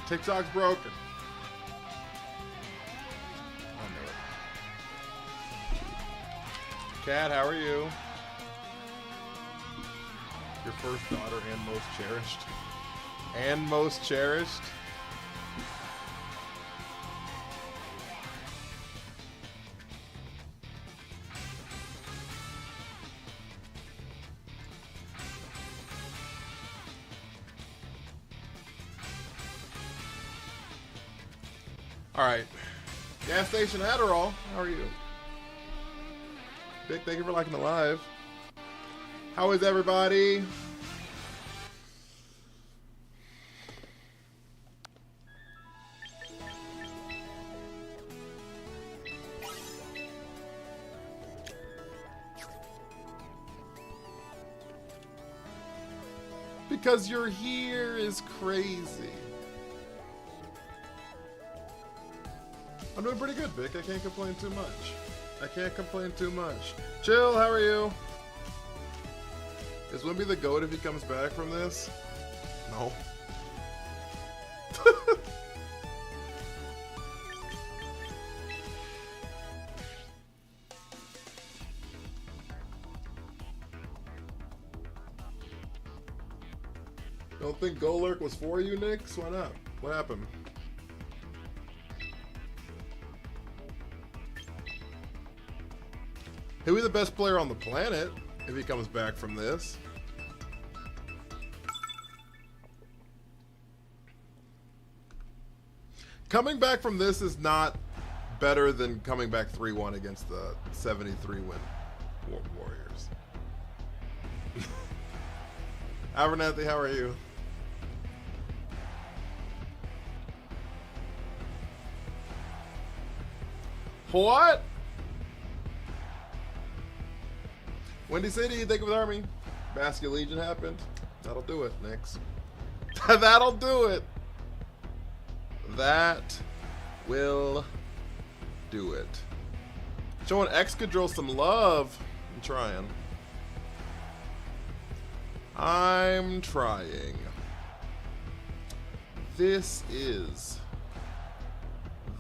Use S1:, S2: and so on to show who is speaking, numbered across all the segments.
S1: TikTok's broken. I know it. Cat, how are you? Your first daughter and most cherished. And most cherished. Alright. Gas station Adderall. How are you? Big thank you for liking the live. How is everybody? Because you're here is crazy. I'm doing pretty good, Vic. I can't complain too much. I can't complain too much. Chill, how are you? Is Wimby the GOAT if he comes back from this? No. Don't think Golurk was for you, Nix? Why not? What happened? He'll be the best player on the planet if he comes back from this. Coming back from this is not better than coming back 3-1 against the 73 win Warriors. Abernathy, how are you? What? Windy City, thank you for the army. Basket Legion happened. That'll do it, Nix. That'll do it. That will do it. Showing Excadrill some love. I'm trying. I'm trying. This is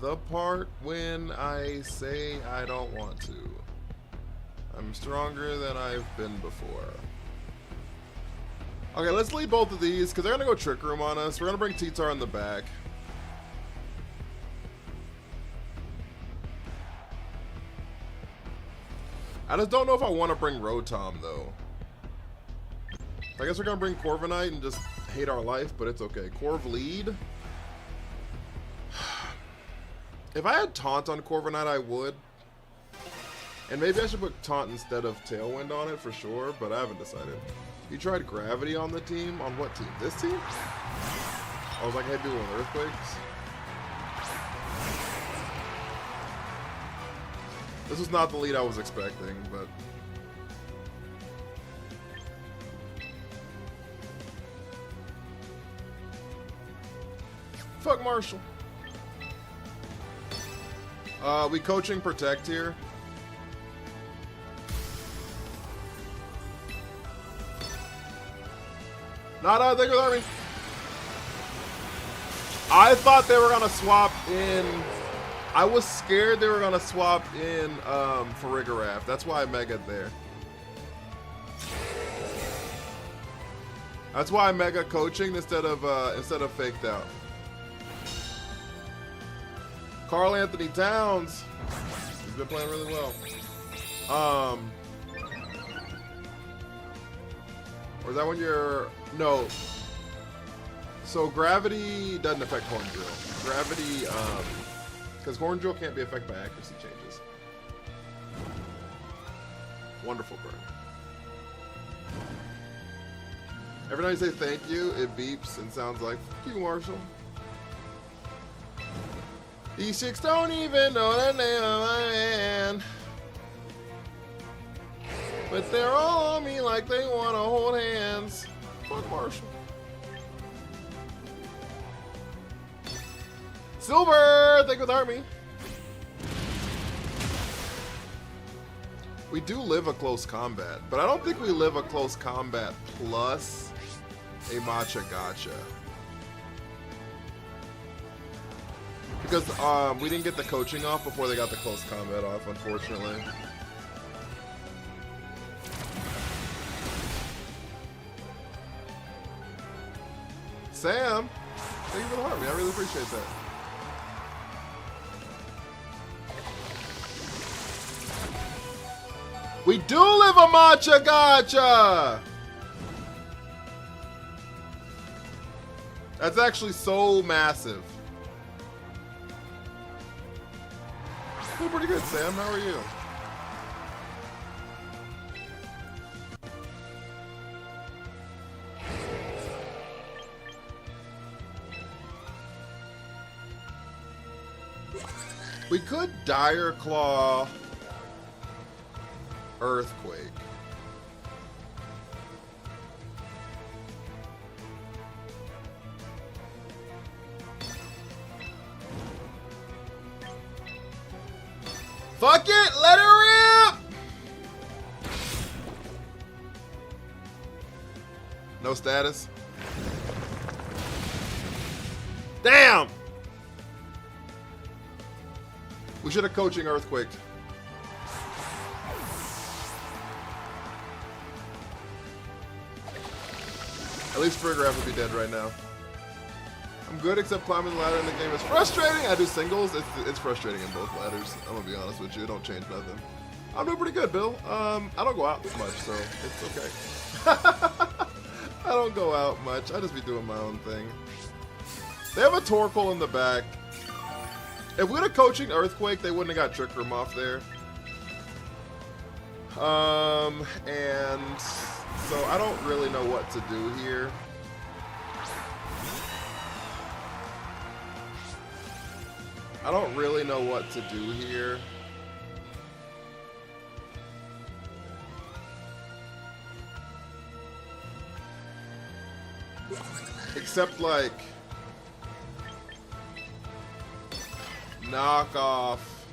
S1: the part when I say I don't want to. I'm stronger than I've been before. Okay, let's leave both of these because they're gonna go Trick Room on us. We're gonna bring T-Tar in the back. I just don't know if I want to bring Rotom though. I guess we're gonna bring Corviknight and just hate our life, but it's okay. Corv lead. If I had Taunt on Corviknight, I would. And maybe I should put Taunt instead of Tailwind on it for sure, but I haven't decided. You tried Gravity on the team? On what team? This team? I was like, I had to do one Earthquakes. This was not the lead I was expecting, but... Fuck Marshall. We coaching Protect here. Nada, thank you, Army. I thought they were gonna swap in. I was scared they were gonna swap in Farigiraf. That's why I megaed there. That's why I mega coaching instead of faked out. Carl Anthony Towns. He's been playing really well. Or is that when you're... No. So Gravity doesn't affect Horn Drill. Gravity, because Horn Drill can't be affected by accuracy changes. Wonderful burn. Every time you say thank you, it beeps and sounds like, fuck you, Marshall. These chicks don't even know the name of my man. But they're all on me like they want to hold hands. Fuck Marshall. Silver! Thank you, Army. We do live a close combat, but I don't think we live a close combat plus a matcha gacha. Because we didn't get the coaching off before they got the close combat off, unfortunately. Sam, thank you for the heart, man. I really appreciate that. We do live a matcha gacha! That's actually so massive. Doing pretty good, Sam. How are you? We could Dire Claw Earthquake. Fuck it, let it rip! No status. Damn! We should have coaching Earthquaked. At least Friggraph would be dead right now. I'm good, except climbing the ladder in the game is frustrating. I do singles. It's frustrating in both ladders. I'm gonna be honest with you. It don't change nothing. I'm doing pretty good, Bill. I don't go out much, so it's okay. I don't go out much. I just be doing my own thing. They have a Torkoal in the back. If we'd have coaching Earthquake, they wouldn't have got Trick Room off there. And so I don't really know what to do here. I don't really know what to do here. Except like knock off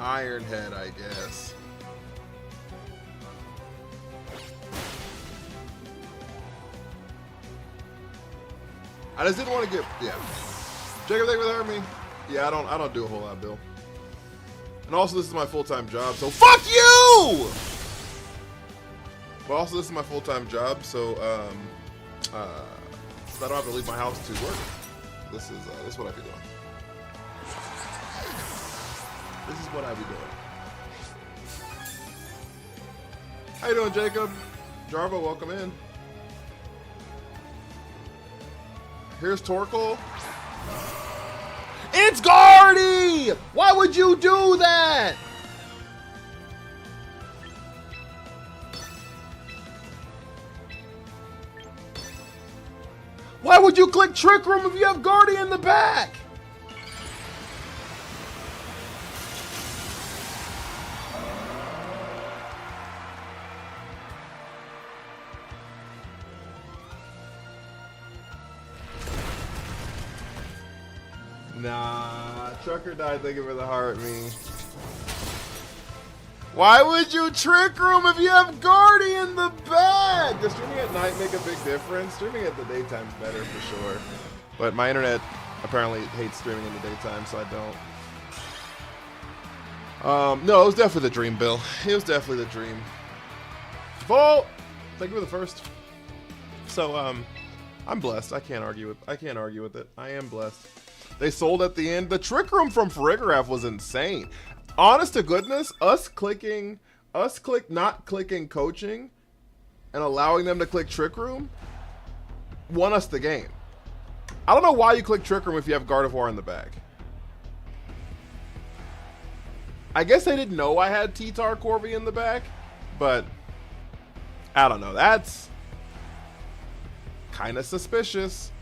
S1: Iron Head, I guess. I just didn't want to get, yeah. Jacob, thank you for me. Yeah, I don't do a whole lot, Bill. And also, this is my full-time job, so fuck you! But also, this is my full-time job, so I don't have to leave my house to work. This is what I be doing. This is what I be doing. How you doing, Jacob? Jarvo, welcome in. Here's Torkoal. It's Guardy! Why would you do that? Why would you click Trick Room if you have Guardy in the back? Nah, Trucker died. Thank you for the heart, me. Why would you Trick Room if you have Guardy in the bag? Does streaming at night make a big difference? Streaming at the daytime's better for sure. But my internet apparently hates streaming in the daytime, so I don't. No, it was definitely the dream, Bill. It was definitely the dream. Vault! Thank you for the first. So, I'm blessed. I can't argue with it. I am blessed. They sold at the end. The Trick Room from Friggraph was insane. Honest to goodness, not clicking coaching and allowing them to click Trick Room won us the game. I don't know why you click Trick Room if you have Gardevoir in the bag. I guess they didn't know I had T-Tar Corby in the back, but I don't know. That's kind of suspicious.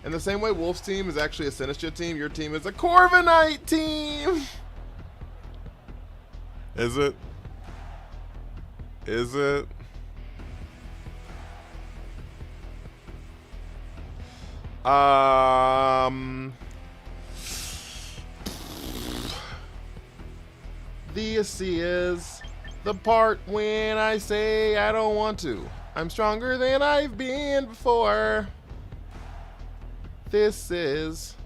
S1: In the same way Wolf's team is actually a Sinistcha team, your team is a Corviknight team. Is it? Is it? This is the part when I say I don't want to. I'm stronger than I've been before. This is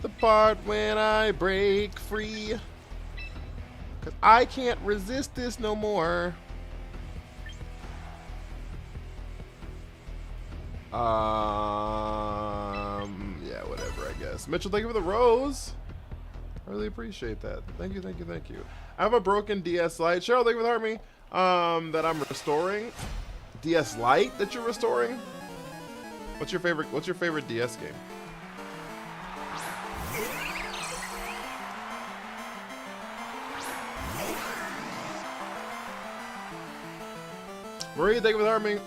S1: the part when I break free. 'Cause I can't resist this no more. Yeah, whatever, I guess. Mitchell, thank you for the rose. I really appreciate that. Thank you, thank you, thank you. I have a broken DS Lite. Cheryl, thank you for the heart me. That I'm restoring. DS Lite that you're restoring? What's your favorite DS game? Marie, thank you for the heart me.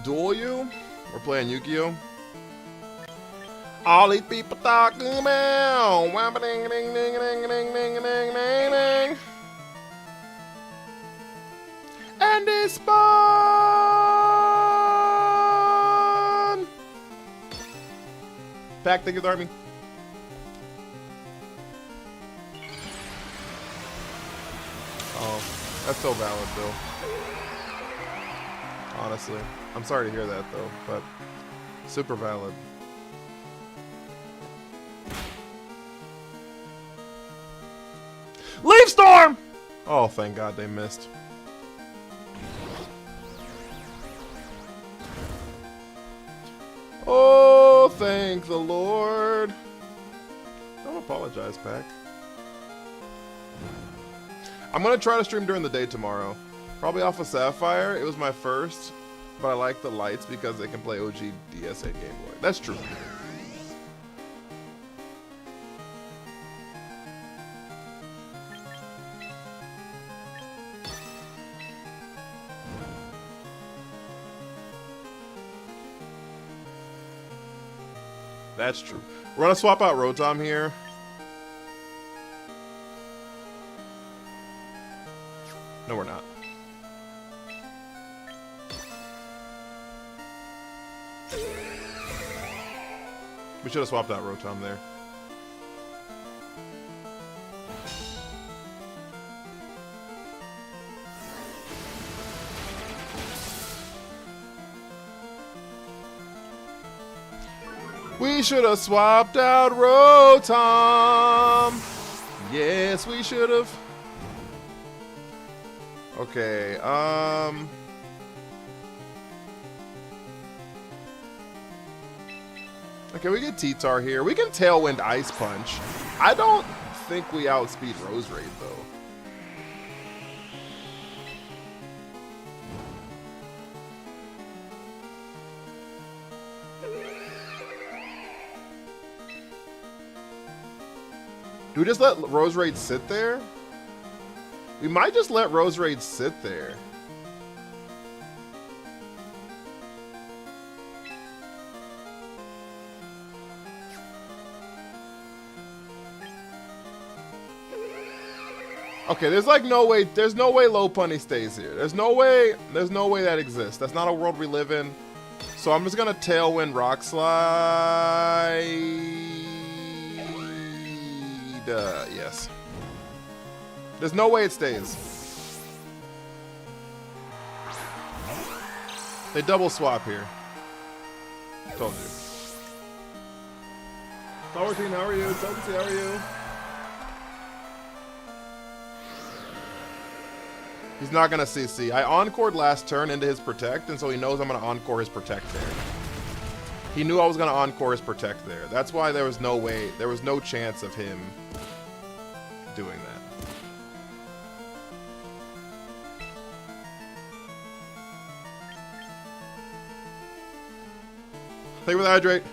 S1: Duel you? We're playing Yu-Gi-Oh! All these people talking about. And they spawn. Pack, thank you for the heart me. Oh, that's so valid, Bill. Honestly, I'm sorry to hear that though, but super valid. Leaf Storm! Oh, thank God they missed. Oh, thank the Lord. Don't apologize, Pack. I'm gonna try to stream during the day tomorrow. Probably off of Sapphire. It was my first, but I like the lights because they can play OG DS and Game Boy. That's true. That's true. We're gonna swap out Rotom here. No, we're not. We should have swapped out Rotom there. We should have swapped out Rotom. Yes, we should have. Okay, okay, we get T-Tar here. We can Tailwind Ice Punch. I don't think we outspeed Rose Raid, though. Do we just let Rose Raid sit there? We might just let Rose Raid sit there. Okay, there's like no way, there's no way Low Punny stays here. There's no way that exists. That's not a world we live in. So I'm just gonna Tailwind Rock Slide. Yes. There's no way it stays. They double swap here. Told you. Salvatine, how are you? Totency, how are you? He's not gonna CC. I encored last turn into his Protect, and so he knows I'm gonna encore his Protect there. He knew I was gonna encore his Protect there. That's why there was no way, there was no chance of him doing that. Thank you for the hydrate.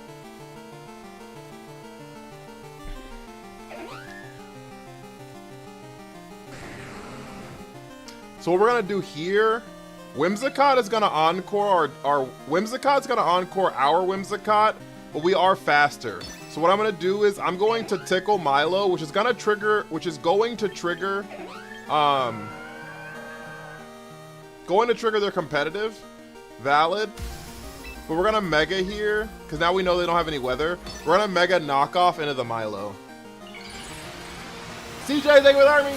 S1: So what we're gonna do here, Whimsicott is gonna encore our Whimsicott's gonna encore our Whimsicott, but we are faster. So what I'm gonna do is I'm going to tickle Milo, which is going to trigger their competitive. Valid. But we're gonna Mega here, because now we know they don't have any weather. We're gonna Mega knockoff into the Milo. CJ, thank you with Army.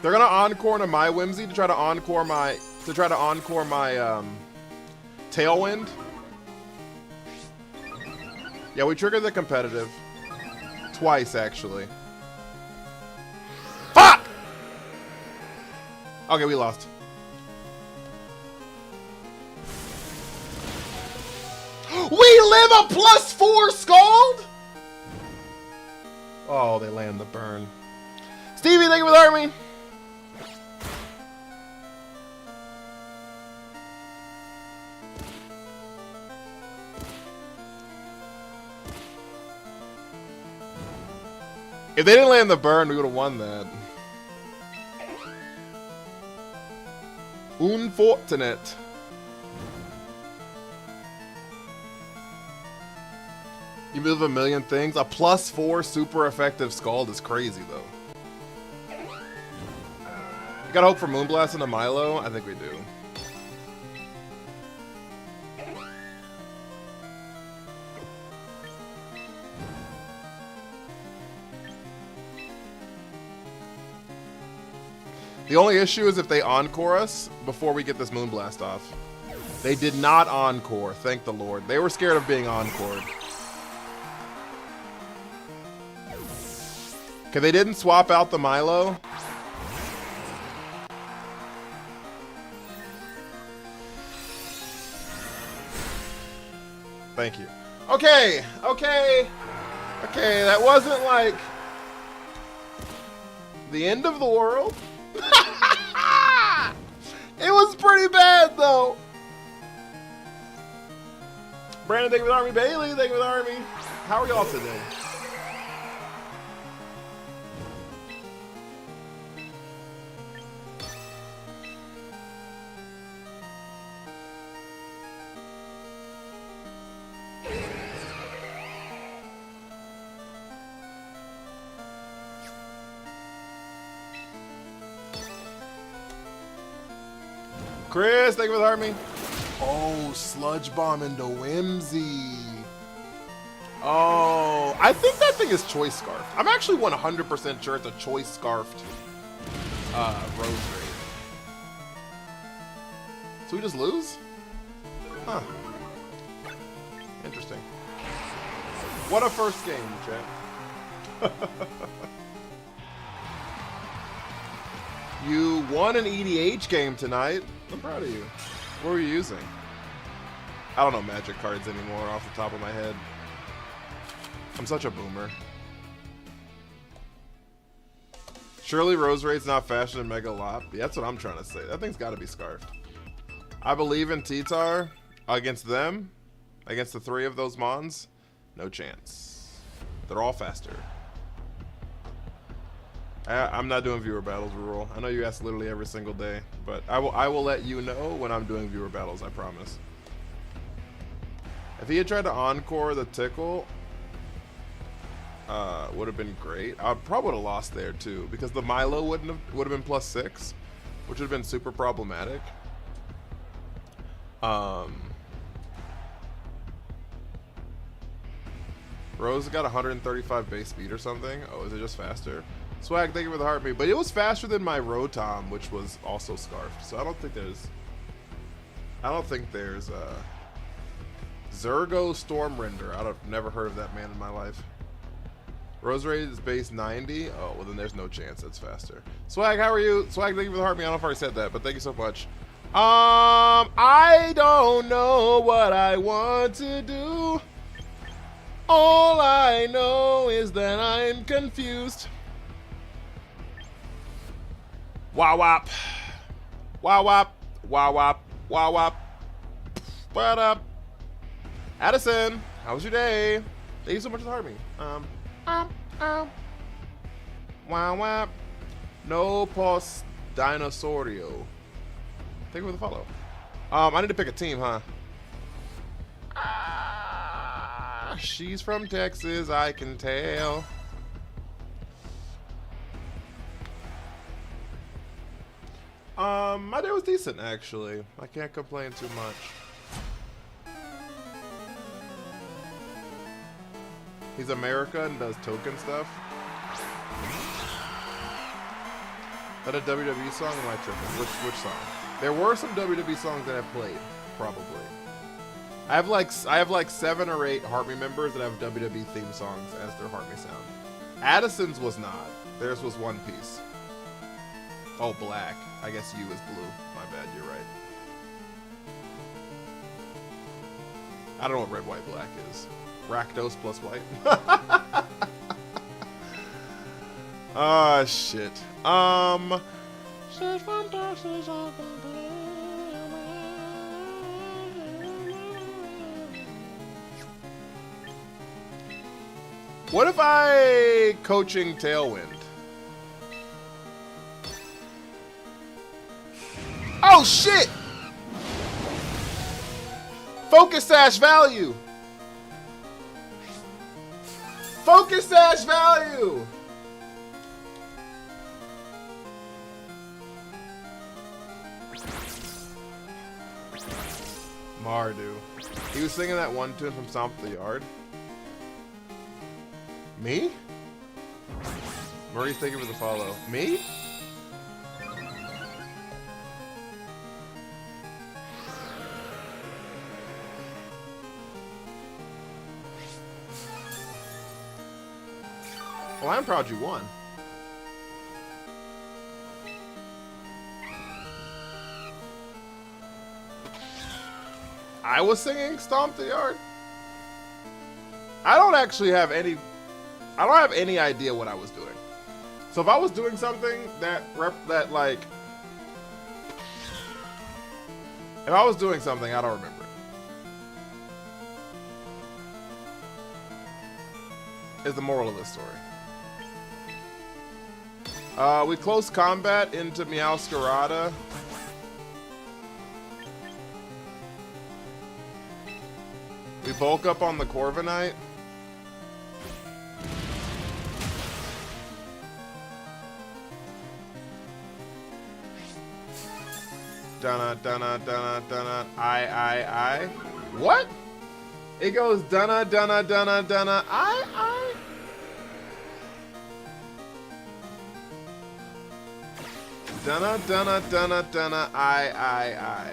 S1: They're gonna encore into my Whimsy to try to encore my Tailwind. Yeah, we triggered the competitive. Twice, actually. Fuck! Okay, we lost. We live a +4 Scald? Oh, they land the burn. Stevie, thank you for the army. If they didn't land the burn, we would have won that. Unfortunate. You move a million things. A +4 super effective Scald is crazy, though. You gotta hope for Moonblast into Milo? I think we do. The only issue is if they encore us before we get this Moonblast off. They did not encore, thank the Lord. They were scared of being encored. Okay, they didn't swap out the Milo. Thank you. Okay, that wasn't like the end of the world. It was pretty bad, though. Brandon, thank you for the army. Bailey, thank you for the army. How are y'all today? Chris, thank you for the army. Oh, Sludge Bomb into Whimsy. Oh, I think that thing is Choice Scarf. I'm actually 100% sure it's a Choice Scarfed Rose Raid. So we just lose? Huh. Interesting. What a first game, chat. You won an EDH game tonight. I'm proud of you. What were you using? I don't know Magic cards anymore off the top of my head. I'm such a boomer. Surely Rose Raid's not faster than Mega Lop. Yeah, that's what I'm trying to say. That thing's got to be scarfed. I believe in T-Tar against them, against the three of those Mons. No chance. They're all faster. I'm not doing viewer battles, Rural. I know you ask literally every single day, but I will let you know when I'm doing viewer battles, I promise. If he had tried to encore the Tickle, would have been great. I probably would have lost there too, because the Milo would have been +6, which would have been super problematic. Rose got 135 base speed or something. Oh, is it just faster? Swag, thank you for the heartbeat. But it was faster than my Rotom, which was also scarfed. So I don't think there's Zergo Stormrender. I've never heard of that man in my life. Rose Raid is base 90. Oh, well then there's no chance that's faster. Swag, how are you? Swag, thank you for the heartbeat. I don't know if I already said that, but thank you so much. I don't know what I want to do. All I know is that I'm confused. Wow wop. Wow wop. Wow wop. Wow wop. What up? Addison, how was your day? Thank you so much for the heartbeat. Wow, wow. No pos dinosaurio. Thank you for the follow. I need to pick a team, huh? She's from Texas, I can tell. My day was decent, actually. I can't complain too much. He's America and does token stuff. That a WWE song? Am I tripping? Which song? There were some WWE songs that I've played, probably. I have like 7 or 8 Heart Me members that have WWE theme songs as their Heart Me sound. Addison's was not. Theirs was One Piece. Oh, black. I guess you is blue. My bad, you're right. I don't know what red, white, black is. Rakdos plus white. Ah, shit. What if I coaching Tailwind? Oh shit! Focus Sash value! Focus Sash value! Mardu. He was singing that one tune from Stomp the Yard. Me? Murray, thank you for the follow. Me? Well, I'm proud you won. I was singing Stomp the Yard. I don't have any idea what I was doing. So if I was doing something if I was doing something, I don't remember it. Is the moral of this story. We close combat into Meowscarada. We bulk up on the Corviknight. Dunna, dunna, dunna, dunna, I. What? It goes dunna, dunna, dunna, dunna, I. Dunna, dunna, dunna, dunna, I.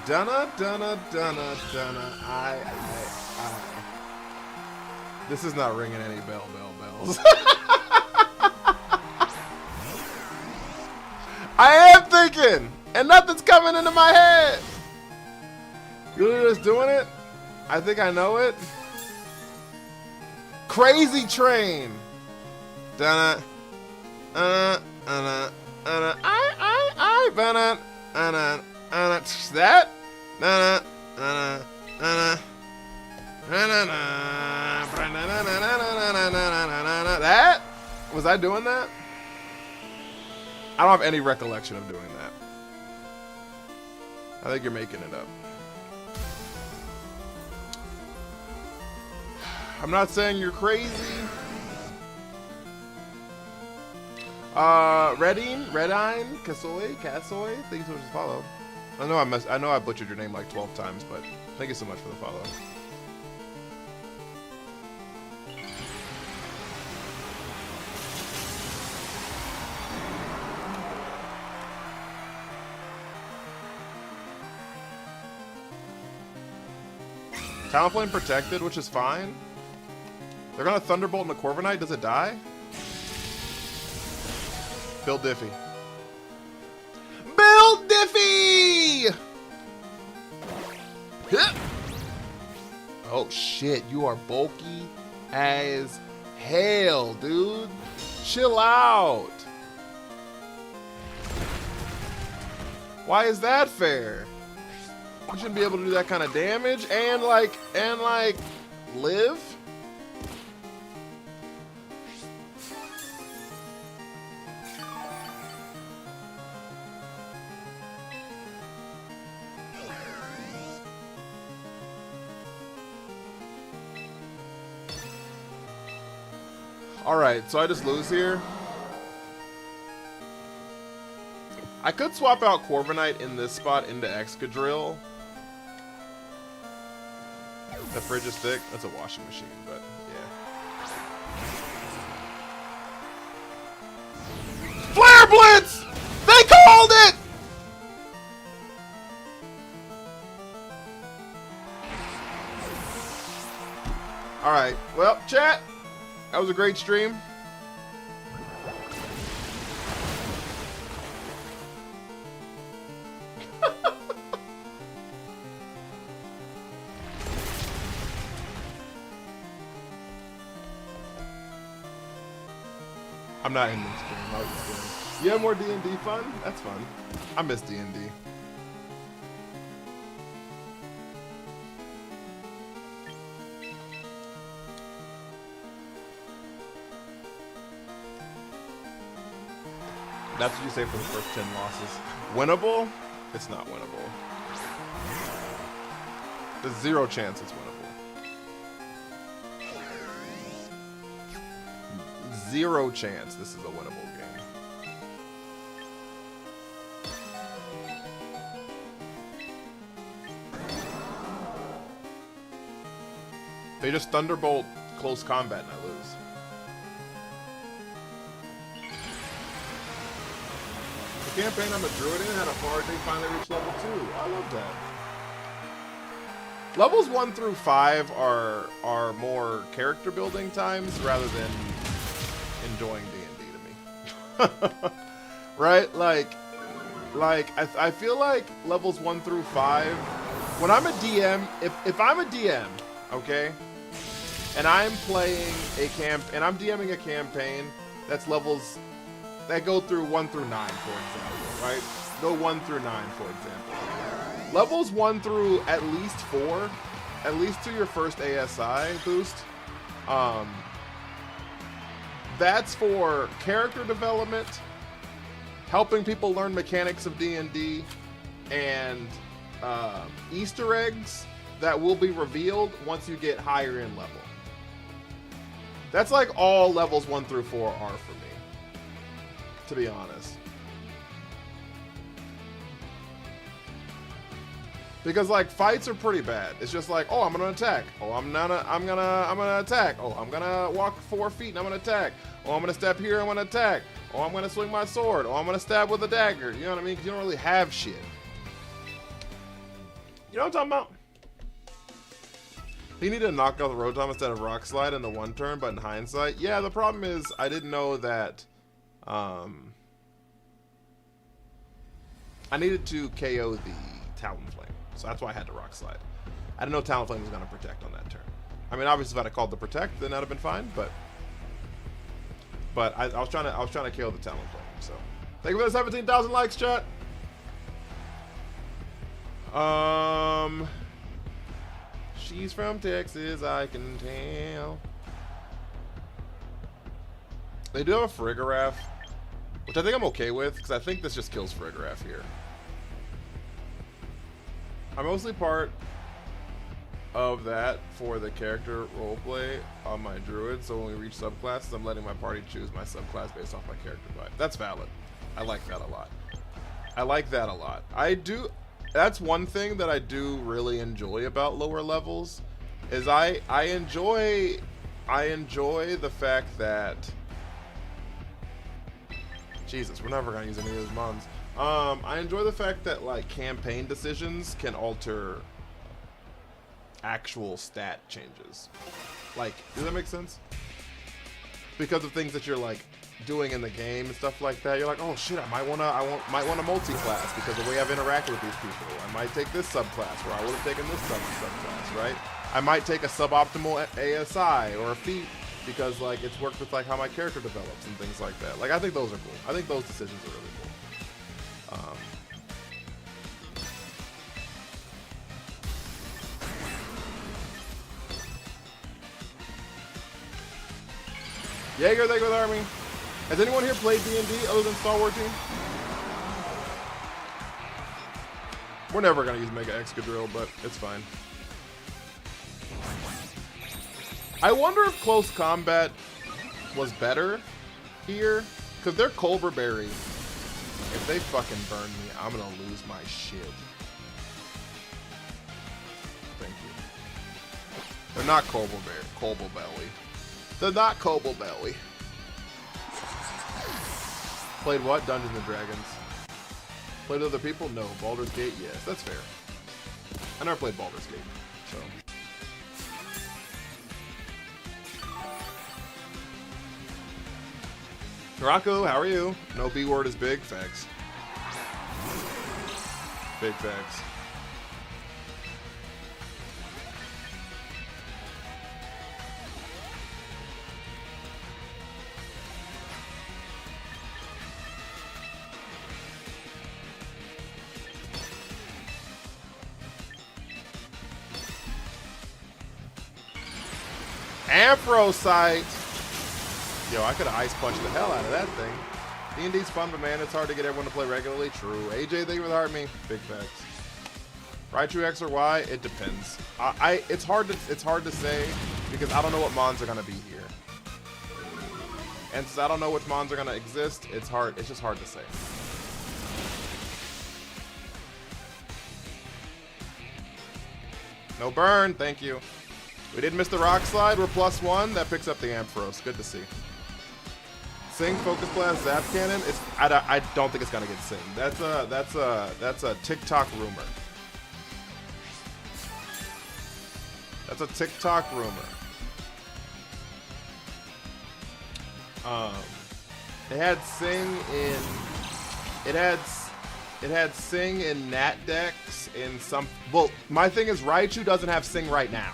S1: Dunna, dunna, dunna, dunna, I. This is not ringing any bells. I am thinking, and nothing's coming into my head. You're just doing it? I think I know it. Crazy Train. Dunna, I, banna, that, that, was I doing that? I don't have any recollection of doing that. I think you're making it up. I'm not saying you're crazy. Redine, Cassoy, thank you so much for the follow. I know I butchered your name like 12 times, but thank you so much for the follow. Talonflame protected, which is fine. They're gonna Thunderbolt in the Corviknight. Does it die? Bill Diffie. Bill Diffie! Oh shit, you are bulky as hell, dude. Chill out. Why is that fair? You shouldn't be able to do that kind of damage and like live. Alright, so I just lose here. I could swap out Corviknight in this spot into Excadrill. The fridge is thick. That's a washing machine, but yeah. Flare Blitz! They called it! Alright, well, chat. That was a great stream. I'm not in this game. You have more D&D fun? That's fun. I miss D&D. That's what you say for the first 10 losses. Winnable? It's not winnable. There's zero chance it's winnable. Zero chance this is a winnable game. They just Thunderbolt close combat and I lose. The campaign I'm a druid in had a hard they finally reached level 2. I love that. Levels 1 through 5 are more character building times rather than enjoying D&D to me. Right? Like I feel like levels 1 through 5, when I'm a DM, if I'm a DM, okay, and I'm playing a and I'm DMing a campaign that's levels that go through 1 through 9, for example, right? Go 1 through 9, for example. Levels 1 through at least 4, at least to your first ASI boost, that's for character development, helping people learn mechanics of D&D, and Easter eggs that will be revealed once you get higher in level. That's like all levels 1 through 4 are for me, to be honest. Because like fights are pretty bad. It's just like, oh, I'm gonna attack. Oh, I'm gonna attack. Oh, I'm gonna walk 4 feet and I'm gonna attack. Oh, I'm gonna step here and I'm gonna attack. Oh, I'm gonna swing my sword. Oh, I'm gonna stab with a dagger. You know what I mean? Because you don't really have shit. You know what I'm talking about? He needed to knock out the Rotom instead of Rock Slide in the 1 turn, but in hindsight, yeah, the problem is I didn't know that I needed to KO the Talonflame. So that's why I had to Rock Slide. I didn't know Talonflame was going to protect on that turn. I mean, obviously, if I'd have called the Protect, then that'd have been fine. But I was trying to kill the Talonflame. So thank you for the 17,000 likes, chat. She's from Texas, I can tell. They do have a Farigiraf, which I think I'm okay with, because I think this just kills Farigiraf here. I'm mostly part of that for the character roleplay on my druid, so when we reach subclasses, I'm letting my party choose my subclass based off my character vibe. That's valid. I like that a lot. I like that a lot. I do. That's one thing that I do really enjoy about lower levels, is I enjoy the fact that, Jesus, we're never gonna use any of those mons. I enjoy the fact that like campaign decisions can alter actual stat changes. Like, does that make sense? Because of things that you're like doing in the game and stuff like that, you're like, oh shit, I might wanna multi-class because the way I've interacted with these people. I might take this subclass where I would have taken this subclass, right? I might take a suboptimal ASI or a feat because like it's worked with like how my character develops and things like that. Like, I think those are cool. I think those decisions are really cool. Jaeger, thank you with Army. Has anyone here played D&D other than Star Wars Team? We're never going to use Mega Excadrill, but it's fine. I wonder if close combat was better here, because they're Culver Berry. If they fucking burn me, I'm going to lose my shit. Thank you. They're not Cobble Belly. They're not Cobble Belly. Played what? Dungeons and Dragons. Played other people? No. Baldur's Gate? Yes, that's fair. I never played Baldur's Gate, so. Rocco, how are you? No B word is big. Facts. Big facts. Amphrocyte! Yo, I could have ice punched the hell out of that thing. D&D's fun, but man, it's hard to get everyone to play regularly. True. AJ, thank you for the heart me. Big facts. Raichu X or Y? It depends. It's hard to say because I don't know what mons are gonna be here, and since I don't know which mons are gonna exist, it's hard. It's just hard to say. No burn. Thank you. We didn't miss the rock slide. We're +1. That picks up the Ampharos. Good to see. Sing, Focus Blast, Zap Cannon. I don't think it's gonna get Sing. That's a TikTok rumor. That's a TikTok rumor. It had Sing in. It had Sing in Nat decks in some. Well, my thing is Raichu doesn't have Sing right now.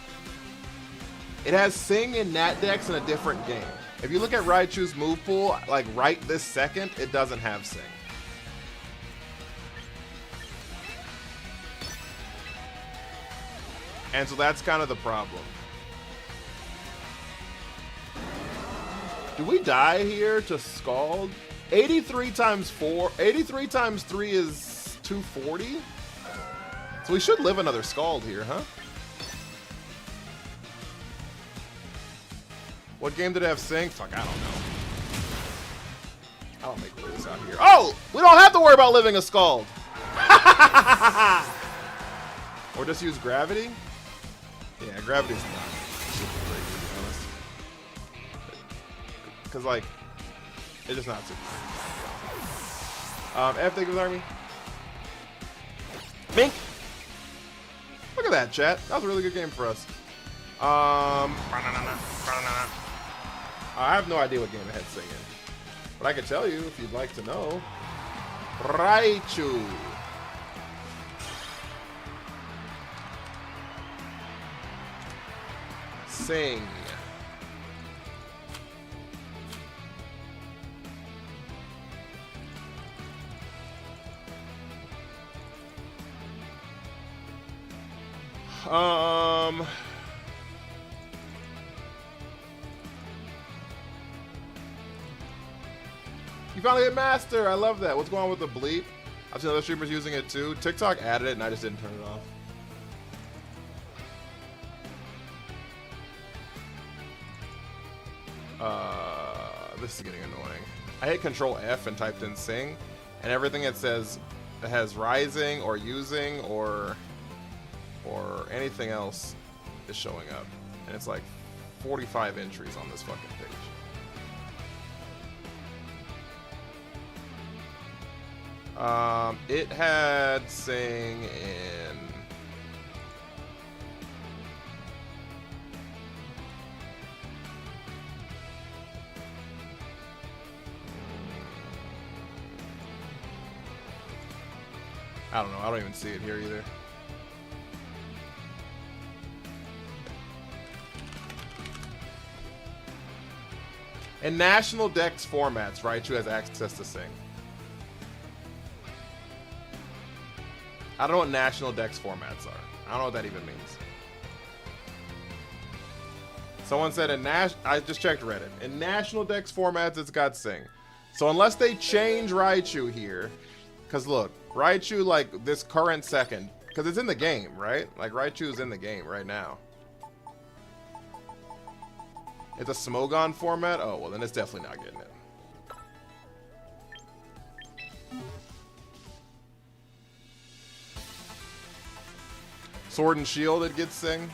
S1: It has Sing in Nat decks in a different game. If you look at Raichu's move pool, like right this second, it doesn't have Sing. And so that's kind of the problem. Do we die here to Scald? 83 times 4, 83 times 3 is 240? So we should live another Scald here, huh? What game did it have Sing? Fuck, I don't know. I don't make rules out here. Oh! We don't have to worry about living a Scald! Or just use Gravity? Yeah, Gravity's not super great, to be honest. Because, like, it's just not super great. F, thank you, Army. Mink! Look at that, chat. That was a really good game for us. I have no idea what game it had Sing in. But I can tell you if you'd like to know. Raichu. Sing. You finally hit master. I love that. What's going on with the bleep? I've seen other streamers using it too. TikTok added it and I just didn't turn it off. This is getting annoying. I hit Control F and typed in Sing, and everything it says that has rising or using or anything else is showing up, and it's like 45 entries on this fucking page. It had Sing in. I don't know. I don't even see it here either. In National Dex formats, Raichu has access to Sing. I don't know what National Dex formats are. I don't know what that even means. Someone said I just checked Reddit. In National Dex formats, it's got Sing. So unless they change Raichu here, because look, Raichu, like, this current second, because it's in the game, right? Like, Raichu's in the game right now. It's a Smogon format? Oh, well, then it's definitely not getting it. Sword and Shield, it gets Sing.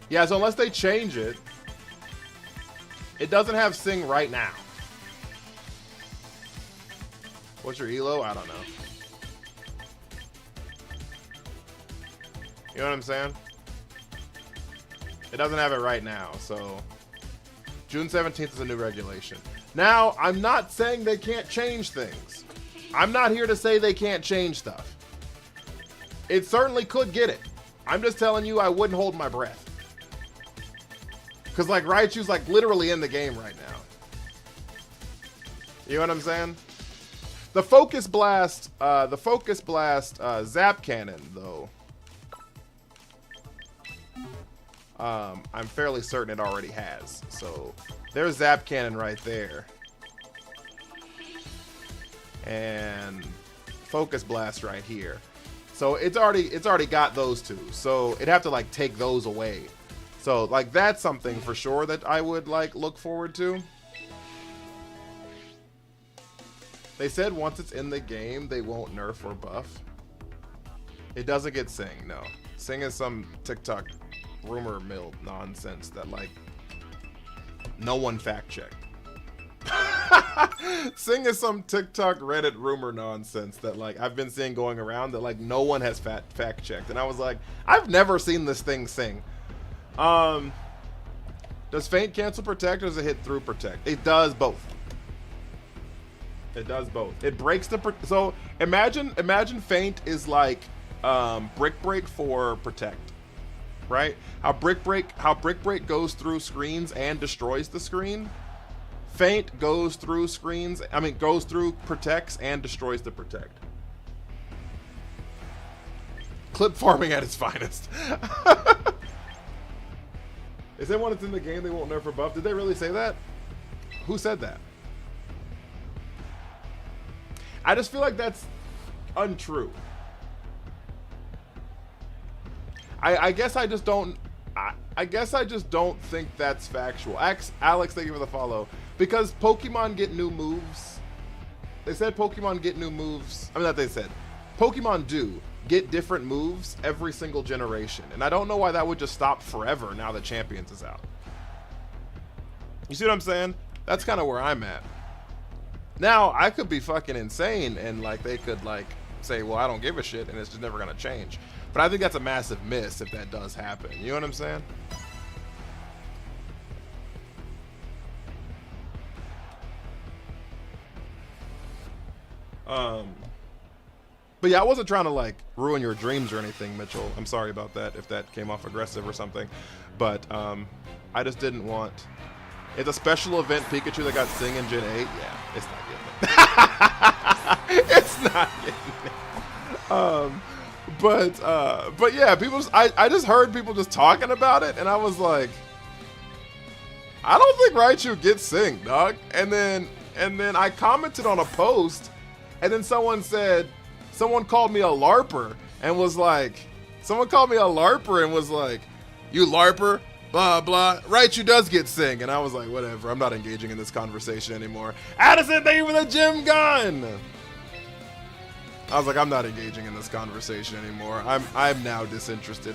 S1: Yeah, so unless they change it, it doesn't have Sing right now. What's your elo? I don't know. You know what I'm saying? It doesn't have it right now, so June 17th is a new regulation. Now, I'm not saying they can't change things. I'm not here to say they can't change stuff. It certainly could get it. I'm just telling you I wouldn't hold my breath. Because, like, Raichu's, like, literally in the game right now. You know what I'm saying? The Focus Blast Zap Cannon, though, I'm fairly certain it already has. So, there's Zap Cannon right there. And Focus Blast right here. So, it's already got those two. So, it'd have to, like, take those away. So, like, that's something for sure that I would, like, look forward to. They said once it's in the game, they won't nerf or buff. It doesn't get Sing, no. Sing is some TikTok rumor mill nonsense that, like, no one fact-checked. Sing is some TikTok Reddit rumor nonsense that, like, I've been seeing going around that, like, no one has fact-checked. And I was like, I've never seen this thing sing. Does Feint cancel Protect or does it hit through Protect? It does both. It does both. It breaks the so imagine Feint is like Brick Break for Protect, right? How Brick Break goes through screens and destroys the screen. Feint goes through screens. I mean, goes through Protects and destroys the Protect. Clip farming at its finest. They said when it's in the game, they won't nerf or buff. Did they really say that? Who said that? I just feel like that's untrue. I guess I just don't. I guess I just don't think that's factual. Alex, thank you for the follow. Because Pokemon get new moves. They said Pokemon get new moves. I mean, that they said. Pokemon do get different moves every single generation. And I don't know why that would just stop forever now that Champions is out. You see what I'm saying? That's kind of where I'm at. Now, I could be fucking insane and, like, they could, like, say, well, I don't give a shit and it's just never going to change. But I think that's a massive miss if that does happen. You know what I'm saying? But yeah, I wasn't trying to, like, ruin your dreams or anything, Mitchell. I'm sorry about that if that came off aggressive or something. But I just didn't want... It's a special event Pikachu that got Sing in Gen 8. Yeah, it's not getting it. It's not getting it. But yeah, I just heard people just talking about it, and I was like, I don't think Raichu gets Sing, dog. And then I commented on a post, and then someone called me a LARPer and was like, you LARPer? Blah, blah. Raichu does get Sing. And I was like, whatever. I'm not engaging in this conversation anymore. Addison, thank you for the gym gun. I was like, I'm not engaging in this conversation anymore. I'm now disinterested.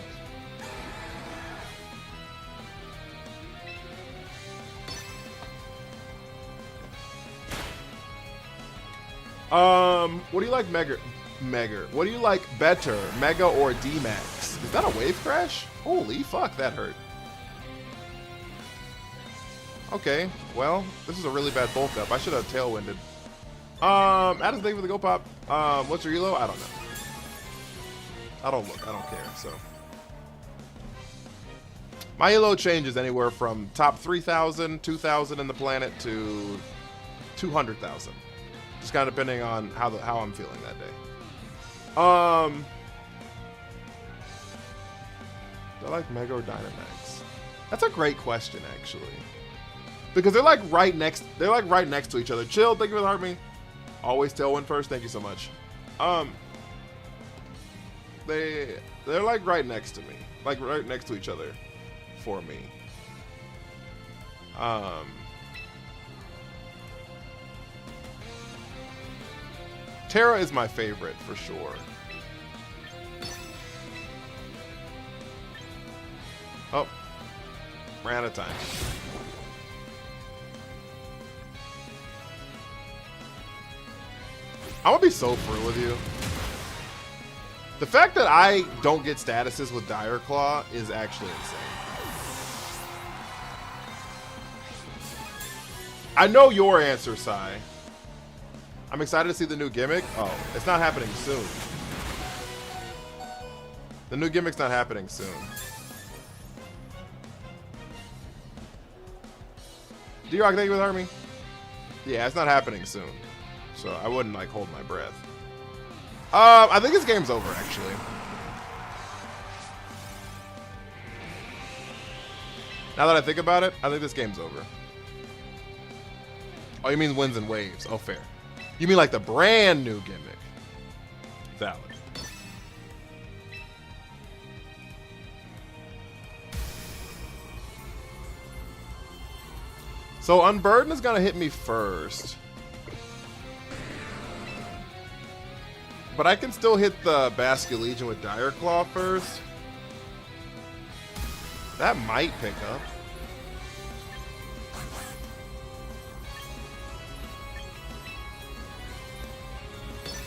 S1: What do you like Mega? What do you like better, Mega or D-Max? Is that a wave crash? Holy fuck, that hurt. Okay, well, this is a really bad bulk up. I should have tailwinded. Addis, thank you for the go pop. What's your elo? I don't know. I don't look. I don't care. So my elo changes anywhere from top 3,000, 2,000 in the planet to 200,000. Just kind of depending on how I'm feeling that day. Do I like Mega or Dynamax? That's a great question, actually. Because they're like right next. They're like right next to each other. Chill. Thank you for the heart me. Always Tailwind first. Thank you so much. They're like right next to me. Like right next to each other, for me. Terra is my favorite for sure. Oh, ran out of time. I'm gonna be so free with you. The fact that I don't get statuses with Dire Claw is actually insane. I know your answer, Sai. I'm excited to see the new gimmick. Oh, it's not happening soon. The new gimmick's not happening soon. D-Rock, thank you for the army. Yeah, it's not happening soon. So I wouldn't like hold my breath. I think this game's over actually. Now that I think about it, I think this game's over. Oh, you mean wins and waves? Oh, fair. You mean like the brand new gimmick? Valid. So Unburden is gonna hit me first. But I can still hit the Basket Legion with Dire Claw first. That might pick up.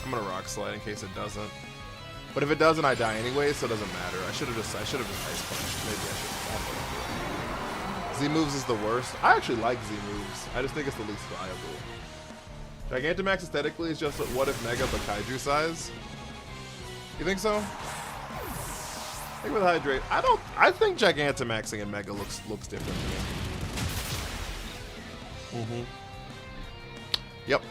S1: I'm gonna Rock Slide in case it doesn't. But if it doesn't, I die anyway, so it doesn't matter. I should have just Ice Punched. Maybe I should. Z moves is the worst. I actually like Z moves. I just think it's the least viable. Gigantamax aesthetically is just what if Mega but Kaiju size? You think so? I think with Hydrate, I think Gigantamaxing and Mega looks different to me. Yep.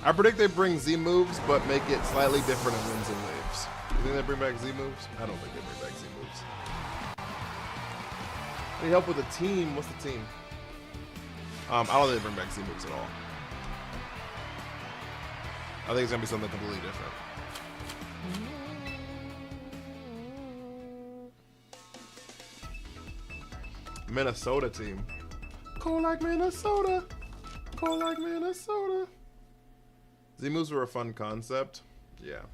S1: I predict they bring Z moves, but make it slightly different in Winds and Waves. You think they bring back Z moves? I don't think they bring back Z moves. Need help with the team? What's the team? I don't think they bring back Z moves at all. I think it's gonna be something completely different. Minnesota team. Cold like Minnesota. Cold like Minnesota. Z moves were a fun concept. Yeah.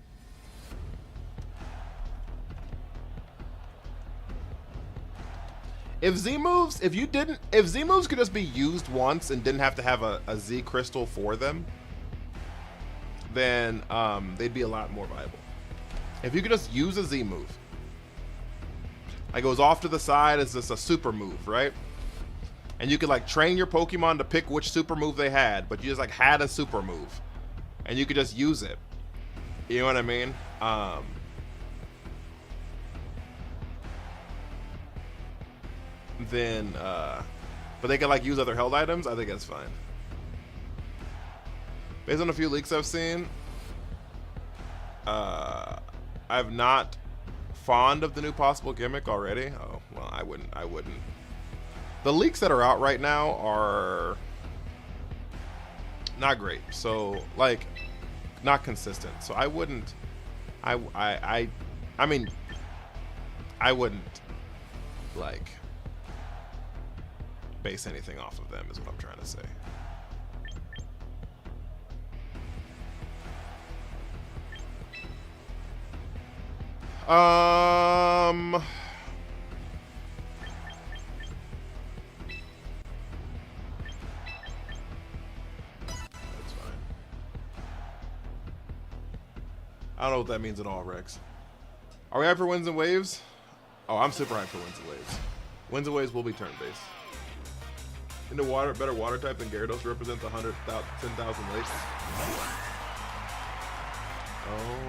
S1: If Z moves could just be used once and didn't have to have a Z crystal for them, then they'd be a lot more viable. If you could just use a Z move, like it goes off to the side as just a super move, right? And you could like train your Pokemon to pick which super move they had, but you just like had a super move, and you could just use it. You know what I mean? But they can like use other held items. I think that's fine. Based on a few leaks I've seen, I'm not fond of the new possible gimmick already. Oh well, I wouldn't. The leaks that are out right now are not great. So like, not consistent. So I wouldn't. I mean, I wouldn't like base anything off of them is what I'm trying to say. That's fine. I don't know what that means at all, Rex. Are we hyped for Winds and Waves? Oh, I'm super hyped for Winds and Waves. Winds and Waves will be turn-based. In the water, better water type than Gyarados represents 10,000 lakes. Oh.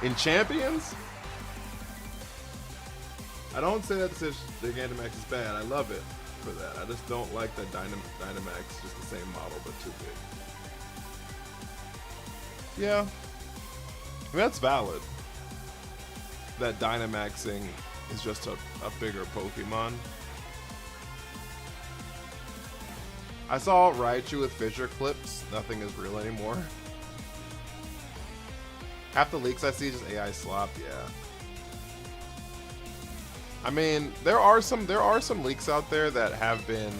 S1: In Champions? I don't say that the Gigantamax is bad. I love it for that. I just don't like that Dynamax, just the same model, but too big. Yeah. I mean, that's valid. that Dynamaxing is just a bigger Pokemon. I saw Raichu with fissure clips. Nothing is real anymore. Half the leaks I see is just AI slop. Yeah. I mean, there are some leaks out there that have been.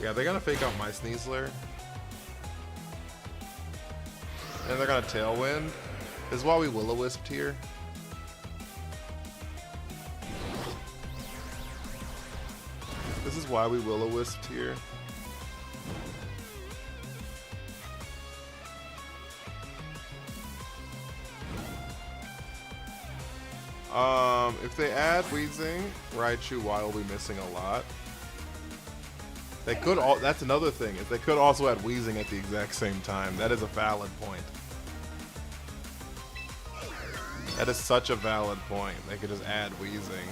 S1: Yeah, they're gonna fake out my Sneasler. And they're gonna Tailwind. This is why we Will-O-Wisped here. This is why we Will-O-Wisped here. If they add Weezing, Raichu Y will be missing a lot. They could all. That's another thing, is they could also add Weezing at the exact same time. That is a valid point. That is such a valid point. They could just add Weezing.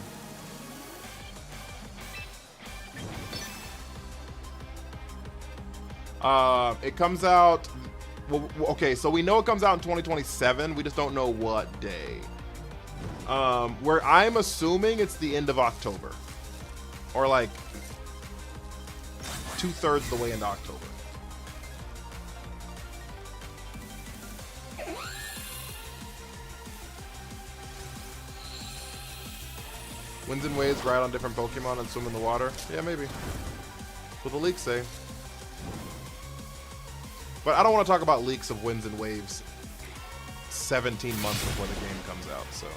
S1: It comes out. Well, okay, so we know it comes out in 2027. We just don't know what day. Where I'm assuming it's the end of October, or like 2/3 the way into October. Winds and waves ride on different Pokemon and swim in the water. Yeah, maybe. What the leaks say. But I don't want to talk about leaks of winds and waves 17 months before the game comes out, so.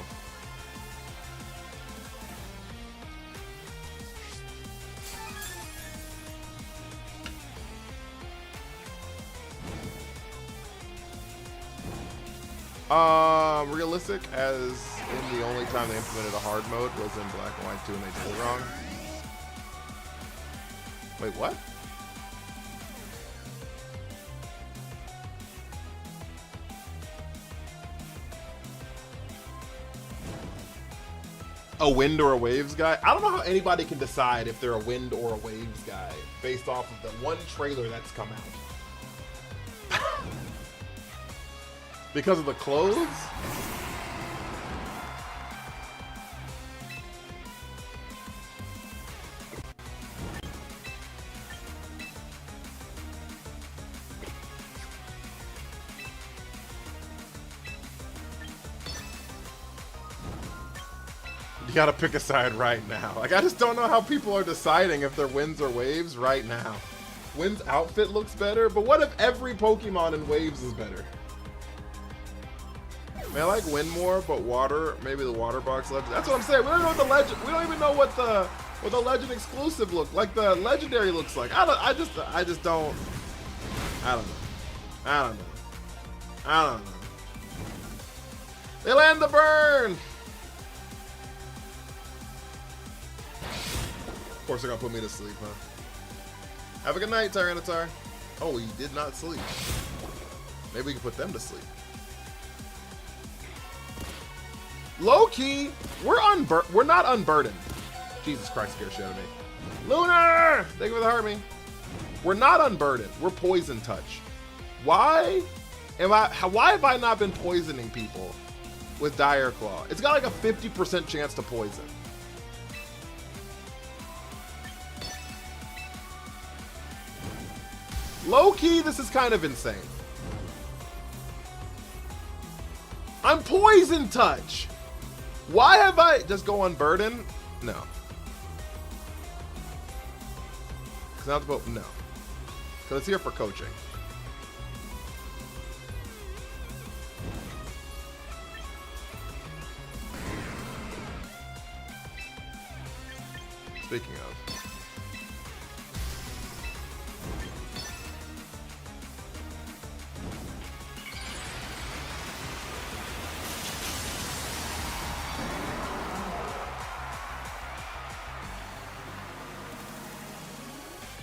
S1: Realistic, as in the only time they implemented a hard mode was in Black and White 2 and they did it wrong. Wait, what? A wind or a waves guy? I don't know how anybody can decide if they're a wind or a waves guy based off of the one trailer that's come out. Because of the clothes? You gotta pick a side right now. Like, I just don't know how people are deciding if they're winds or waves right now. Wind's outfit looks better, but what if every Pokemon in waves is better? I mean, I like wind more, but water, maybe the water box legend. That's what I'm saying. We don't know what the legend. We don't even know what the legend exclusive look like. The legendary looks like. I just don't. I don't know. They land the burn. Of course, they're gonna put me to sleep, huh? Have a good night, Tyranitar. Oh, you did not sleep. Maybe we can put them to sleep. Low-key, we're not unburdened. Jesus Christ, scared shit out of me. Lunar! Thank you for the heart me. We're not unburdened. We're poison touch. Why have I not been poisoning people with Dire Claw? It's got like a 50% chance to poison. Low-key, this is kind of insane. I'm poison touch. Why have I just go unburden? No. Cause not about no. Cause it's here for coaching. Speaking of.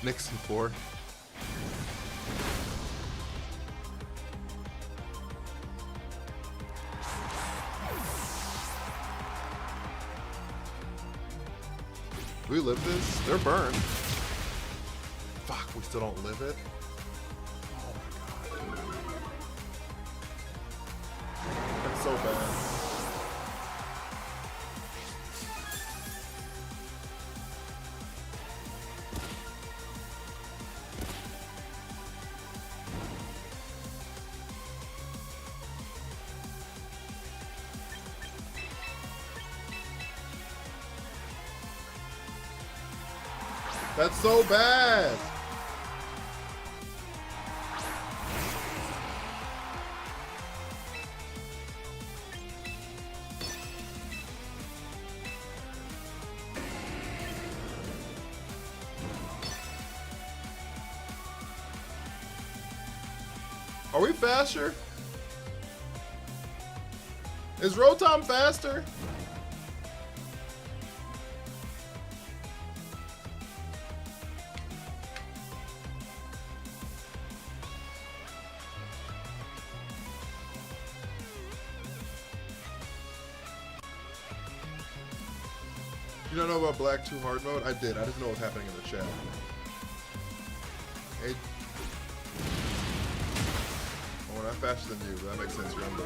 S1: Nixon 4. We live this? They're burned. Fuck, we still don't live it? Oh my so bad. That's so bad. Are we faster? Is Rotom faster? You don't know about Black 2 hard mode? I did. I didn't know what was happening in the chat. Hey. Oh, we're not faster than you, but that makes sense. You're under.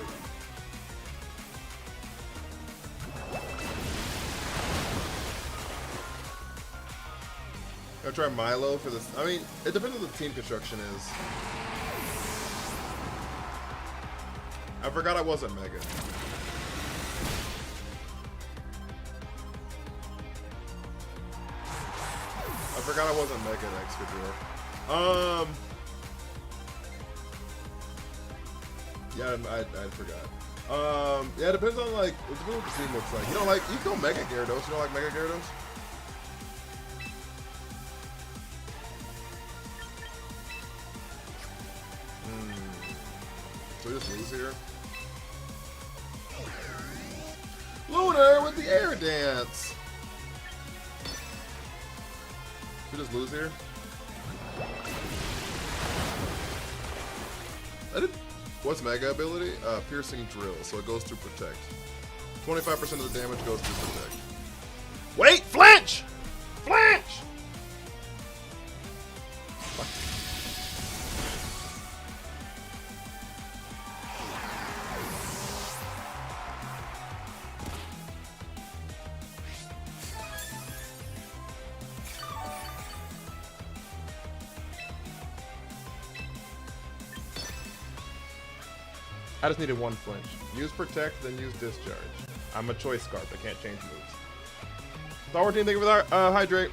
S1: I'll try Milo for this. I mean, it depends on what the team construction is. I forgot I wasn't Mega. I forgot I wasn't Mega at Excadrill. Yeah, I forgot. Yeah, it depends on like, it depends what the team looks like. You don't like, you can go Mega Gyarados. You don't like Mega Gyarados? So we just lose here. Lunar with the air dance. We just lose here. What's Mega ability? Piercing Drill. So it goes through Protect. 25% of the damage goes through Protect. Wait! Flinch! Flinch! I just needed one flinch. Use Protect, then use Discharge. I'm a Choice Scarf. I can't change moves. Star Team, thank you for that. Hydrate.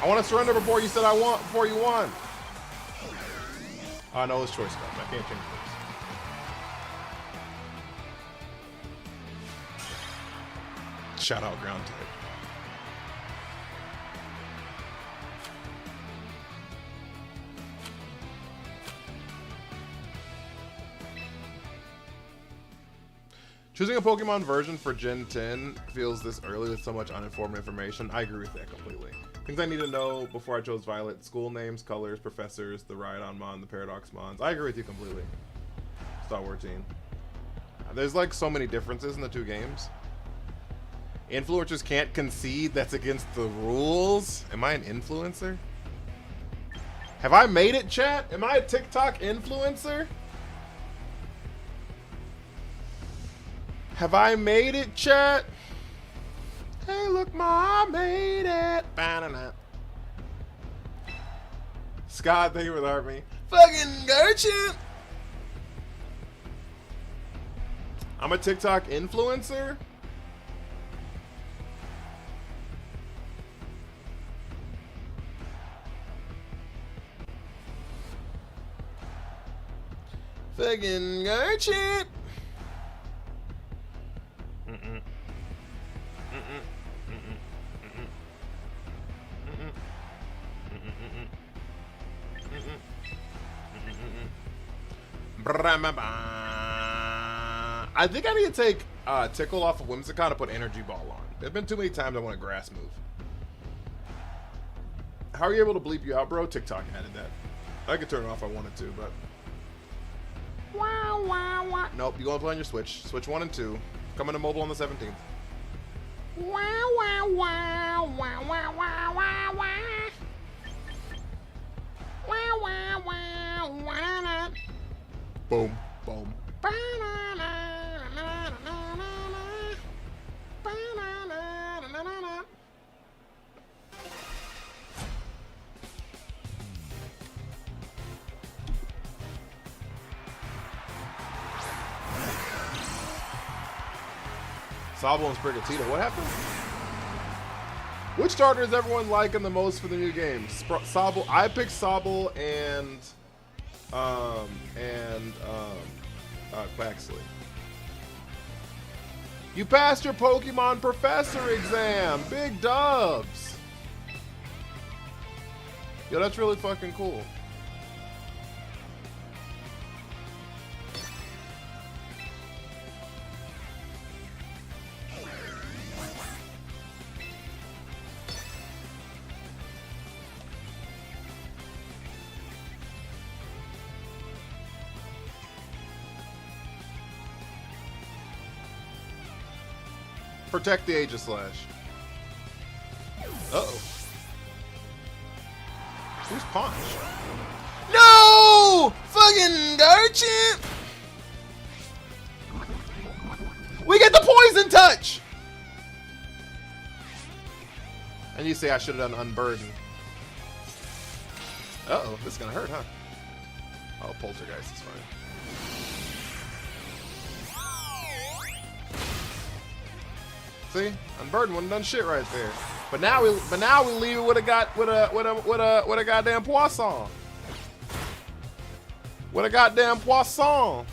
S1: I want to surrender before you said I want, before you won. No, it's Choice Scarf. I can't change this. Shout out Ground type. Choosing a Pokemon version for Gen 10 feels this early with so much uninformed information. I agree with that completely. Things I need to know before I chose Violet: school names, colors, professors, the Rhydon the Paradox Mons. I agree with you completely. Star Wars team. There's like so many differences in the two games. Influencers can't concede, that's against the rules. Am I an influencer? Have I made it, chat? Am I a TikTok influencer? Have I made it, chat? Hey, look, Ma, I made it. Ba-na-na. Scott, thank you for the heart me. Fucking Gertrude. I'm a TikTok influencer? Fucking Gertrude. I think I need to take Tickle off of Whimsicott and put Energy Ball on. There's been too many times I want a grass move. How are you able to bleep you out, bro? TikTok added that. I could turn it off if I wanted to, but Nope, you go and play on your Switch. Switch 1 and 2. Coming to mobile on the 17th. Boom, boom. Sabo and Sprigatito. What happened? Which starter is everyone liking the most for the new game? Sabo. I picked Sabo and Quaxley. You passed your Pokemon Professor exam. Big dubs. Yo, that's really fucking cool. Protect the Aegislash. Uh-oh. Who's Punch? No! Fucking Garchomp! We get the Poison Touch! And you say I should have done Unburden. Uh-oh, this is gonna hurt, huh? Oh, Poltergeist is fine. See, Unburden wouldn't done shit right there. But now we leave it with a goddamn Poisson. With a goddamn Poisson.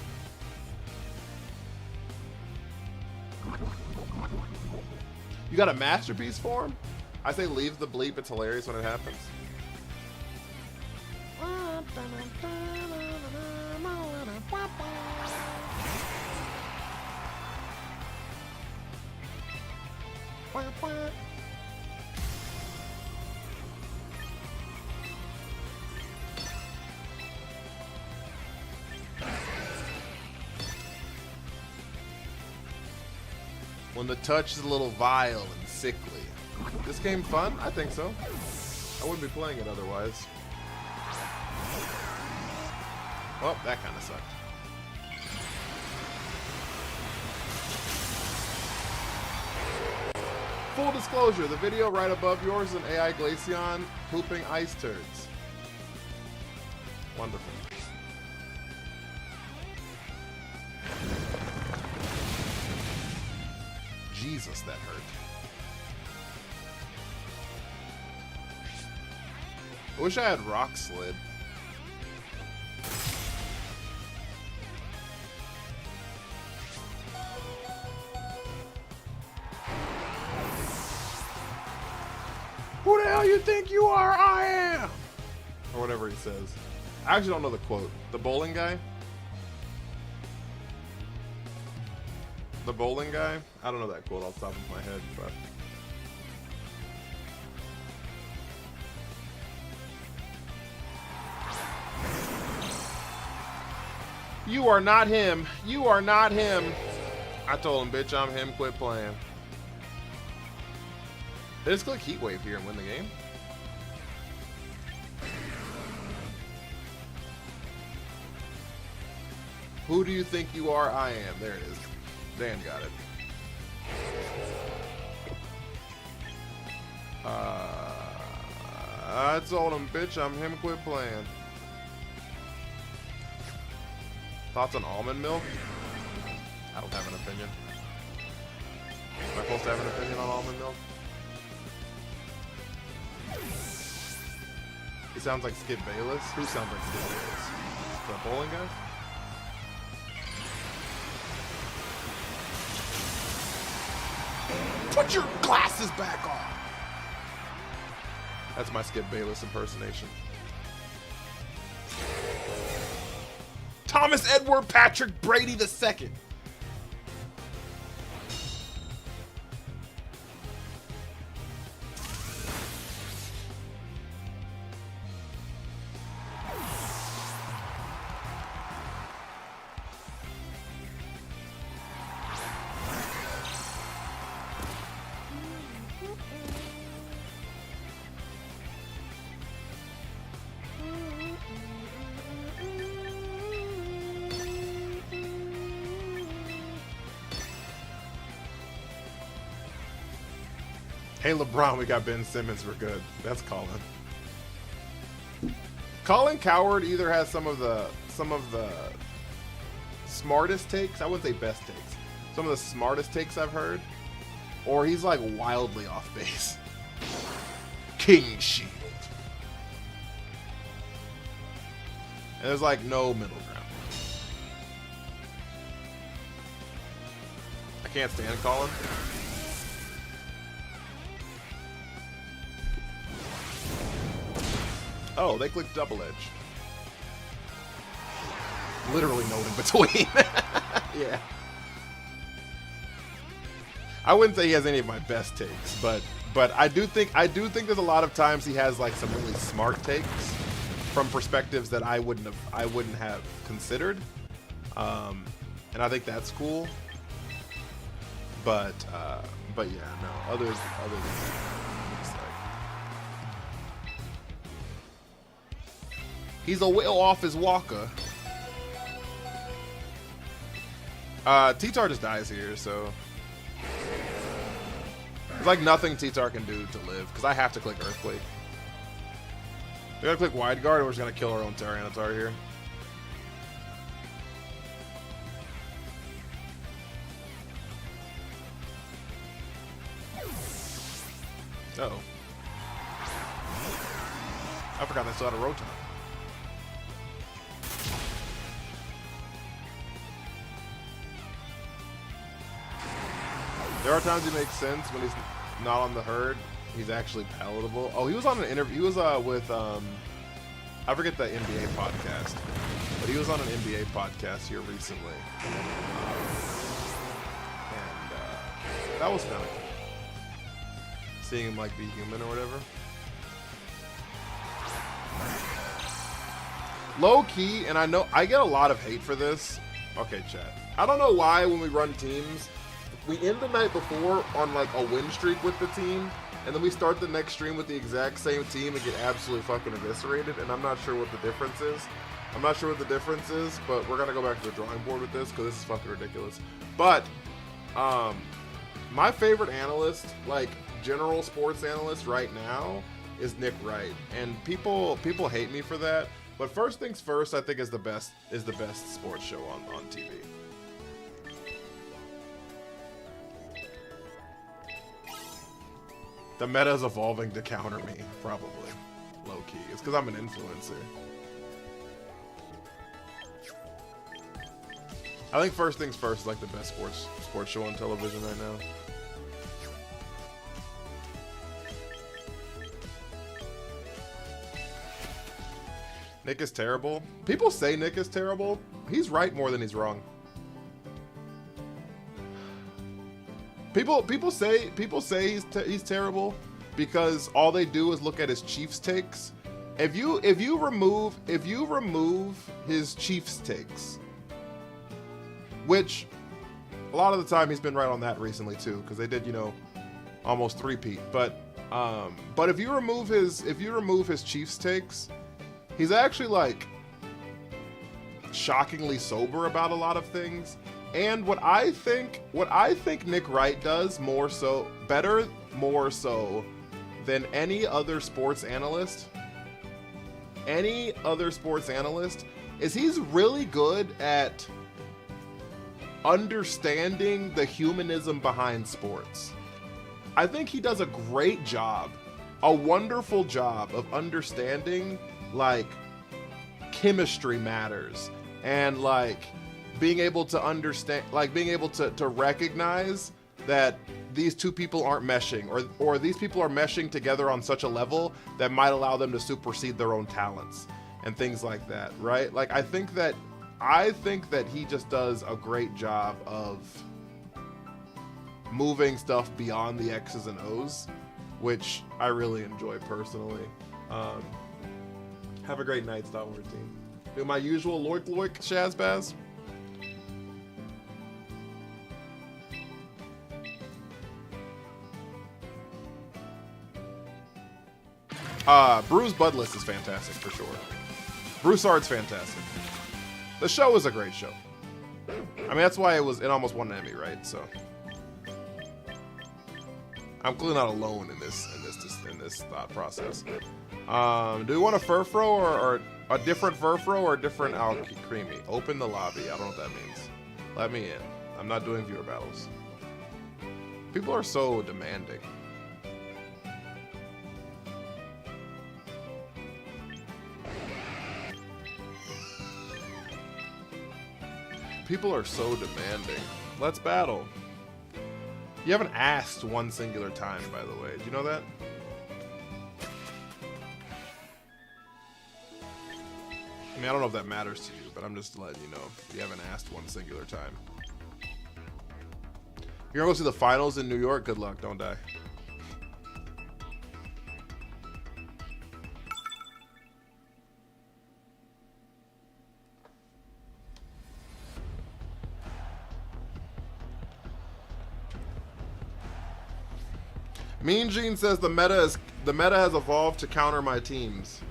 S1: You got a masterpiece for him? I say leave the bleep. It's hilarious when it happens. When the touch is a little vile and sickly. This game fun? I think so. I wouldn't be playing it otherwise. Oh, that kind of sucked. Full disclosure, the video right above yours is an AI Glaceon pooping ice turds. Wonderful. Jesus, that hurt. I wish I had Rock Slid. Who the hell you think you are? I am! Or whatever he says. I actually don't know the quote. The bowling guy? The bowling guy? I don't know that quote off the top of my head, but... You are not him. You are not him. I told him, bitch, I'm him. Quit playing. They just click Heat Wave here and win the game. Who do you think you are? I am. There it is. Dan got it. I told him, bitch, I'm him. Quit playing. Thoughts on almond milk? I don't have an opinion. Am I supposed to have an opinion on almond milk? He sounds like Skip Bayless. Who sounds like Skip Bayless? The bowling guy? Put your glasses back on! That's my Skip Bayless impersonation. Thomas Edward Patrick Brady II. Hey LeBron, we got Ben Simmons. We're good. That's Colin. Colin Coward either has some of the smartest takes. I wouldn't say best takes. Some of the smartest takes I've heard, or he's like wildly off base. King Shield. And there's like no middle ground. I can't stand Colin. Oh, they clicked double edge. Literally no in between. Yeah. I wouldn't say he has any of my best takes, but I do think there's a lot of times he has like some really smart takes from perspectives that I wouldn't have considered. And I think that's cool. But yeah, no. Other than that, it's like, he's a whale off his walker. T-Tar just dies here, so there's like nothing T-Tar can do to live, because I have to click Earthquake. We gotta click Wide Guard, or we're just gonna kill our own Tyranitar here. Uh-oh. I forgot they still had a Rotom. There are times he makes sense when he's not on the herd. He's actually palatable. Oh, he was on an interview. He was with I forget the NBA podcast, but he was on an NBA podcast here recently, and that was kind of cool. Seeing him like be human or whatever. Low key, and I know I get a lot of hate for this. Okay, chat. I don't know why when we run teams, we end the night before on like a win streak with the team, and then we start the next stream with the exact same team and get absolutely fucking eviscerated, and I'm not sure what the difference is. But we're gonna go back to the drawing board with this because this is fucking ridiculous. But my favorite analyst, like general sports analyst right now, is Nick Wright, and people hate me for that. But First Things First, I think is the best sports show on TV. The meta is evolving to counter me, probably. Low key. It's because I'm an influencer. I think First Things First is like the best sports show on television right now. Nick is terrible. People say Nick is terrible. He's right more than he's wrong. People say he's terrible because all they do is look at his Chiefs takes. If you remove his Chiefs takes, which a lot of the time he's been right on that recently too, because they did, you know, almost three-peat. But if you remove his Chiefs takes, he's actually like shockingly sober about a lot of things. And what I think Nick Wright does more so than any other sports analyst is he's really good at understanding the humanism behind sports. I think he does a great job, a wonderful job of understanding like chemistry matters and like being able to understand, like being able to recognize that these two people aren't meshing, or these people are meshing together on such a level that might allow them to supersede their own talents and things like that, right? Like I think that he just does a great job of moving stuff beyond the X's and O's, which I really enjoy personally. Have a great night, Star Wars team. Do my usual loik Shazbaz. Bruce Budless is fantastic for sure. Broussard's fantastic. The show is a great show. I mean, that's why it almost won an Emmy, right? So I'm clearly not alone in this thought process. Do we want a Furfro or a different Furfro or a different Creamy? Open the lobby. I don't know what that means. Let me in. I'm not doing viewer battles. People are so demanding. People are so demanding. Let's battle. You haven't asked one singular time, by the way. Do you know that? I mean, I don't know if that matters to you, but I'm just letting you know. You haven't asked one singular time. You're gonna go see the finals in New York? Good luck, don't die. Mean Gene says the meta has evolved to counter my teams.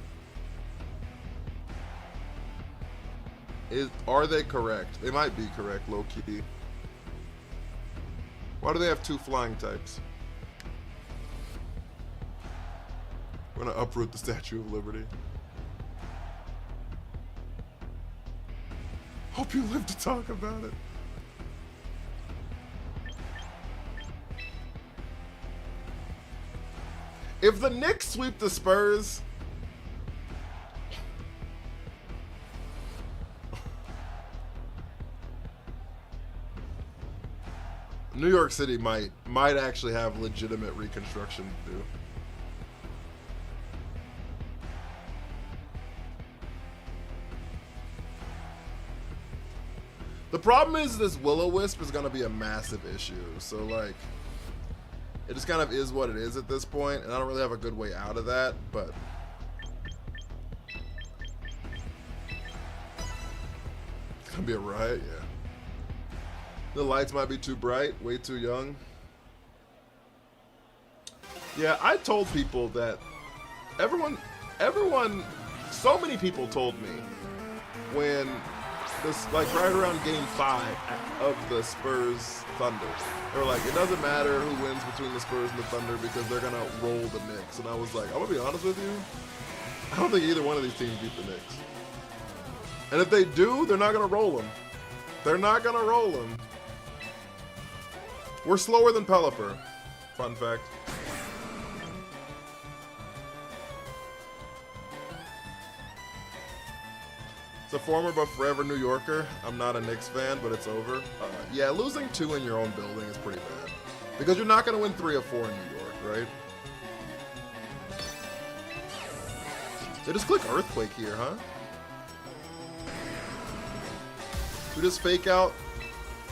S1: Are they correct? They might be correct, low key. Why do they have 2 flying types? We're gonna uproot the Statue of Liberty. Hope you live to talk about it. If the Knicks sweep the Spurs, New York City might actually have legitimate reconstruction to do. The problem is this Will-O-Wisp is gonna be a massive issue. So like, it just kind of is what it is at this point, and I don't really have a good way out of that, but it's gonna be a riot, yeah. The lights might be too bright, way too young. Yeah, I told people that everyone, so many people told me when this, like right around game 5 of the Spurs Thunder, they were like, it doesn't matter who wins between the Spurs and the Thunder because they're gonna roll the Knicks. And I was like, I'm gonna be honest with you, I don't think either one of these teams beat the Knicks. And if they do, they're not gonna roll them. They're not gonna roll them. We're slower than Pelipper. Fun fact. It's a former but forever New Yorker. I'm not a Knicks fan, but it's over. Yeah, losing 2 in your own building is pretty bad. Because you're not going to win 3 or 4 in New York, right? They just click Earthquake here, huh? We just fake out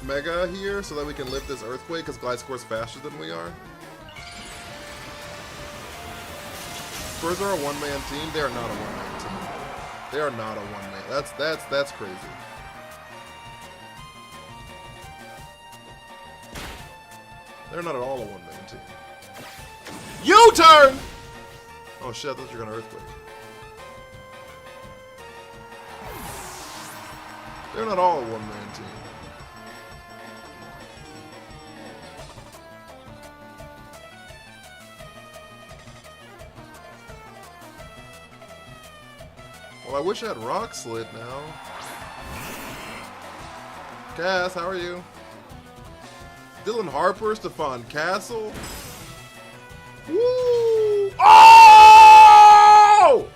S1: Mega here so that we can lift this Earthquake because Gliscor's faster than we are. Spurs are a one-man team. They are not a one-man team. They are not a one-man. That's crazy. They're not at all a one-man team. U-turn! Oh shit, I thought you were gonna Earthquake. They're not all a one-man team. Well, I wish I had Rock Slit now. Cass, how are you? Dylan Harper, Stephon Castle. Woo! Oh!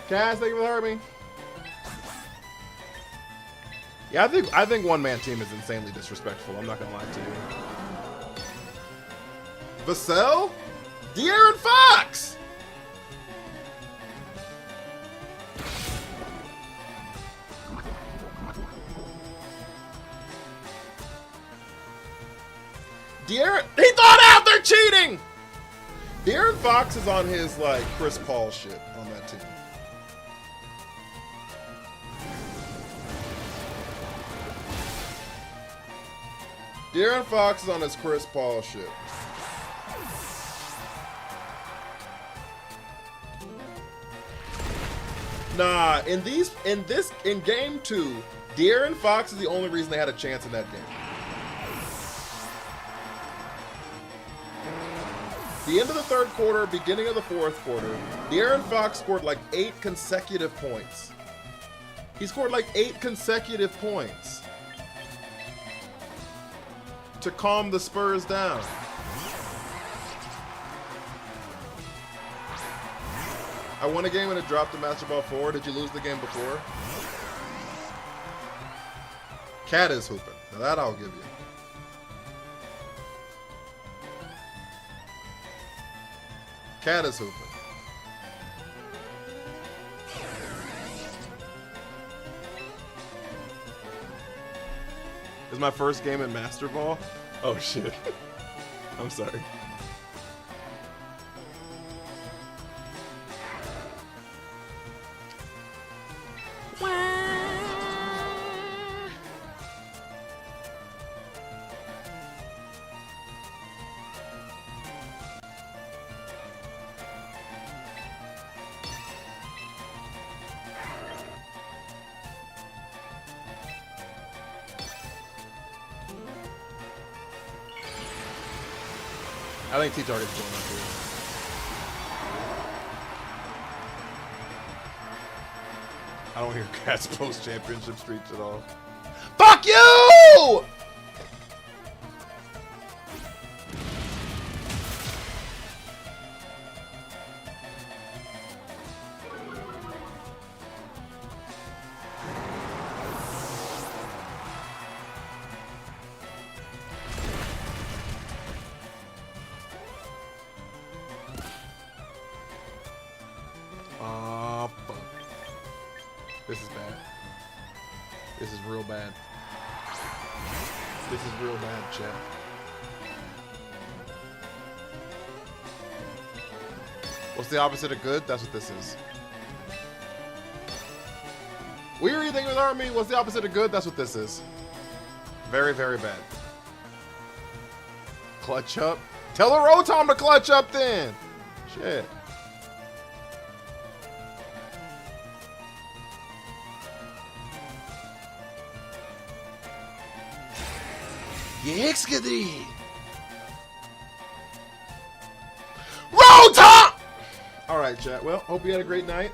S1: Cass, thank you for hurting me. Yeah, I think one-man team is insanely disrespectful. I'm not gonna lie to you. Vassell? De'Aaron Fox! De'Aaron, he thought out, they're cheating! De'Aaron Fox is on his, like, Chris Paul shit on that team. De'Aaron Fox is on his Chris Paul shit. Nah, in game 2, De'Aaron Fox is the only reason they had a chance in that game. The end of the third quarter, beginning of the fourth quarter, De'Aaron Fox scored like 8 consecutive points. He scored like 8 consecutive points to calm the Spurs down. I won a game and it dropped to Master Ball 4. Did you lose the game before? Cat is hooping. Now that I'll give you. Cat is hooping. This is my first game in Master Ball. Oh shit. I'm sorry. I think T-Target's going up here. I don't hear Cat's post-championship streaks at all. Fuck you! Fuck. This is bad. This is real bad. This is real bad, chat. What's the opposite of good? That's what this is. Weary thing with Army. What's the opposite of good? That's what this is. Very, very bad. Clutch up. Tell the Rotom to clutch up then. Shit. Excadrill! Rotom! Alright, chat. Well, hope you had a great night.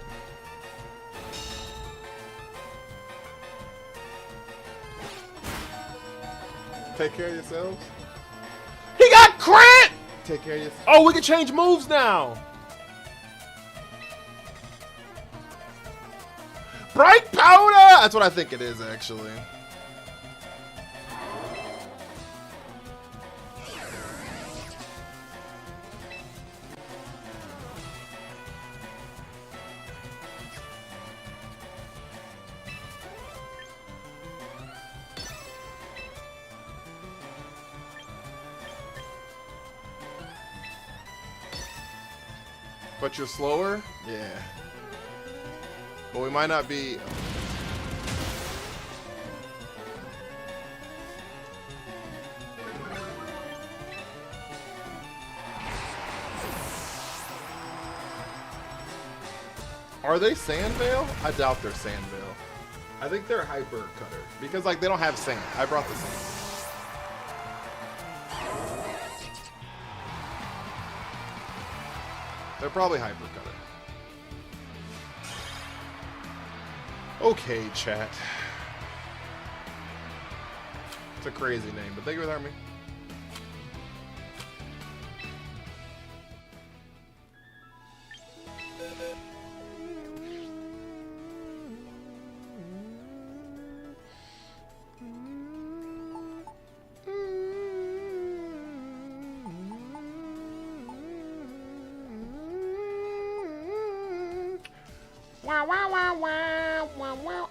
S1: Take care of yourselves. He got crit! Take care of yourselves. Oh, we can change moves now! Bright powder! That's what I think it is, actually. But you're slower? Yeah. But we might not be... Are they Sandvale? I doubt they're Sandvale. I think they're Hyper Cutter. Because, like, they don't have sand. I brought the sand. They're probably Hyper Cutter. Okay, chat. It's a crazy name, but thank you for the army.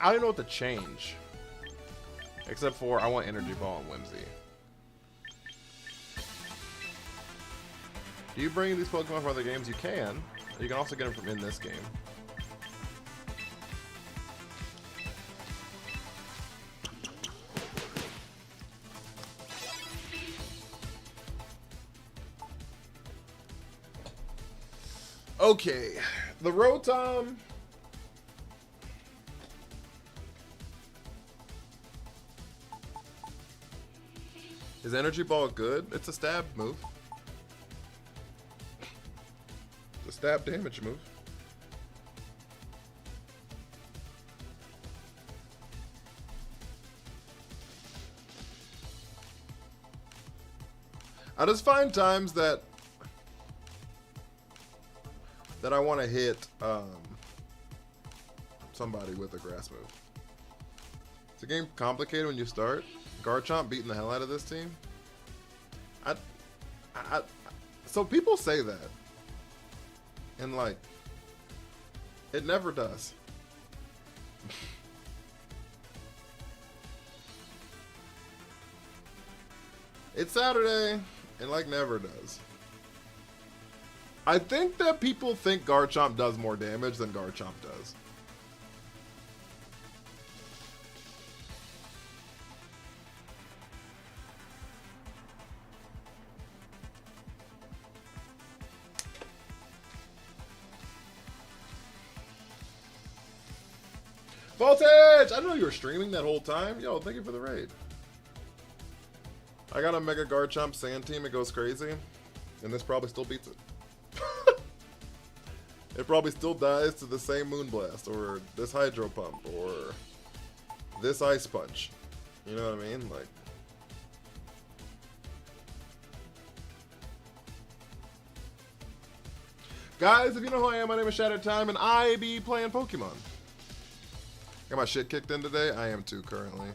S1: I don't know what to change. Except for I want Energy Ball and Whimsy. Do you bring these Pokemon from other games? You can. You can also get them from in this game. Okay, the Rotom. Is Energy Ball good? It's a stab move. It's a stab damage move. I just find times that I want to hit somebody with a grass move. Is the game complicated when you start? Garchomp beating the hell out of this team? So people say that. And like, it never does. It's Saturday, and like never does. I think that people think Garchomp does more damage than Garchomp does. Voltage! I didn't know you were streaming that whole time. Yo, thank you for the raid. I got a Mega Garchomp Sand Team. It goes crazy. And this probably still beats it. It probably still dies to the same Moonblast, or this Hydro Pump, or this Ice Punch. You know what I mean? Like, guys, if you know who I am, my name is Shattered Time, and I be playing Pokemon. Got my shit kicked in today. I am too, currently.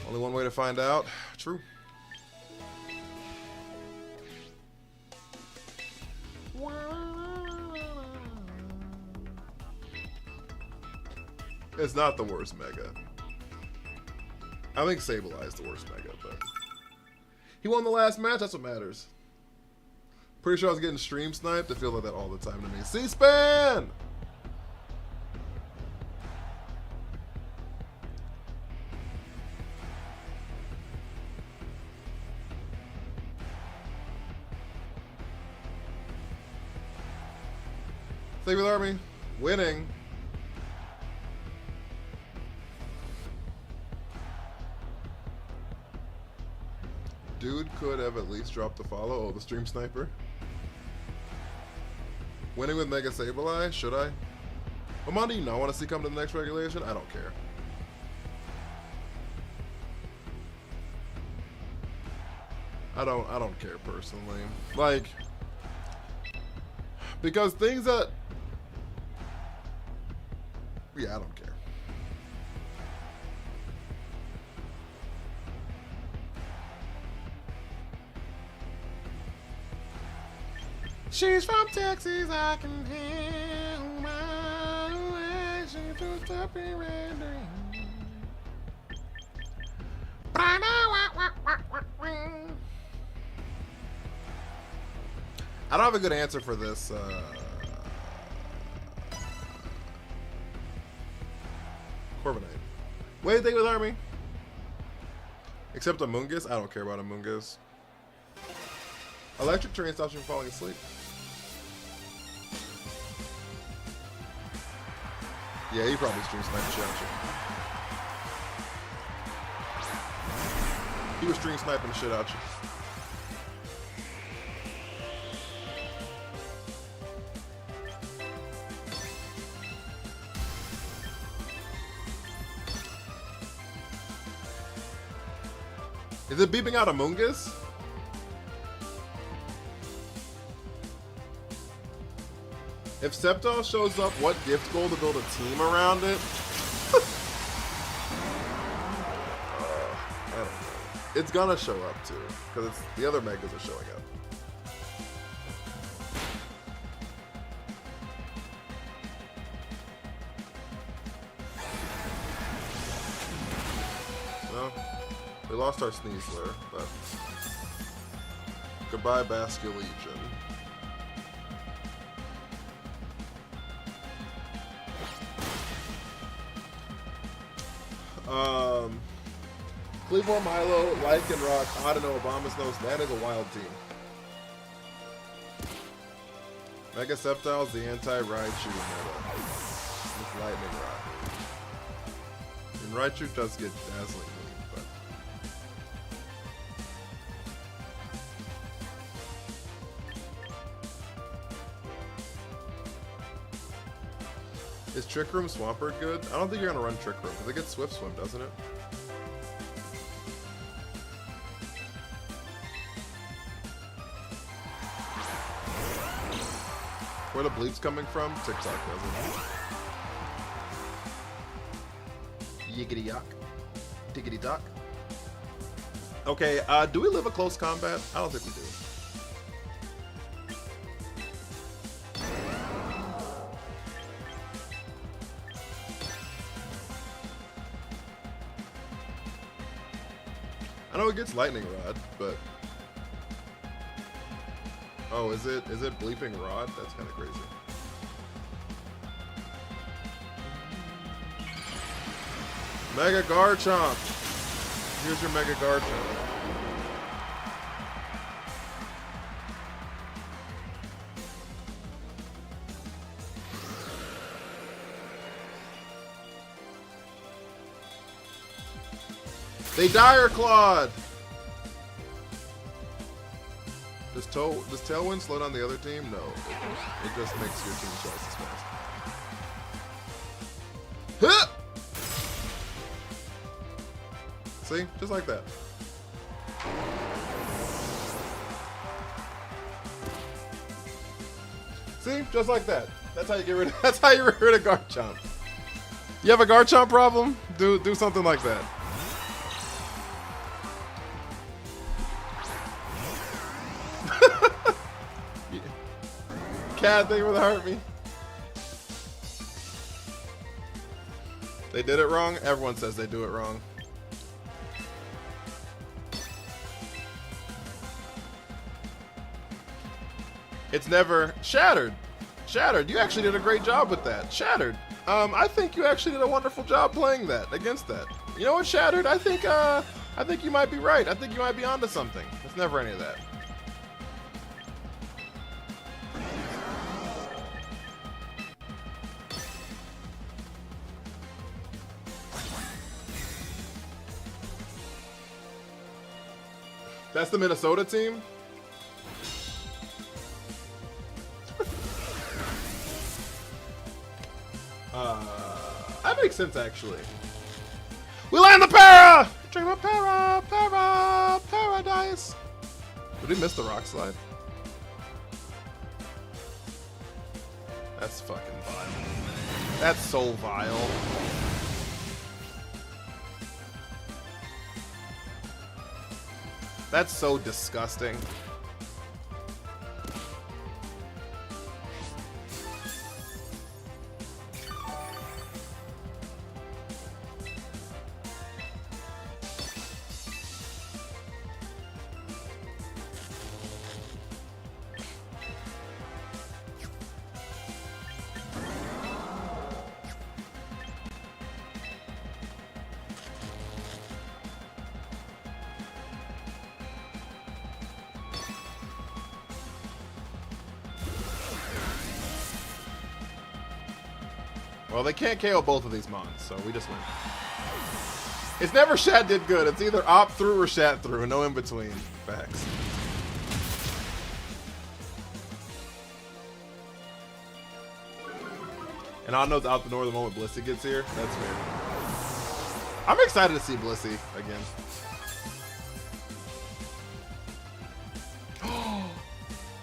S1: Only one way to find out. True. It's not the worst Mega. I think Sableye is the worst Mega, but he won the last match. That's what matters. Pretty sure I was getting stream sniped. I feel like that all the time to me. C-SPAN! Stay with Army. Winning. Dude could have at least dropped the follow. Oh, the stream sniper. Winning with Mega Sableye. Should I? What mod do you not want to see come to the next regulation? I don't care. I don't care personally. Like, because things that, yeah, I don't care. She's from Texas, I can hear my way. She's just up in rendering. I don't have a good answer for this. Corviknight. What do you think with Army? Except Amoonguss? I don't care about Amoonguss. Electric Terrain stops you from falling asleep. Yeah, he probably stream sniped the shit out you. He was stream sniping the shit out you. Is it beeping out Amoonguss? If Sceptile shows up, what gift goal to build a team around it? I don't know. It's gonna show up too, because the other Megas are showing up. Well, we lost our Sneasler, but goodbye, Basculegion. Cleavor, Milo, Lycanroc, I don't know, Obama's Nose, that is a wild team. Mega Sceptile's the anti-Raichu meta. With Lightning Rock. And Raichu does get dazzling lead, but Is Trick Room Swampert good? I don't think you're gonna run Trick Room because it gets Swift Swim, doesn't it? Where the bleep's coming from? TikTok doesn't. Yiggity yuck. Diggity duck. Okay, do we live a close combat? I don't think we do. I know it gets Lightning Rod, but... Oh, is it bleeping Rod? That's kind of crazy. Mega Garchomp! Here's your Mega Garchomp. They Dire Clawed! Does Tailwind slow down the other team? No. It just makes your team twice as fast. Huh! See? Just like that. See? Just like that. That's how you get rid of Garchomp. You have a Garchomp problem? Do something like that. Cat, thank you for the heart me. They did it wrong? Everyone says they do it wrong. It's never Shattered. Shattered, you actually did a great job with that. Shattered. I think you actually did a wonderful job playing that against that. You know what, Shattered? I think you might be right. I think you might be onto something. It's never any of that. That's the Minnesota team? That makes sense, actually. We land the para! Dream of paradise! Did we miss the rock slide? That's fucking vile. That's so vile. That's so disgusting. Well, they can't KO both of these mons, so we just win. It's never Shat did good. It's either opt through or Shat through. No in between. Facts. And I'll know out the north the moment Blissey gets here. That's fair. I'm excited to see Blissey again.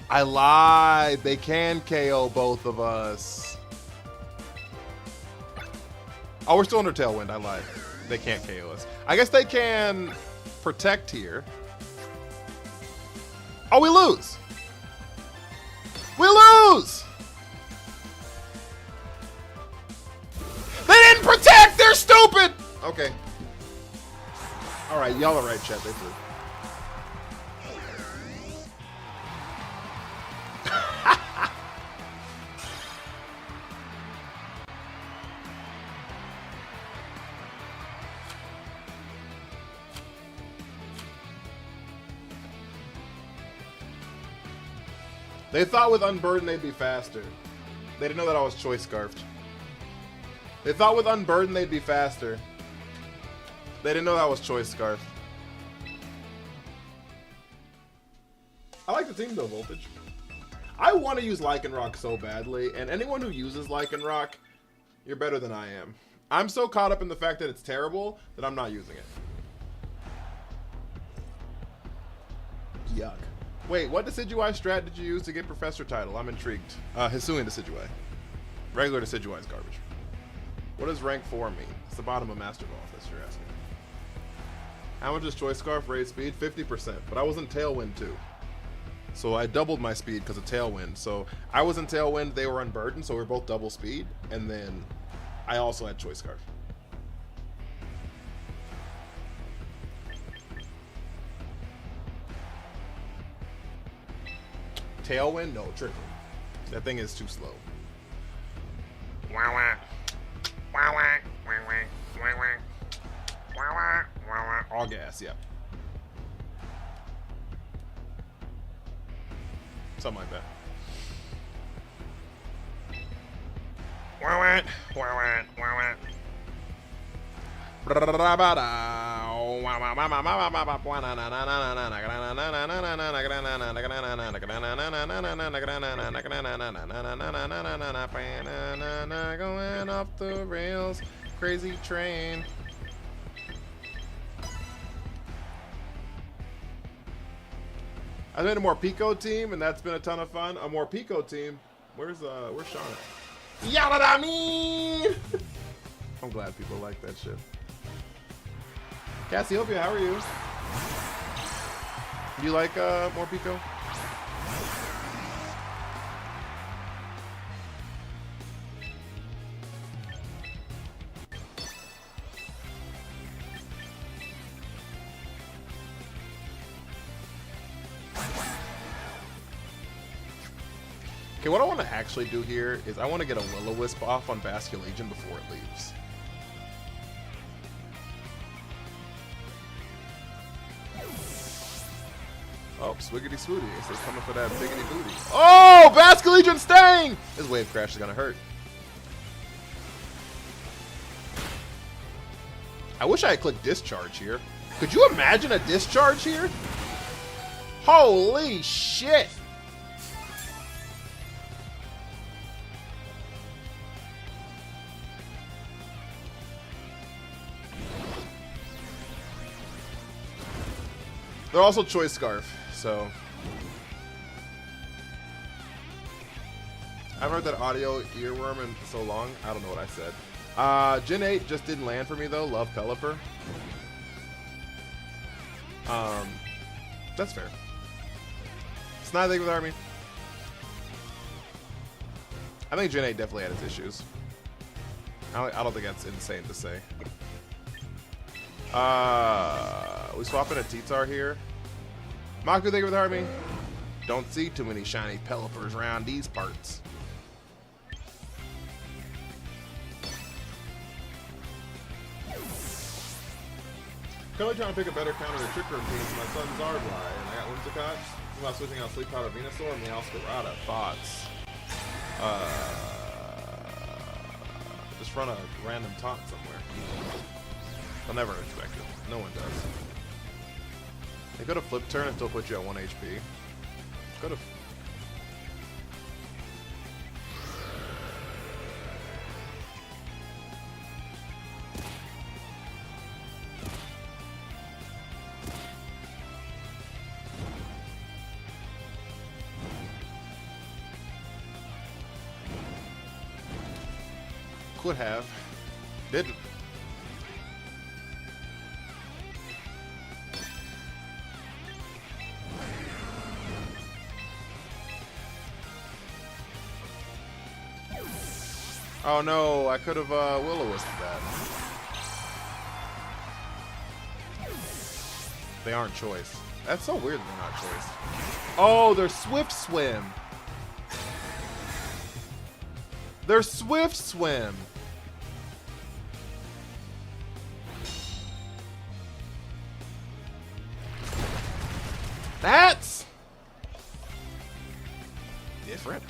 S1: I lied. They can KO both of us. Oh, we're still under Tailwind. I lied. They can't KO us. I guess they can protect here. Oh, we lose. We lose. They didn't protect. They're stupid. Okay. All right, y'all are right, chat. They flew. They thought with Unburden they'd be faster. They didn't know that I was Choice Scarfed. They thought with Unburden they'd be faster. They didn't know that I was Choice Scarfed. I like the team though, Voltage. I want to use Lycanroc so badly, and anyone who uses Lycanroc, You're better than I am. I'm so caught up in the fact that it's terrible that I'm not using it. Yuck. Wait, what Decidueye strat did you use to get Professor title? I'm intrigued. Hisuian Decidueye. Regular Decidueye is garbage. What does rank 4 mean? It's the bottom of Master Ball, if that's what you're asking. How much does Choice Scarf raise speed? 50%, but I was in Tailwind too. So I doubled my speed because of Tailwind. So I was in Tailwind, they were Unburdened, so we were both double speed, and then I also had Choice Scarf. Tailwind? No, triple. That thing is too slow. All gas, yeah. Something like that. Going off the rails, crazy train. I made a more Pico team, and that's been a ton of fun. A more Pico team. Where's Sean at? Yada what I mean. I'm glad people like that shit. Cassiopeia, how are you? You like more Pico? Okay, what I want to actually do here is I want to get a Will-O-Wisp off on Basculegion before it leaves. Oh, Swiggity Swooty. It's coming for that biggity booty. Oh, Basculegion staying! This wave crash is going to hurt. I wish I had clicked Discharge here. Could you imagine a Discharge here? Holy shit! They're also Choice Scarf, so. I haven't heard that audio earworm in so long. I don't know what I said. Gen 8 just didn't land for me though. Love Pelipper. That's fair. It's not a thing with Army. I think Gen 8 definitely had its issues. I don't think that's insane to say. We swapping a T-Tar here. Maku, thank you for the heart me. Don't see too many shiny Pelipers around these parts. Currently trying to pick a better counter to Trick Room team for my son Zardly, and I got Whimsicott. I'm about switching out Sleep Powder Venusaur and Meowscarada. Thoughts? Just run a random taunt somewhere. I'll never expect it. No one does. They could have flip turn and still put you at 1 HP. Could have. Could have. Didn't. Oh no, I could have Will-O-Wisped that. They aren't choice. That's so weird they're not choice. Oh, they're Swift Swim. They're Swift Swim. That's different.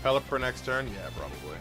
S1: Pelipper next turn? Yeah, probably.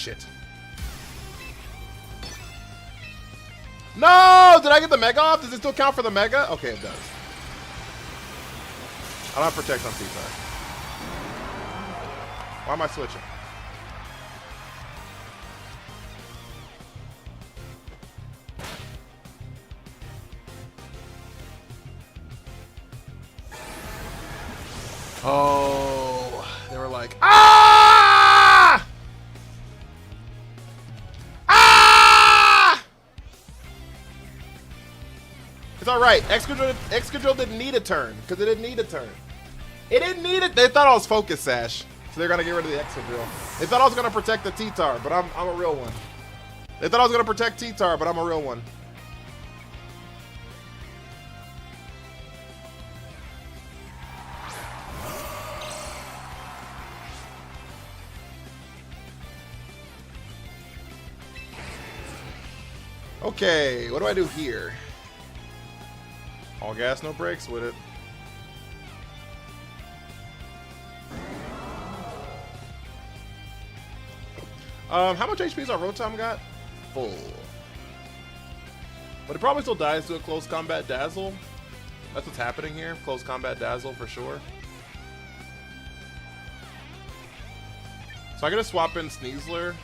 S1: shit. No! Did I get the Mega off? Does it still count for the Mega? Okay, it does. I don't have Protect on T-Star. Why am I switching? Oh, they were like, ah! Ah! It's all right. Excadrill didn't need a turn because it didn't need a turn. It didn't need it. They thought I was Focus Sash, so they're gonna get rid of the Excadrill. They thought I was gonna protect the T-Tar, but I'm a real one. They thought I was gonna protect T-Tar, but I'm a real one. Okay, what do I do here? All gas, no brakes with it. How much HP's our Rotom got? Full. But it probably still dies to a close combat dazzle. That's what's happening here. Close combat dazzle for sure. So I gotta swap in Sneasler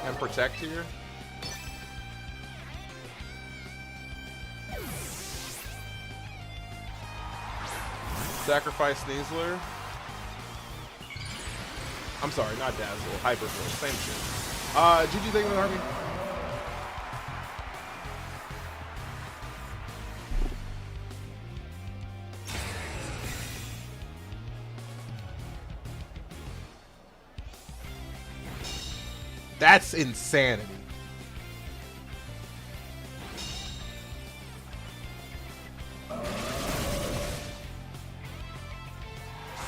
S1: and Protect here. Sacrifice Sneasler. I'm sorry, not Dazzle. Hyper Force, same shit. GG, thank you for the army. That's insanity.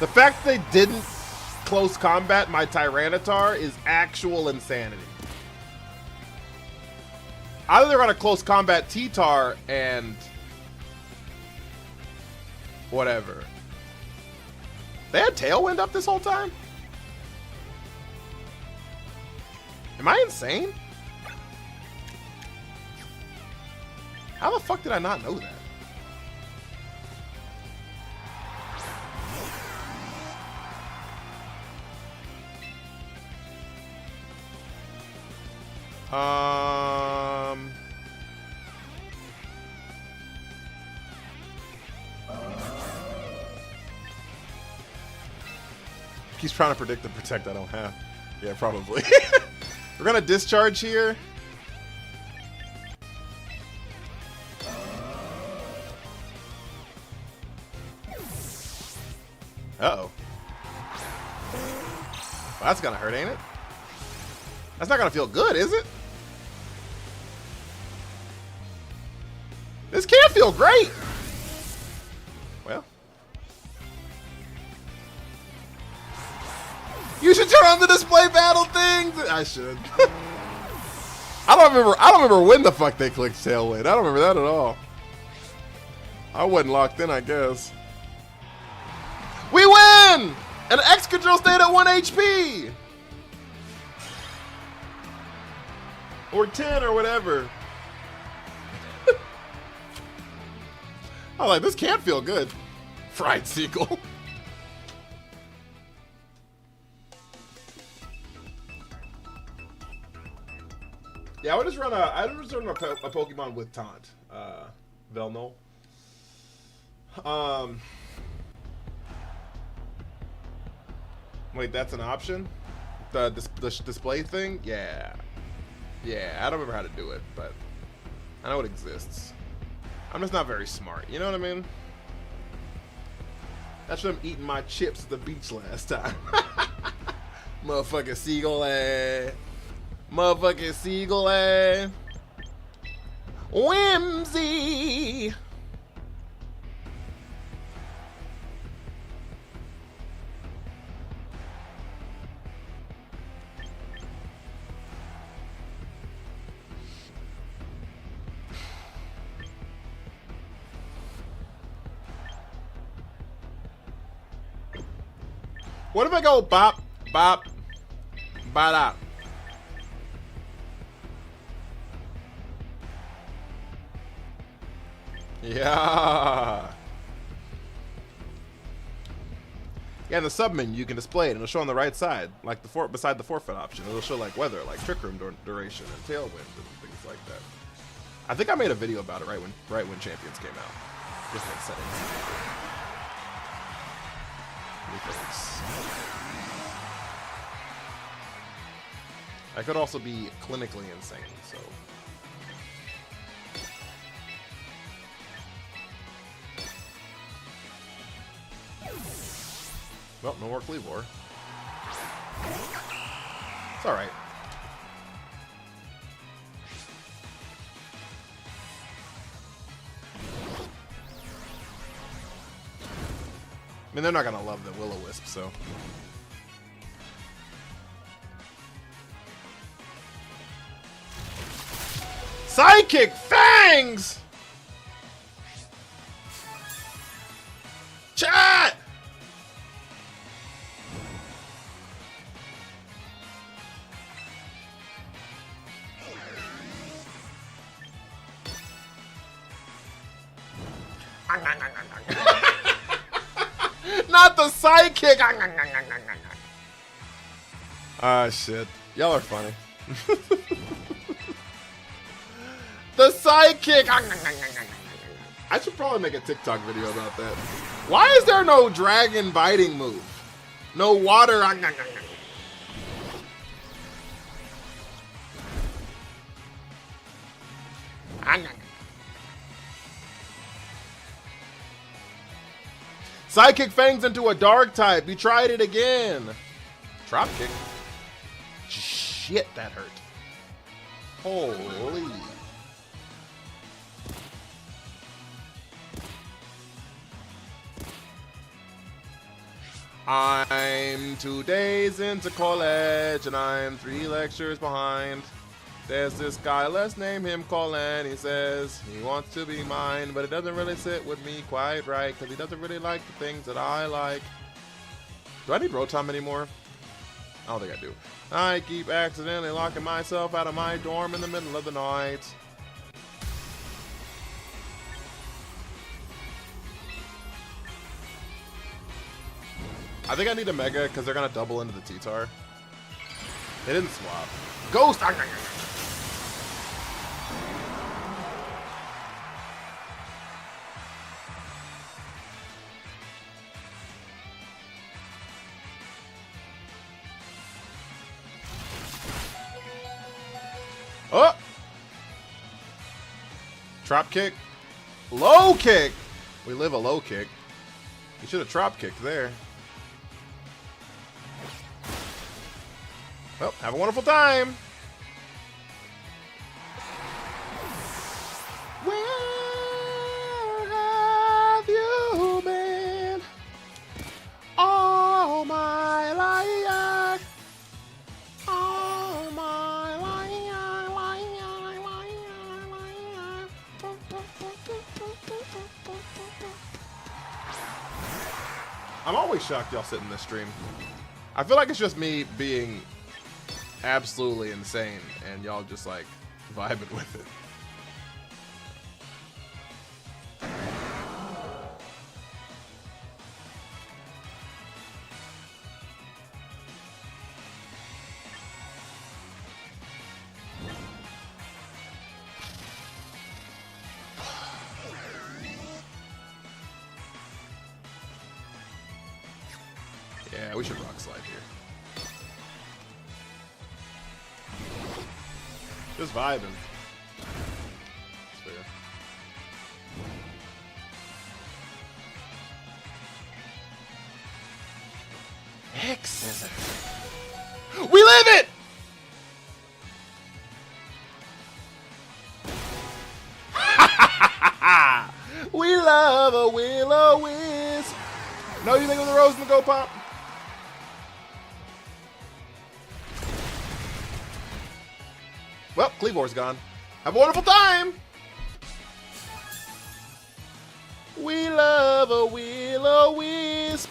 S1: The fact they didn't close combat my Tyranitar is actual insanity. Either they're gonna close combat T-Tar and whatever. They had Tailwind up this whole time? Am I insane? How the fuck did I not know that? He's trying to predict the Protect I don't have. Yeah, probably. We're gonna discharge here. Uh-oh. Well, that's gonna hurt, ain't it? That's not gonna feel good, is it? This can't feel great. Well. You should turn on the display battle things. I should. I don't remember when the fuck they clicked Tailwind. I don't remember that at all. I wasn't locked in, I guess. We win! And Excadrill stayed at 1 HP! Or 10 or whatever. I'm like, this can't feel good. Fried Seagull. Yeah, I would just run a Pokemon with Taunt. Velno. Wait, that's an option? The display thing? Yeah. Yeah, I don't remember how to do it, but I know it exists. I'm just not very smart, you know what I mean? That's what I'm eating my chips at the beach last time. Motherfucking Seagull ass. Motherfucking Seagull ass. Whimsy. What if I go bop, bop, Bada. Yeah. Yeah, in the sub menu you can display it and it'll show on the right side, like beside the forfeit option. It'll show like weather, like trick room duration and tailwind and things like that. I think I made a video about it right when Champions came out. Different settings. I could also be clinically insane, so. Well, no more Cleavor. It's alright. I mean, they're not gonna love the Will-O-Wisp, so. Psychic Fangs! Chat! Not the sidekick! Ah, shit. Y'all are funny. The sidekick! I should probably make a TikTok video about that. Why is there no dragon biting move? No water. Sidekick Fangs into a dark type. You tried it again. Drop kick. Shit, that hurt. Holy. I'm 2 days into college and I'm 3 lectures behind. There's this guy, let's name him Colin. He says he wants to be mine, but it doesn't really sit with me quite right because he doesn't really like the things that I like. Do I need Rotom anymore? I don't think I do. I keep accidentally locking myself out of my dorm in the middle of the night. I think I need a Mega because they're going to double into the T-Tar. They didn't swap. Ghost! Oh! Drop kick. Low kick! We live a low kick. You should have drop kicked there. Well, have a wonderful time. Where have you been all my life? All my life. I'm always shocked y'all sit in this stream. I feel like it's just me being absolutely insane and y'all just like vibing with it. Yeah, we should rock slide here. Just vibing. That's fair. X scissors. We live it! We love a Will-O-Wisp. No, you think it was a rose in the go pop? Well, Cleavor's gone. Have a wonderful time! We love a Will-O-Wisp.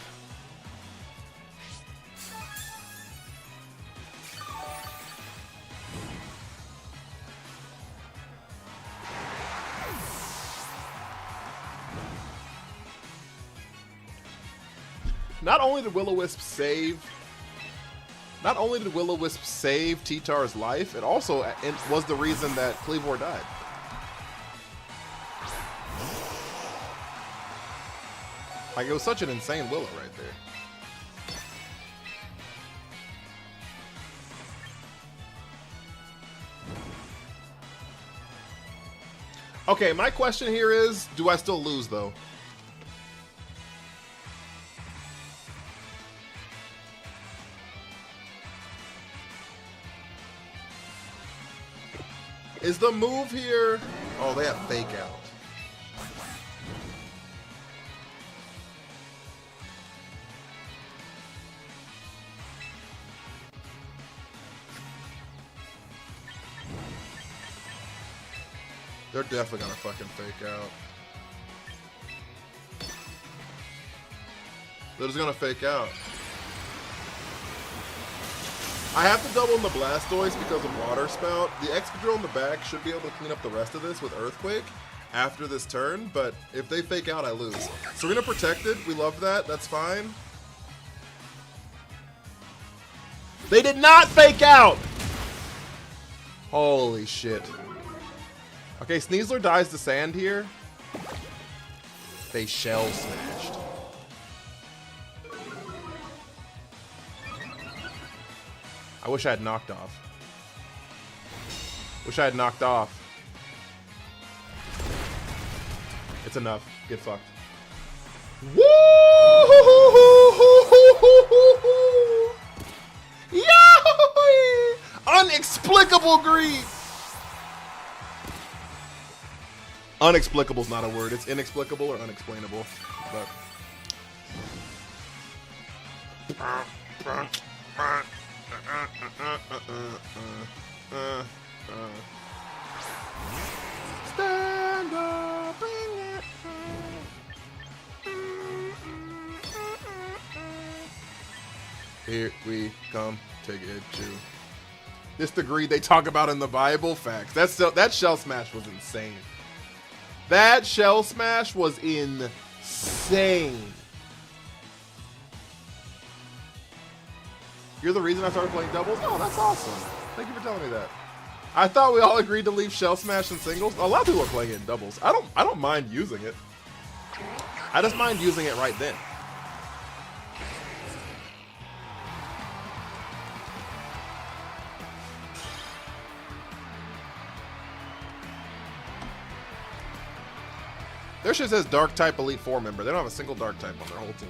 S1: Not only did Will-O-Wisp save T-Tar's life, it also was the reason that Cleavor died. Like, it was such an insane Willow right there. Okay, my question here is, do I still lose, though? Is the move here... Oh, they have Fake Out. They're definitely gonna fucking Fake Out. They're just gonna Fake Out. I have to double in the Blastoise because of Water Spout. The Excadrill in the back should be able to clean up the rest of this with Earthquake after this turn, but if they Fake Out, I lose. Serena protected, we love that, that's fine. They did not Fake Out! Holy shit. Okay, Sneasler dies to Sand here. They Shell Smashed. I wish I had knocked off. Wish I had knocked off. It's enough. Get fucked. Woo! Yahoo! Unexplicable greed. Unexplicable is not a word. It's inexplicable or unexplainable. But. Stand up, bring it Here we come to get you. This the greed they talk about in the Bible. Facts. That Shell Smash was insane. That Shell Smash was insane. You're the reason I started playing doubles? Oh, that's awesome. Thank you for telling me that. I thought we all agreed to leave Shell Smash in singles. A lot of people are playing it in doubles. I don't mind using it. I just mind using it right then. Their shit says Dark type Elite Four member. They don't have a single Dark type on their whole team.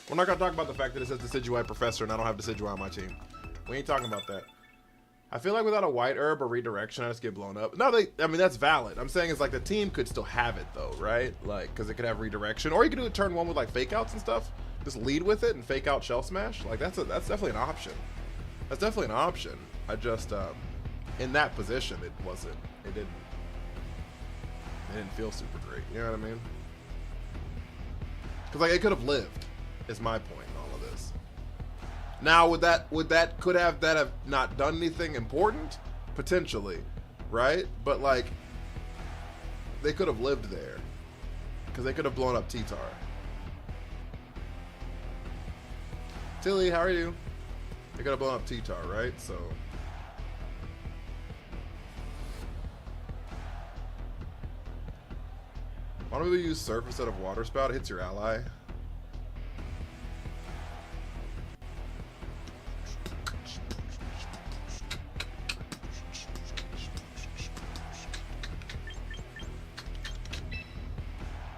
S1: We're not going to talk about the fact that it says Decidueye Professor and I don't have Decidueye on my team. We ain't talking about that. I feel like without a White Herb or Redirection, I just get blown up. No, I mean, that's valid. I'm saying it's like the team could still have it, though, right? Like, because it could have Redirection. Or you could do a turn one with, like, Fake Outs and stuff. Just lead with it and Fake Out Shell Smash. Like, that's definitely an option. That's definitely an option. I just, in that position, it didn't feel super great. You know what I mean? Because, like, it could have lived. Is my point in all of this. Now, could that have not done anything important? Potentially, right? But like, they could have lived there because they could have blown up T-Tar. Tilly, how are you? They could have blown up T-Tar, right? So. Why don't we use Surf instead of Water Spout? It hits your ally.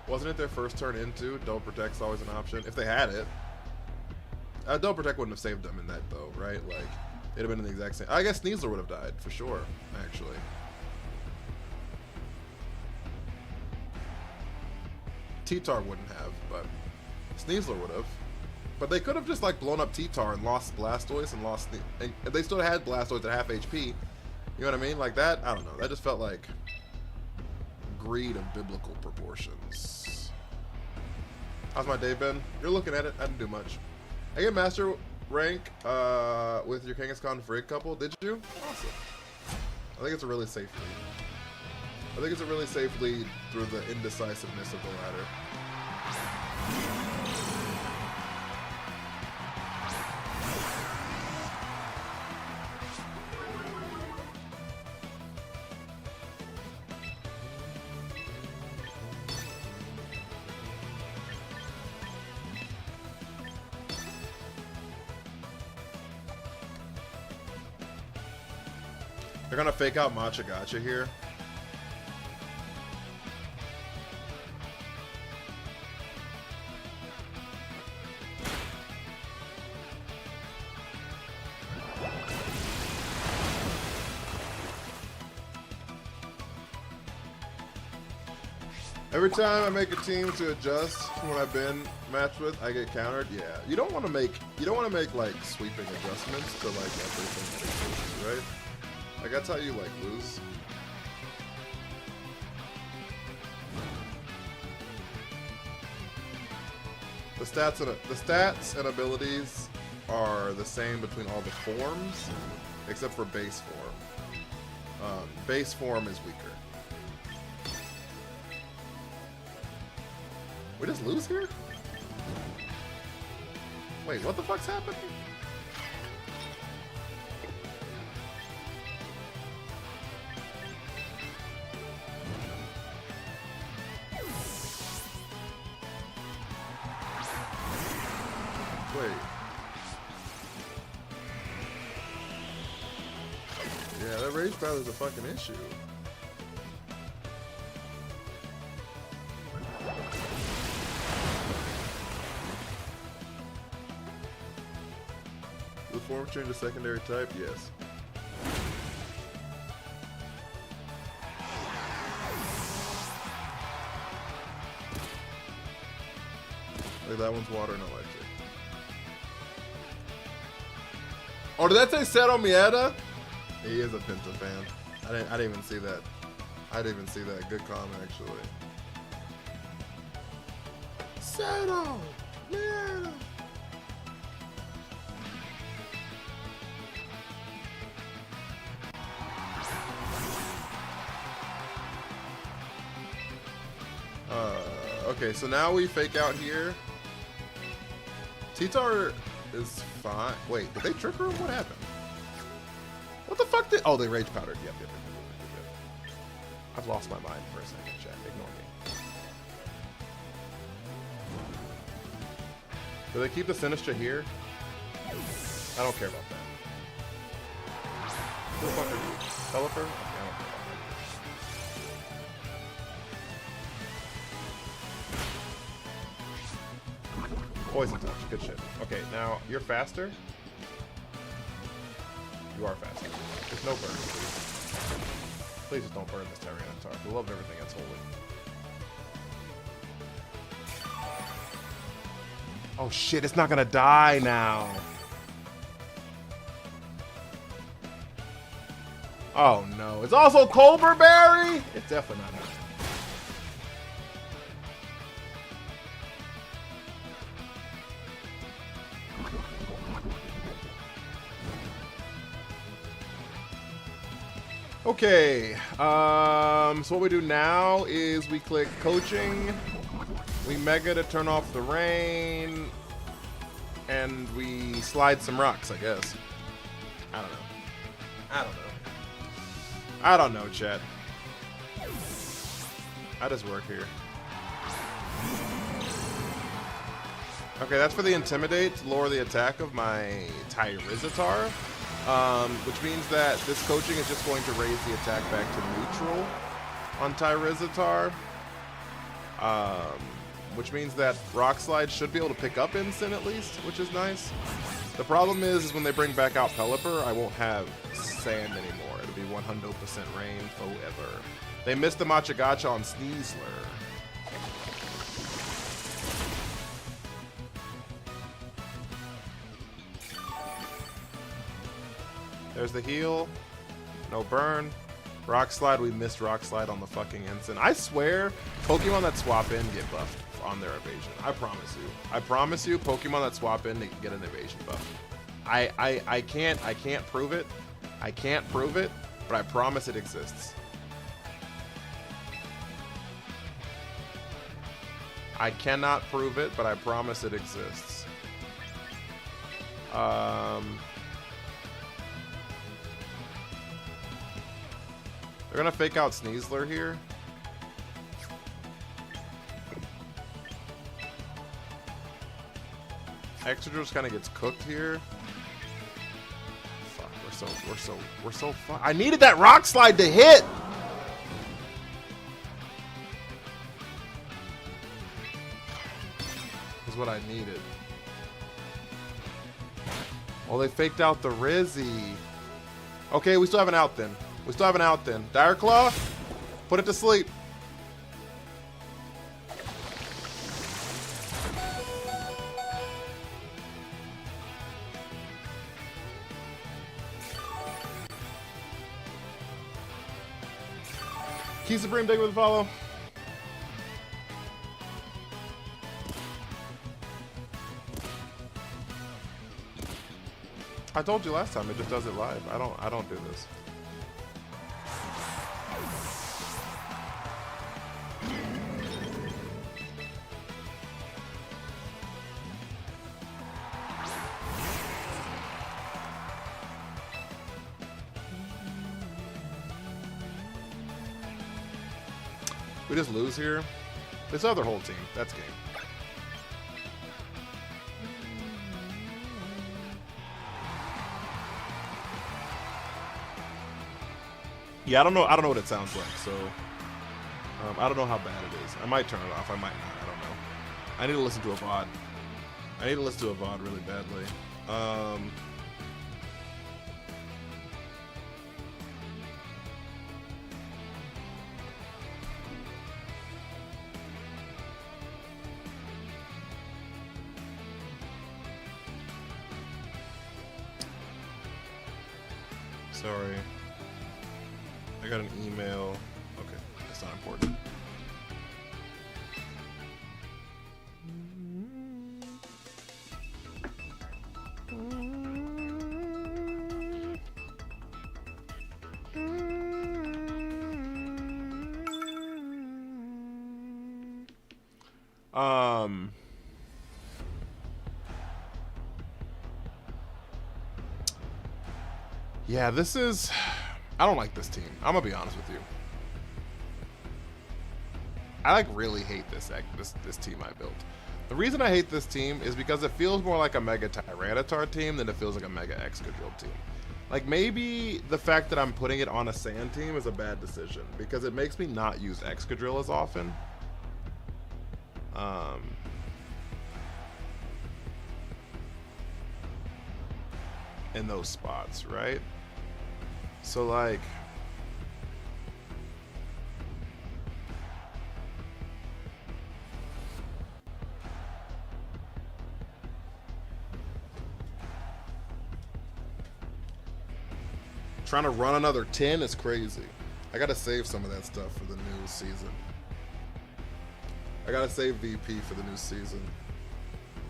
S1: Wasn't it their first turn into? Double Protect's always an option. If they had it. Double Protect wouldn't have saved them in that, though, right? Like, it'd have been in the exact same. I guess Sneasler would have died, for sure, actually. T-Tar wouldn't have, but Sneasler would have. But they could have just, like, blown up T-Tar and lost Blastoise and lost... And they still had Blastoise at half HP. You know what I mean? Like, that, I don't know. That just felt like greed of biblical proportions. How's my day been? You're looking at it. I didn't do much. I get master rank with your Kangaskhan Frig couple. Did you? Awesome. I think it's a really safe lead. I think it's a really safe lead through the indecisiveness of the ladder. They're gonna fake out Matcha Gotcha here. Every time I make a team to adjust when I've been matched with, I get countered. Yeah, you don't want to make like sweeping adjustments to like everything that exists, right? Like that's how you like lose. The stats and abilities are the same between all the forms, except for base form. Base form is weaker. We just lose here? Wait, what the fuck's happening? Wait. Yeah, that rage battle is a fucking issue. Will form change to secondary type? Yes. Like that one's water and electric. Oh, did that say Cero Mieta? He is a Pinta fan. I didn't even see that. I didn't even see that. Good comment, actually. Cero Mieta. Okay, so now we fake out here. T-Tar is fine. Wait, did they trick room? What happened? What the fuck did... Oh, they rage powdered. Yep. I've lost my mind for a second, chat. Ignore me. Do they keep the Sinistra here? I don't care about that. Who the fuck are you? Pelipper? Okay, I don't care about that. Poison touch, good shit. Okay, now you're faster. You are faster. There's no burn, please. Please just don't burn this Tyranitar. For the love of everything that's holy. Oh shit, it's not gonna die now. Oh no, it's also Colbur Berry? It's definitely not happening. Okay, so what we do now is we click coaching, we mega to turn off the rain, and we slide some rocks, I guess. I don't know, chat. How does work here? Okay, that's for the Intimidate to lower the attack of my Tyranitar. Which means that this coaching is just going to raise the attack back to neutral on Tyranitar. Which means that Rock Slide should be able to pick up Instant at least, which is nice. The problem is when they bring back out Pelipper, I won't have Sand anymore. It'll be 100% rain forever. They missed the Matcha Gotcha on Sneasler. There's the heal. No burn. Rock Slide, we missed Rock Slide on the fucking instant. I swear, Pokemon that swap in get buffed on their evasion. I promise you. I promise you, Pokemon that swap in, they can get an evasion buff. I can't prove it. I can't prove it, but I promise it exists. I cannot prove it, but I promise it exists. They're gonna fake out Sneasler here. Excadrill just kind of gets cooked here. Fuck, we're so fucked. I needed that rock slide to hit. Is what I needed. Oh, they faked out the Rizzy. Okay, we still have an out then. We still have an out then. Dire Claw, put it to sleep. Key Supreme, take with a follow. I told you last time, it just does it live. I don't do this. We just lose here. This other whole team. That's game. Yeah, I don't know what it sounds like, so I don't know how bad it is. I might turn it off. I might not. I don't know. I need to listen to a VOD. I need to listen to a VOD really badly. Sorry. I got an email. Okay, that's not important. Yeah, this is... I don't like this team. I'm gonna be honest with you. I like really hate this team I built. The reason I hate this team is because it feels more like a Mega Tyranitar team than it feels like a Mega Excadrill team. Like, maybe the fact that I'm putting it on a sand team is a bad decision because it makes me not use Excadrill as often. In those spots, right? So like, trying to run another 10 is crazy. I gotta save some of that stuff for the new season. I gotta save VP for the new season.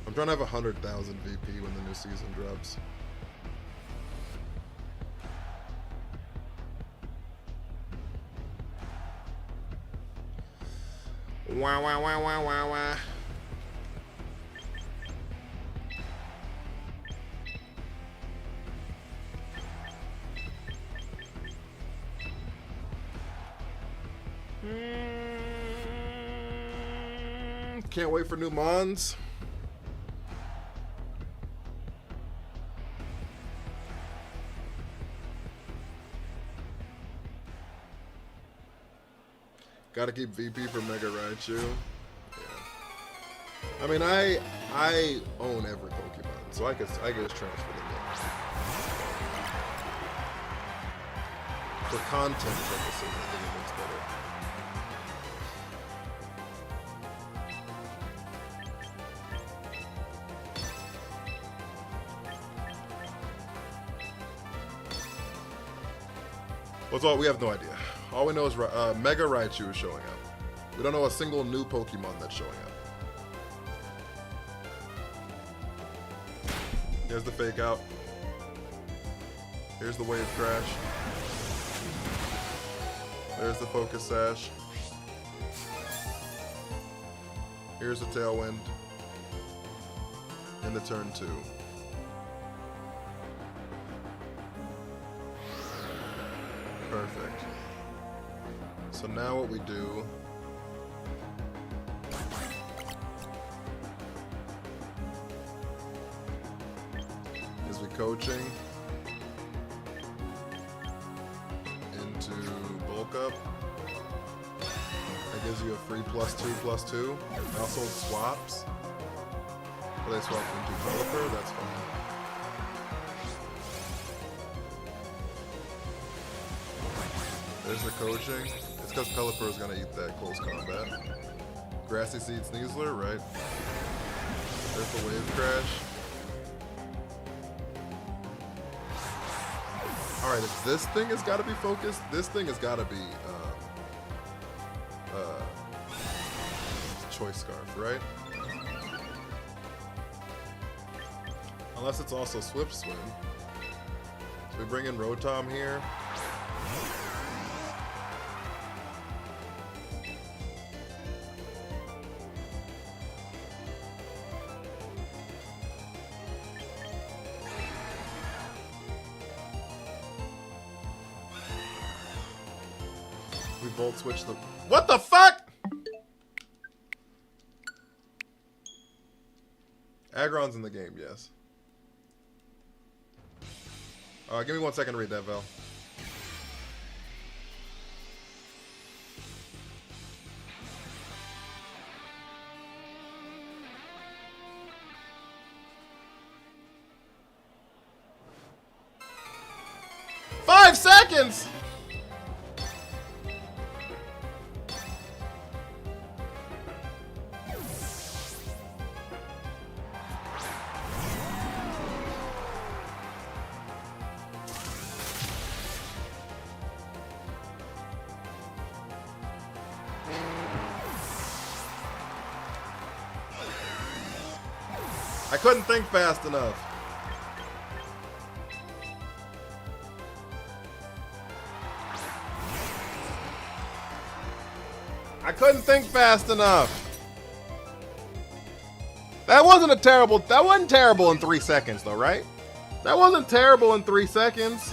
S1: I'm trying to have 100,000 VP when the new season drops. Wah, wah, wah, wah, wah, wah. Can't wait for new Mons. Gotta keep VP for Mega Raichu. Yeah. I mean, I own every Pokemon, so I can just transfer them in. For content purposes, I think it looks better. What's all? We have no idea. All we know is Mega Raichu is showing up. We don't know a single new Pokemon that's showing up. Here's the fake out. Here's the wave crash. There's the focus sash. Here's the tailwind. Into turn 2. Perfect. So now what we do is we coaching into bulk up. That gives you a free +2/+2. It also swaps. But they swap into Pelipper, that's fine. There's the coaching. It's because Pelipper is going to eat that close combat. Grassy Seed Sneasler, right? There's the Wave Crash. Alright, if this thing has got to be focused, this thing has got to be Choice Scarf, right? Unless it's also Swift Swim. So we bring in Rotom here. We Volt Switch the... What the fuck?! Aggron's in the game, yes. Give me 1 second to read that, Val. Five seconds! I couldn't think fast enough. I couldn't think fast enough. That wasn't terrible in 3 seconds though, right? That wasn't terrible in 3 seconds.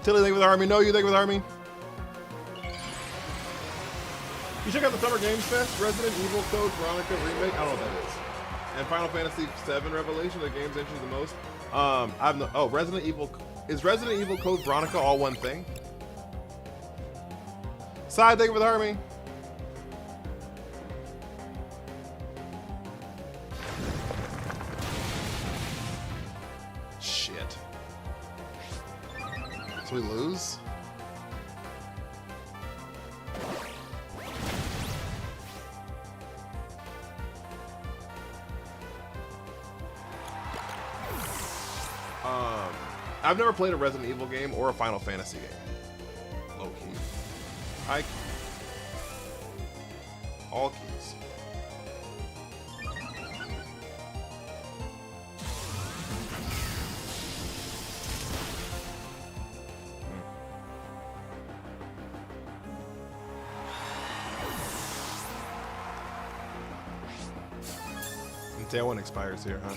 S1: Tilly, think with Army. No, you think with Army. You check out the Summer Games Fest, Resident Evil Code Veronica Remake. I don't know what that is. And Final Fantasy VII Revelation, the games interested the most. I've no. Oh, Resident Evil. Is Resident Evil Code Veronica all one thing? Side, thank you for the Army. Shit. So we lose? I've never played a Resident Evil game or a Final Fantasy game. Low key. All keys. And Tailwind expires here, huh?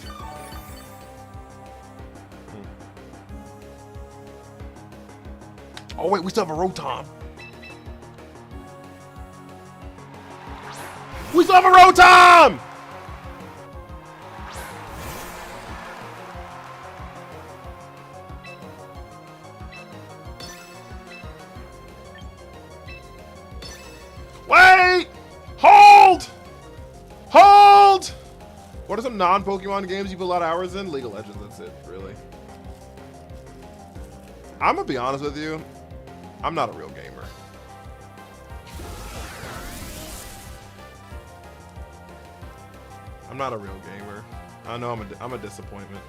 S1: Oh wait, we still have a Rotom. We still have a Rotom! Wait! Hold! Hold! What are some non-Pokemon games you put a lot of hours in? League of Legends, that's it, really. I'm gonna be honest with you. I'm not a real gamer. I'm not a real gamer. I know I'm a disappointment.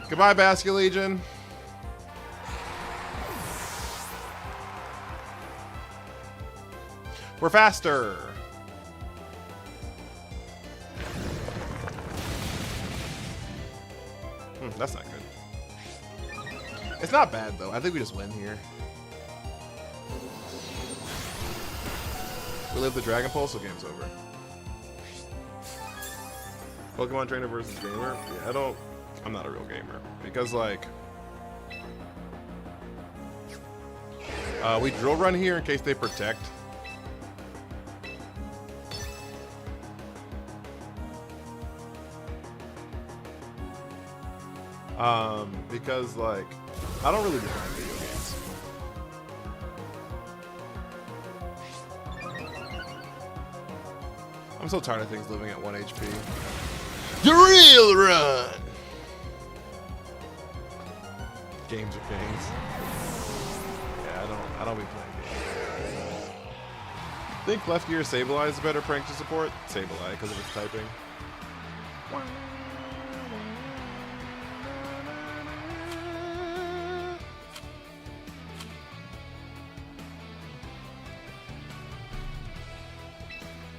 S1: Goodbye, Basket Legion. We're faster. That's not good. It's not bad though. I think we just win here. We live the Dragon Pulse, so game's over. Pokemon trainer versus gamer? Yeah, I'm not a real gamer. Because like we drill run here in case they protect. Because like I don't really do video games. I'm so tired of things living at 1 HP. Drill run! Games are games. Yeah, I don't be playing games. Think left gear Sableye is a better prank to support? Sableye, because of its typing.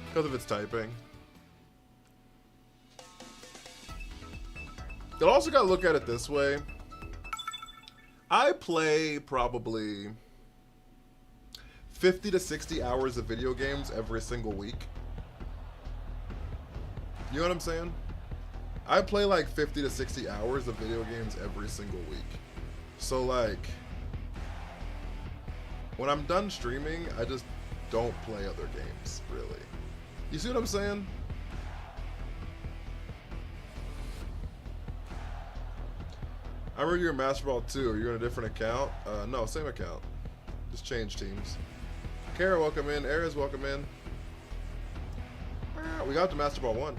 S1: Because of its typing. You also gotta look at it this way. I play probably 50 to 60 hours of video games every single week. You know what I'm saying? I play like 50 to 60 hours of video games every single week. So like, when I'm done streaming, I just don't play other games, really. You see what I'm saying? I remember you're in Master Ball 2. Are you on a different account? No, same account. Just change teams. Kara, welcome in. Ares, welcome in. We got to Master Ball 1.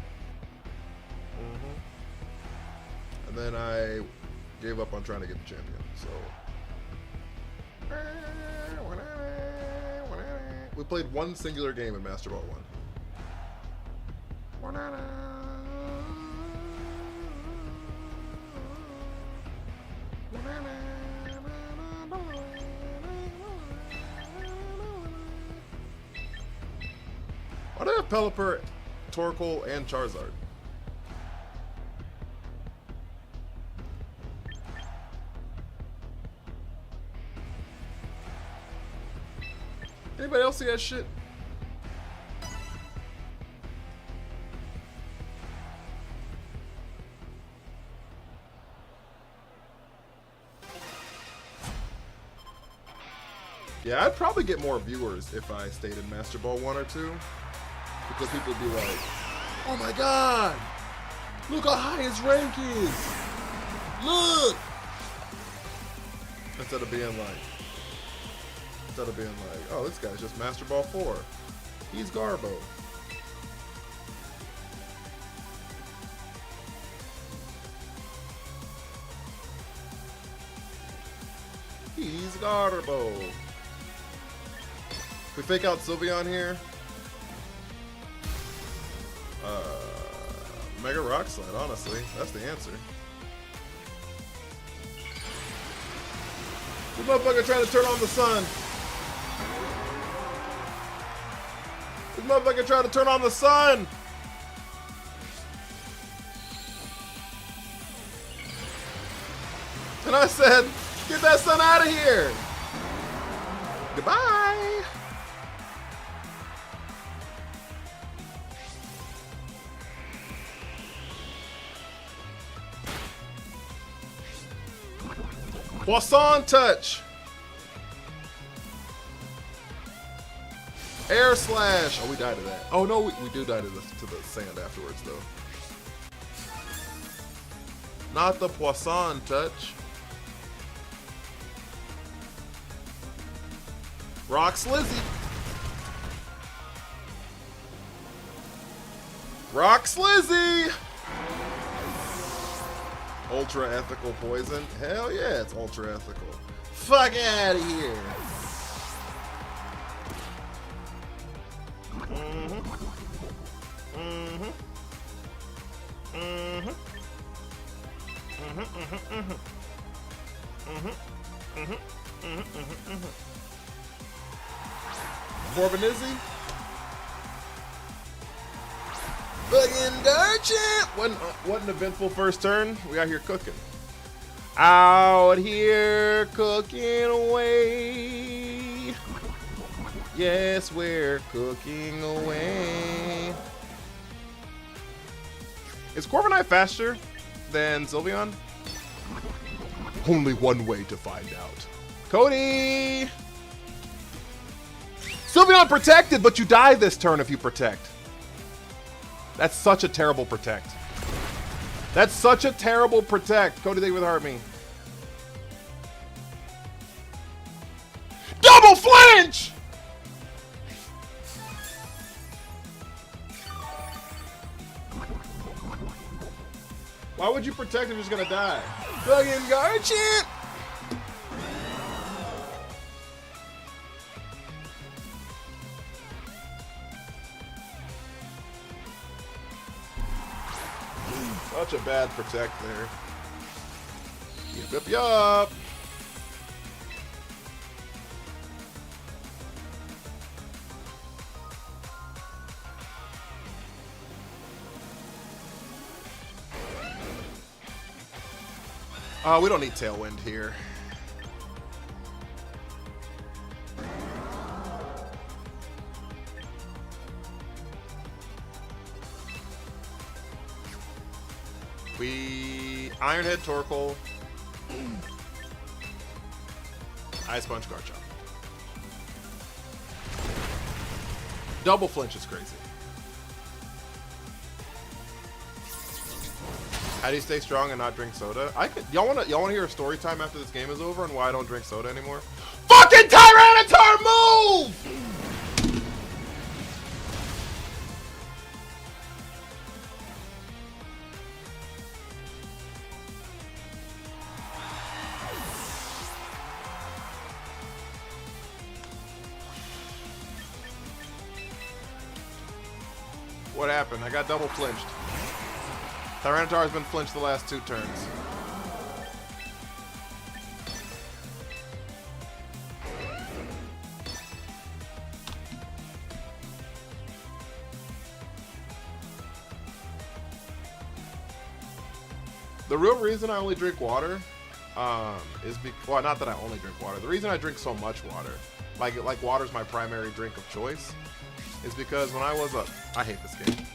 S1: And then I gave up on trying to get the champion. So we played one singular game in Master Ball 1. Why do I have Pelipper, Torkoal, and Charizard? Anybody else see that shit? Yeah, I'd probably get more viewers if I stayed in Master Ball 1 or 2. Because people would be like, oh my god! Look how high his rank is! Look! Instead of being like, oh, this guy's just Master Ball 4. He's Garbo. He's Garbo. We fake out Sylveon here. Mega Rock Slide, honestly. That's the answer. This motherfucker trying to turn on the sun. This motherfucker trying to turn on the sun. And I said, get that sun out of here. Goodbye. Poisson touch. Air slash. Oh, we died to that. Oh no, we do die to the sand afterwards though. Not the Poisson touch. Rock Slizzy. Rock Slizzy. Ultra ethical poison? Hell yeah, it's ultra ethical. Fuck out of here. Mm-hmm. Mm-hmm. Mm-hmm. Mm-hmm. Mm-hmm. Mm-hmm. Mm-hmm. Mm-hmm. Mm-hmm. Corvinizzi. Fucking Garchant! What an eventful first turn. We out here cooking. Out here cooking away. Yes, we're cooking away. Is Corviknight faster than Sylveon? Only one way to find out. Cody! Sylveon protected, but you die this turn if you protect. That's such a terrible protect. That's such a terrible protect. Cody, thank you for the heart me. Double flinch! Why would you protect if you're just gonna die? Fucking Garchant! Such a bad protect there. Yup, yup. We don't need Tailwind here. We Iron Head Torkoal. Ice Punch Garchomp. Double flinch is crazy. How do you stay strong and not drink soda? Y'all wanna hear a story time after this game is over and why I don't drink soda anymore? Fucking Tyranitar move! What happened? I got double flinched. Tyranitar has been flinched the last 2 turns. The real reason I only drink water is well, not that I only drink water. The reason I drink so much water, like water's my primary drink of choice, is because when I was I hate this game.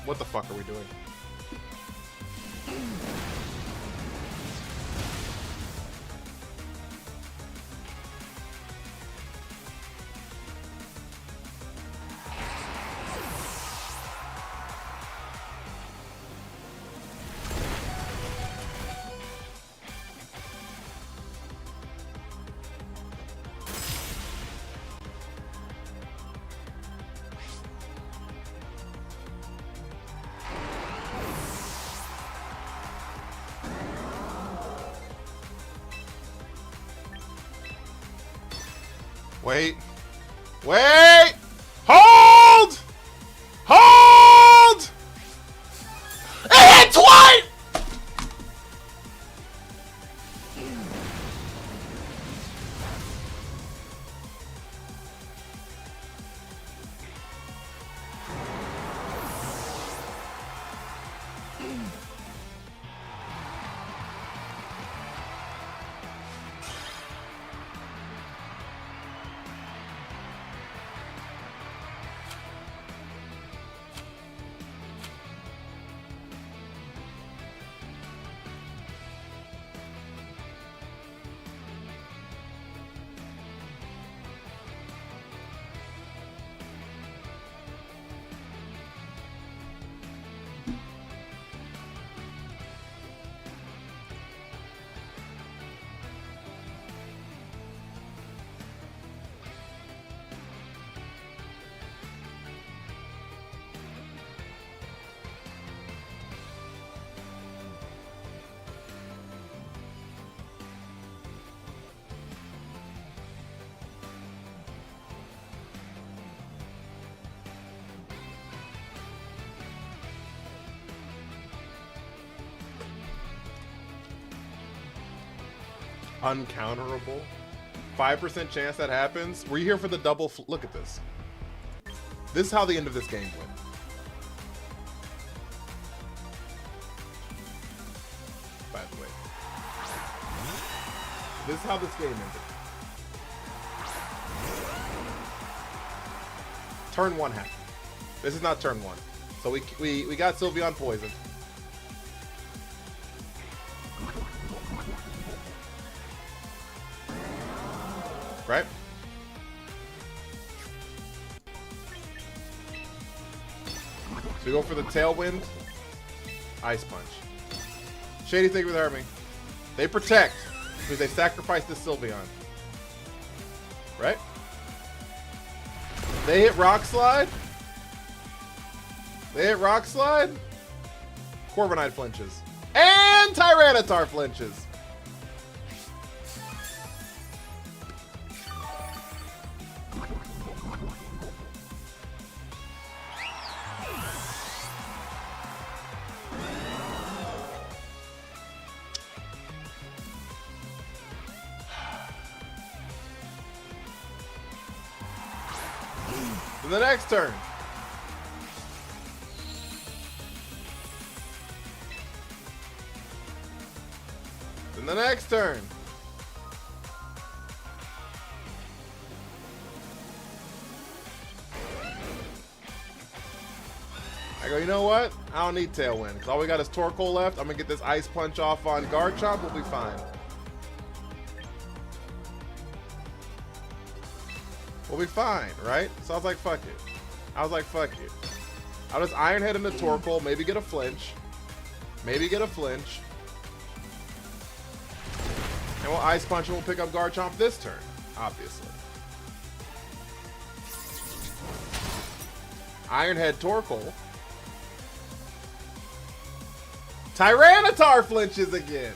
S1: What the fuck are we doing? Wait. Wait! Hold! Hold! It hit twice! Uncounterable. 5% chance that happens. Were you here for the double? Look at this. This is how the end of this game went. By the way. This is how this game ended. Turn 1 happened. This is not turn 1. So we got Sylveon poisoned. Right? So we go for the Tailwind. Ice Punch. Shady, thank you for the me. They protect because they sacrifice the Sylveon. Right? They hit Rock Slide. They hit Rock Slide. Corviknight flinches. And Tyranitar flinches. To the next turn. In the next turn. I go, you know what? I don't need Tailwind, because all we got is Torkoal left. I'm going to get this Ice Punch off on Garchomp. We'll be fine. We'll be fine, right? So I was like, fuck it. I was like, fuck it. I'll just Iron Head into Torkoal, maybe get a flinch. Maybe get a flinch. And we'll Ice Punch and we'll pick up Garchomp this turn, obviously. Iron Head Torkoal. Tyranitar flinches again.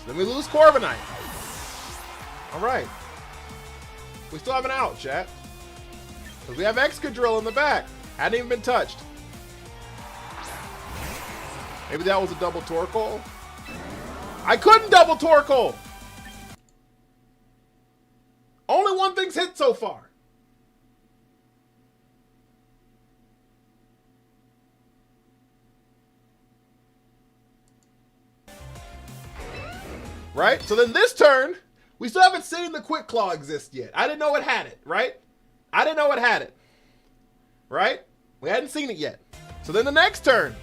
S1: Then we lose Corviknight. All right. We still have an out, chat. Because we have Excadrill in the back. Hadn't even been touched. Maybe that was a double Torkoal. I couldn't double Torkoal. Only one thing's hit so far. Right? So then this turn, we still haven't seen the Quick Claw exist yet. I didn't know it had it, right? I didn't know it had it. Right? We hadn't seen it yet. So then the next turn.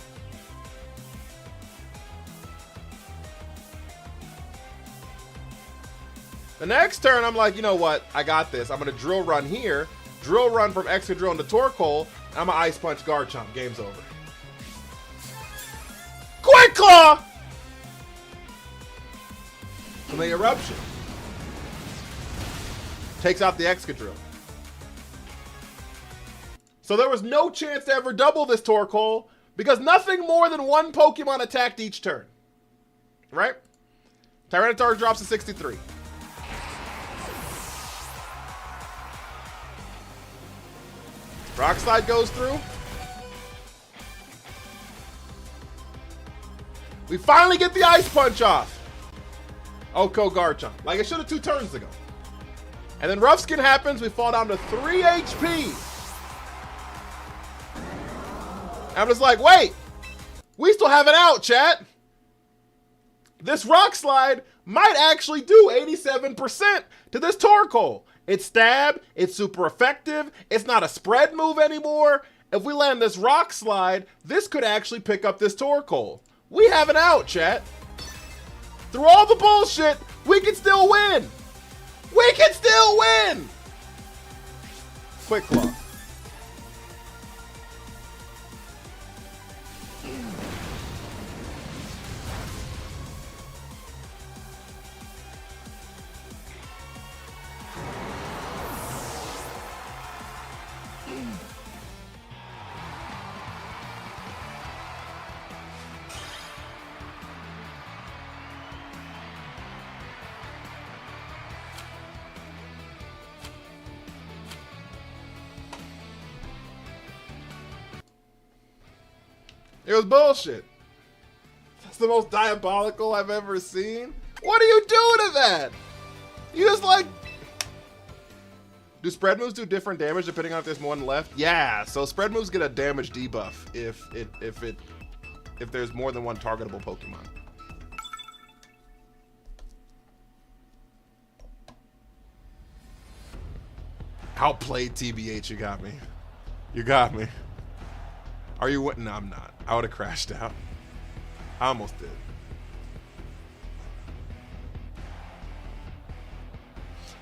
S1: The next turn, I'm like, you know what? I got this. I'm going to Drill Run here. Drill Run from Excadrill into Torkoal. And I'm going to Ice Punch Garchomp. Game's over. Quick Claw! From the Eruption. Takes out the Excadrill. So there was no chance to ever double this Torkoal because nothing more than one Pokemon attacked each turn. Right? Tyranitar drops to 63. Rock Slide goes through. We finally get the Ice Punch off. Oko Garchomp. Like it should have 2 turns ago. And then Rough Skin happens. We fall down to 3 HP. And I'm just like, wait. We still have an out, chat. This Rock Slide might actually do 87% to this Torkoal. It's stab. It's super effective. It's not a spread move anymore. If we land this Rock Slide, this could actually pick up this Torkoal. We have an out, chat. Through all the bullshit, we can still win. We can still win. Quick Claw. It was bullshit. That's the most diabolical I've ever seen. What are you doing to that? You just like... Do spread moves do different damage depending on if there's one left? Yeah, so spread moves get a damage debuff if there's more than one targetable Pokemon. Outplayed TBH, you got me. You got me. Are you what? No, I'm not. I would have crashed out. I almost did.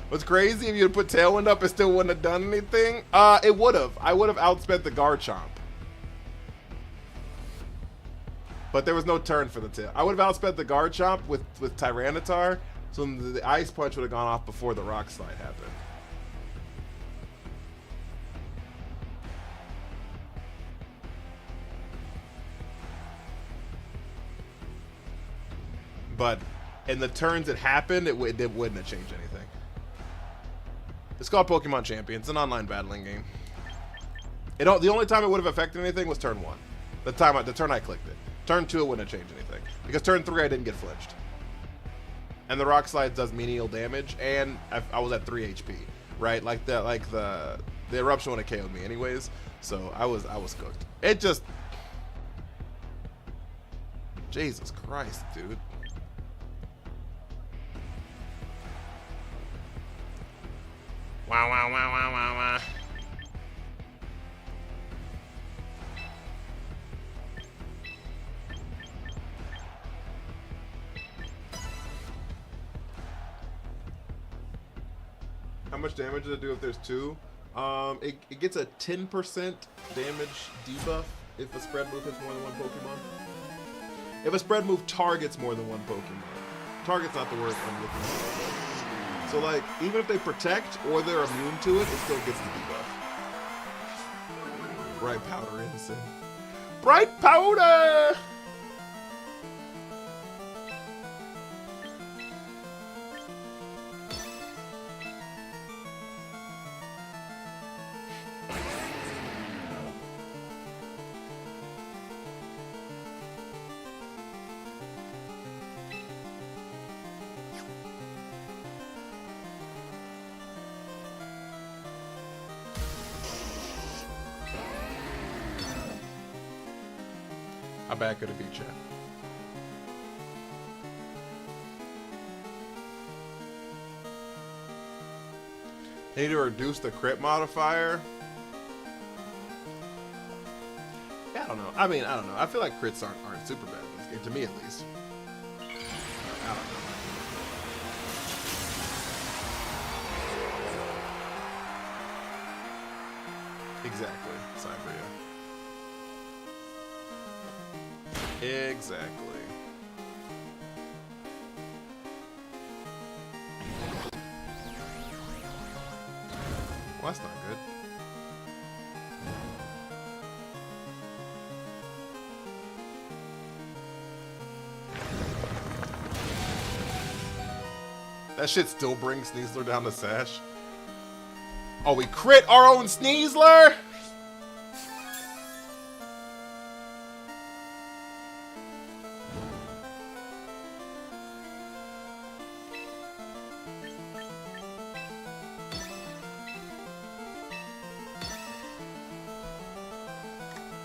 S1: What's crazy, if you had put Tailwind up, it still wouldn't have done anything? It would have. I would have outspent the Garchomp. But there was no turn for the tail. I would have outspent the Garchomp with Tyranitar, so the Ice Punch would have gone off before the Rock Slide happened. But in the turns it happened, it wouldn't have changed anything. It's called Pokemon Champion. It's an online battling game. The only time it would have affected anything was turn 1. The turn I clicked it. Turn 2 it wouldn't have changed anything. Because turn 3 I didn't get flinched. And the Rock Slide does menial damage, and I was at 3 HP. Right? Like the Eruption would have KO'd me anyways. So I was cooked. It just... Jesus Christ, dude. Wow, wow, wow, wow, wow, wow. How much damage does it do if there's 2? It gets a 10% damage debuff if a spread move hits more than one Pokemon. If a spread move targets more than one Pokemon. Target's not the word I'm looking for. So, like, even if they protect or they're immune to it, it still gets the debuff. Bright Powder Instant. Bright Powder! How bad could it be, chat? They need to reduce the crit modifier. Yeah, I don't know. I mean, I don't know. I feel like crits aren't super bad in this game, to me at least. I don't know. Exactly, Cyberia. Exactly. Well, that's not good. That shit still brings Sneasler down the sash. Oh, we crit our own Sneasler?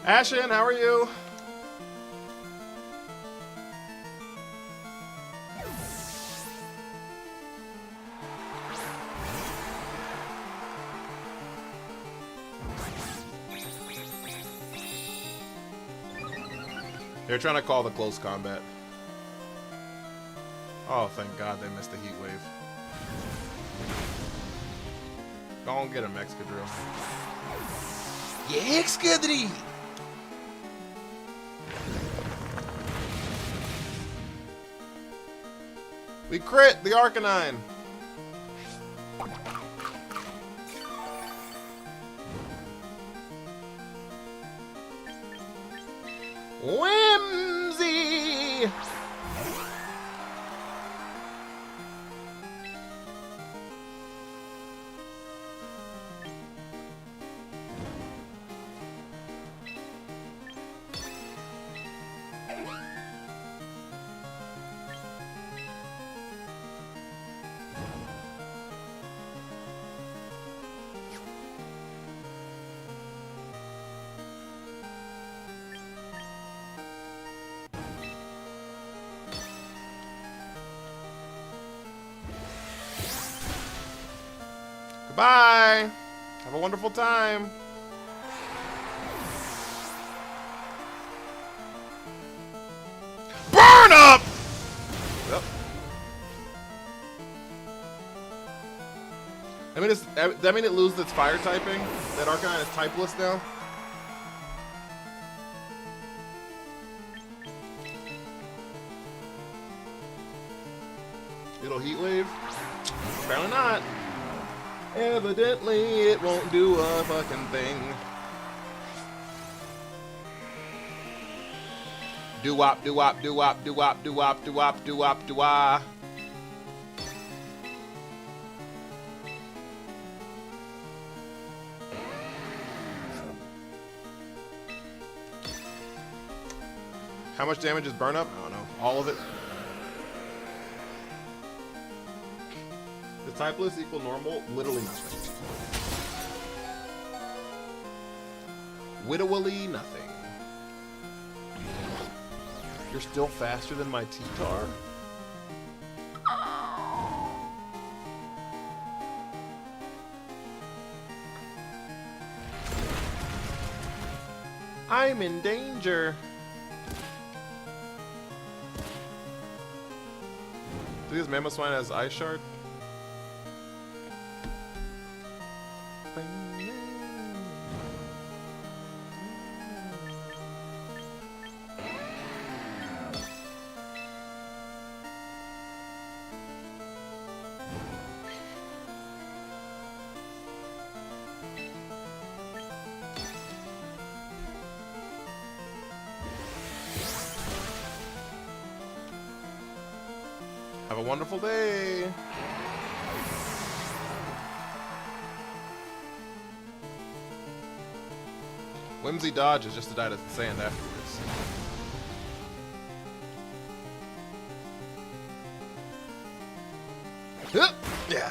S1: Ashen, how are you? They're trying to call the close combat. Oh, thank God they missed the heat wave. Go and get him, Excadrill. Yeah, Excadrill! We crit the Arcanine! Whimsy! Bye. Have a wonderful time. Burn up! Yep. That mean it loses its fire typing? That Arcanine is typeless now? It'll heat wave? Apparently not. Evidently, it won't do a fucking thing. Do-wop, do-wop, do-wop, do-wop, do-wop, do-wop, do-wop, do-wah. How much damage is burn up? I don't know. All of it? Does typeless equal normal? Literally nothing. Widowily nothing. You're still faster than my T-Tar? I'm in danger. Do this Mamoswine has Ice Shard? Have a wonderful day. Whimsy Dodge is just to die to the sand afterwards. Yeah.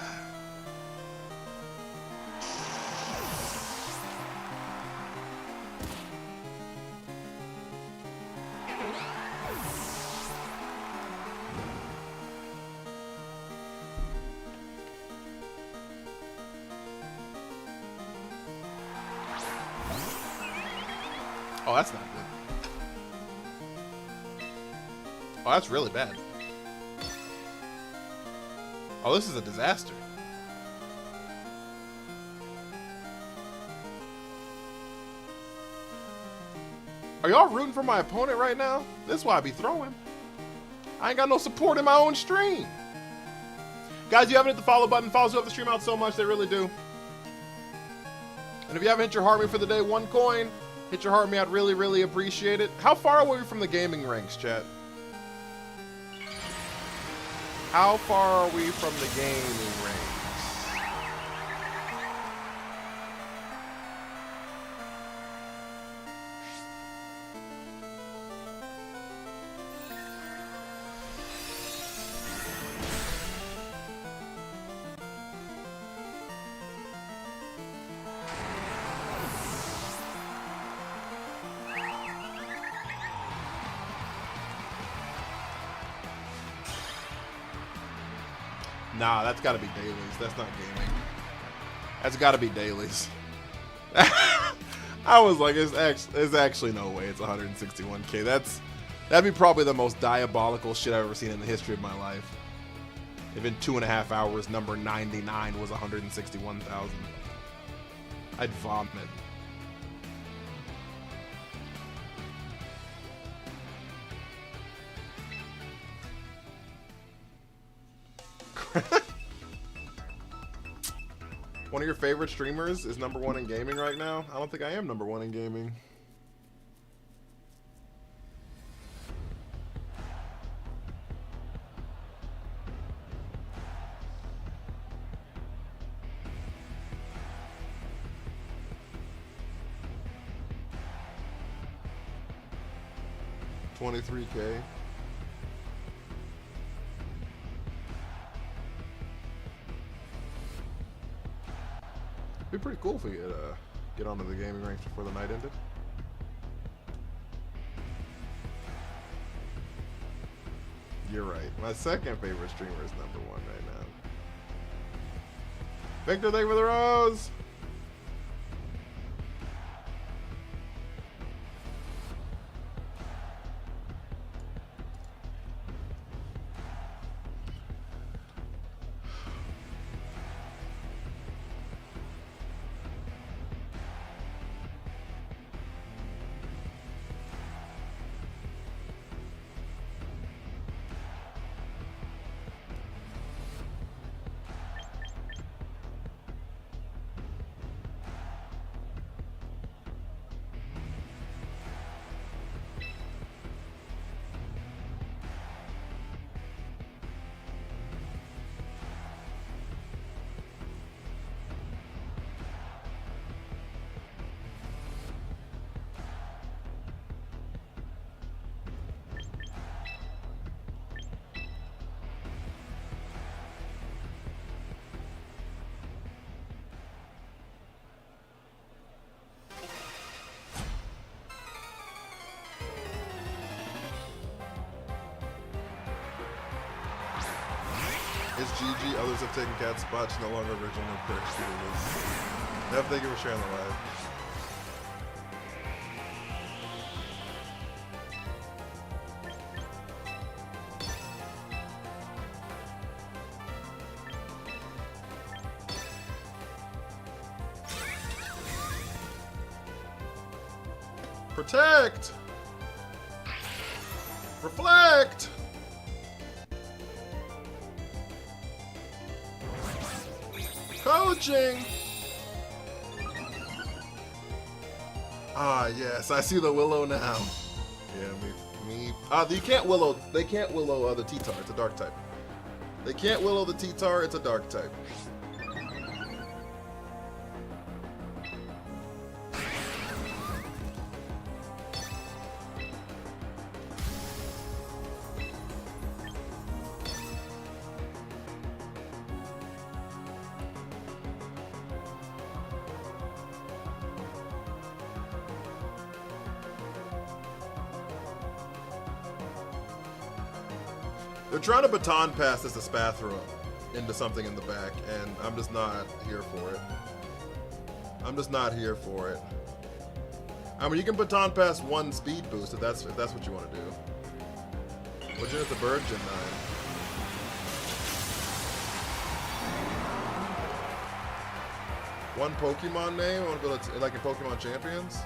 S1: Oh, that's not good. Oh, that's really bad. Oh, this is a disaster. Are y'all rooting for my opponent right now? This is why I be throwing. I ain't got no support in my own stream. Guys, you haven't hit the follow button. Follows help the stream out so much, they really do. And if you haven't hit your heart me for the day, 1 coin. Hit your heart me, I'd really, really appreciate it. How far away are we from the gaming ranks, chat? How far are we from the gaming ranks? Nah, that's gotta be dailies. That's not gaming. That's gotta be dailies. I was like, there's actually no way it's 161k. That'd be probably the most diabolical shit I've ever seen in the history of my life. If in 2.5 hours, number 99 was 161,000. I'd vomit. One of your favorite streamers is #1 in gaming right now? I don't think I am #1 in gaming. $23K. It'd be pretty cool if we could get onto the gaming ranks before the night ended. You're right. My second favorite streamer is #1 right now. Victor, thank you for the rose. It's GG. Others have taken Cat's spot. She's no longer original pick. Nev, thank you for sharing the live. Protect! Reflect! Coaching! Ah, yes, I see the willow now. Yeah, me. You can't willow. They can't willow the T-Tar. It's a dark type. They can't willow the T-Tar. It's a dark type. They're trying to baton pass this Espathra into something in the back, and I'm just not here for it. I'm just not here for it. I mean, you can baton pass one speed boost if that's what you want to do. What'd you hit the bird, Gen 9? One Pokemon name? I want to build it like in Pokemon Champions?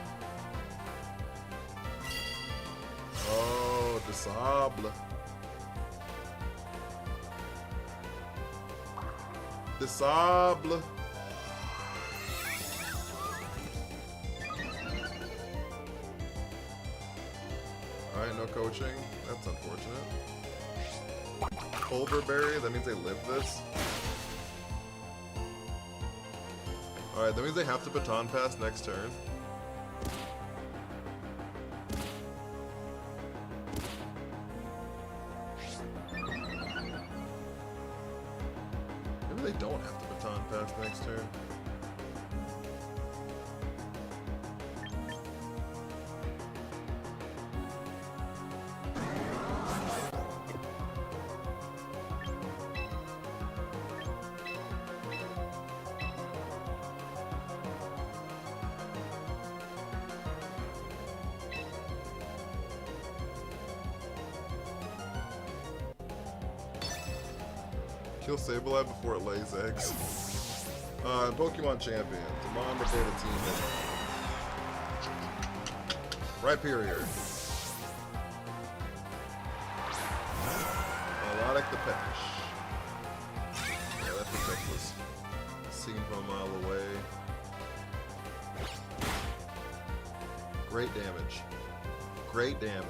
S1: Oh, Disable. Disable. Alright, no coaching. That's unfortunate. Pulverberry, that means they live this. Alright, that means they have to baton pass next turn. Maybe they don't have to baton pass next turn. Kill Sableye before it lays eggs. Pokemon Champions. I'm on the beta team. Rhyperior. Melodic the Pesh. Yeah, that protect was seen from a mile away. Great damage. Great damage.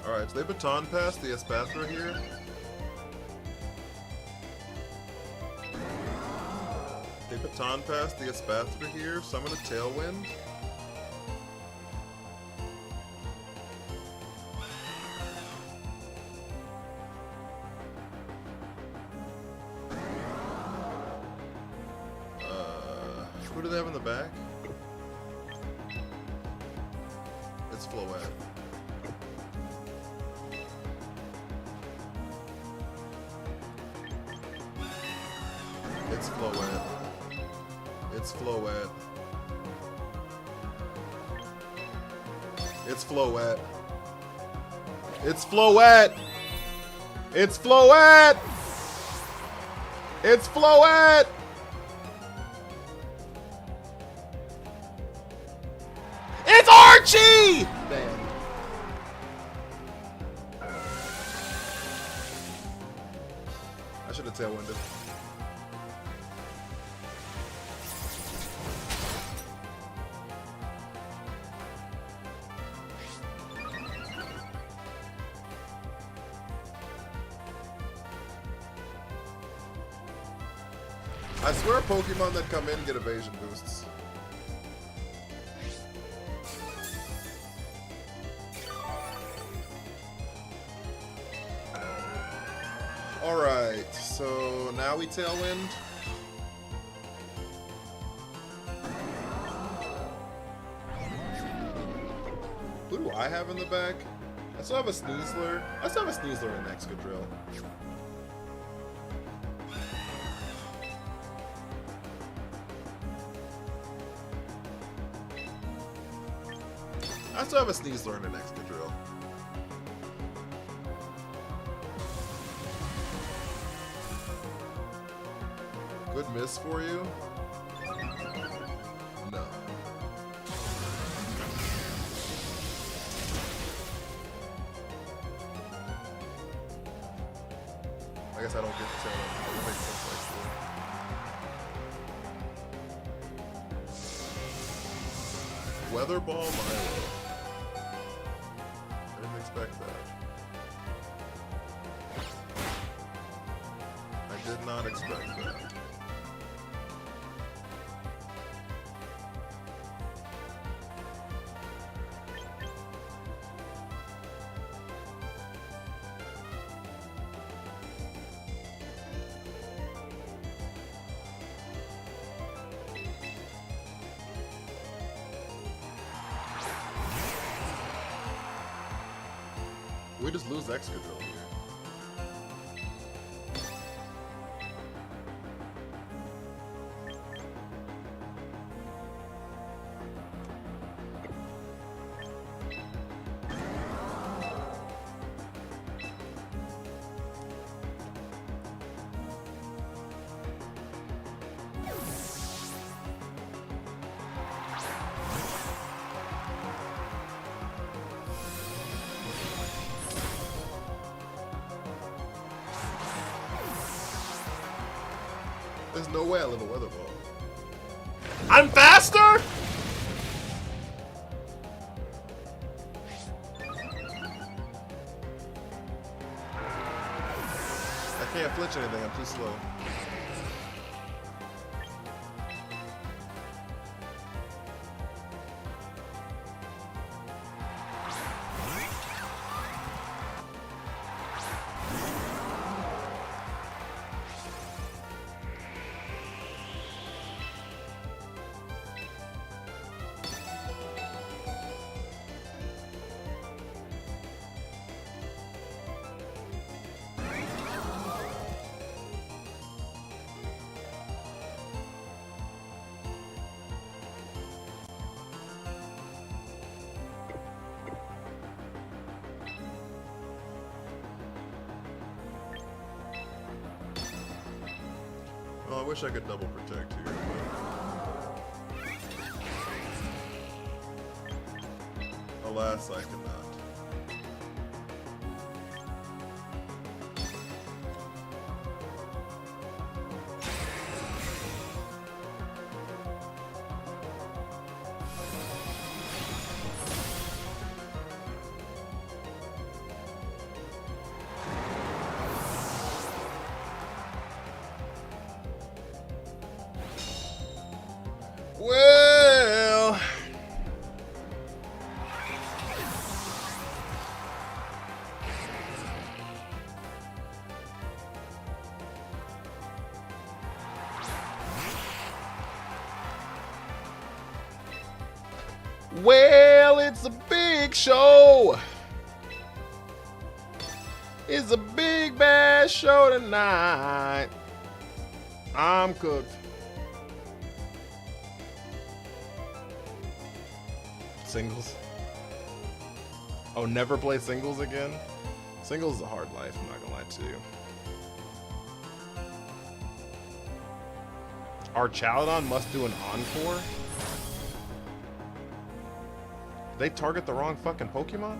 S1: Alright, so they baton pass the Espathra here. They baton pass the Espathra here, summon a Tailwind. Who do they have in the back? It's Floette. It's Floette. It's Floette. It's Floette. It's Floette. It's Floette. It's Floette. It's Archie. Damn. I should have tailwinded. I swear Pokemon that come in get evasion boosts. Alright, so now we Tailwind. Who do I have in the back? I still have a Sneasler. I still have a Sneasler and Excadrill. I still have a Sneasler and an Excadrill. Good miss for you? No. I guess I don't get the tail. It makes sense actually. Weather Ball Milo. I didn't expect that. I did not expect that. We just lose Excadrill here. There's no way I live a weather ball. I'm faster? I can't flinch anything, I'm too slow. Oh, I wish I could double protect here, but alas, I cannot. Well, it's a big show. It's a big bad show tonight. I'm cooked. Singles. Oh, never play singles again? Singles is a hard life, I'm not gonna lie to you. Our Chaladon must do an encore? Did they target the wrong fucking Pokemon?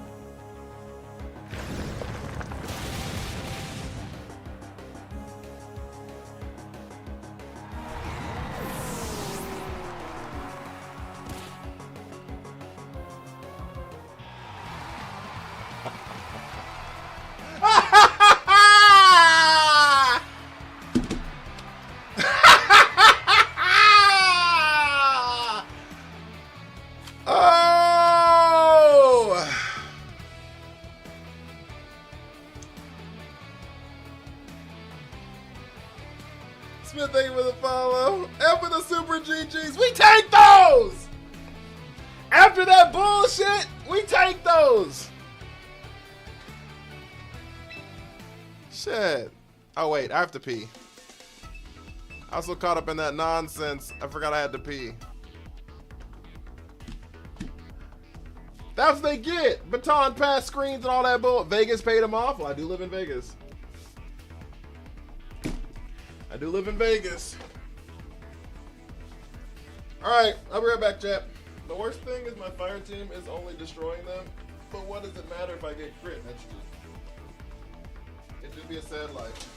S1: Smith, thank you for the follow. And for the super GGs. We take those! After that bullshit, we take those! Shit. Oh, wait, I have to pee. I was so caught up in that nonsense, I forgot I had to pee. That's what they get. Baton pass screens and all that bull. Vegas paid them off. Well, I do live in Vegas. I do live in Vegas. Alright, I'll be right back, chat. The worst thing is my fire team is only destroying them. But what does it matter if I get crit? That's true. It should be a sad life.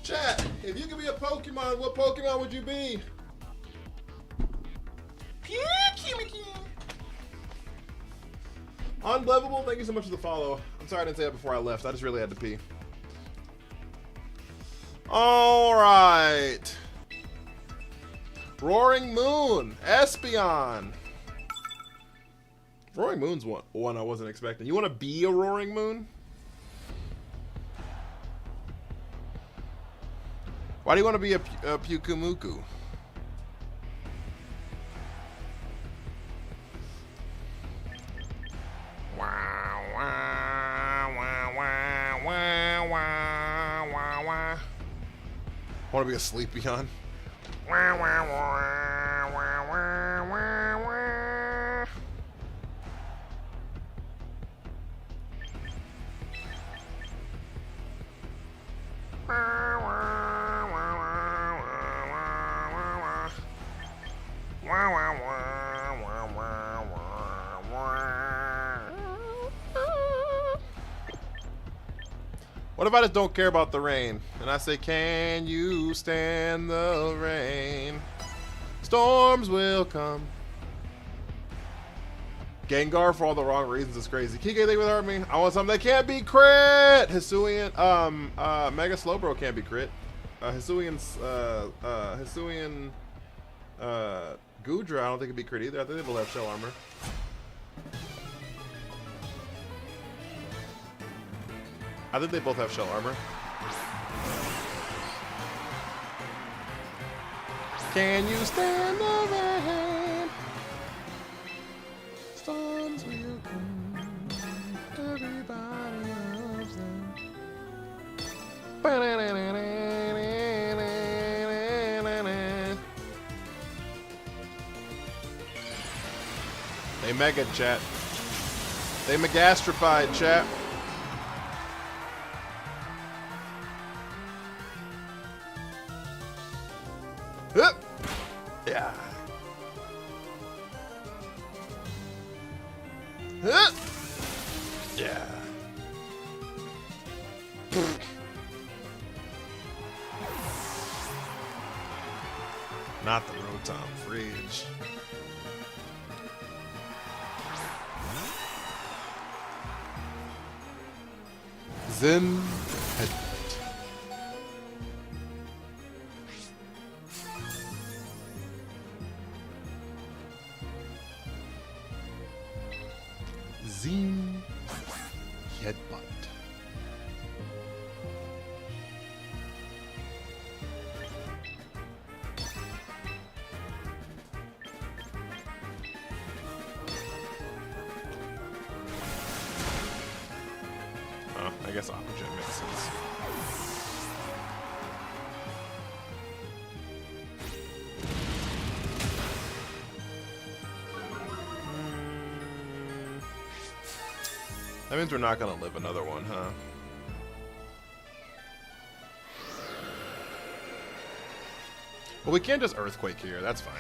S1: Chat, if you could be a Pokemon, what Pokemon would you be? Unbelievable, thank you so much for the follow. I'm sorry I didn't say that before I left. I just really had to pee. Alright. Roaring Moon, Espeon. Roaring Moon's one I wasn't expecting. You want to be a Roaring Moon? Why do you want to be a Pyukumuku? I want to be a Sleepyon. What if I just don't care about the rain? And I say, can you stand the rain? Storms will come. Gengar for all the wrong reasons is crazy. Kike, they without me. I want something that can't be crit. Hisuian, Mega Slowbro can't be crit. Hisuian, Goodra, I don't think it'd be crit either. I think they both have shell armor. I think they both have shell armor. Can you stand the rain? Storms will come. Everybody loves them. They mega chat. They megastropied chat. Yeah. Yeah. Not the Rotom Fridge. Zen head. Zine Headbutt. Oh, I guess opposite makes sense. That means we're not gonna live another one, huh? Well, we can't just Earthquake here, that's fine.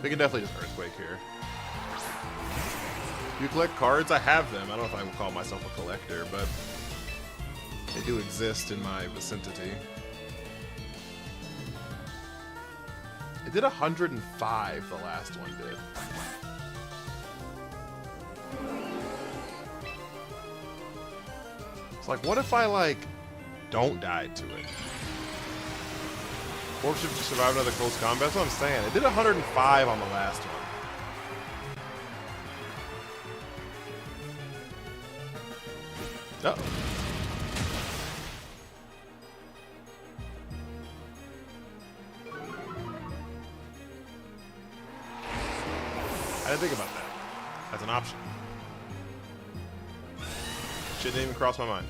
S1: We can definitely just Earthquake here. You collect cards? I have them. I don't know if I would call myself a collector, but they do exist in my vicinity. It did 105, the last one did. It's like, what if I, like, don't die to it? Or should survive another close combat? That's what I'm saying. It did 105 on the last one. Uh-oh. I didn't think about that as an option. Shit didn't even cross my mind.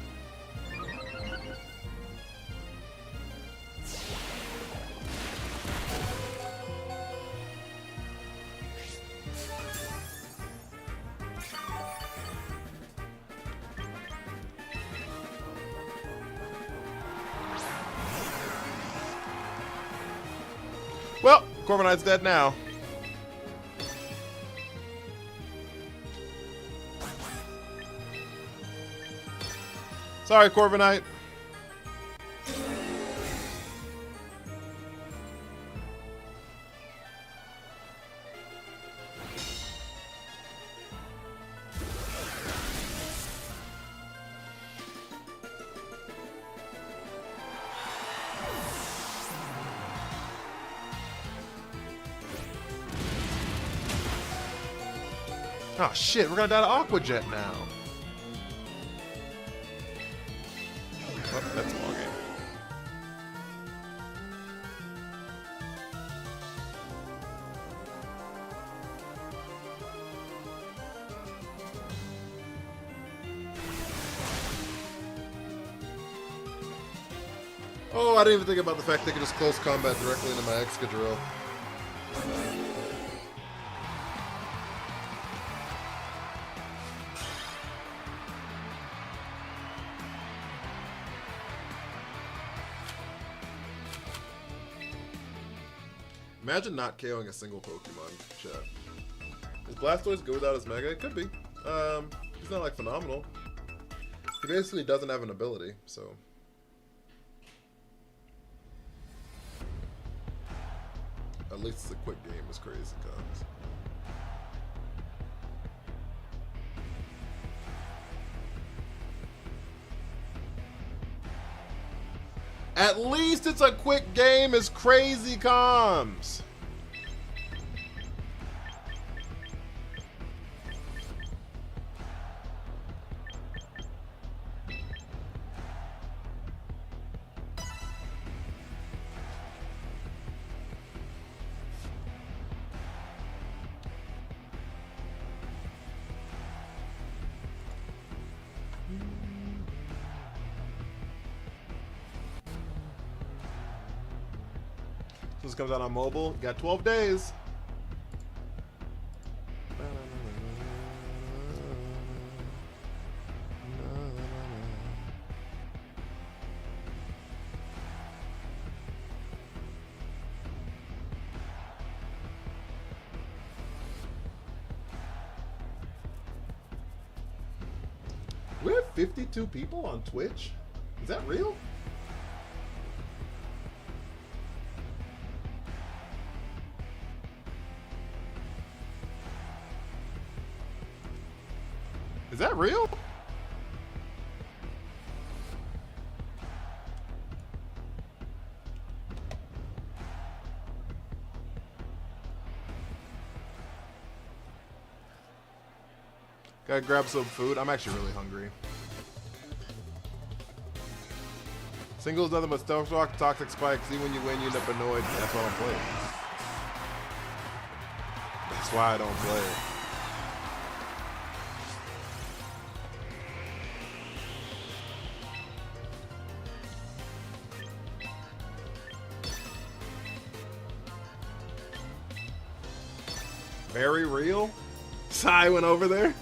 S1: Well, Corviknight's dead now. Sorry, Corviknight. Oh shit, we're gonna die to Aqua Jet now. Oh, that's a ball game. Oh, I didn't even think about the fact they could just close combat directly into my Excadrill. Imagine not KOing a single Pokemon, chat. Is Blastoise good without his Mega? It could be. He's not like phenomenal. He basically doesn't have an ability, so. At least it's a quick game as crazy as it comes. At least it's a quick game as crazy comes. This comes out on mobile. You got 12 days. We have 52 people on Twitch? Is that real? Is that real? Gotta grab some food. I'm actually really hungry. Singles nothing but Stealth Rock, Toxic Spike. See, when you win, you end up annoyed. That's why I don't play it. That's why I don't play it. Very real? Sai went over there?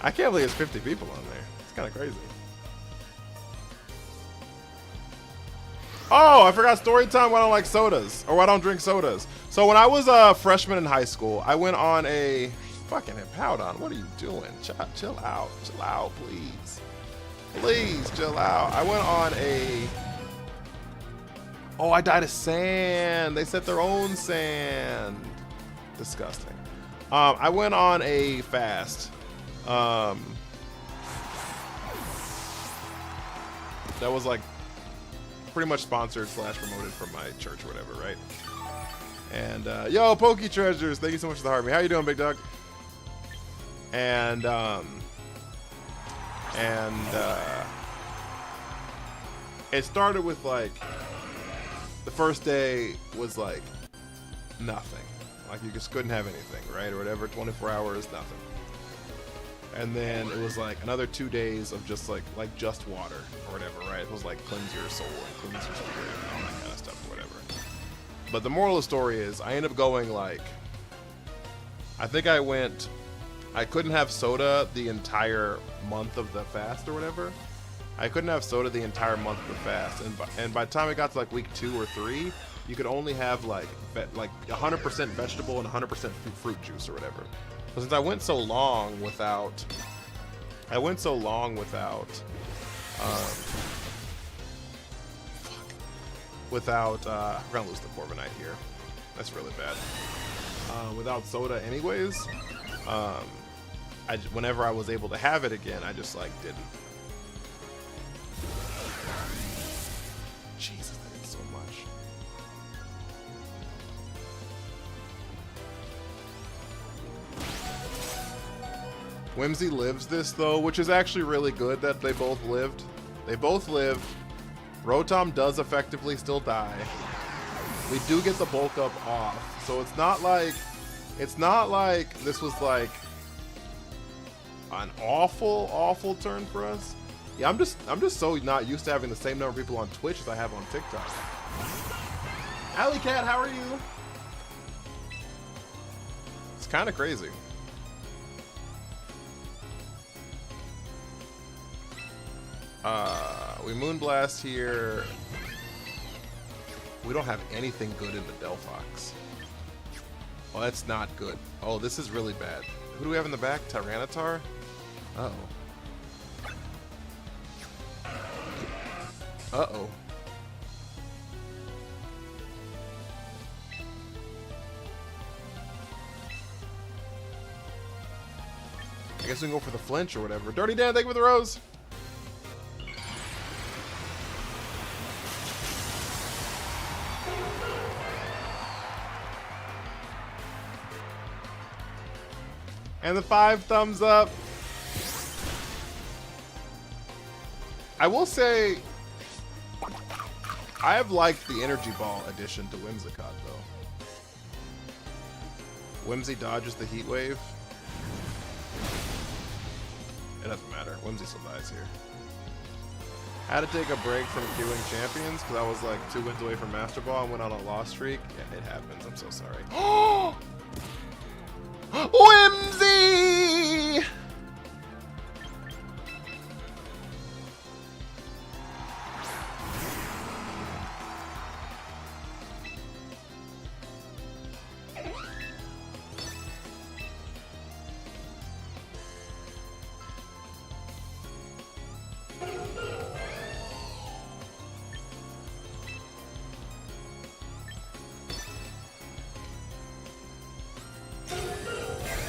S1: I can't believe there's 50 people on there. It's kind of crazy. Oh, I forgot story time why I don't like sodas. Or why I don't drink sodas. So when I was a freshman in high school, I went on a... Fucking Hippowdon, what are you doing? Chill out. Chill out, please. Please, chill out. I went on a... Oh, I died of sand. They set their own sand. Disgusting. I went on a fast. That was like pretty much sponsored / promoted from my church or whatever, right? And yo, Pokey Treasures, thank you so much for the heart. How you doing, big dog? And it started with like the first day was like nothing. Like you just couldn't have anything, right? Or whatever, 24 hours, nothing. And then it was like another 2 days of just like just water or whatever, right? It was like cleanse your soul and cleanse your spirit and all that kind of stuff or whatever. But the moral of the story is I ended up going like, I think I couldn't have soda the entire month of the fast or whatever. I couldn't have soda the entire month of the fast. And by the time it got to like week 2 or 3, you could only have like 100% vegetable and 100% fruit juice or whatever. But since I went so long without Without, we're gonna lose the Corviknight here. That's really bad. Without Soda anyways, whenever I was able to have it again, I just like didn't. Jesus, that is so much. Whimsy lives this though, which is actually really good that they both lived. They both lived. Rotom does effectively still die. We do get the bulk up off, so it's not like this was like an awful turn for us. Yeah, I'm just so not used to having the same number of people on Twitch as I have on TikTok. Alley Cat, how are you? It's kind of crazy. We Moonblast here. We don't have anything good in the Delphox. Oh, that's not good. Oh, this is really bad. Who do we have in the back? Tyranitar? Uh-oh. Uh-oh. I guess we can go for the flinch or whatever. Dirty Dan, thank you for the rose. And the 5 thumbs up. I will say, I have liked the Energy Ball addition to Whimsicott, though. Whimsy dodges the Heat Wave. It doesn't matter. Whimsy still dies here. Had to take a break from queuing champions because I was like 2 wins away from Master Ball and went on a loss streak. Yeah, it happens. I'm so sorry. Oh! Whimsy!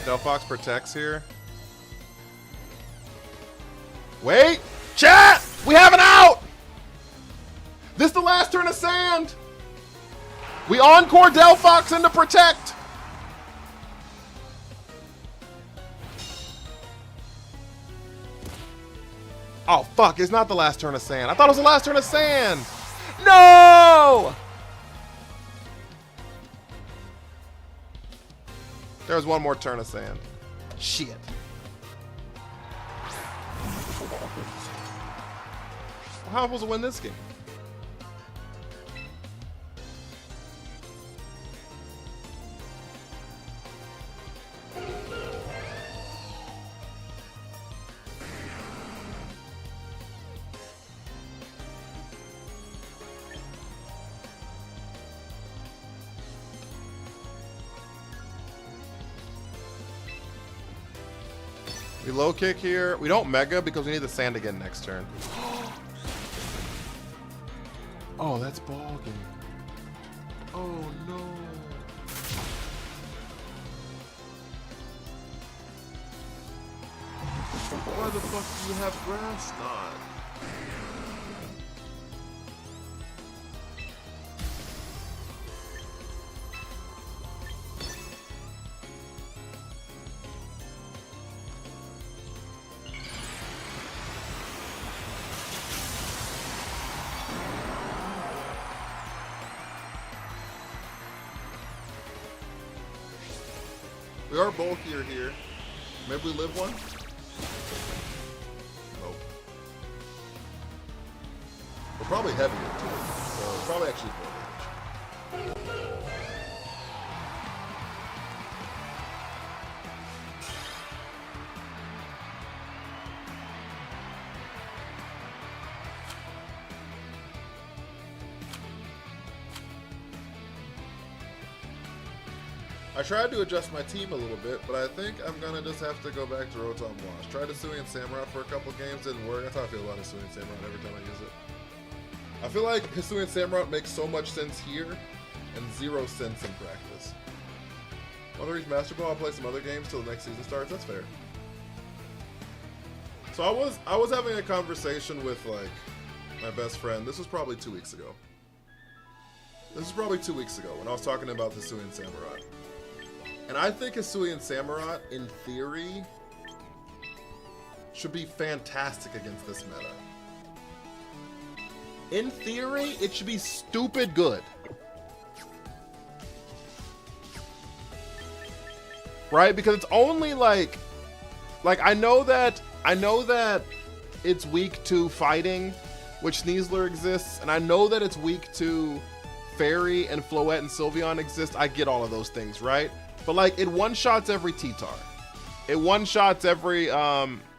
S1: Delphox protects here. Wait! Chat! We have an out! This is the last turn of sand! We encore Delphox into protect! Oh, fuck. It's not the last turn of sand. I thought it was the last turn of sand! No! There's one more turn of sand. Shit. How am I supposed to win this game? We low kick here. We don't mega because we need the sand again next turn. Oh, that's ball game. Oh no. Why the fuck do you have grass knot? We are bulkier here. Maybe we live one? Nope. We're probably heavier too, so it's probably actually more damage. I tried to adjust my team a little bit, but I think I'm gonna just have to go back to Rotom Wash. Tried Hisuian Samurott for a couple games, didn't work. That's how I feel about Hisuian Samurott every time I use it. I feel like Hisuian Samurott makes so much sense here and 0 sense in practice. Want to reach Master Ball? I'll play some other games till the next season starts. That's fair. So I was having a conversation with like my best friend. This was probably 2 weeks ago. This is probably 2 weeks ago when I was talking about Hisuian Samurott. And I think Hisuian Samurott, in theory, should be fantastic against this meta. In theory, it should be stupid good. Right? Because it's only like I know that it's weak to fighting, which Sneasler exists, and I know that it's weak to Fairy and Floette and Sylveon exist. I get all of those things, right? But like it one-shots every T-Tar. It one-shots every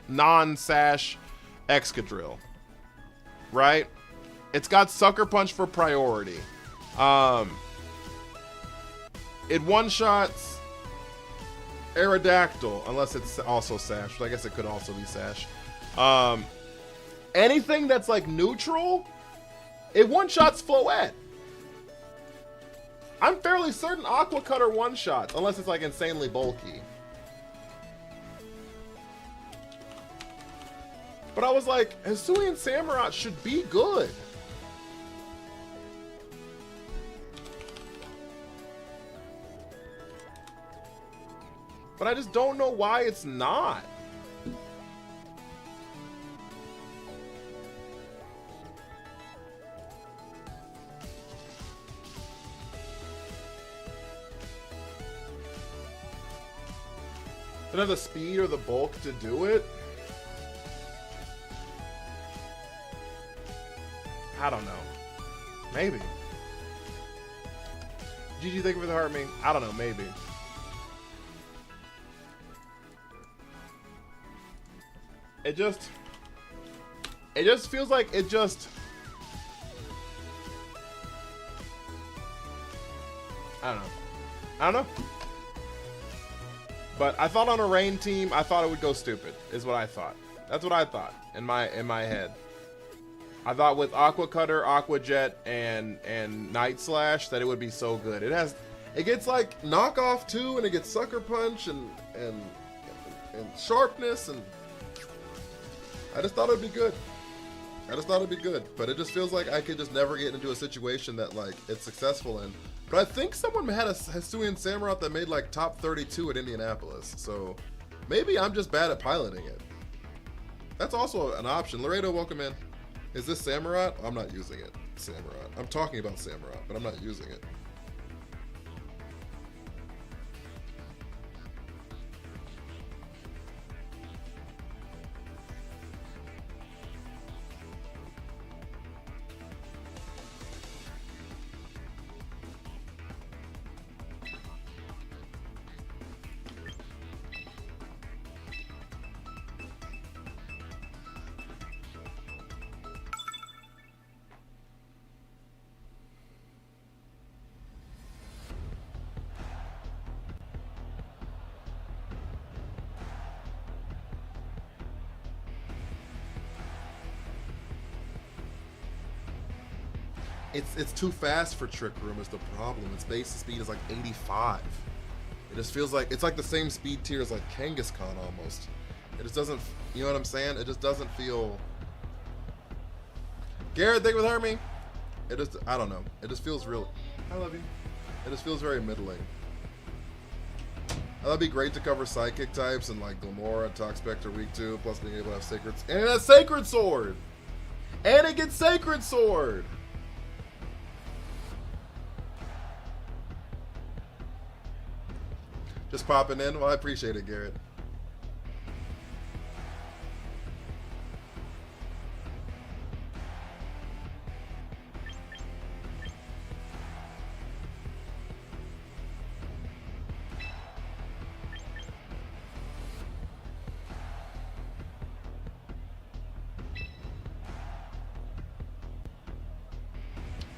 S1: non-Sash Excadrill. Right? It's got Sucker Punch for priority. It one-shots Aerodactyl, unless it's also Sash. I guess it could also be Sash. Anything that's like neutral, it one-shots Floette. I'm fairly certain Aqua Cutter one-shots, unless it's like insanely bulky. But I was like, Hisuian Samurott should be good. But I just don't know why it's not. Don't have the speed or the bulk to do it. I don't know. Maybe. GG, thank you for the heart me. I don't know, maybe. It just feels like it just, I don't know. But I thought on a rain team, I thought it would go stupid, is what I thought. That's what I thought in my head. I thought with Aqua Cutter, Aqua Jet, and Night Slash that it would be so good. It gets like knockoff too, and it gets Sucker Punch and sharpness, and I just thought it'd be good. But it just feels like I could just never get into a situation that like it's successful in. But I think someone had a Hisuian Samurott that made like top 32 at Indianapolis. So maybe I'm just bad at piloting it. That's also an option. Laredo, welcome in. Is this Samurott? I'm not using it. Samurott. I'm talking about Samurott, but I'm not using it. It's too fast for Trick Room is the problem. Its base speed is like 85. It just feels like it's like the same speed tier as like Kangaskhan almost. It just doesn't, you know what I'm saying? It just doesn't feel. Garrett, thank you for hearing me. It just, I don't know. It just feels real. I love you. It just feels very middling. That'd be great to cover Psychic types and like Glamora, Toxspector week 2, plus being able to have Sacred, and it has Sacred Sword, and it gets Sacred Sword. Just popping in. Well, I appreciate it, Garrett.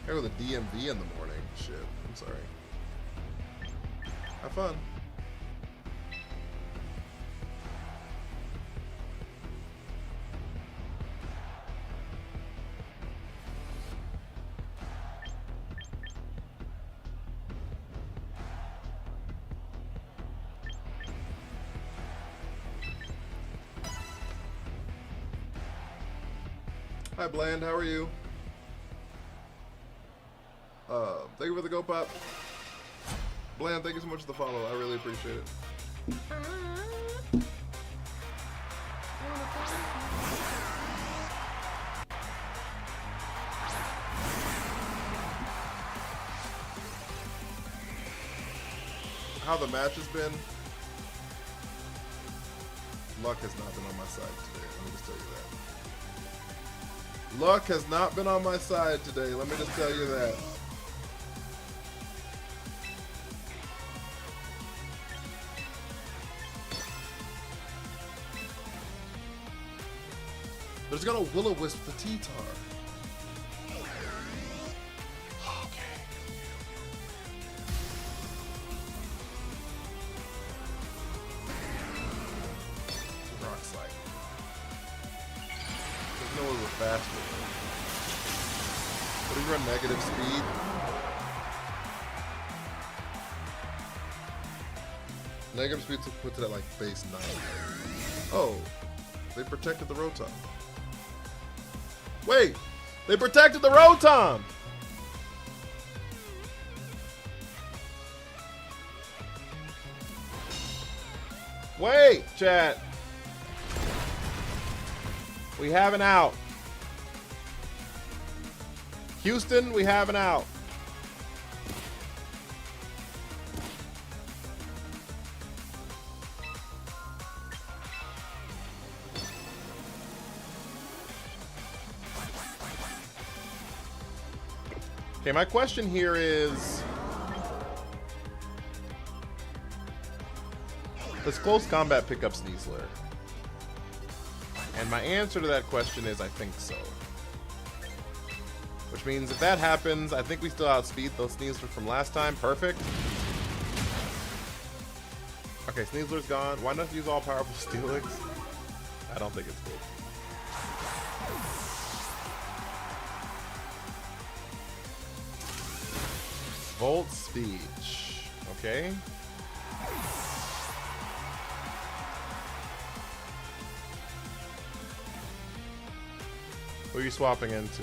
S1: Hey, with a DMV in the morning. Shit. I'm sorry. Have fun. Hi Bland, how are you? Thank you for the go pop. Bland, thank you so much for the follow. I really appreciate it. How the match has been? Luck has not been on my side today. Let me just tell you that. Luck has not been on my side today. Let me just tell you that. There's gonna will-o-wisp the T-Tar. Okay. Rock slide. There's no way we're faster. What do you run negative speed? Negative speed puts it at like base 9. Oh, they protected the Rotom. Wait, they protected the Rotom! Wait, chat. We have an out. Houston, we have an out. Okay, my question here is, does close combat pick up Sneasler? And my answer to that question is I think so. Which means if that happens, I think we still outspeed those Sneaslers from last time. Perfect. Okay, Sneasler's gone. Why not use all powerful Steelix? I don't think it's good. Volt speech. Okay. Who are you swapping into?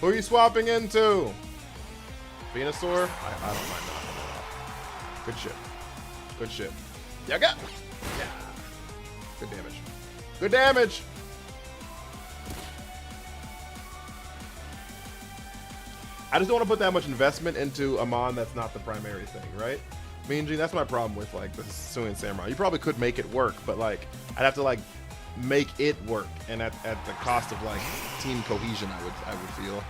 S1: Who are you swapping into? Venusaur? I don't mind knocking it off. Good shit. Good shit. Yeah, go! Yeah. Good damage. Good damage! I just don't want to put that much investment into a mon that's not the primary thing, right? Mean Gene, that's my problem with like the Hisuian Samurai. You probably could make it work, but like I'd have to like make it work, and at the cost of like team cohesion, I would feel.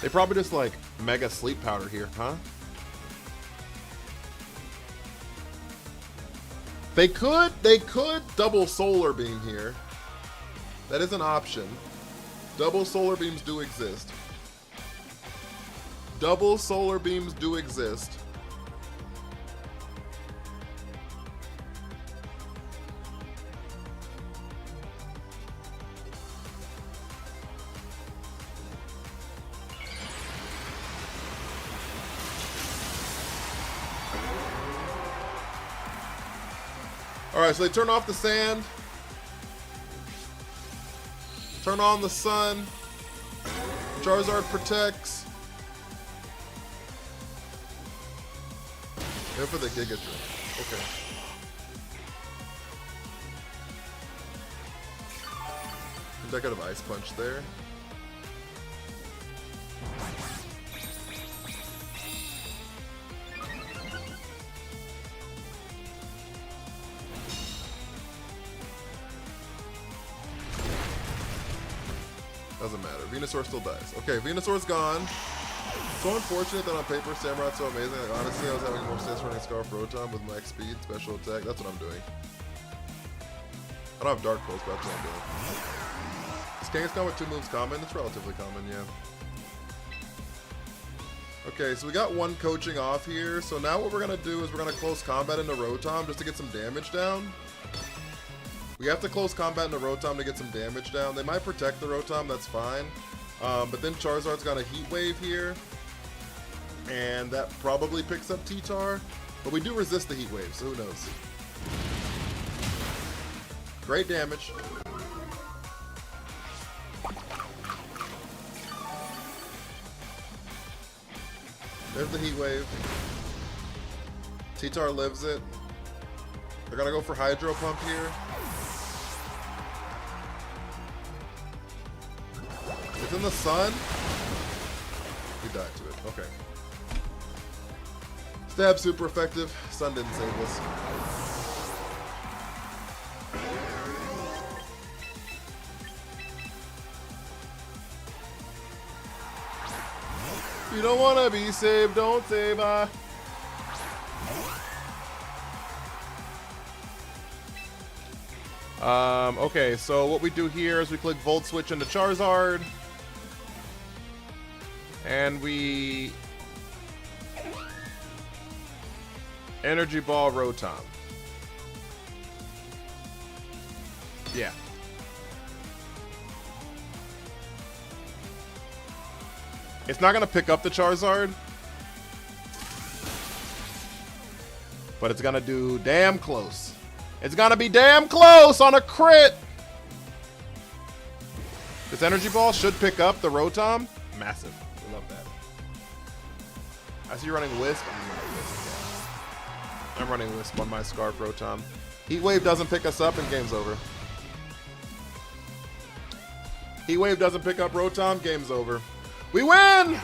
S1: They probably just like mega sleep powder here, huh? They could double solar beam here. That is an option. Double solar beams do exist. Double solar beams do exist. Alright, so they turn off the sand. Turn on the sun. Charizard protects. Go for the Giga Drill. Okay. Deck out of Ice Punch there. Doesn't matter. Venusaur still dies. Okay, Venusaur's gone. So unfortunate that on paper Samurai's so amazing. Like, honestly, I was having more sense running Scarf Rotom with max speed, special attack. That's what I'm doing. I don't have Dark Pulse, but that's what I'm doing. Is Kangaskhan with 2 moves common? It's relatively common, yeah. Okay, so we got one coaching off here. So now what we're going to do is we're going to close combat into Rotom just to get some damage down. We have to close combat into Rotom to get some damage down. They might protect the Rotom, that's fine. But then Charizard's got a Heat Wave here. And that probably picks up T-Tar. But we do resist the Heat Wave, so who knows. Great damage. There's the Heat Wave. T-Tar lives it. They're gonna go for Hydro Pump here. It's in the sun. We died to it. Okay. Stab super effective. Sun didn't save us. You don't want to be saved, don't save her. Okay, so what we do here is we click Volt Switch into Charizard. And we Energy Ball Rotom. Yeah. It's not going to pick up the Charizard. But it's going to do damn close. It's going to be damn close on a crit. This Energy Ball should pick up the Rotom. Massive. We love that. I see you running Wisp. I'm running Wisp on my Scarf Rotom. Heat Wave doesn't pick us up and game's over. Heat Wave doesn't pick up Rotom, game's over. We win!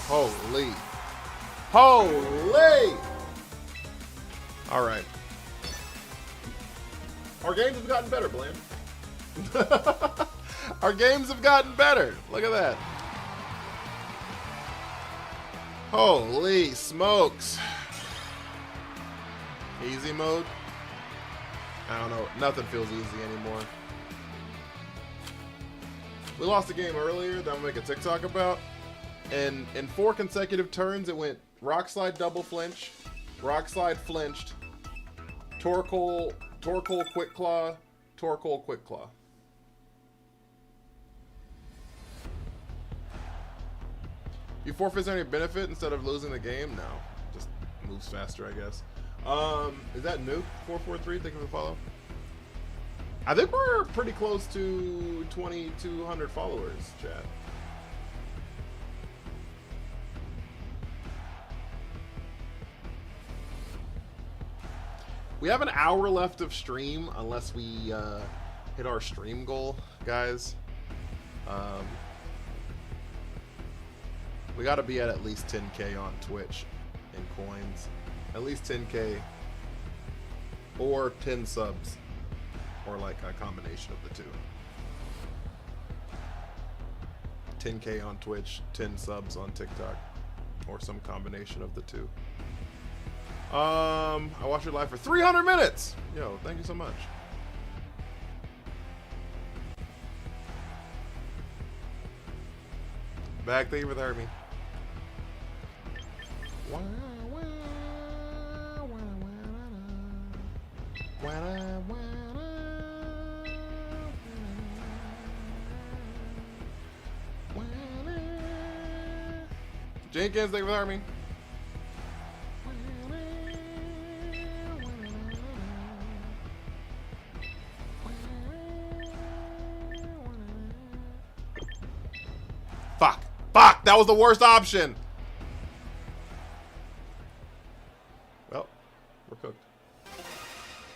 S1: Holy. Holy! Alright. Our games have gotten better, Blam. Our games have gotten better. Look at that. Holy smokes. Easy mode? I don't know. Nothing feels easy anymore. We lost a game earlier that I'm gonna make a TikTok about. And in 4 consecutive turns, it went Rock Slide double flinch, Rock Slide flinched, Torkoal Quick Claw, Torkoal Quick Claw. You forfeit any benefit instead of losing the game? No. Just moves faster, I guess. Is that Nuke 443? Thank you for the follow. I think we're pretty close to 2,200 followers, chat. We have an hour left of stream unless we hit our stream goal, guys. We got to be at least 10K on Twitch in coins. At least 10K or 10 subs. Or like a combination of the two. 10K on Twitch, 10 subs on TikTok. Or some combination of the two. I watched your live for 300 minutes! Yo, thank you so much. Back, thank you for the Herbie. Jenkins, thank you for the Army. Fuck. Fuck! That was the worst option! Well, we're cooked.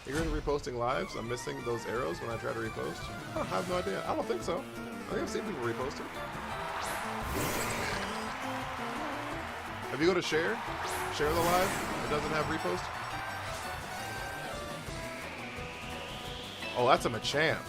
S1: You're into reposting lives? I'm missing those arrows when I try to repost. I have no idea. I don't think so. I think I've seen people repost it. If you go to share the live, it doesn't have repost. Oh, that's a Machamp.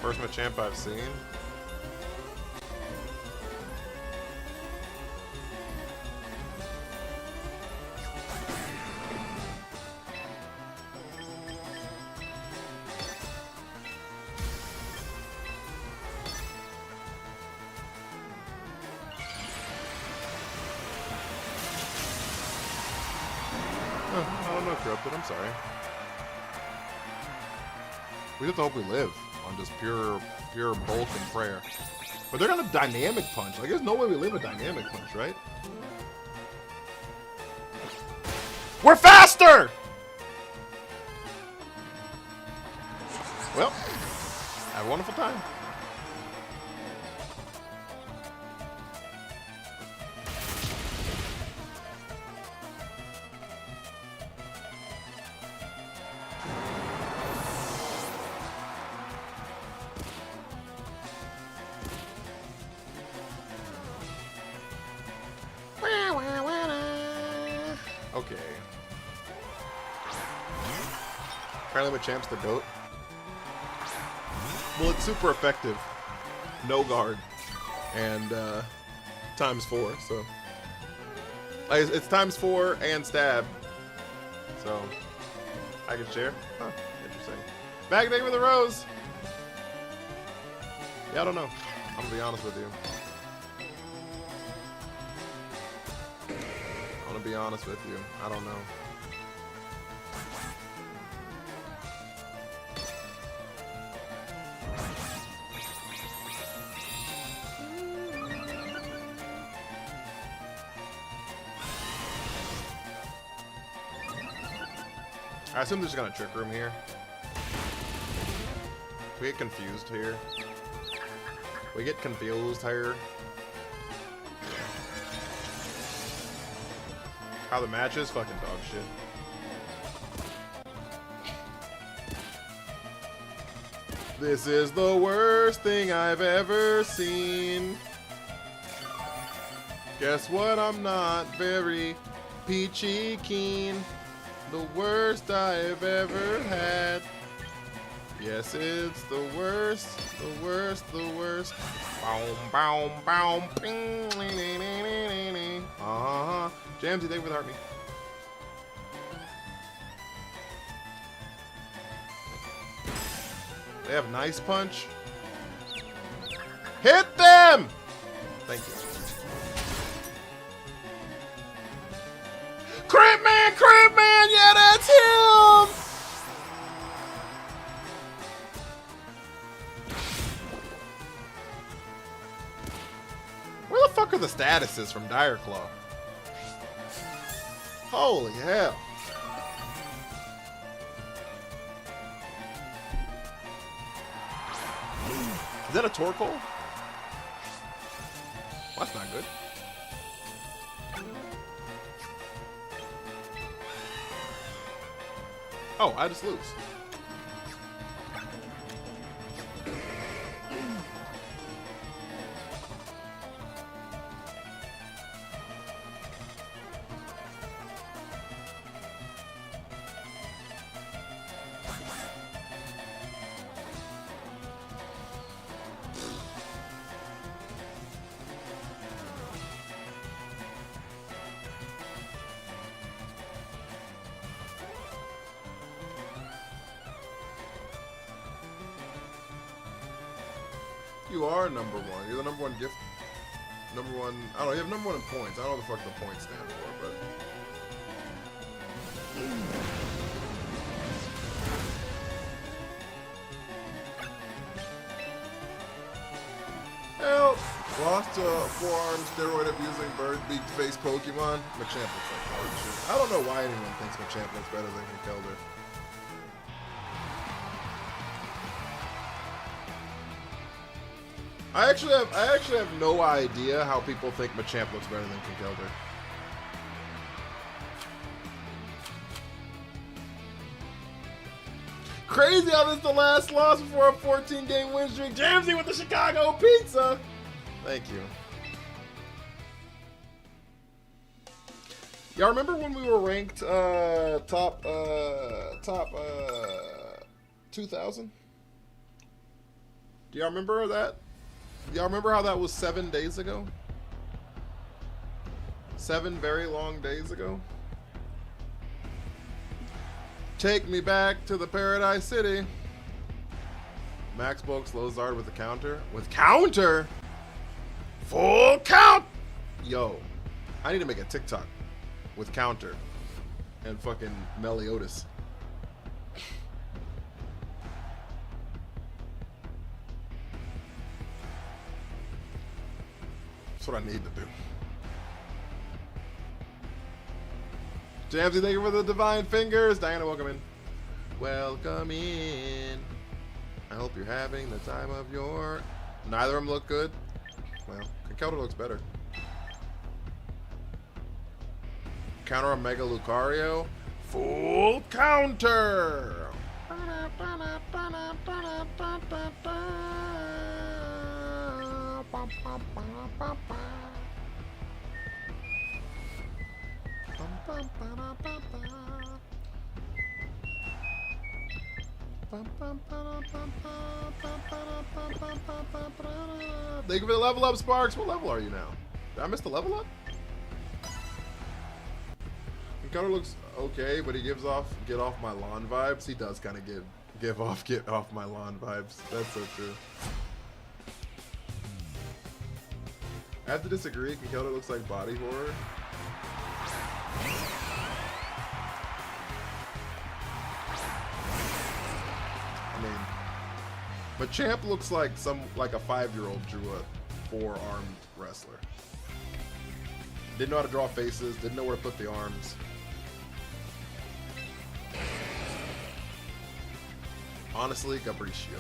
S1: First Machamp I've seen. I don't know, Corrupted. I'm sorry. We just hope we live on just pure bulk and prayer. But they're gonna dynamic punch. Like, there's no way we live a dynamic punch, right? We're faster! Well, have a wonderful time. Okay. Apparently Machamp's the GOAT. Well, it's super effective. No guard. And, ×4, so. Like, it's ×4 and stab. So, I can share. Huh, interesting. Back day with the rose! Yeah, I don't know. I'm gonna be honest with you. I'm gonna be honest with you. I don't know. I assume there's gonna trick room here. We get confused here. We get confused here. How the match is? Fucking dog shit. This is the worst thing I've ever seen. Guess what? I'm not very peachy keen. The worst I've ever had. Yes, it's the worst, the worst, the worst. Boom, boom, boom, ping, Jamsy, thank you for the heart me. They have nice punch. Hit them! Thank you. Crit man, yeah, that's him! Where the fuck are the statuses from Dire Claw? Holy hell. Is that a Torkoal? Well, that's not good. Oh, I just lose. You are number one. You're the number one gift. Number one. I don't know. You have number one in points. I don't know what the fuck the points stand for, but. Help! Lost to forearm steroid abusing bird beak face Pokemon. Machamp looks like hard shit. I don't know why anyone thinks Machamp looks better than Kelder. I actually have no idea how people think Machamp looks better than Kinkelder. Crazy how this is the last loss before a 14-game win streak. Jamsy with the Chicago pizza. Thank you. Y'all remember when we were ranked top 2000? Do y'all remember that? Y'all remember how that was 7 days ago? 7 very long days ago? Take me back to the Paradise City. Max Bulk slows Zard with a counter. With counter? Full count! Yo, I need to make a TikTok with counter and fucking Meliodas. That's what I need to do. Jamsy, thank you for the divine fingers. Diana, welcome in. Welcome in. I hope you're having the time of your... Neither of them look good. Well, Conkeldurr looks better. Counter a Mega Lucario. Full counter! Thank you for the level up, Sparks. What level are you now? Did I miss the level up? Conkeldurr looks okay, but he gives off get off my lawn vibes. He does kind of give off get off my lawn vibes. That's so true. I have to disagree. Conkeldurr looks like body horror. I mean, Machamp looks like a 5-year-old drew a 4-armed wrestler. Didn't know how to draw faces. Didn't know where to put the arms. Honestly, Gabricio.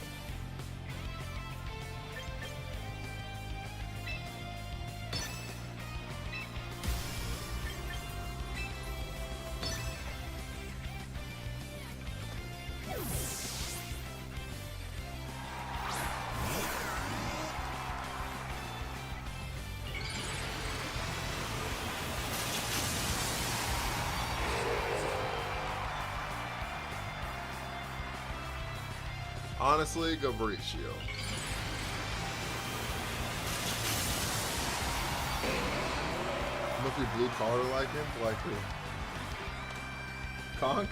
S1: Honestly, Gabricio. Must be blue collar like him? Like who? Conk?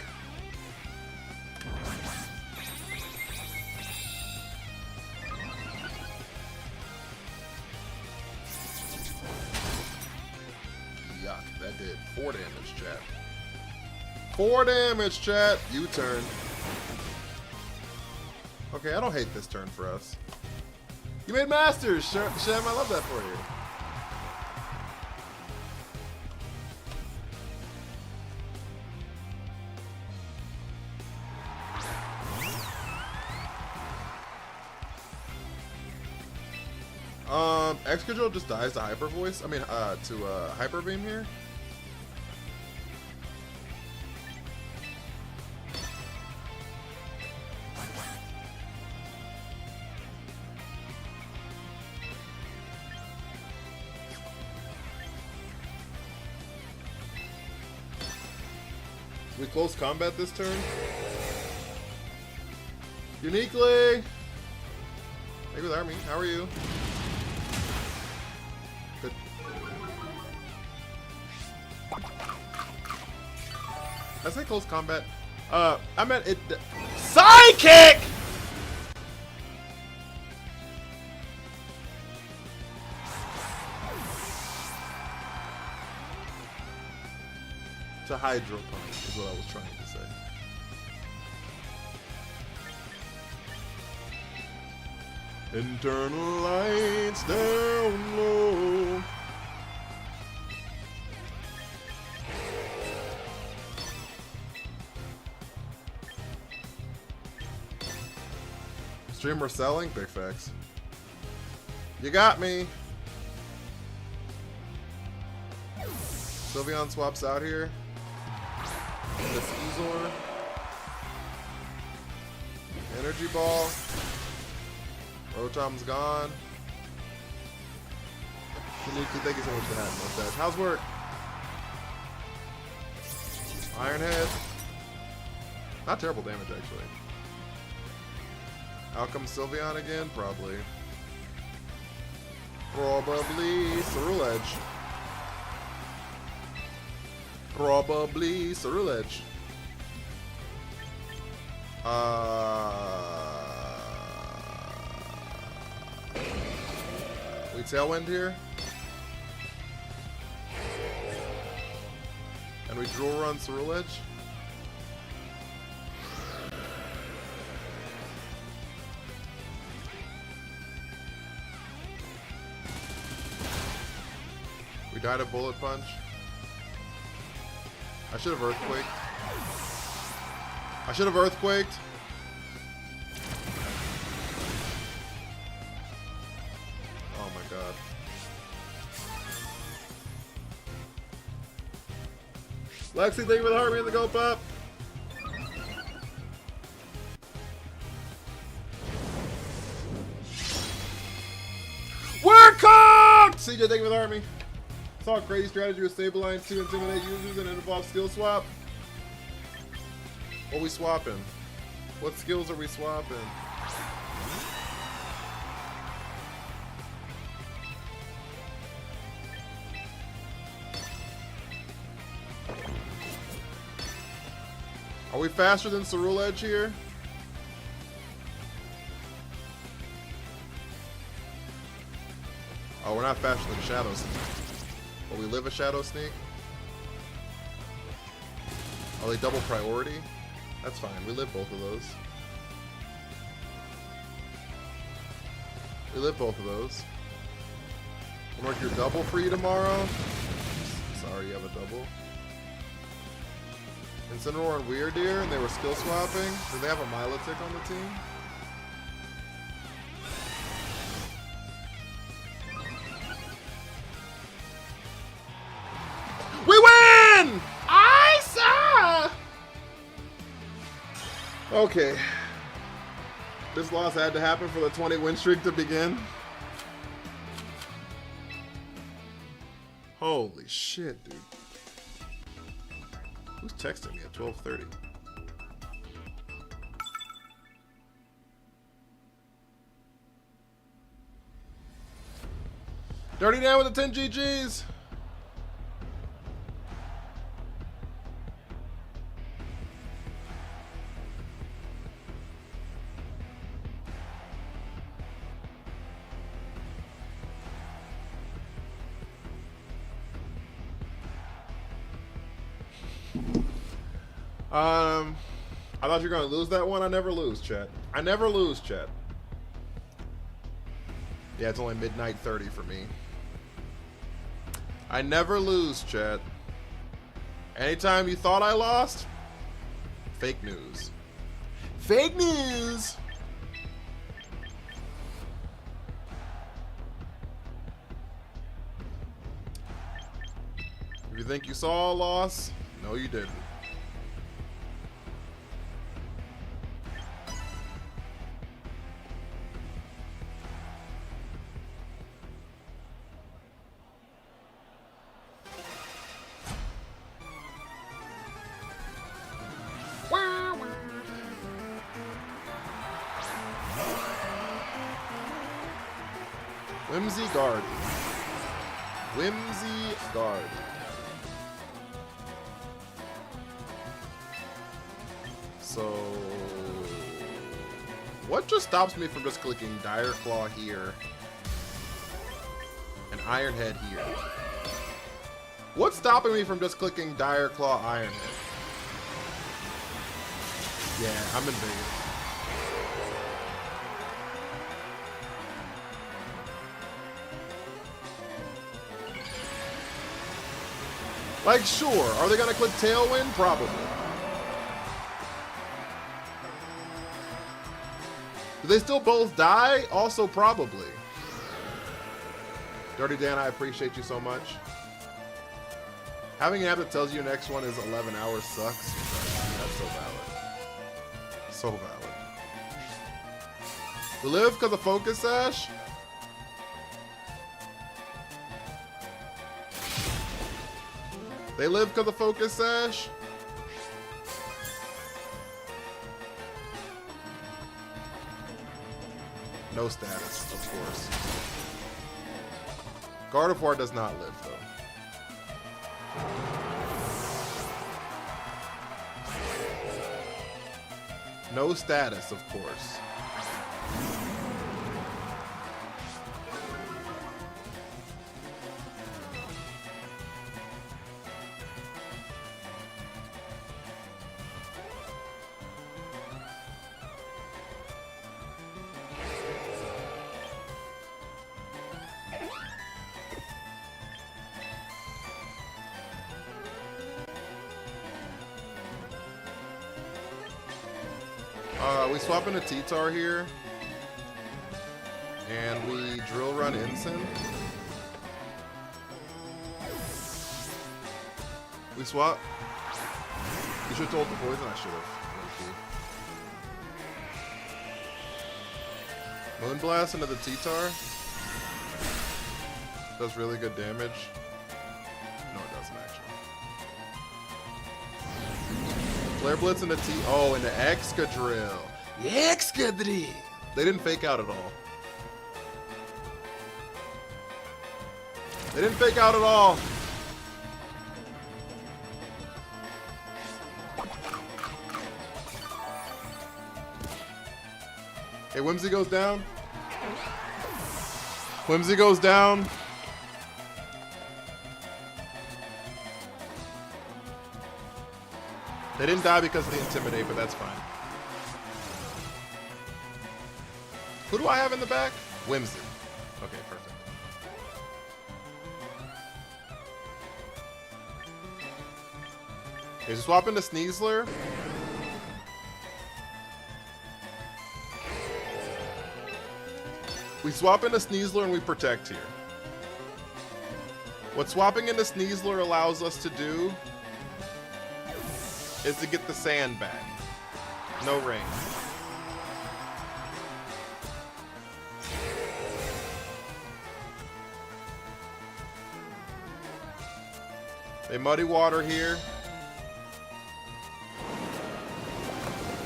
S1: Yuck, that did 4 damage, chat. 4 damage, chat. U-turn. Okay, I don't hate this turn for us. You made Masters, Shem. I love that for you. Excadrill just dies to Hyper Voice. I mean, to Hyper Beam here. We close combat this turn. Uniquely. Hey, with Army. How are you? Good. I say close combat. I meant it. Sidekick. To Hydro Punch is what I was trying to say. Internal lights down low. Streamer selling? Big facts. You got me. Sylveon swaps out here. This Ezor. Energy Ball. Rotom's gone. Thank you so much for that, mustache. How's work? Iron Head. Not terrible damage, actually. Out comes Sylveon again? Probably. Probably Cerulege. Probably Cerulege. We Tailwind here. And we Drool Run Cerulege. We died a Bullet Punch. I should have Earthquaked. I should have Earthquaked. Oh my god. Lexi, thank you for the heart, me and the Go Pop. We're cooked! CJ, thank you for the heart, me. Saw a crazy strategy with Sableye to intimidate users and it involves skill swap. What are we swapping? What skills are we swapping? Are we faster than Cerulege here? Oh, we're not faster than Shadow Sneak. Will we live a Shadow Sneak? Are they double priority? That's fine. We live both of those. We live both of those. We'll mark your double for you tomorrow. Sorry, you have a double. Incineroar and Weirdeer, and they were skill swapping. Do they have a Milotic on the team? We win! I saw! Okay. This loss had to happen for the 20 win streak to begin. Holy shit, dude. Who's texting me at 12:30? Dirty down with the 10 GGs. I thought you were going to lose that one. I never lose, chat. I never lose, chat. Yeah, it's only midnight 30 for me. I never lose, chat. Anytime you thought I lost, fake news. Fake news! If you think you saw a loss, no you didn't. Whimsy Guardy. Whimsy Guardy. So, what just stops me from just clicking Dire Claw here and Iron Head here? What's stopping me from just clicking Dire Claw, Iron Head? Yeah, I'm in Vegas. Like, sure. Are they gonna click Tailwind? Probably. Do they still both die? Also, probably. Dirty Dan, I appreciate you so much. Having an app that tells you your next one is 11 hours sucks. That's so valid. So valid. We live because of Focus Sash? They live because of Focus Sash? No status, of course. Gardevoir does not live, though. No status, of course. We swap into T-Tar here. And we drill run Ensign. We swap. You should have told the poison. I should have. Moonblast into the T-Tar. Does really good damage. No, it doesn't actually. Flare Blitz into T. Oh, into Excadrill. Excadrill. They didn't fake out at all. They didn't fake out at all. Okay, Whimsy goes down. Whimsy goes down. They didn't die because of the Intimidate, but that's fine. Who do I have in the back? Whimsy. Okay, perfect. Okay, so swap into Sneasler. We swap into Sneasler and we protect here. What swapping into Sneasler allows us to do is to get the sand back. No rain. They Muddy Water here.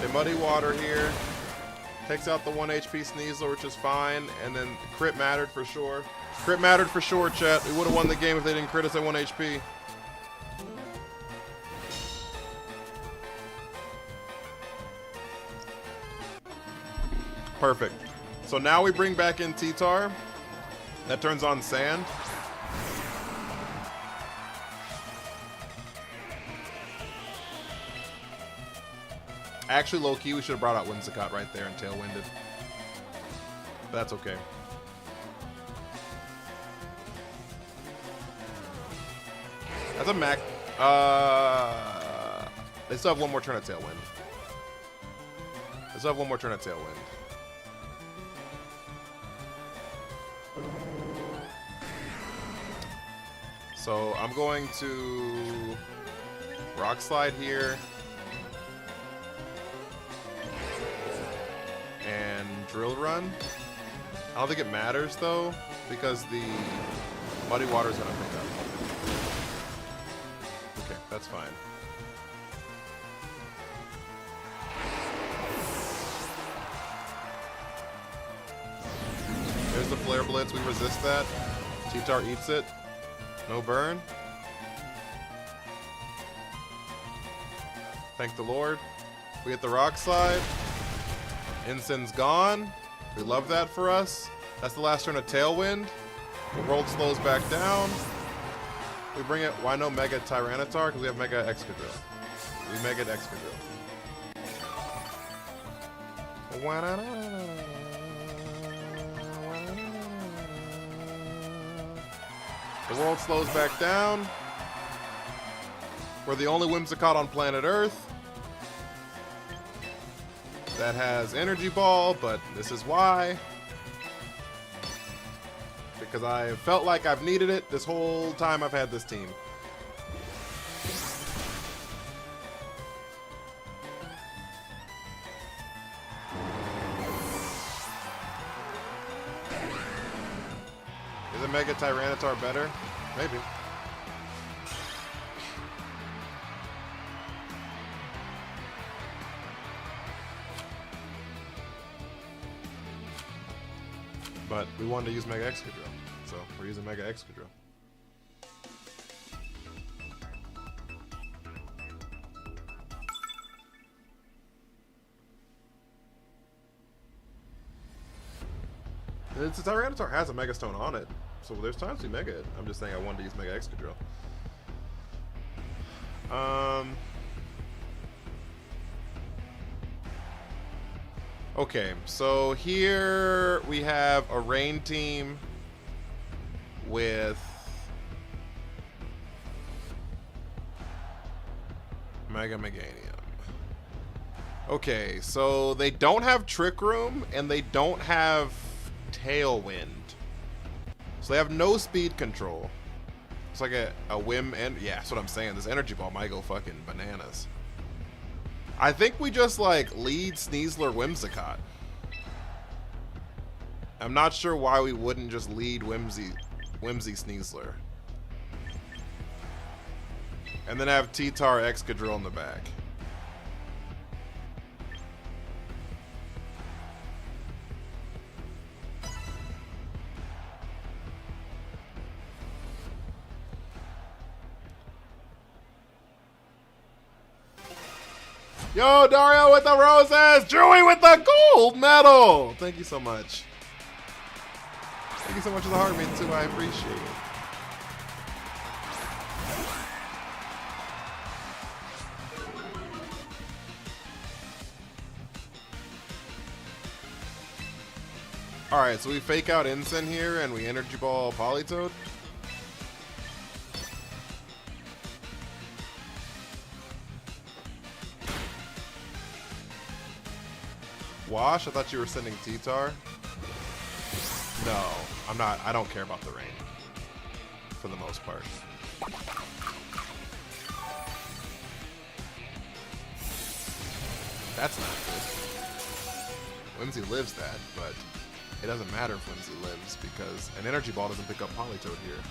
S1: They Muddy Water here. Takes out the 1 HP Sneasler, which is fine. And then crit mattered for sure. Crit mattered for sure, chat. We would have won the game if they didn't crit us at 1 HP. Perfect. So now we bring back in T-Tar. That turns on Sand. Actually, low-key, we should have brought out Whimsicott right there and Tailwinded. But that's okay. That's a Mac. They still have one more turn at Tailwind. They still have one more turn at Tailwind. So I'm going to Rock Slide here. And Drill Run. I don't think it matters though, because the Muddy Water is going to pick up. Okay, that's fine. There's the Flare Blitz. We resist that. T-Tar eats it. No burn. Thank the Lord. We get the Rock Slide. Ensign's gone. We love that for us. That's the last turn of Tailwind. The world slows back down. We bring it. Why no Mega Tyranitar? Because we have Mega Excadrill. We Mega Excadrill. The world slows back down. We're the only Whimsicott on planet Earth that has Energy Ball, but this is why. Because I felt like I've needed it this whole time I've had this team. Is a Mega Tyranitar better? Maybe. But we wanted to use Mega Excadrill, so we're using Mega Excadrill. It's Tyranitar has a Mega Stone on it, so there's times we Mega it. I'm just saying I wanted to use Mega Excadrill. Okay, so here we have a rain team with Mega Meganium. Okay, so they don't have Trick Room and they don't have Tailwind. So they have no speed control. It's like a whim, and yeah, that's what I'm saying. This Energy Ball might go fucking bananas. I think we just like lead Sneasler Whimsicott. I'm not sure why we wouldn't just lead Whimsy Sneasler. And then have T-Tar Excadrill in the back. Yo, Dario with the roses! Drewy with the gold medal! Thank you so much. Thank you so much for the heart, me too. I appreciate it. Alright, so we fake out Ensign here and we Energy Ball Politoed. Wash? I thought you were sending T-Tar. No, I'm not. I don't care about the rain. For the most part. That's not good. Whimsy lives that, but it doesn't matter if Whimsy lives because an Energy Ball doesn't pick up Politoed here.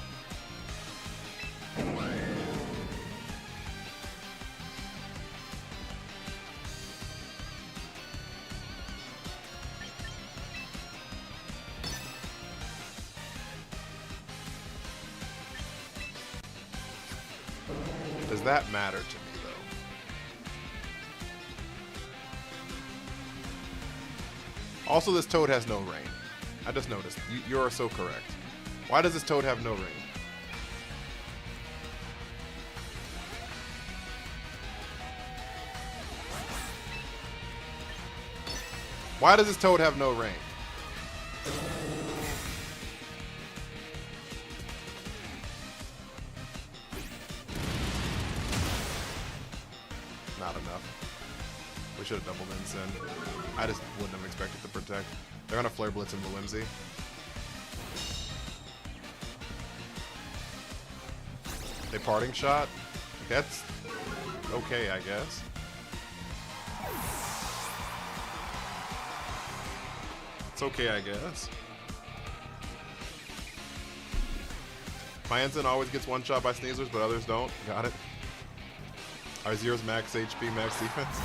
S1: Does that matter to me, though? Also, this Toad has no rain. I just noticed. You are so correct. Why does this Toad have no rain? Why does this Toad have no rain? Not enough. We should have doubled Ensign. I just wouldn't have expected to protect. They're gonna Flare Blitz into Whimsy. They Parting Shot? That's okay, I guess. It's okay, I guess. My Ensign always gets one shot by Sneasers, but others don't. Got it. Our Zero's max HP, max defense.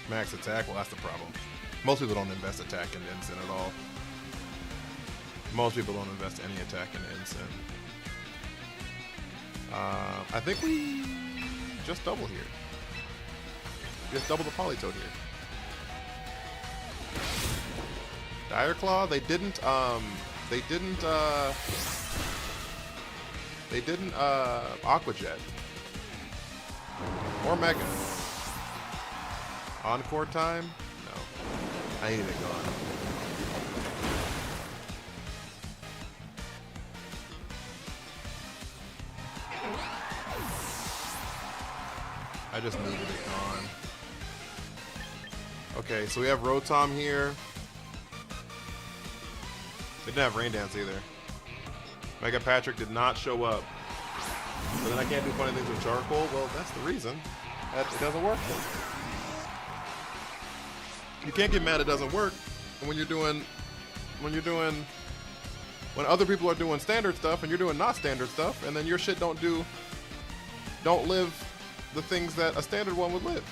S1: Max attack? Well, that's the problem. Most people don't invest attack in Ensign at all. Most people don't invest any attack in Ensign. I think we just double here. Just double the Politoed here. Dire Claw? They didn't Aqua Jet. Or Mega. Encore time? No. I need it gone. I just needed it gone. Okay, so we have Rotom here. They didn't have Rain Dance either. Mega Patrick did not show up. But then I can't do funny things with charcoal. Well, that's the reason that it doesn't work. You can't get mad it doesn't work when other people are doing standard stuff and you're doing not standard stuff, and then your shit don't live the things that a standard one would live.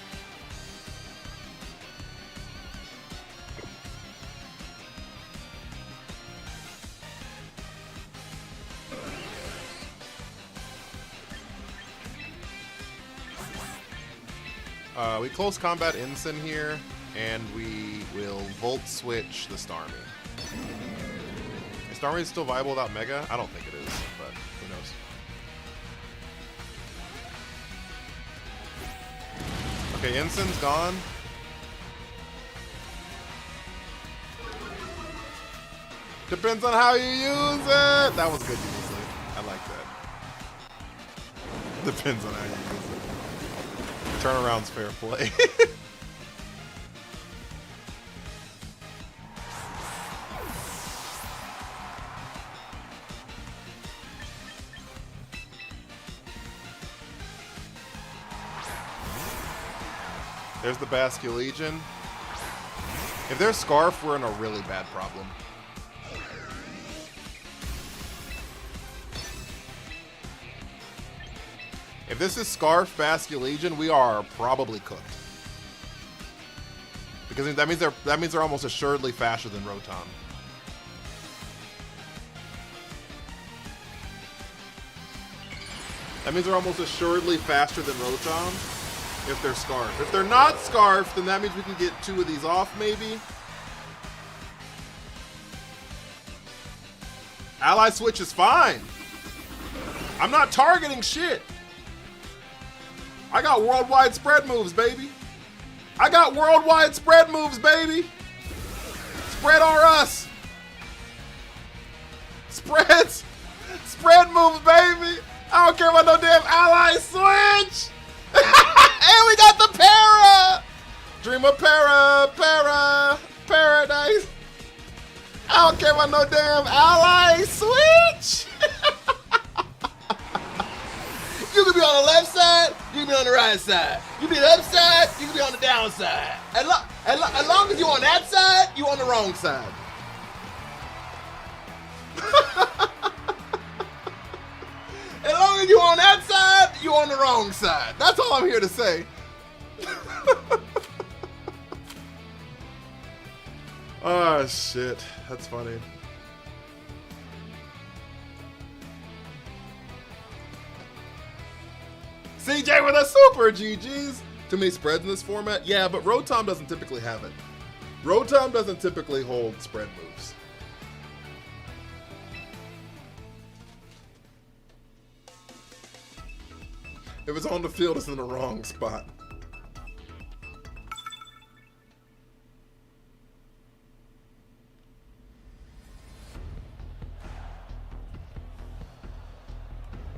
S1: We close combat Ensign here, and we will Volt Switch the Starmie. Is Starmie still viable without Mega? I don't think it is, but who knows. Okay, Ensign's gone. Depends on how you use it! That was good, usually. I like that. Depends on how you use it. Turnaround's fair play. There's the Basque Legion. If there's Scarf, we're in a really bad problem. If this is Scarf Basque Legion, we are probably cooked. Because that means they're almost assuredly faster than Rotom. That means they're almost assuredly faster than Rotom if they're Scarf. If they're not Scarf, then that means we can get 2 of these off, maybe. Ally Switch is fine. I'm not targeting shit. I got worldwide spread moves, baby. I got worldwide spread moves, baby. Spread or us. Spreads. Spread moves, baby. I don't care about no damn ally switch. And we got the para. Dream of paradise. I don't care about no damn ally switch. You can be on the left side, you can be on the right side. You can be on the left side, you can be on the down side. As long as you're on that side, you're on the wrong side. As long as you're on that side, you're on the wrong side. That's all I'm here to say. Oh, shit. That's funny. CJ with a super GG's. Too many spreads in this format? Yeah, but Rotom doesn't typically have it. Rotom doesn't typically hold spread moves. If it's on the field, it's in the wrong spot.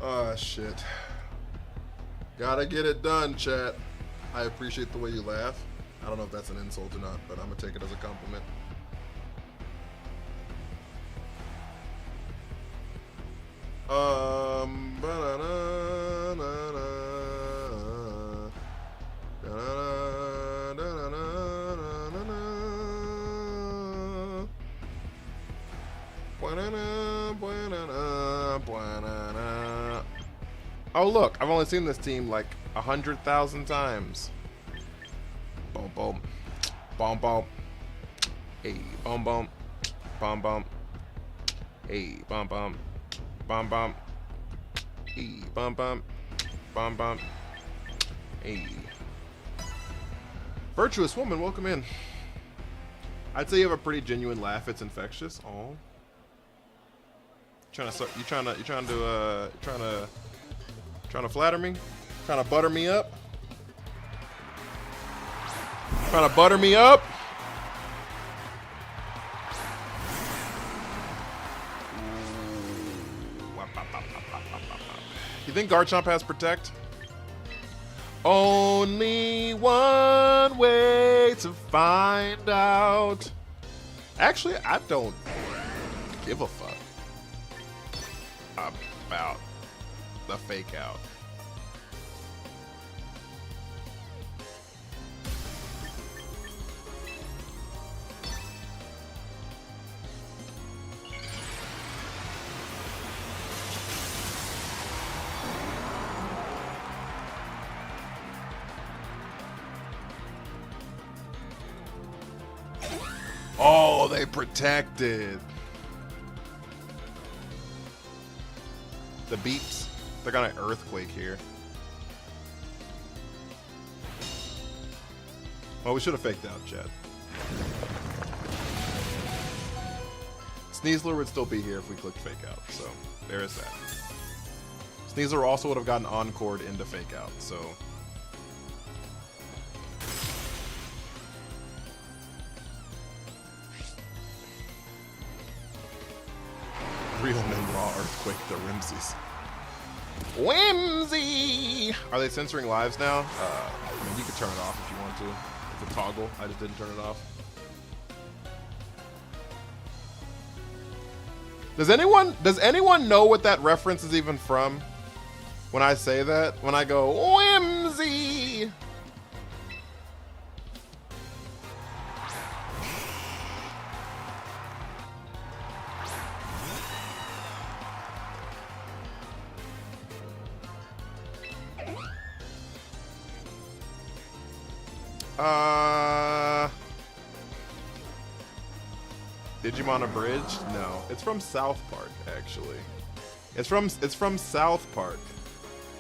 S1: Ah, shit. Gotta get it done, chat. I appreciate the way you laugh. I don't know if that's an insult or not, but I'm gonna take it as a compliment. Oh look, I've only seen this team like 100,000 times. Boom boom. Boom boom. Hey, boom boom. Boom boom. Hey, boom boom. Boom boom. Hey, boom boom. Boom boom. Hey. Virtuous woman, welcome in. I'd say you have a pretty genuine laugh. It's infectious. Oh. Trying to flatter me? Trying to butter me up? Trying to butter me up? You think Garchomp has Protect? Only one way to find out. Actually, I don't give a fuck about the fake out. Oh, they protected. The beeps. They're gonna earthquake here. Oh, we should have faked out, Chad. Sneasler would still be here if we clicked fake out, so there is that. Sneasler also would have gotten encored into fake out, so. Real men raw earthquake the Whimsies. Whimsy! Are they censoring lives now? I mean, you can turn it off if you want to. It's a toggle. I just didn't turn it off. Does anyone know what that reference is even from? When I say that? When I go, Whimsy! Digimon Abridged? No. It's from South Park, actually. It's from South Park.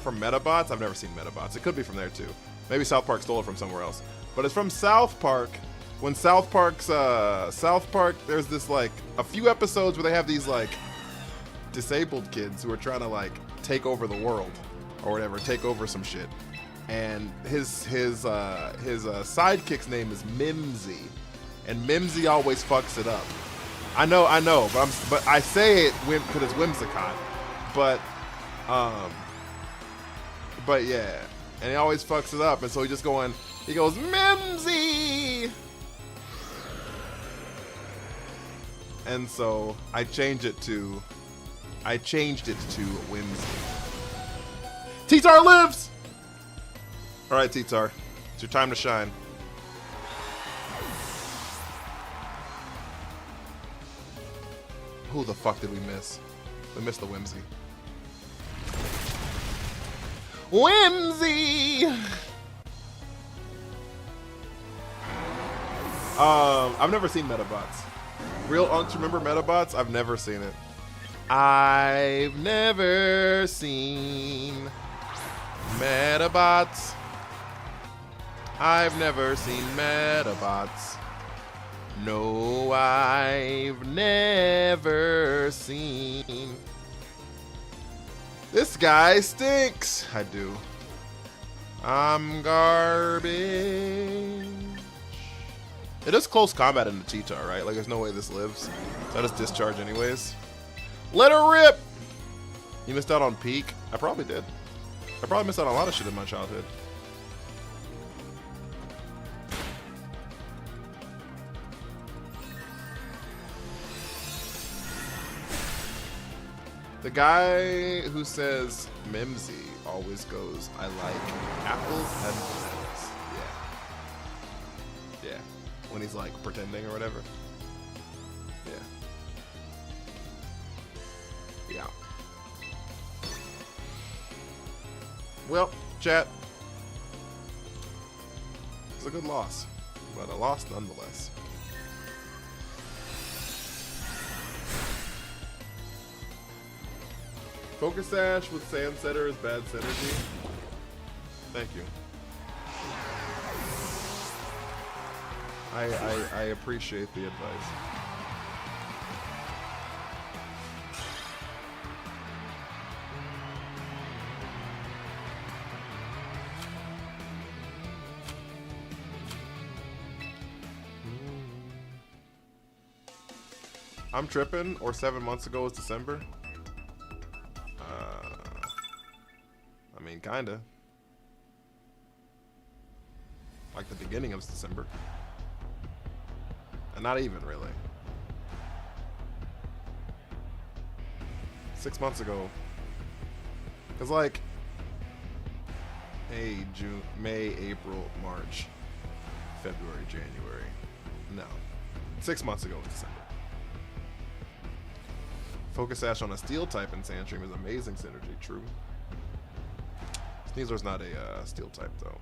S1: From Metabots? I've never seen Metabots. It could be from there too. Maybe South Park stole it from somewhere else. But it's from South Park. When South Park, there's this like a few episodes where they have these like disabled kids who are trying to like take over the world or whatever, take over some shit. And his sidekick's name is Mimsy, and Mimsy always fucks it up. I know, but I say it because it's Whimsicott, but yeah, and he always fucks it up, and so he goes Mimsy, and so I changed it to Whimsy. T-Tar lives. All right, T-Tar, it's your time to shine. Who the fuck did we miss? We missed the Whimsy. Whimsy! I've never seen Metabots. Real Unks, remember Metabots? I've never seen it. I've never seen Metabots. I've never seen Metabots. No, I've never seen. This guy stinks. I do. I'm garbage. It is close combat in the T-Tar, right? Like, there's no way this lives. So I just discharge anyways. Let her rip! You missed out on Peak? I probably did. I probably missed out on a lot of shit in my childhood. The guy who says Mimsy always goes, I like apples and bananas. Yeah. Yeah. When he's like pretending or whatever. Yeah. Yeah. Well, chat. It's a good loss, but a loss nonetheless. Focus Sash with Sand Setter is bad synergy. Thank you. I appreciate the advice. I'm tripping, or 7 months ago was December. I mean, kinda. Like the beginning of December. And not even really. 6 months ago Because, like, May, April, March, February, January. No. 6 months ago was December. Focus Sash on a steel type in Sandstream is amazing synergy. True. Sneasler's not a steel type, though.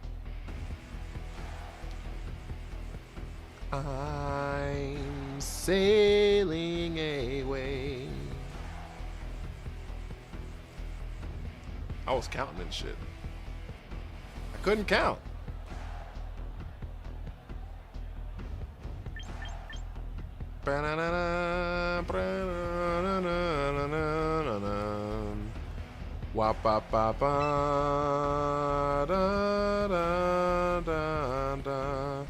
S1: I'm sailing away. I was counting and shit. I couldn't count. Wap ba ba ba da da da da.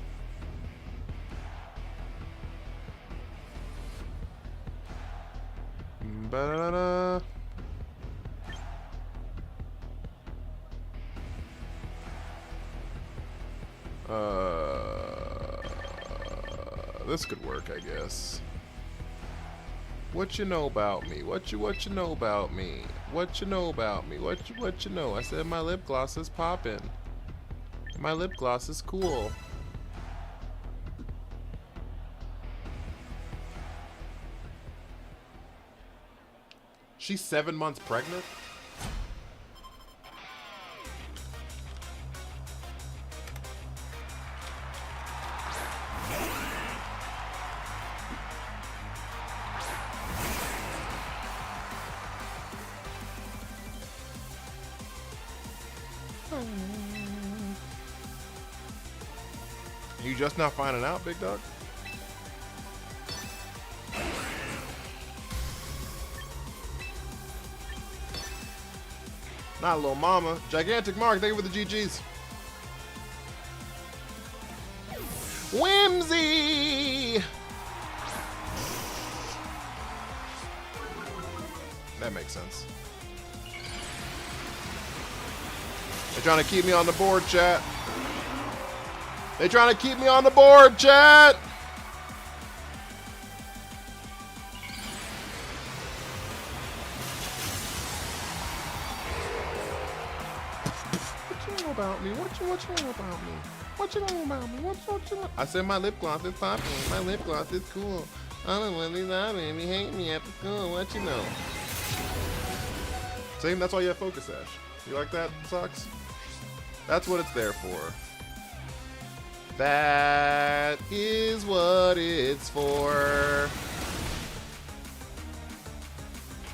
S1: Ba-da-da. This could work, I guess. What you know about me? What you know about me? What you know about me? What you know? I said my lip gloss is poppin'. My lip gloss is cool. She's 7 months pregnant? You just now finding out, big dog? Not little mama. Gigantic Mark, thank you for the GGs. Whimsy! That makes sense. They're trying to keep me on the board, chat. They're trying to keep me on the board, chat. What you know about me? What you know about me? What you know about me? What you know? I said my lip gloss is popping. My lip gloss is cool. I don't want to love me. He hate me after school. What you know? See, that's why you have Focus Sash. You like that, Socks? That's what it's there for. That is what it's for.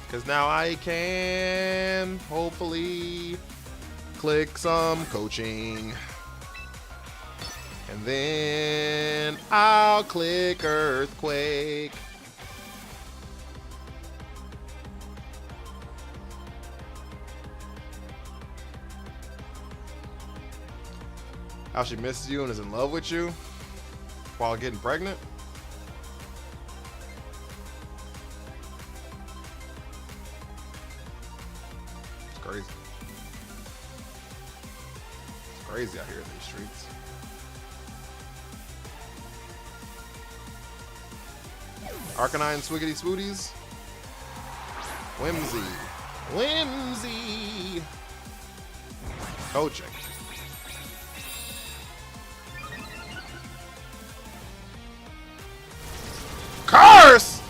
S1: Because now I can hopefully click some coaching. And then I'll click Earthquake. How she misses you and is in love with you while getting pregnant? It's crazy. It's crazy out here in these streets. Arcanine Swiggity Swooties. Whimsy. Whimsy. Coaching. Curse!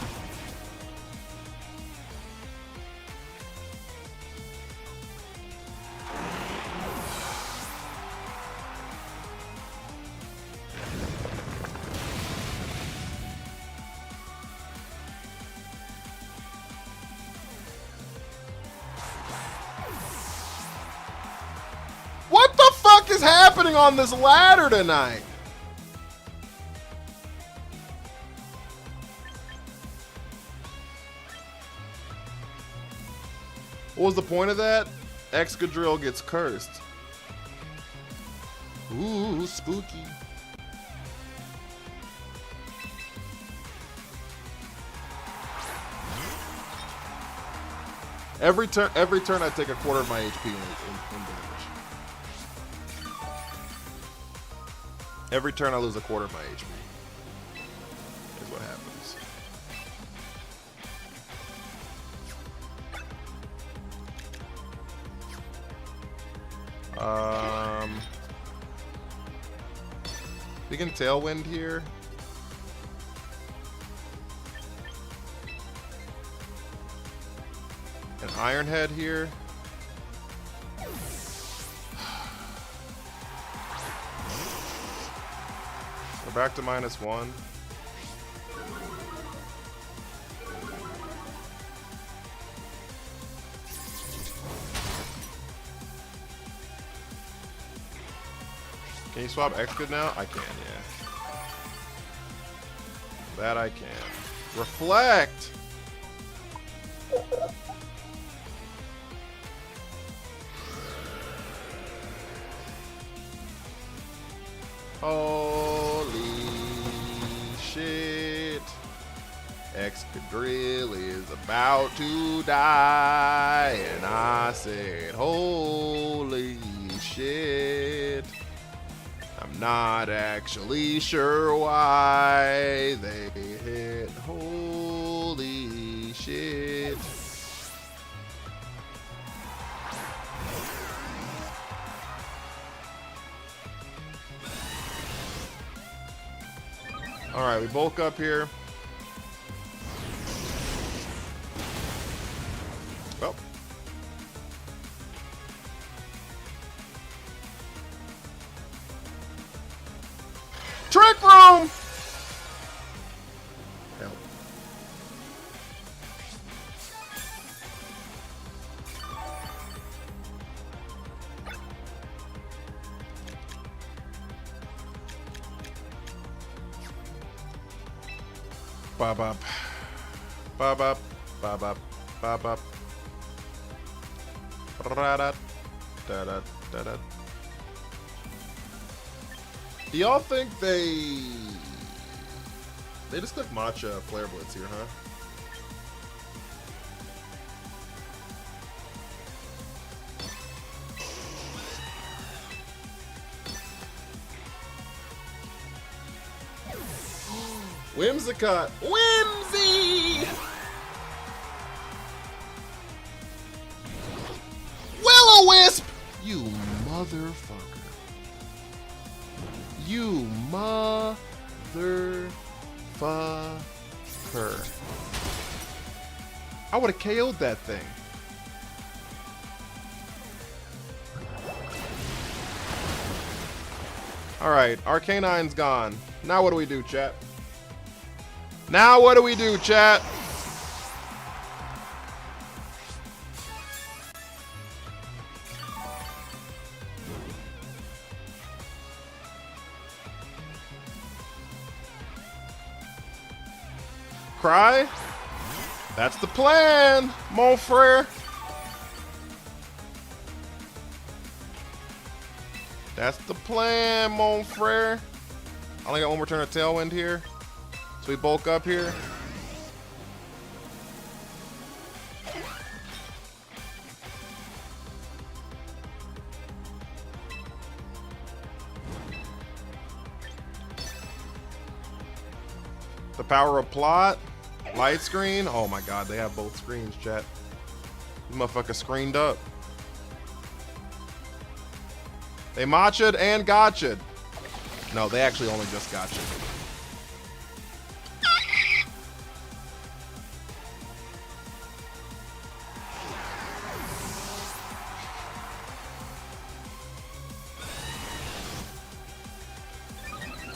S1: What the fuck is happening on this ladder tonight? What was the point of that? Excadrill gets cursed. Ooh, spooky. Every turn I take a quarter of my HP in damage. Every turn I lose a quarter of my HP. Is what happens. We can Tailwind here. An Iron Head here. We're back to -1. Can you swap Excadrill now? I can, yeah. That I can. Reflect! Holy shit. Excadrill is about to die. And I said, holy shit. I'm not actually sure why they hit. Holy shit. Alright, we bulk up here. Well. Trick room! Help. Bop bop. Bop bop. Bop bop. Bop bop. Da da da da. Do y'all think they just click Matcha Flare Blitz here, huh? Whimsicott! Whimsy! Will-O-Wisp! You motherfucker. You motherfucker. I would have KO'd that thing. Alright, Arcanine's gone. Now what do we do, chat? Now what do we do, chat? Cry? That's the plan, mon frere. That's the plan, mon frere. I only got one more turn of Tailwind here. So we bulk up here. The power of plot. Light screen. Oh my god, they have both screens, chat. This motherfucker screened up. They matcha'd and gotcha'd. No, they actually only just gotcha'd.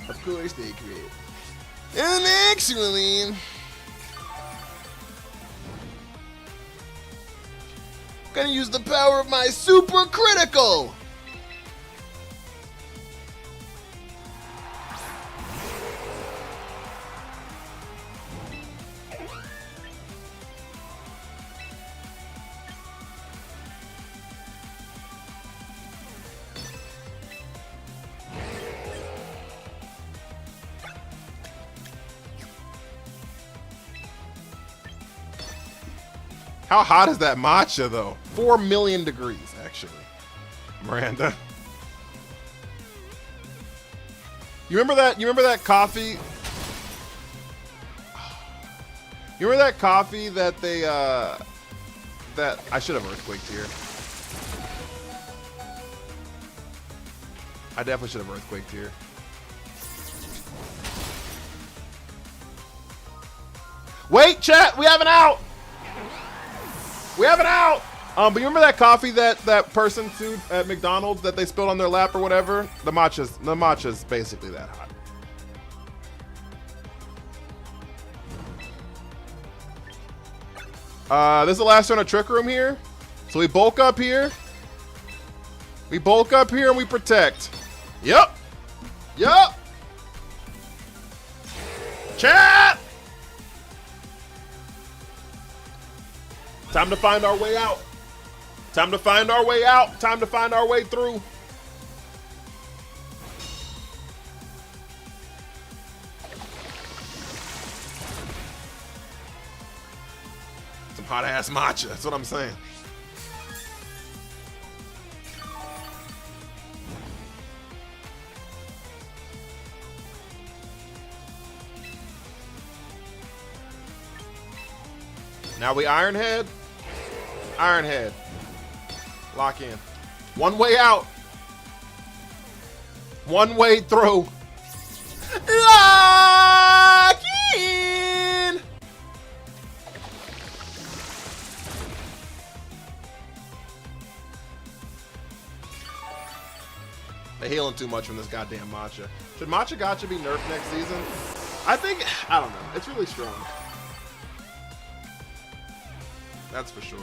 S1: Of course they create. And actually, gonna use the power of my super critical. How hot is that matcha, though? 4 million degrees, actually. Miranda. You remember that? You remember that coffee? You remember that coffee that they, that I should have earthquaked here. I definitely should have Earthquaked here. Wait, chat, we have an out! We have an out! But you remember that coffee that person sued at McDonald's that they spilled on their lap or whatever? The matcha's basically that hot. This is the last turn of Trick Room here. So we bulk up here. We bulk up here and we protect. Yep. Yep. Chat! Time to find our way out. Time to find our way out. Time to find our way through. Some hot ass matcha. That's what I'm saying. Now we Ironhead. Ironhead. Lock in. One way out. One way through. Lock in. They're healing too much from this goddamn matcha. Should Matcha Gotcha be nerfed next season? I don't know. It's really strong. That's for sure.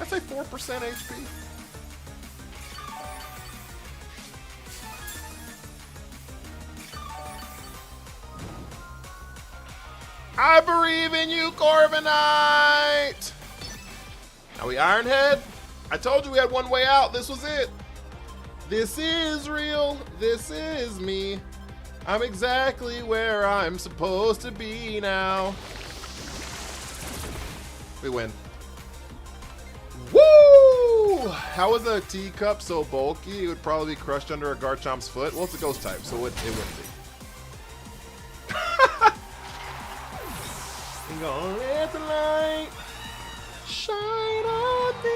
S1: I'd say 4% HP. I believe in you, Corviknight! Now we Ironhead. I told you we had one way out. This was it. This is real. This is me. I'm exactly where I'm supposed to be now. We win. Woo! How is a teacup so bulky? It would probably be crushed under a Garchomp's foot. Well, it's a ghost type, so it wouldn't be. I'm gonna let the light shine on me.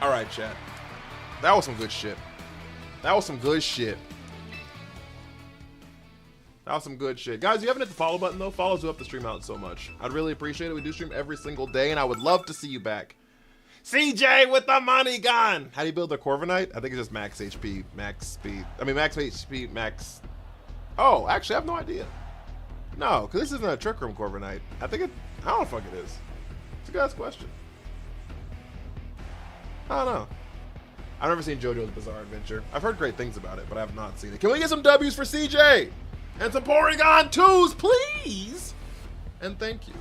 S1: All right, chat. That was some good shit. That was some good shit. That was some good shit. Guys, you haven't hit the follow button, though. Follows who up the stream out so much. I'd really appreciate it. We do stream every single day, and I would love to see you back. CJ with the money gun! How do you build a Corviknight? I think it's just max HP, max speed. I mean, max HP, max... Oh, actually, I have no idea. No, because this isn't a Trick Room Corviknight. I think it... I don't know what the fuck it is. It's a guy's question. I don't know. I've never seen JoJo's Bizarre Adventure. I've heard great things about it, but I have not seen it. Can we get some W's for CJ? And some Porygon 2s, please! And thank you.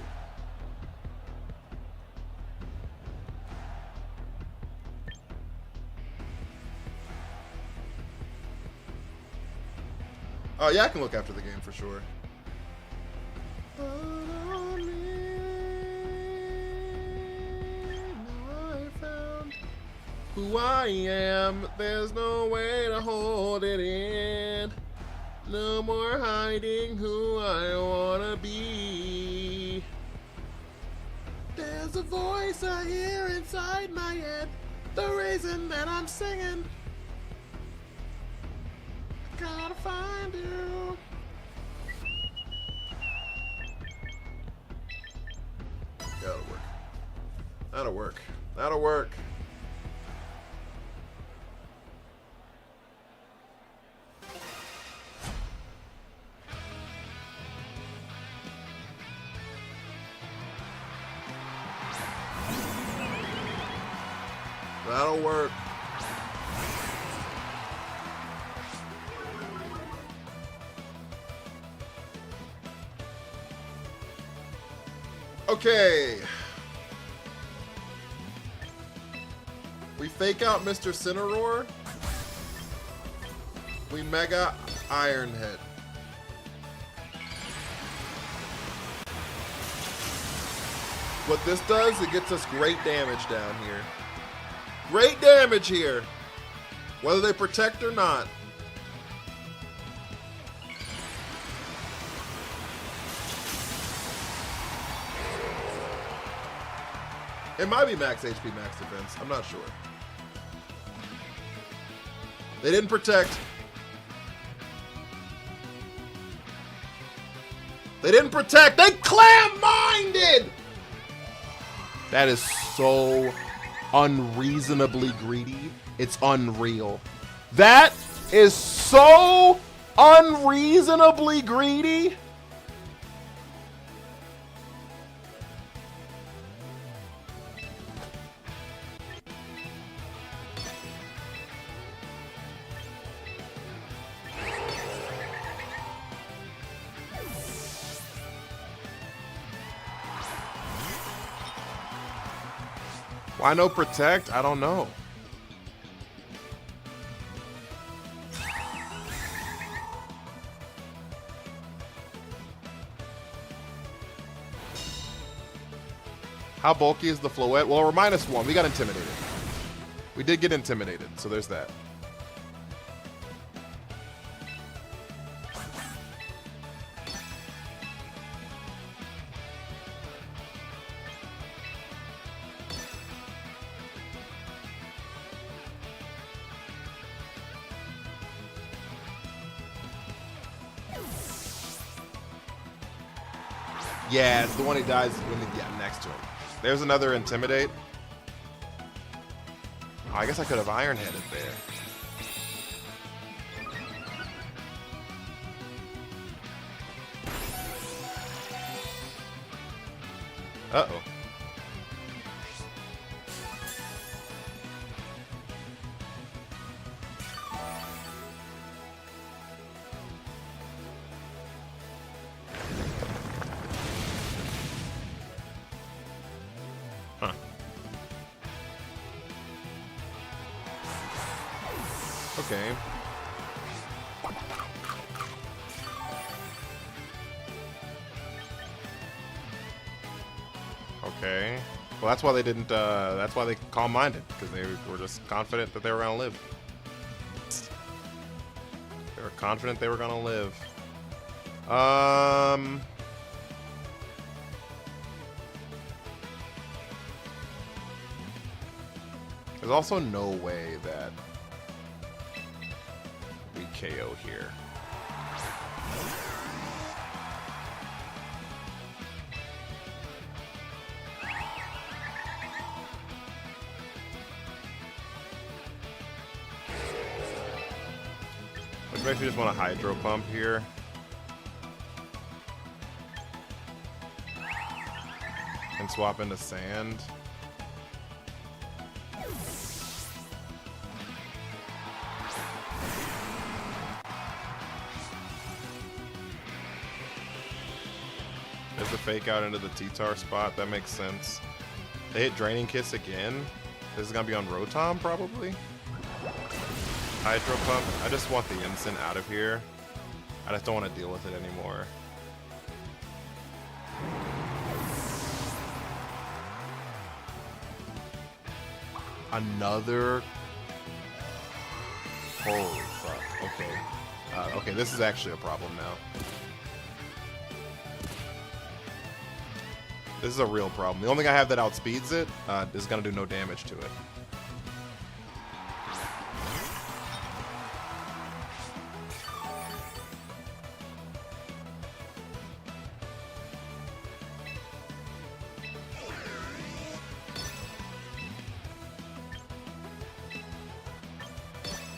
S1: Oh, yeah, I can look after the game for sure. Who I am, there's no way to hold it in. No more hiding who I wanna be. There's a voice I hear inside my head, the reason that I'm singing. I gotta find you. That'll work. That'll work. That'll work. That'll work. Okay. We fake out Mr. Cineroar. We Mega Ironhead. What this does, it gets us great damage down here. Great damage here, whether they protect or not. It might be max HP, max defense. I'm not sure. They didn't protect. They didn't protect. They clam-minded! That is so unreasonably greedy. It's unreal. That is so unreasonably greedy. Why no protect? I don't know. How bulky is the Floette? Well, we're -1. We got intimidated. We did get intimidated, so there's that. Yeah, it's the one he dies when they get next to him. There's another Intimidate. Oh, I guess I could have Iron Headed there. Uh-oh. Okay. Okay. Well, that's why they didn't, that's why they calm-minded, because they were just confident that they were gonna live. They were confident they were gonna live. There's also no way that we KO here. Which makes me just want to Hydro Pump here. And swap into Sand. There's a fake out into the T-Tar spot. That makes sense. They hit Draining Kiss again. This is going to be on Rotom, probably. Hydro Pump. I just want the Instant out of here. I just don't want to deal with it anymore. Another... Holy fuck. Okay. Okay, this is actually a problem now. This is a real problem. The only thing I have that outspeeds it is going to do no damage to it.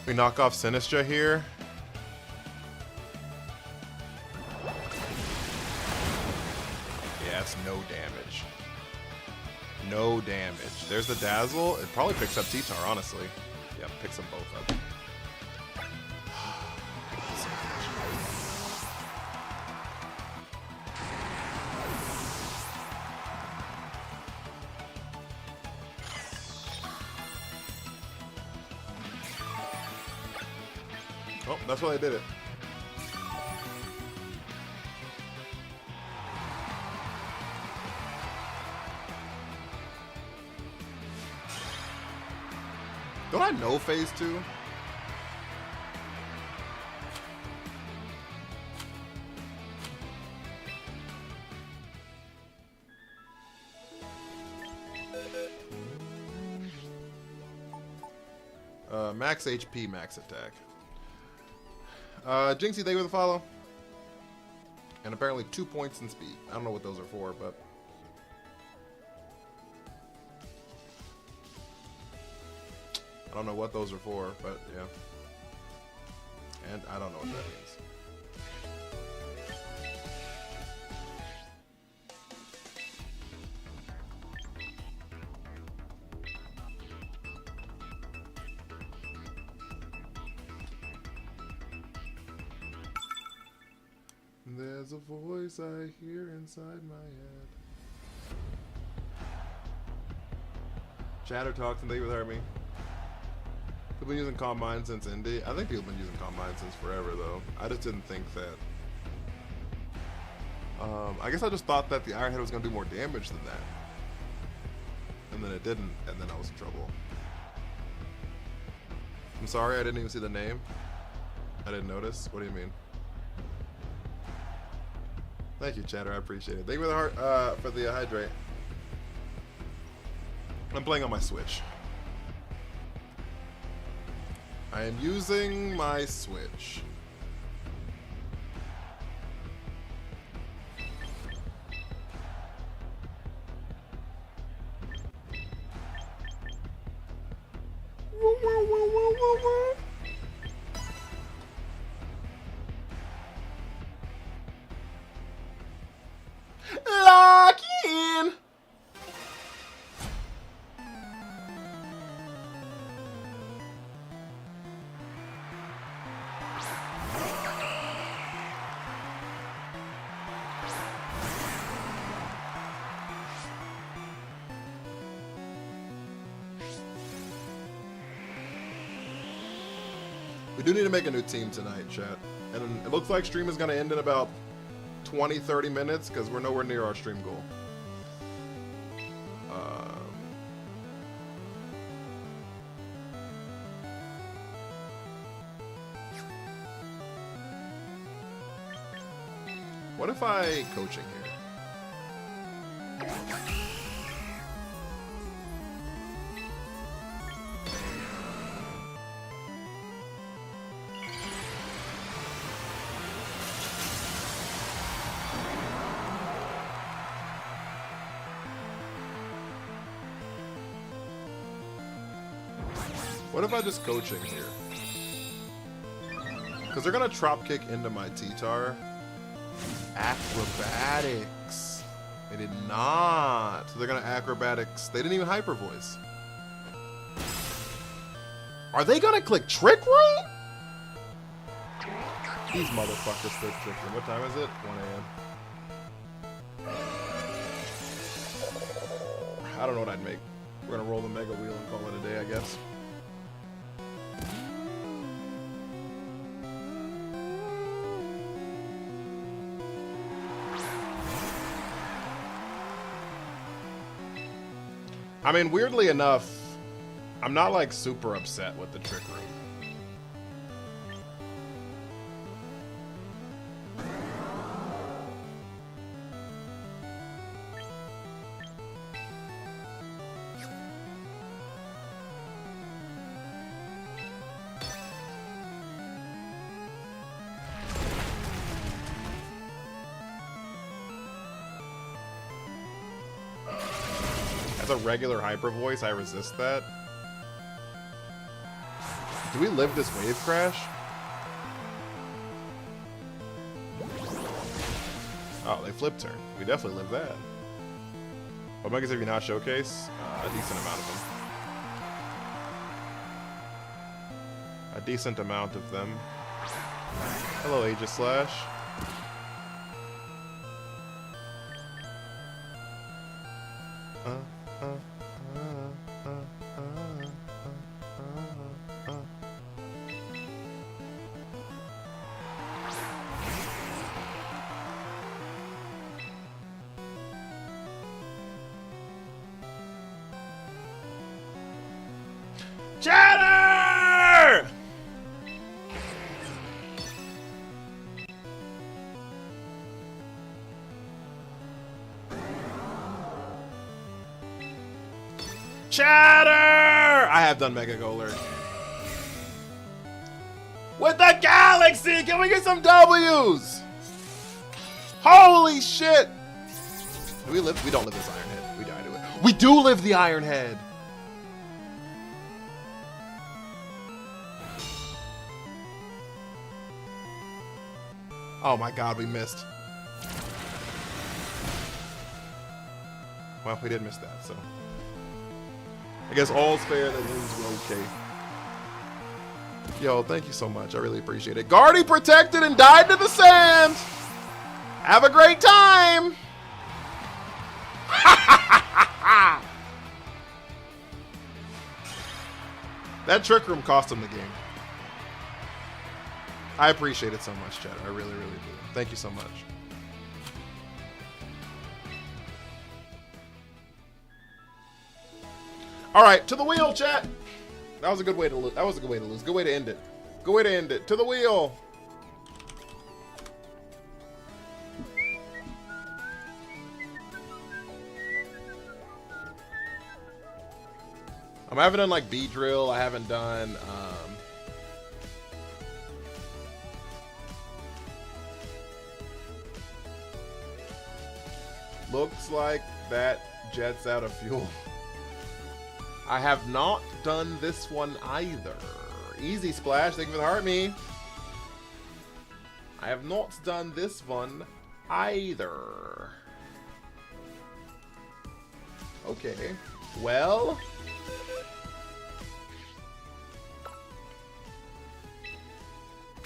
S1: We knock off Sinistra here. Yeah, it's no damage. No damage. There's the Dazzle. It probably picks up T-Tar, honestly. Yep, picks them both up. Oh, that's why I did it. Don't I know phase 2? max HP, max attack. Jinxie, thank you for the follow. And apparently 2 points in speed. I don't know what those are for, but... I don't know what those are for, but yeah. And I don't know what that means. There's a voice I hear inside my head. Chatter talks and they would hurt me. People been using Combine since Indie. I think people have been using Combine since forever though. I just didn't think that. I guess I just thought that the Iron Head was going to do more damage than that. And then it didn't, and then I was in trouble. I'm sorry, I didn't even see the name. I didn't notice. What do you mean? Thank you, Chatter. I appreciate it. Thank you for the heart, for the hydrate. I'm playing on my Switch. I am using my Switch. Lock in. We do need to make a new team tonight, chat. And it looks like stream is going to end in about 20-30 minutes because we're nowhere near our stream goal. What if I coaching here? What if I just coaching here? Because they're gonna drop kick into my T-Tar. Acrobatics. They did not. So they're gonna acrobatics. They didn't even hyper voice. Are they gonna click trick room? These motherfuckers click trick room. What time is it? 1 a.m. I don't know what I'd make. We're gonna roll the mega wheel and call it a day, I guess. I mean, weirdly enough, I'm not like super upset with the trick room. As a regular hyper voice, I resist that. Do we live this wave crash? Oh, they flip turn. We definitely live that. What megas have you not showcase? A decent amount of them. A decent amount of them. Hello, Aegis Slash. Chatter! Chatter! I have done Mega Golurk. With the Galaxy! Can we get some W's? Holy shit! Do we live? We don't live this Iron Head. We die to it. We do live the Iron Head! Oh my god, we missed. Well, we did miss that, so. I guess all's fair that ends well, okay. Yo, thank you so much. I really appreciate it. Guardy protected and died to the sand! Have a great time! That trick room cost him the game. I appreciate it so much, Chad. I really, really do. Thank you so much. All right, to the wheel, chat. That was a good way to lose. That was a good way to lose. Good way to end it. Good way to end it. To the wheel. I haven't done like B-Drill. I haven't done looks like that jet's out of fuel. I have not done this one either. Easy Splash, thank you for the heart me. I have not done this one either. Okay, well.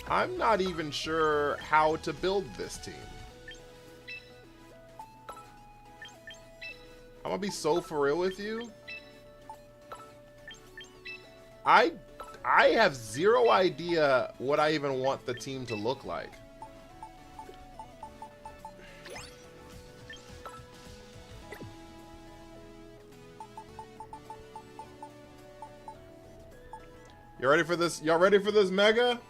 S1: I'm not even sure how to build this team. I'm gonna be so for real with you. I have zero idea what I even want the team to look like. You ready for this? Y'all ready for this mega?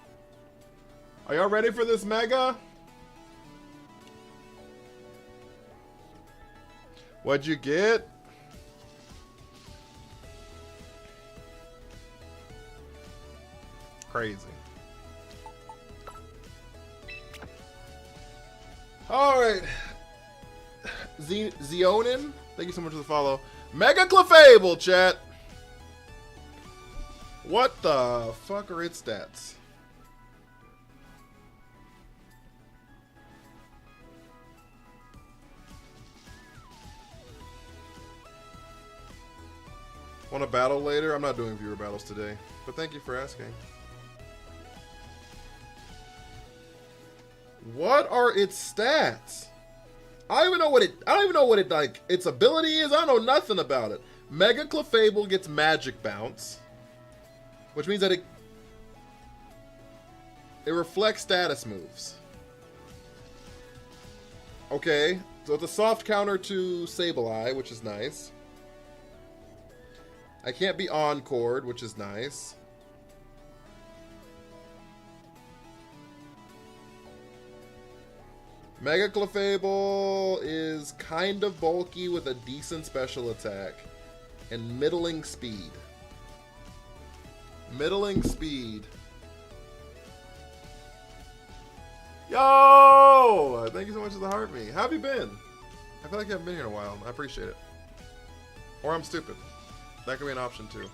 S1: Are y'all ready for this mega? What'd you get? Crazy. All right. Zeonin, thank you so much for the follow. Mega Clefable, chat. What the fuck are its stats? Want to battle later? I'm not doing viewer battles today, but thank you for asking. What are its stats? I don't even know what it like its ability is. I don't know nothing about it. Mega Clefable gets Magic Bounce, which means that it reflects status moves. Okay, so it's a soft counter to Sableye, which is nice. I can't be Encored, which is nice. Mega Clefable is kind of bulky with a decent special attack and middling speed. Middling speed. Yo! Thank you so much for the heart me. How have you been? I feel like I haven't been here in a while. I appreciate it. Or I'm stupid. That could be an option too.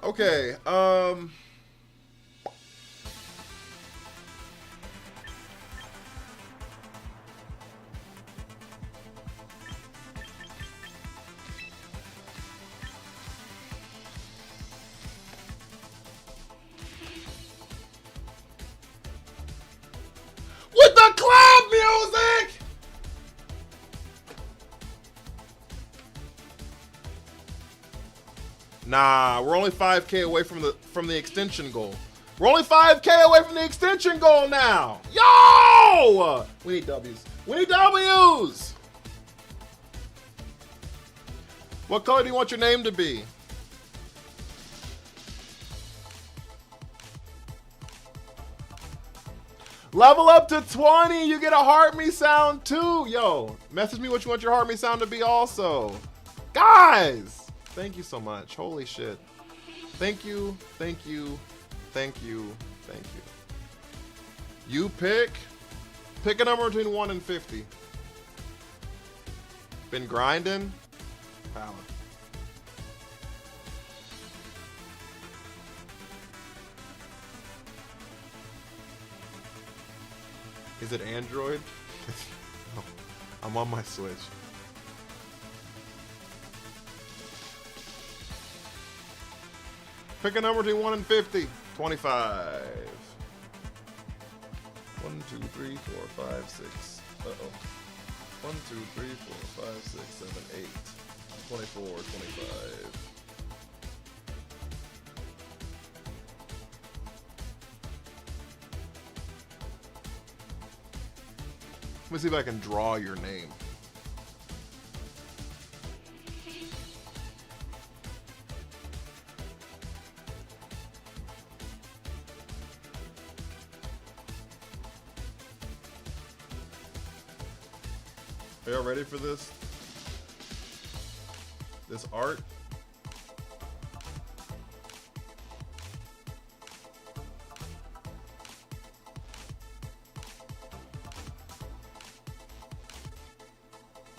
S1: Okay, with the club music! Nah, we're only 5K away from the extension goal. We're only 5K away from the extension goal now. Yo! We need W's. We need W's! What color do you want your name to be? Level up to 20, you get a heart me sound too. Yo, message me what you want your heart me sound to be also. Guys! Thank you so much. Holy shit. Thank you, thank you, Thank you. Thank you. You pick a number between 1 and 50. Been grinding? Power. Is it Android? No, I'm on my Switch. Pick a number between 1 and 50. 25. 1, 2, 3, 4, 5, 6. Uh-oh. 1, 2, 3, 4, 5, 6, 7, 8. 24, 25. Let me see if I can draw your name. Are y'all ready for this? This art?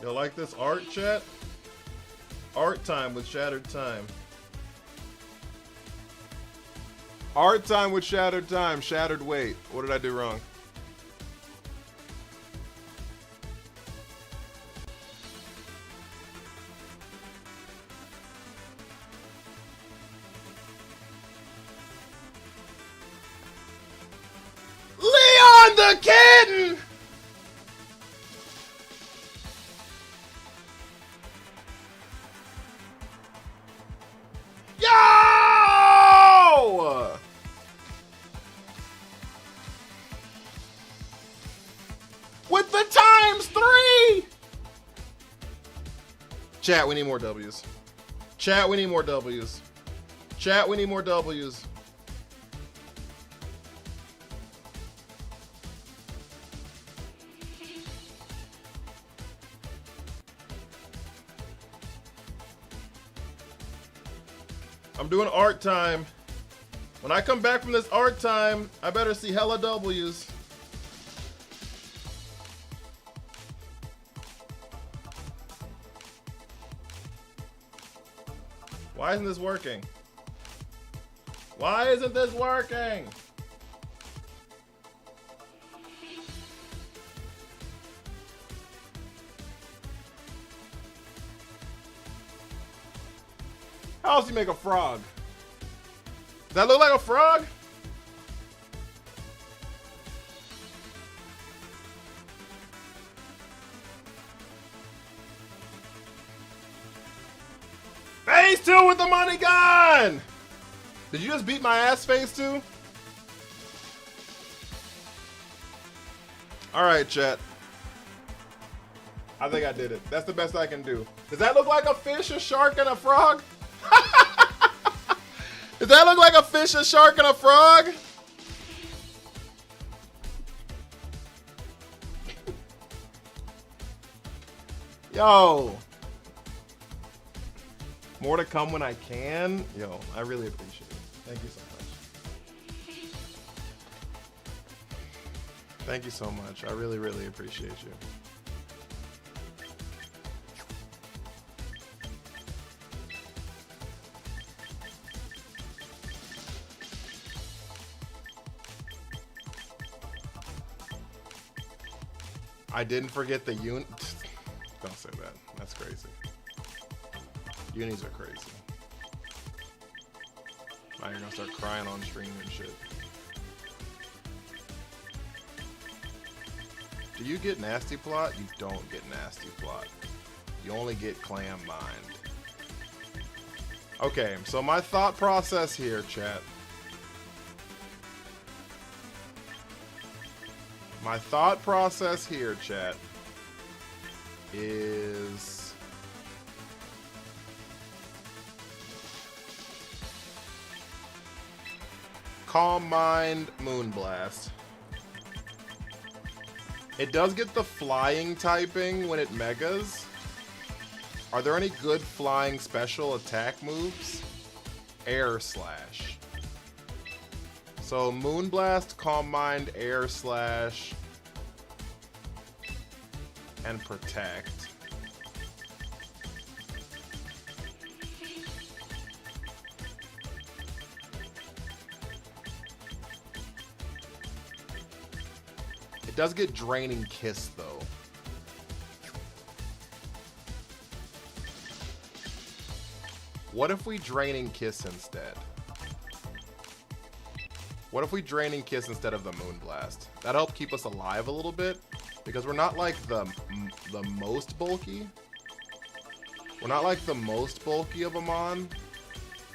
S1: Y'all like this art, chat? Art time with Shattered Time. Art time with Shattered Time. Shattered Weight. What did I do wrong? Leon the Kitten! Yo! With the ×3! Chat, we need more W's. Chat, we need more W's. Chat, we need more W's. I'm doing art time. When I come back from this art time, I better see hella W's. Why isn't this working? Why isn't this working? How else do you make a frog? Does that look like a frog? Phase 2 with the money gun! Did you just beat my ass, Phase 2? Alright, chat. I think I did it. That's the best I can do. Does that look like a fish, a shark, and a frog? Does that look like a fish, a shark, and a frog? Yo. More to come when I can. Yo, I really appreciate it. Thank you so much. Thank you so much. I really, really appreciate you. I didn't forget the uni. Don't say that. That's crazy. Unis are crazy. Now you're gonna start crying on stream and shit. Do you get nasty plot? You don't get nasty plot. You only get clam mind. Okay, so my thought process here, chat. My thought process here, chat, is Calm Mind, Moonblast. It does get the flying typing when it megas. Are there any good flying special attack moves? Air Slash. So Moonblast, Calm Mind, Air Slash, and Protect. It does get Draining Kiss, though. What if we Draining Kiss instead? What if we Draining Kiss instead of the Moonblast? That'll help keep us alive a little bit, because we're not like the most bulky. We're not like the most bulky of them on.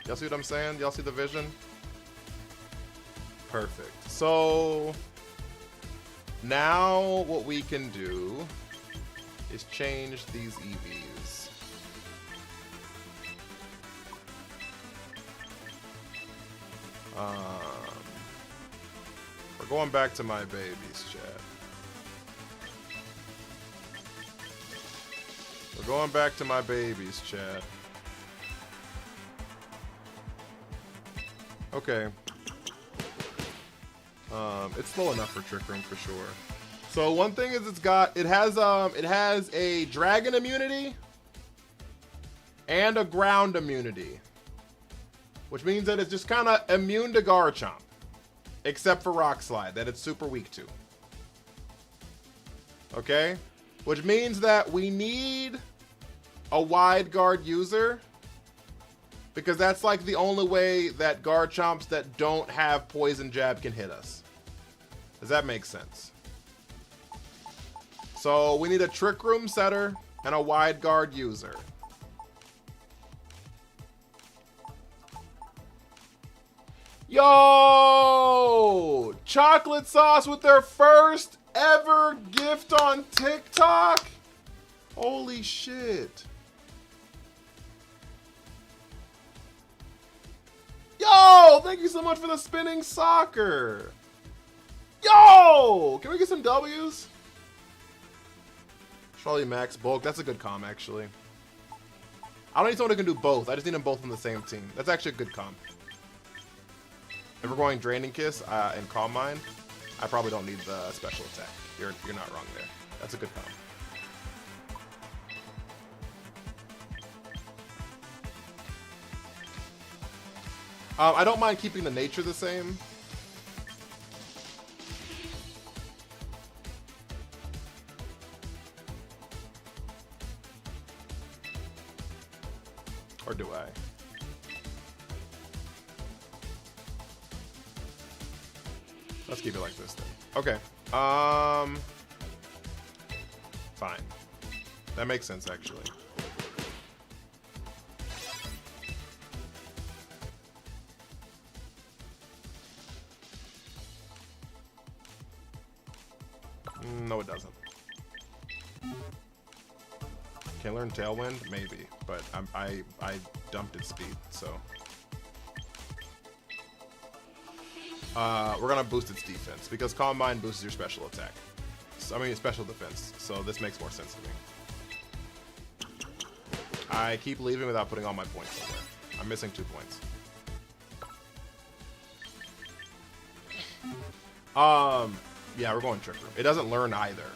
S1: Y'all see what I'm saying? Y'all see the vision? Perfect. So now what we can do is change these EVs. We're going back to my babies, chat. We're going back to my babies, chat. Okay. It's slow enough for Trick Room for sure. So one thing is it has a dragon immunity and a ground immunity, which means that it's just kind of immune to Garchomp, except for Rock Slide, that it's super weak to. Okay? Which means that we need a wide guard user, because that's like the only way that Garchomps that don't have Poison Jab can hit us. Does that make sense? So we need a Trick Room setter and a wide guard user. Yo! Chocolate Sauce with their first ever gift on TikTok? Holy shit. Yo! Thank you so much for the spinning soccer. Yo! Can we get some W's? Probably max bulk. That's a good comp, actually. I don't need someone who can do both. I just need them both on the same team. That's actually a good comp. If we're going Draining Kiss and Calm Mind, I probably don't need the special attack. You're not wrong there. That's a good comp. I don't mind keeping the nature the same. Or do I? Let's keep it like this then. Okay. Fine. That makes sense, actually. No, it doesn't. Can I learn Tailwind? Maybe, but I dumped its speed, so. We're gonna boost its defense, because Calm Mind boosts your special attack. So, I mean, special defense, so this makes more sense to me. I keep leaving without putting all my points somewhere. I'm missing 2 points. Yeah, we're going Trick Room. It doesn't learn either.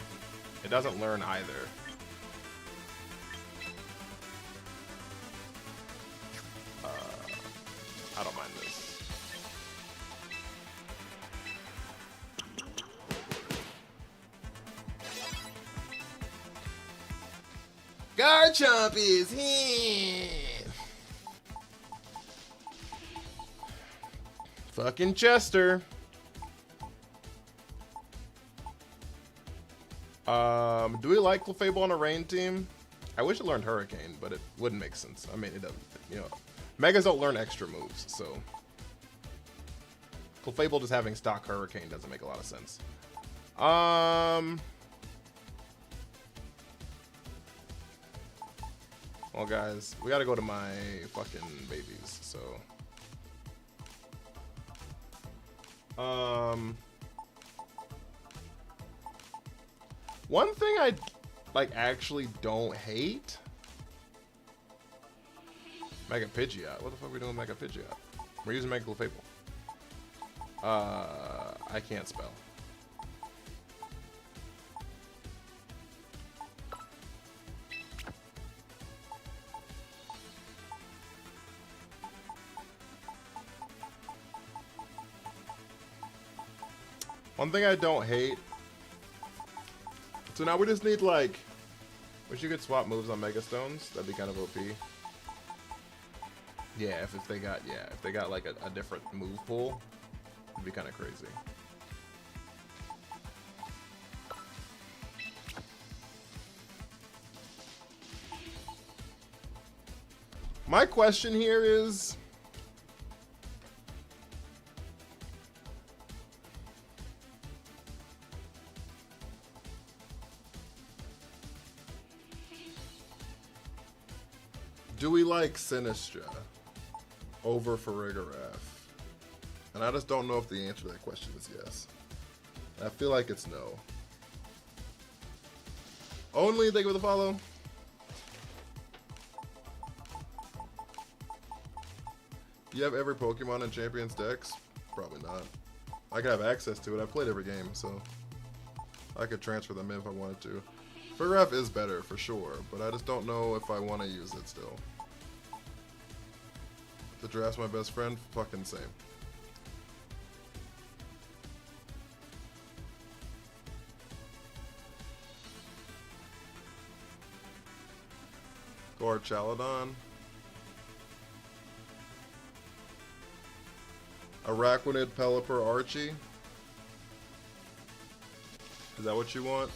S1: It doesn't learn either. I don't mind this. Garchomp is here. Fucking Chester. Do we like Clefable on a rain team? I wish it learned Hurricane, but it wouldn't make sense. I mean, it doesn't, you know. Megas don't learn extra moves, so. Clefable just having stock Hurricane doesn't make a lot of sense. Well, guys, we gotta go to my fucking babies, so. One thing I, like, actually don't hate. Mega Pidgeot. What the fuck are we doing with Mega Pidgeot? We're using Mega Clefable. I can't spell. One thing I don't hate. So now we just need like, wish you could swap moves on Mega Stones. That'd be kind of OP. Yeah, if they got like a different move pool, it'd be kind of crazy. My question here is, do we like Sinistra over Farigiraf? And I just don't know if the answer to that question is yes. I feel like it's no. Only, thank you for the follow. Do you have every Pokemon in Champions decks? Probably not. I could have access to it. I've played every game, so I could transfer them in if I wanted to. Farigiraf is better, for sure, but I just don't know if I want to use it still. The draft's my best friend? Fucking same. Gorchaladon. Araquanid, Pelipper, Archie. Is that what you want?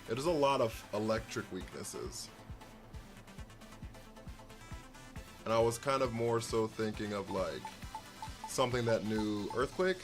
S1: It is a lot of electric weaknesses. And I was kind of more so thinking of like something that knew Earthquake.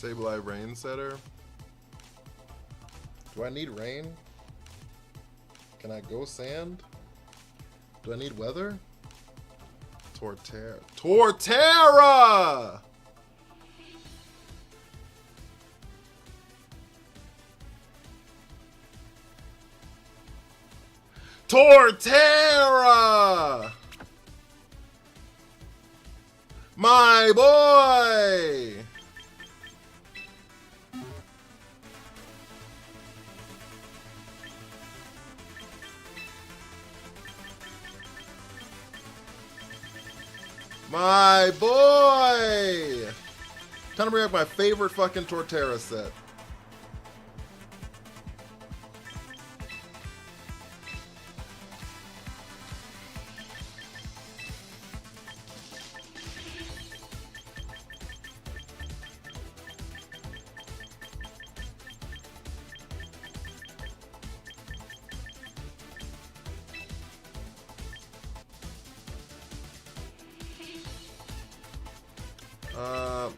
S1: Sableye Rain Setter. Do I need rain? Can I go sand? Do I need weather? Torterra. Torterra! Torterra! My boy! My boy! Time to bring up my favorite fucking Torterra set.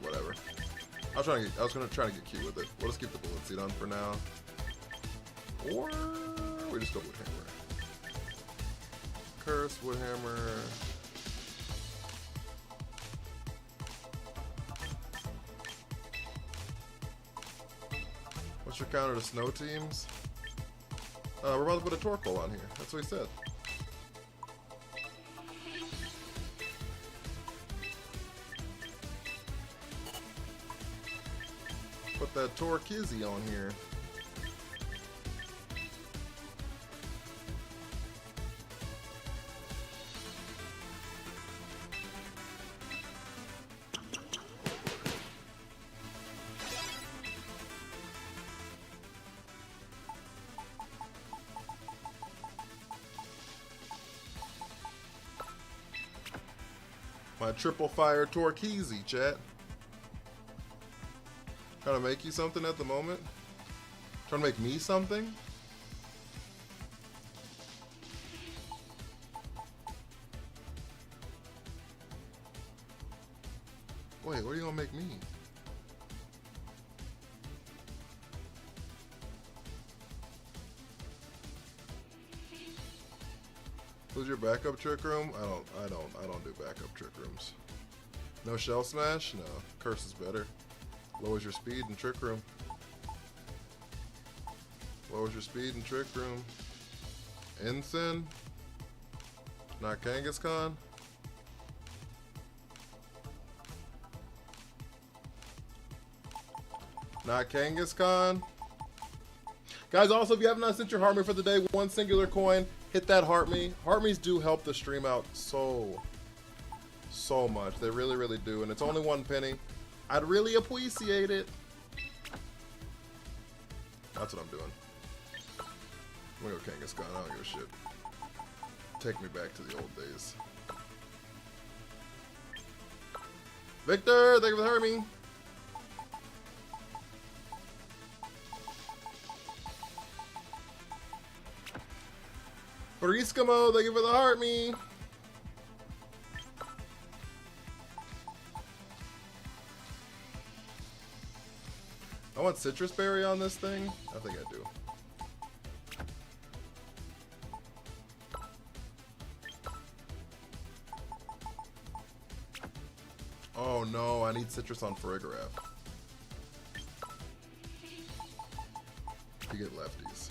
S1: Whatever. I was gonna try to get cute with it. We'll just keep the bullet seed on for now. Or we just go Woodhammer. Curse, Woodhammer. What's your counter to snow teams? We're about to put a Torkoal on here. That's what he said. Put that Torkizzy on here. My triple fire Torkizzy, chat. Trying to make you something at the moment? Trying to make me something? Wait, what are you gonna make me? Who's your backup trick room? I don't do backup trick rooms. No shell smash? No. Curse is better. Lowers your speed in trick room. Lowers your speed in trick room. Ensign? Not Kangaskhan? Not Kangaskhan? Guys, also, if you have not sent your heart me for the day, one singular coin, hit that heart me. Heart me's do help the stream out so much. They really, really do. And it's only 1 penny. I'd really appreciate it. That's what I'm doing. I'm gonna go Kangaskhan. I don't give a shit. Take me back to the old days. Victor, thank you for the heart me. Eskimo, thank you for the heart me. I want citrus berry on this thing. I think I do. Oh no, I need citrus on Farigiraf. You get lefties.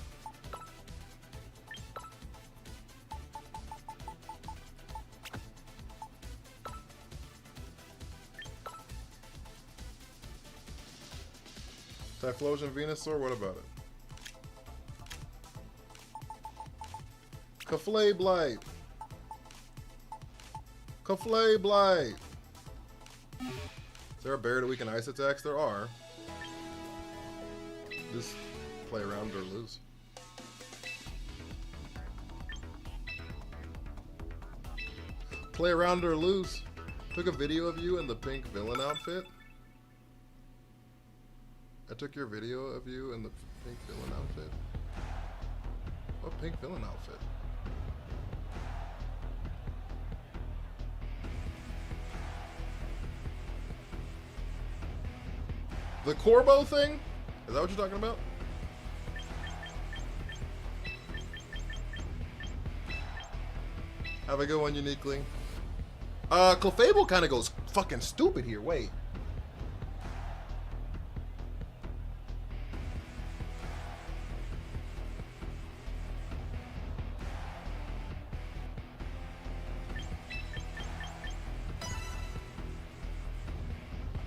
S1: Typhlosion Venusaur, what about it? Caflay Blight. Caflay Blight. Is there a bear that we can ice attacks? There are. Just play around or lose. Play around or lose. Took a video of you in the pink villain outfit. I took your video of you in the pink villain outfit. What pink villain outfit? The Corbo thing? Is that what you're talking about? Have a good one, uniquely. Clefable kind of goes fucking stupid here. Wait.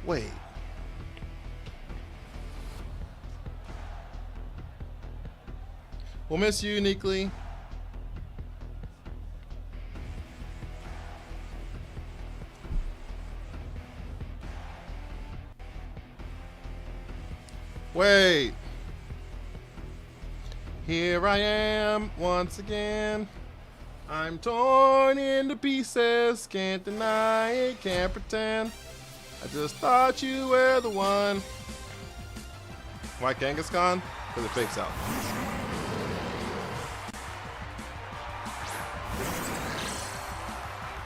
S1: Wait. We'll miss you uniquely. Wait. Here I am once again. I'm torn into pieces. Can't deny it, can't pretend. I just thought you were the one. Why Kangaskhan? Because it fakes out.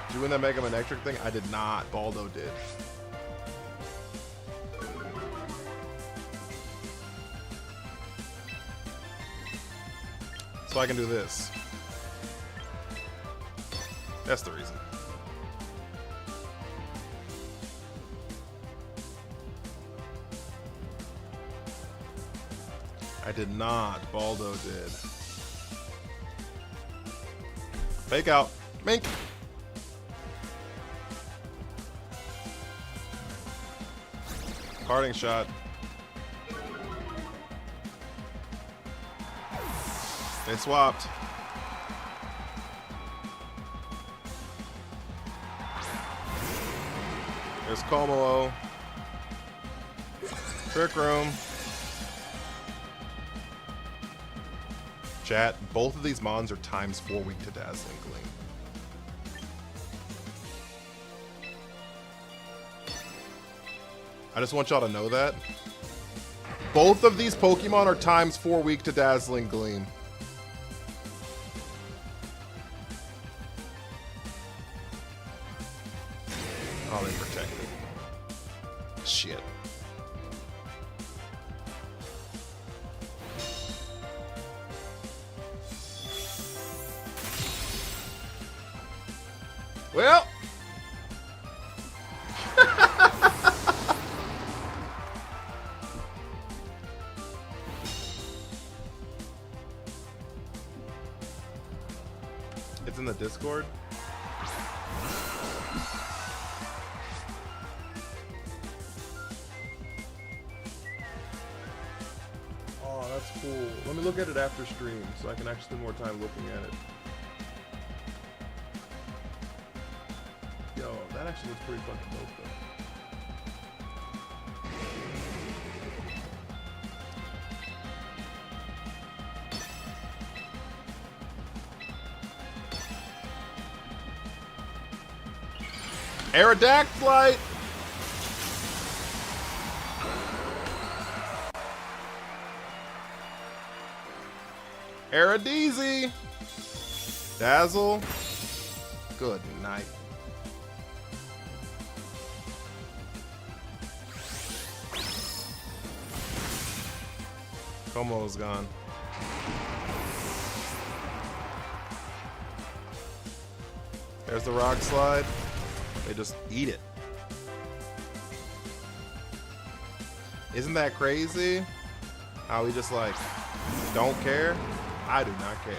S1: Did you win that Mega Man Electric thing? I did not. Baldo did. So I can do this. That's the reason. I did not. Baldo did. Fake out. Mink. Parting shot. They swapped. There's Como. Trick Room. Chat, both of these mons are ×4 weak to Dazzling Gleam. I just want y'all to know that. Both of these Pokemon are ×4 weak to Dazzling Gleam. Oh, they protected. Well. It's in the Discord. Oh, that's cool. Let me look at it after stream so I can actually spend more time looking at it. Yo, that actually looks pretty fucking dope though. Aerodactyl! Aerodeezy! Dazzle! Good night. Como's gone. There's the rock slide. They just eat it. Isn't that crazy? How we just like don't care? I do not care.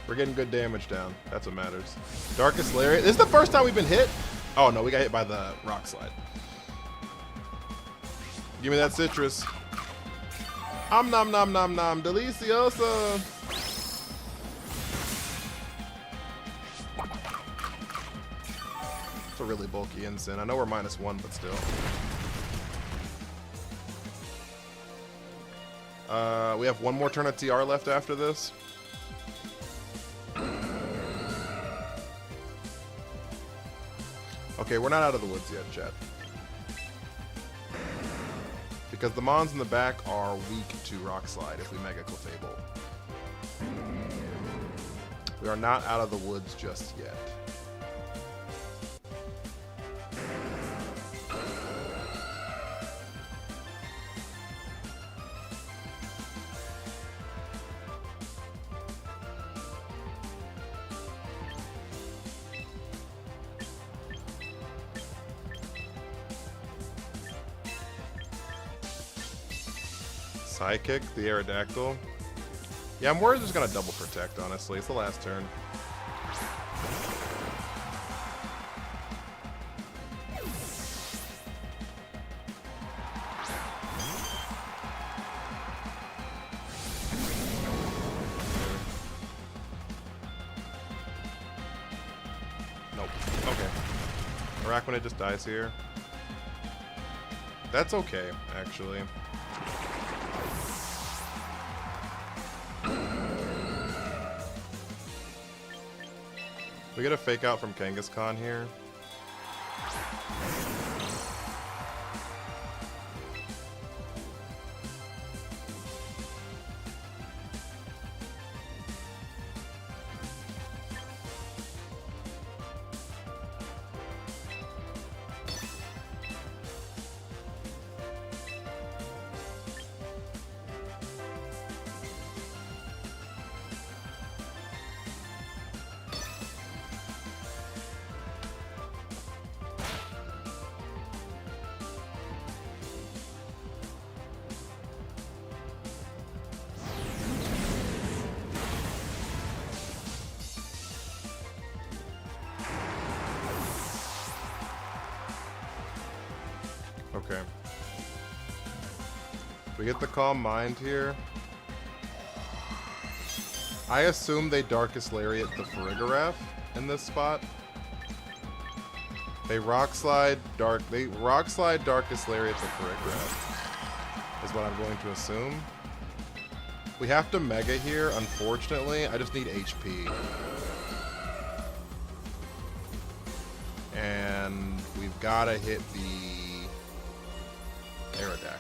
S1: We're getting good damage down. That's what matters. Darkest Lariat. This is the first time we've been hit? Oh no, we got hit by the rock slide. Give me that citrus. Nom nom nom nom. Deliciosa. It's a really bulky ensign. I know we're -1, but still. We have one more turn of TR left after this. Okay, we're not out of the woods yet, chat. Because the mons in the back are weak to Rock Slide if we Mega Clefable. We are not out of the woods just yet. Psychic, the Aerodactyl. Yeah, I'm worried just gonna double protect, honestly. It's the last turn. Nope. Okay. Arachne just dies here. That's okay, actually. We get a fake out from Kangaskhan here. Okay. We get the Calm Mind here. I assume they Darkest Lariat the Farigiraf in this spot. They Rock Slide Darkest Lariat the Farigiraf is what I'm going to assume. We have to Mega here, unfortunately. I just need HP. And we've got to hit the Aerodactyl.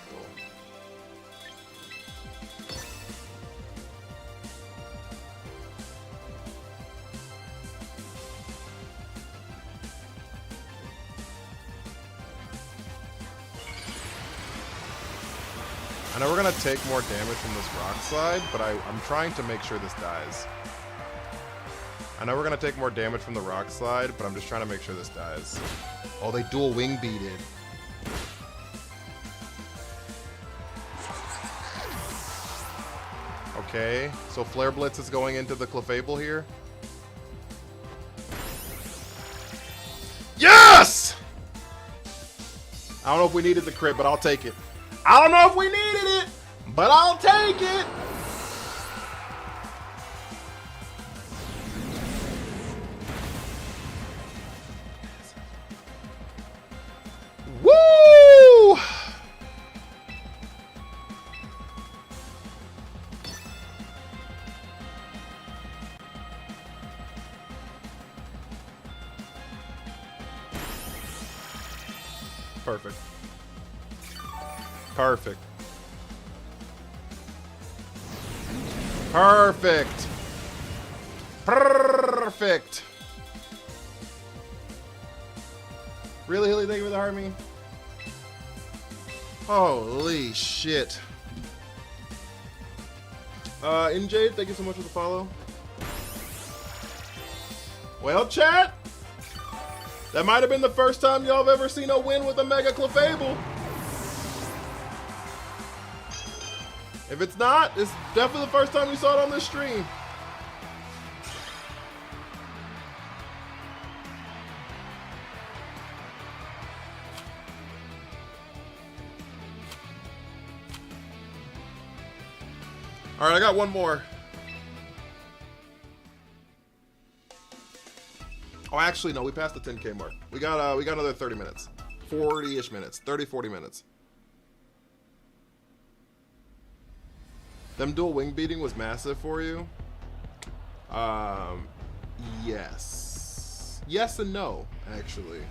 S1: I know we're gonna take more damage from this rock slide, but I'm trying to make sure this dies. I know we're gonna take more damage from the rock slide, but I'm just trying to make sure this dies. Oh, they dual wing beated. Okay, so Flare Blitz is going into the Clefable here. Yes! I don't know if we needed the crit, but I'll take it. I don't know if we needed it, but I'll take it. Woo! Perfect. Perfect. Perfect. Perfect. Really, Hilly, thank you for the heart me. Holy shit. NJ, thank you so much for the follow. Well, chat, that might have been the first time y'all have ever seen a win with a Mega Clefable. If it's not, it's definitely the first time you saw it on this stream. All right, I got one more. Oh, actually, no, we passed the 10K mark. We got another 30 minutes. 40-ish minutes. 30, 40 minutes. Them dual wing beating was massive for you? Yes. Yes and no, actually.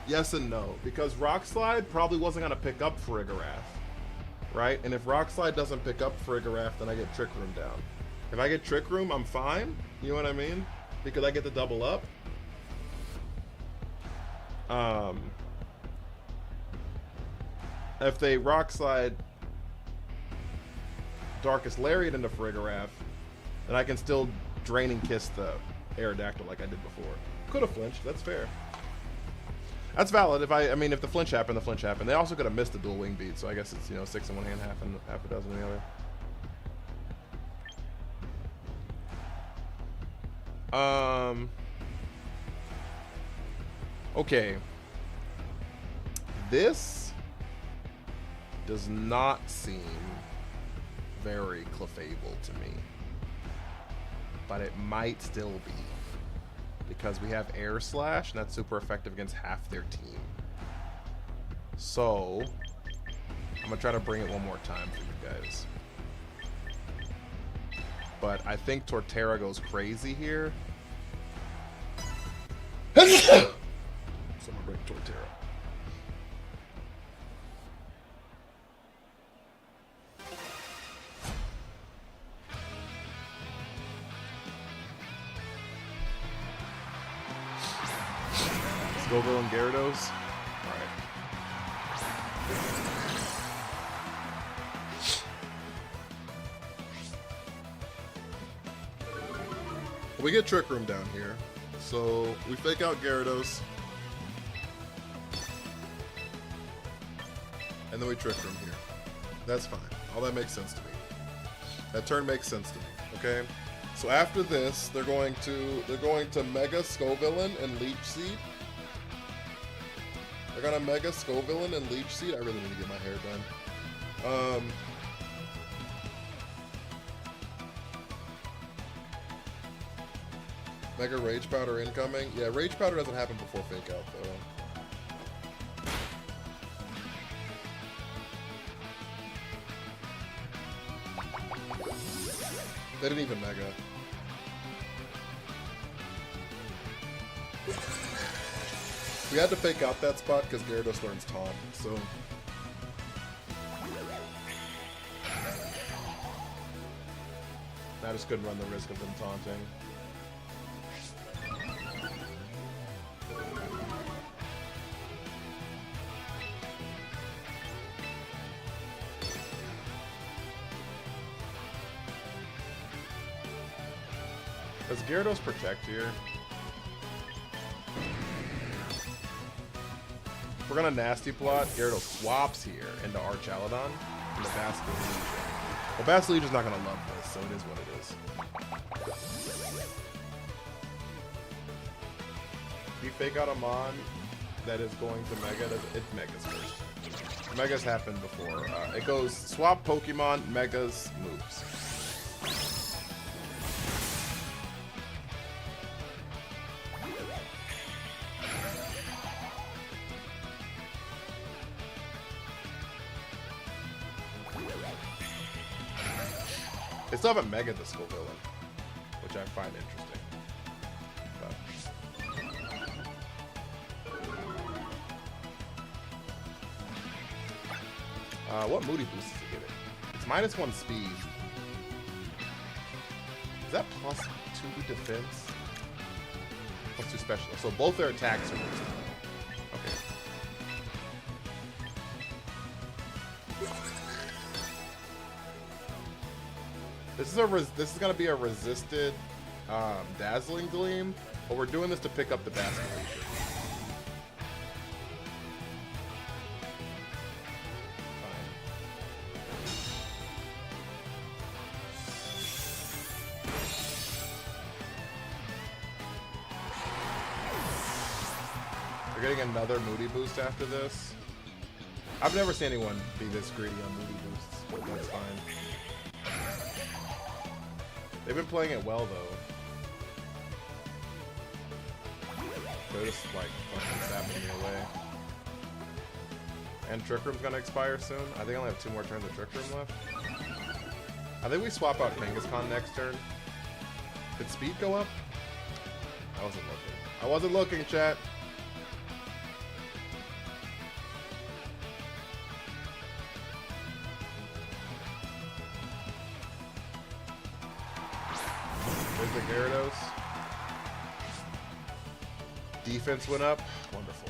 S1: Yes and no. Because Rock Slide probably wasn't going to pick up Farigiraf. Right? And if Rock Slide doesn't pick up Farigiraf, then I get Trick Room down. If I get Trick Room, I'm fine. You know what I mean? Because I get to double up. If they Rock Slide Darkest Lariat into Farigiraf, then I can still Draining Kiss the Aerodactyl like I did before. Could have flinched, that's fair. That's valid. I mean, if the flinch happened, the flinch happened. They also could have missed the dual wing beat, so I guess it's, 6 in one hand, half a dozen in the other. Okay. This does not seem very Clefable to me. But it might still be. Because we have Air Slash, and that's super effective against half their team. So, I'm going to try to bring it one more time for you guys. But I think Torterra goes crazy here. So I'm going to bring Torterra. Scoville and Gyarados. Alright. We get Trick Room down here. So we fake out Gyarados. And then we Trick Room here. That's fine. All that makes sense to me. That turn makes sense to me. Okay? So after this, they're going to Mega Scovillain and Leech Seed. They're gonna Mega Scovillain and Leech Seed. I really need to get my hair done. Mega Rage Powder incoming. Yeah, Rage Powder doesn't happen before Fake Out though. They didn't even Mega. We had to fake out that spot because Gyarados learns Taunt, so... I just couldn't run the risk of them taunting. Does Gyarados protect here? We're gonna nasty plot. Gyarados swaps here into Archaladon and the Basilisk. Well, Basilisk is not gonna love this, so it is what it is. If you fake out a Mon that is going to Mega, it's Megas first. Megas happened before. It goes swap Pokemon, Megas, moves. They still haven't Mega the Skull Villain, which I find interesting. What Moody Boost is it giving? It's -1 speed. Is that +2 defense? +2 special. So both their attacks are boosted. Okay. This is gonna be a resisted Dazzling Gleam, but we're doing this to pick up the Basket Leisure. We're getting another Moody Boost after this. I've never seen anyone be this greedy on Moody Boosts, but that's fine. They've been playing it well, though. They're just, like, fucking stabbing me away. And Trick Room's gonna expire soon. I think I only have 2 more turns of Trick Room left. I think we swap out Kangaskhan next turn. Did speed go up? I wasn't looking. I wasn't looking, chat. There's the Gyarados. Defense went up. Wonderful.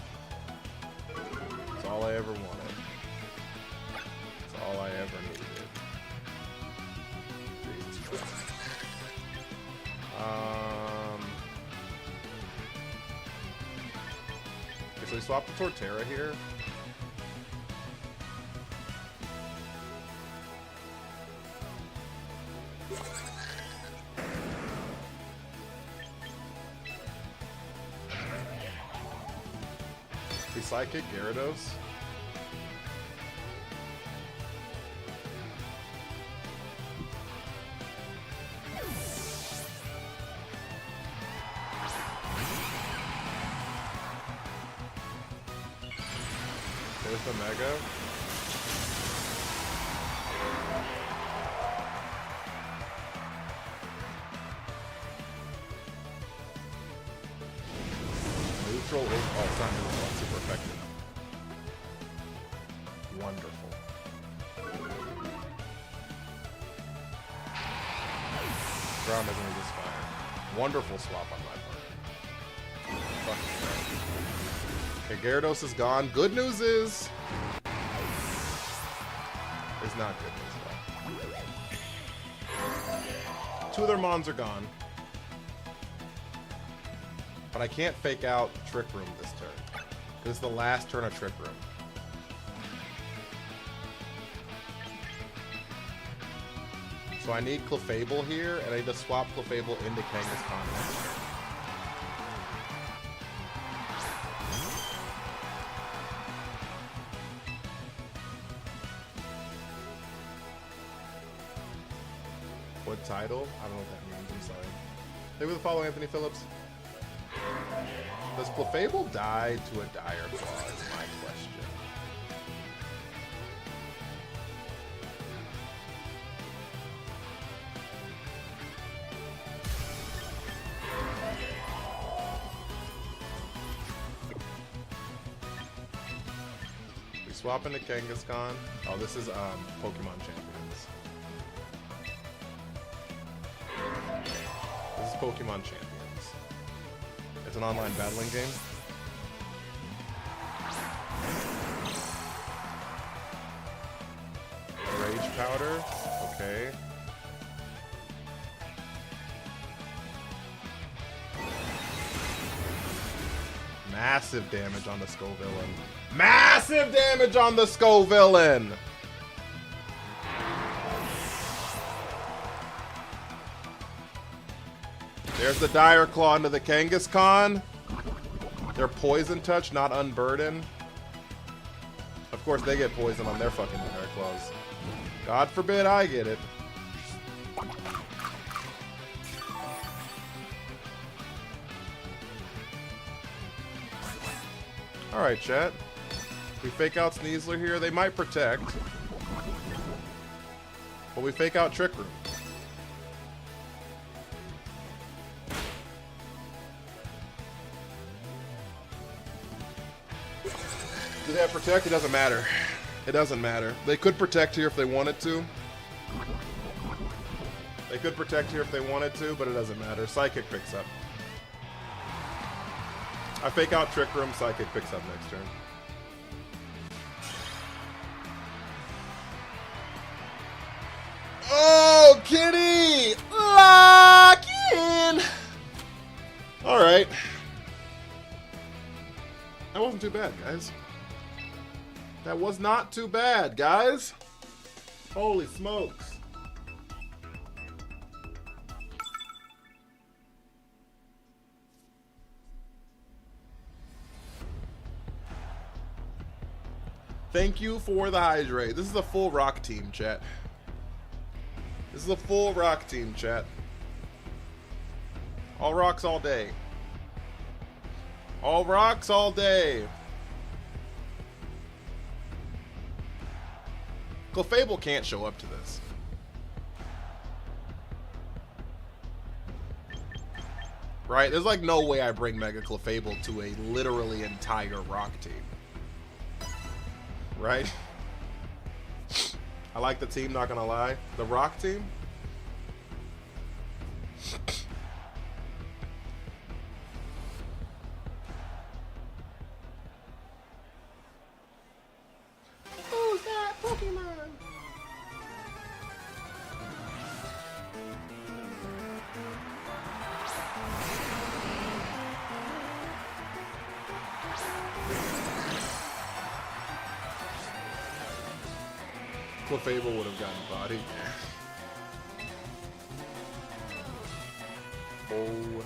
S1: That's all I ever wanted. That's all I ever needed. Jesus Christ. Okay, so we swapped the Torterra here. We Psychic Gyarados. There's the Mega. Neutral is, oh, it's not neutral, it's super effective. Wonderful. Ground doesn't resist fire. Wonderful swap on my part. Okay, Gyarados is gone. Good news is... It's not good news at all. 2 of their Mons are gone. But I can't fake out Trick Room this turn. This is the last turn of Trick Room. So I need Clefable here, and I need to swap Clefable into Kangaskhan next turn. What title? I don't know what that means, I'm sorry. Thank you for the follow, Anthony Phillips. Does Clefable die to a Dire Claw is my question. We swap into Kangaskhan. Oh, this is Pokemon Champions. This is Pokemon Champions. It's an online battling game. Rage Powder. Okay. massive damage on the Skull Villain. Massive damage on the Skull Villain! There's the Dire Claw into the Kangaskhan. They're Poison Touch, not Unburden. Of course, they get poison on their fucking Dire Claws. God forbid I get it. Alright, chat. We fake out Sneasler here. They might protect. But we fake out Trick Room. Do they have protect? It doesn't matter. It doesn't matter. They could protect here if they wanted to. They could protect here if they wanted to, but it doesn't matter. Psychic picks up. I fake out Trick Room, Psychic picks up next turn. Oh, Kitty! Lock in! Alright. That wasn't too bad, guys. That was not too bad, guys. Holy smokes. Thank you for the hydrate. This is a full rock team, chat. This is a full rock team, chat. All rocks all day. All rocks all day. Clefable can't show up to this. Right? There's like no way I bring Mega Clefable to a literally entire rock team. Right? I like the team, not gonna lie. The rock team? Who's that Pokemon? Clefable would have gotten bodied. Oh,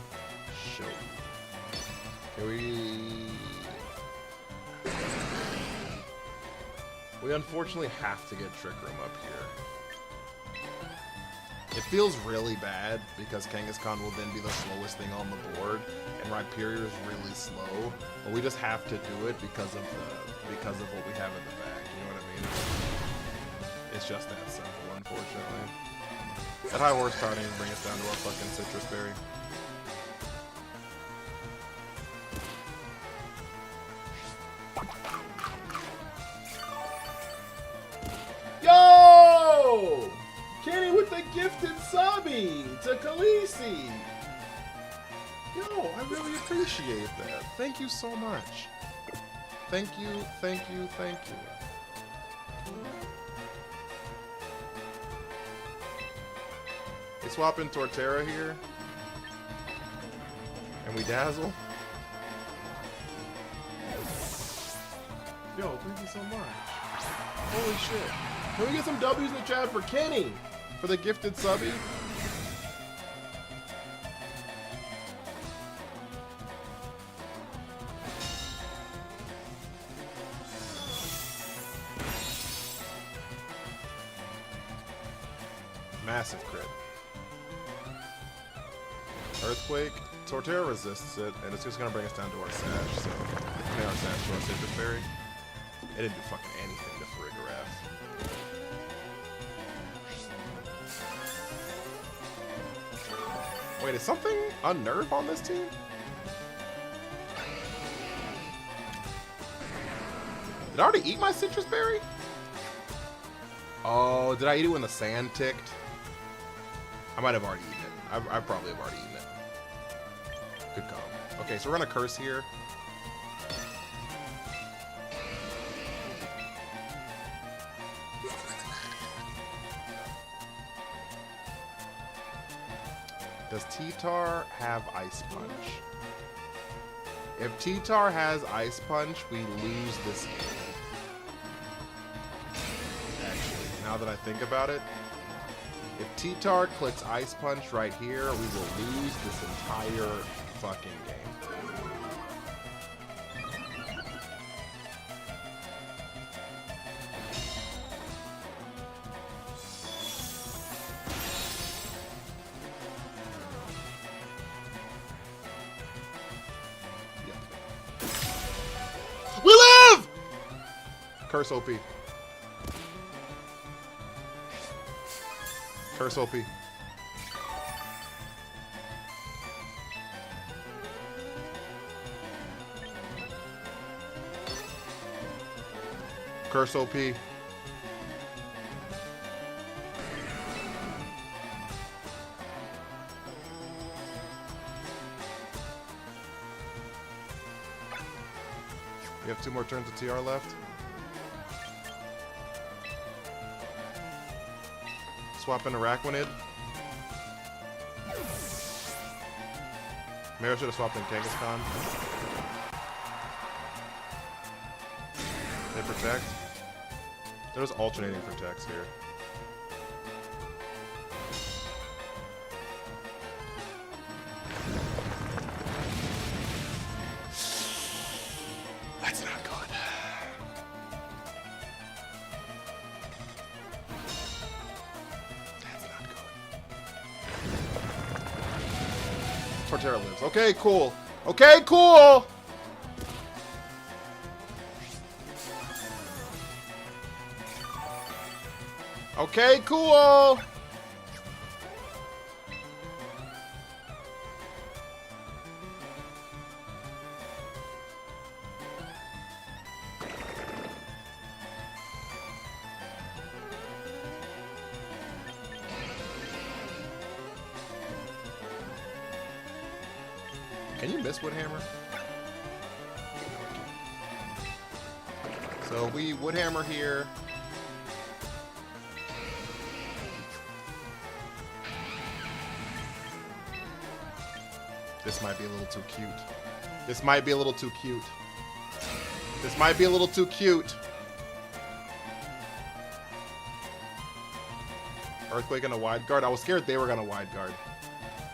S1: shit. Can we unfortunately have to get Trick Room up here. It feels really bad because Kangaskhan will then be the slowest thing on the board, and Rhyperior is really slow. But we just have to do it because of what we have in the back. You know what I mean? It's just that simple, unfortunately. That high horsepower didn't even bring us down to our fucking Citrus Berry. Yo! Kenny with the gifted subby to Khaleesi. Yo, I really appreciate that. Thank you so much. Thank you, thank you, thank you. We swap in Torterra here. And we dazzle. Yo, thank you so much. Holy shit. Can we get some W's in the chat for Kenny? For the gifted subby? Massive crit. Earthquake. Torterra resists it, and it's just gonna bring us down to our Sash, so I mean our Sash to our Citrus Berry. It didn't do fucking anything to Farigiraf. Wait, is something unnerve on this team? Did I already eat my Citrus Berry? Oh, did I eat it when the sand ticked? I might have already eaten it. I probably have already eaten it. Good call. Okay, so we're gonna curse here. Does T-Tar have Ice Punch? If T-Tar has Ice Punch, we lose this game. Actually, now that I think about it, if T-Tar clicks Ice Punch right here, we will lose this entire fucking game. We live! Curse OP. Curse OP. Curse OP. We have 2 more turns of TR left. Swap in Araquanid. Maybe I should have swapped in Kangaskhan. They protect. There's alternating protects here. That's not good. That's not good. Torterra lives. Okay, cool. Okay, cool! Okay, cool! Can you miss Woodhammer? So we Woodhammer here. This might be a little too cute. This might be a little too cute. This might be a little too cute. Earthquake and a wide guard. I was scared they were gonna wide guard.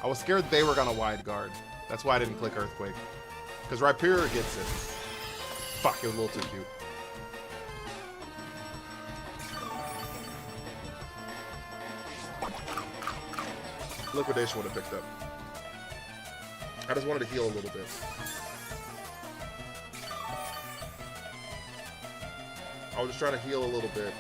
S1: I was scared they were gonna wide guard. That's why I didn't click Earthquake. Because Rhyperior gets it. Fuck, it was a little too cute. Liquidation would have picked up. I just wanted to heal a little bit. I was just trying to heal a little bit.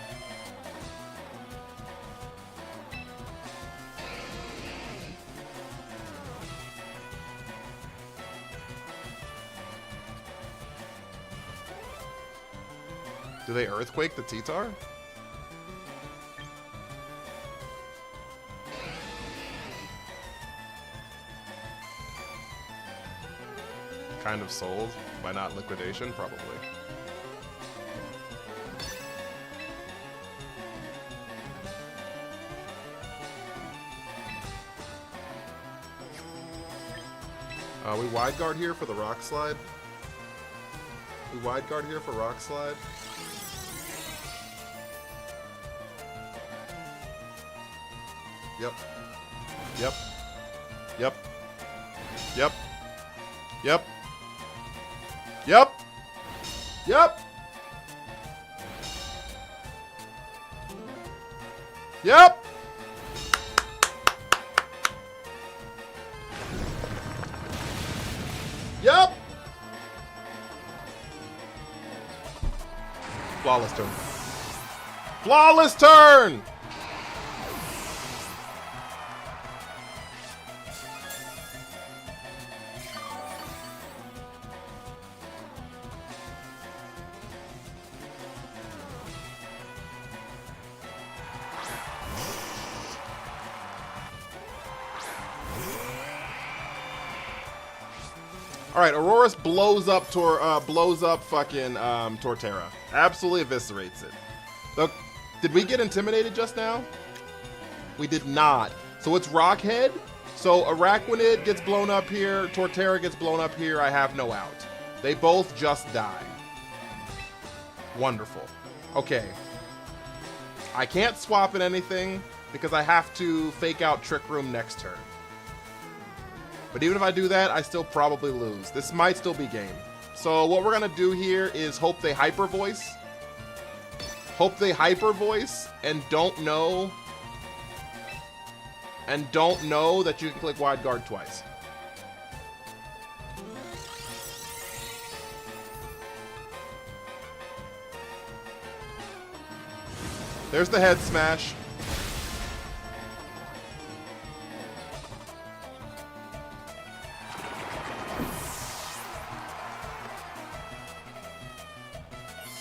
S1: Do they Earthquake the T-Tar? Kind of sold by not liquidation, probably. We wide guard here for the rock slide. We wide guard here for rock slide. Yep. Yep. Yep. Yep. Yep. Yep. Yep. Yep. Yep. Flawless turn. Flawless turn. All right, Aurorus blows up fucking Torterra. Absolutely eviscerates it. Look, did we get intimidated just now? We did not. So it's Rockhead. So Araquanid gets blown up here. Torterra gets blown up here. I have no out. They both just die. Wonderful. Okay. I can't swap in anything because I have to fake out Trick Room next turn. But even if I do that, I still probably lose. This might still be game. So what we're going to do here is hope they Hyper Voice. Hope they Hyper Voice and don't know that you can click Wide Guard twice. There's the head smash.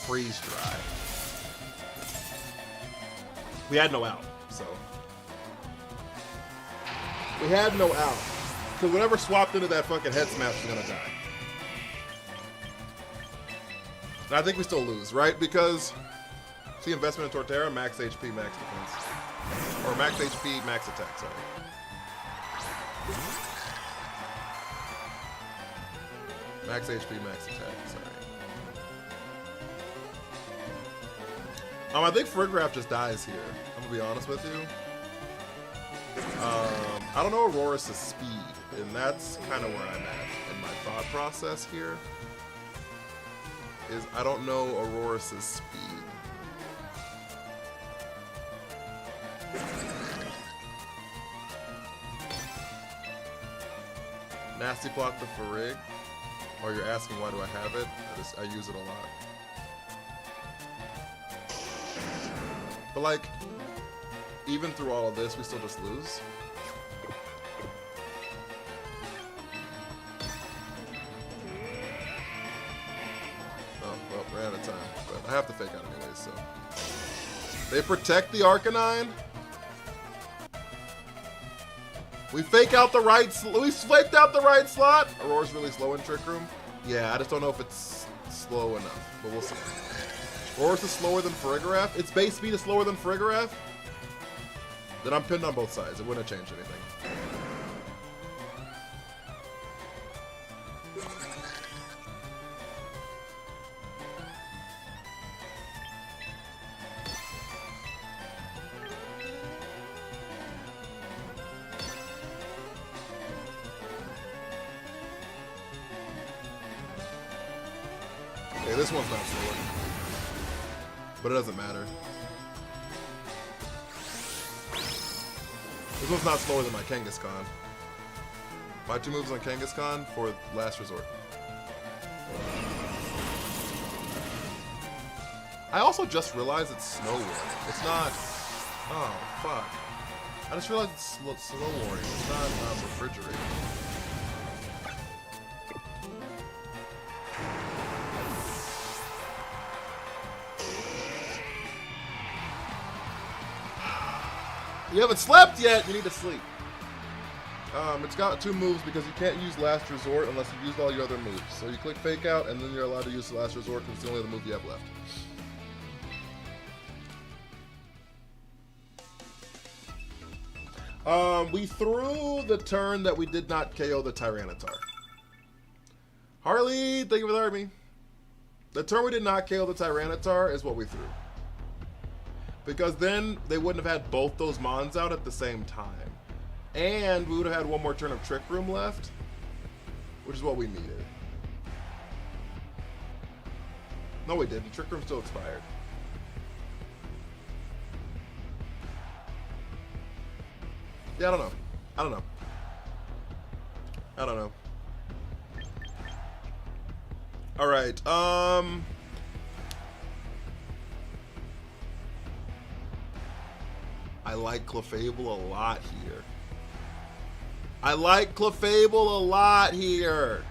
S1: Freeze dry. We had no out, so. We had no out. Because whatever swapped into that fucking head smash is gonna die. And I think we still lose, right? Because see investment in Torterra, max HP, max defense. Or max HP, max attack, sorry. Max HP, max attack, sorry. I think Frigraph just dies here. I'm gonna be honest with you. I don't know Aurora's speed, and that's kind of where I'm at in my thought process here. Is I don't know Aurora's speed. Nasty Plot the Farig. Or you're asking why do I have it? I use it a lot. But like, even through all of this, we still just lose. Oh, well, we're out of time. But I have to fake out anyways, so. They protect the Arcanine. We fake out the right. We faked out the right slot. Aurora's really slow in Trick Room. Yeah, I just don't know if it's slow enough, but we'll see. Aurora's is slower than Farigiraf. Its base speed is slower than Farigiraf. Then I'm pinned on both sides. It wouldn't have changed anything. Okay, this one's not slower. But it doesn't matter. This one's not slower than my Kangaskhan. My 2 moves on Kangaskhan for last resort. I also just realized it's Snow Warning. It's not... Oh, fuck. I just realized it's Snow Warning. It's not Refrigerating. You haven't slept yet! You need to sleep. It's got 2 moves because you can't use Last Resort unless you've used all your other moves. So you click Fake Out, and then you're allowed to use the Last Resort because it's the only other move you have left. We threw the turn that we did not KO the Tyranitar. Harley, thank you for the army. The turn we did not KO the Tyranitar is what we threw. Because then they wouldn't have had both those Mons out at the same time. And we would have had one more turn of Trick Room left, which is what we needed. No, we didn't. Trick Room still expired. Yeah, I don't know. I don't know. I don't know. All right. I like Clefable a lot here. I like Clefable a lot here.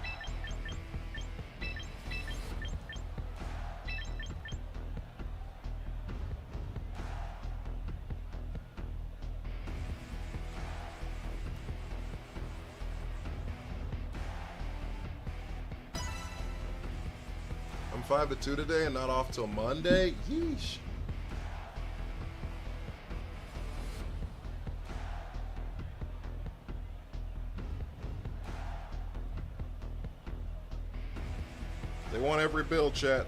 S1: I'm 5-2 today and not off till Monday. Yeesh. want every bill, chat.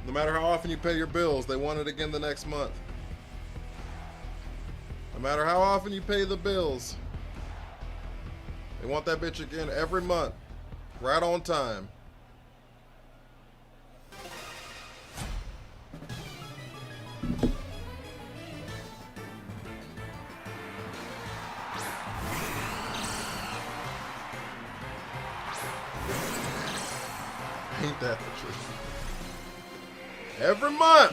S1: No matter how often you pay your bills, they want it again the next month. No matter how often you pay the bills, they want that bitch again every month. Right on time. Ain't that the truth? Every month!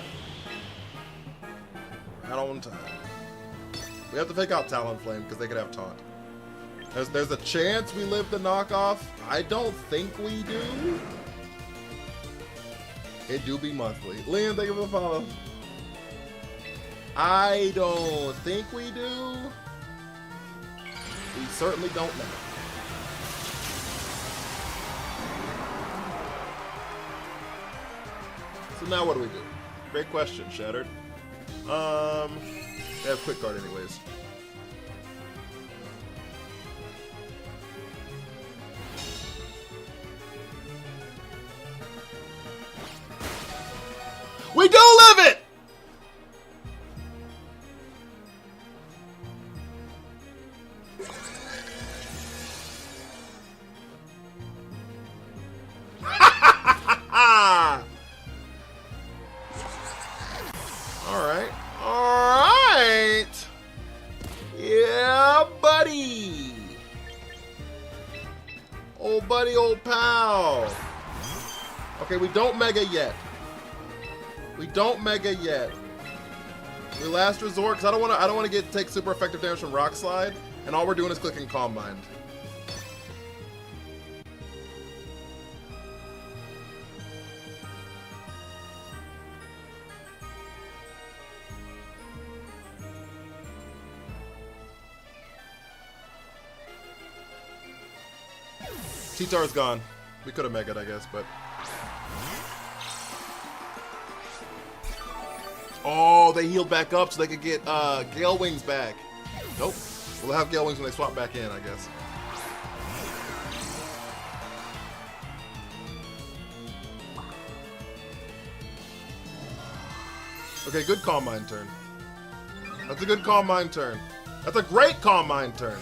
S1: Right on time. We have to fake out Talonflame because they could have taunt. There's a chance we live the knockoff. I don't think we do. It do be monthly. Liam, thank you for the follow. I don't think we do. We certainly don't know. So now what do we do? Great question, Shattered. They have quick guard anyways. We do live it! Alright. Yeah, buddy. Old buddy, old pal. Okay, we don't mega yet. We don't mega yet. We last resort because I don't want to take super effective damage from Rock Slide, and all we're doing is clicking Calm Mind. T-Tar's gone. We could have megaed, I guess, but. Oh, they healed back up so they could get Gale Wings back. Nope. We'll have Gale Wings when they swap back in, I guess. Okay, good Calm Mind turn. That's a good Calm Mind turn. That's a great Calm Mind turn.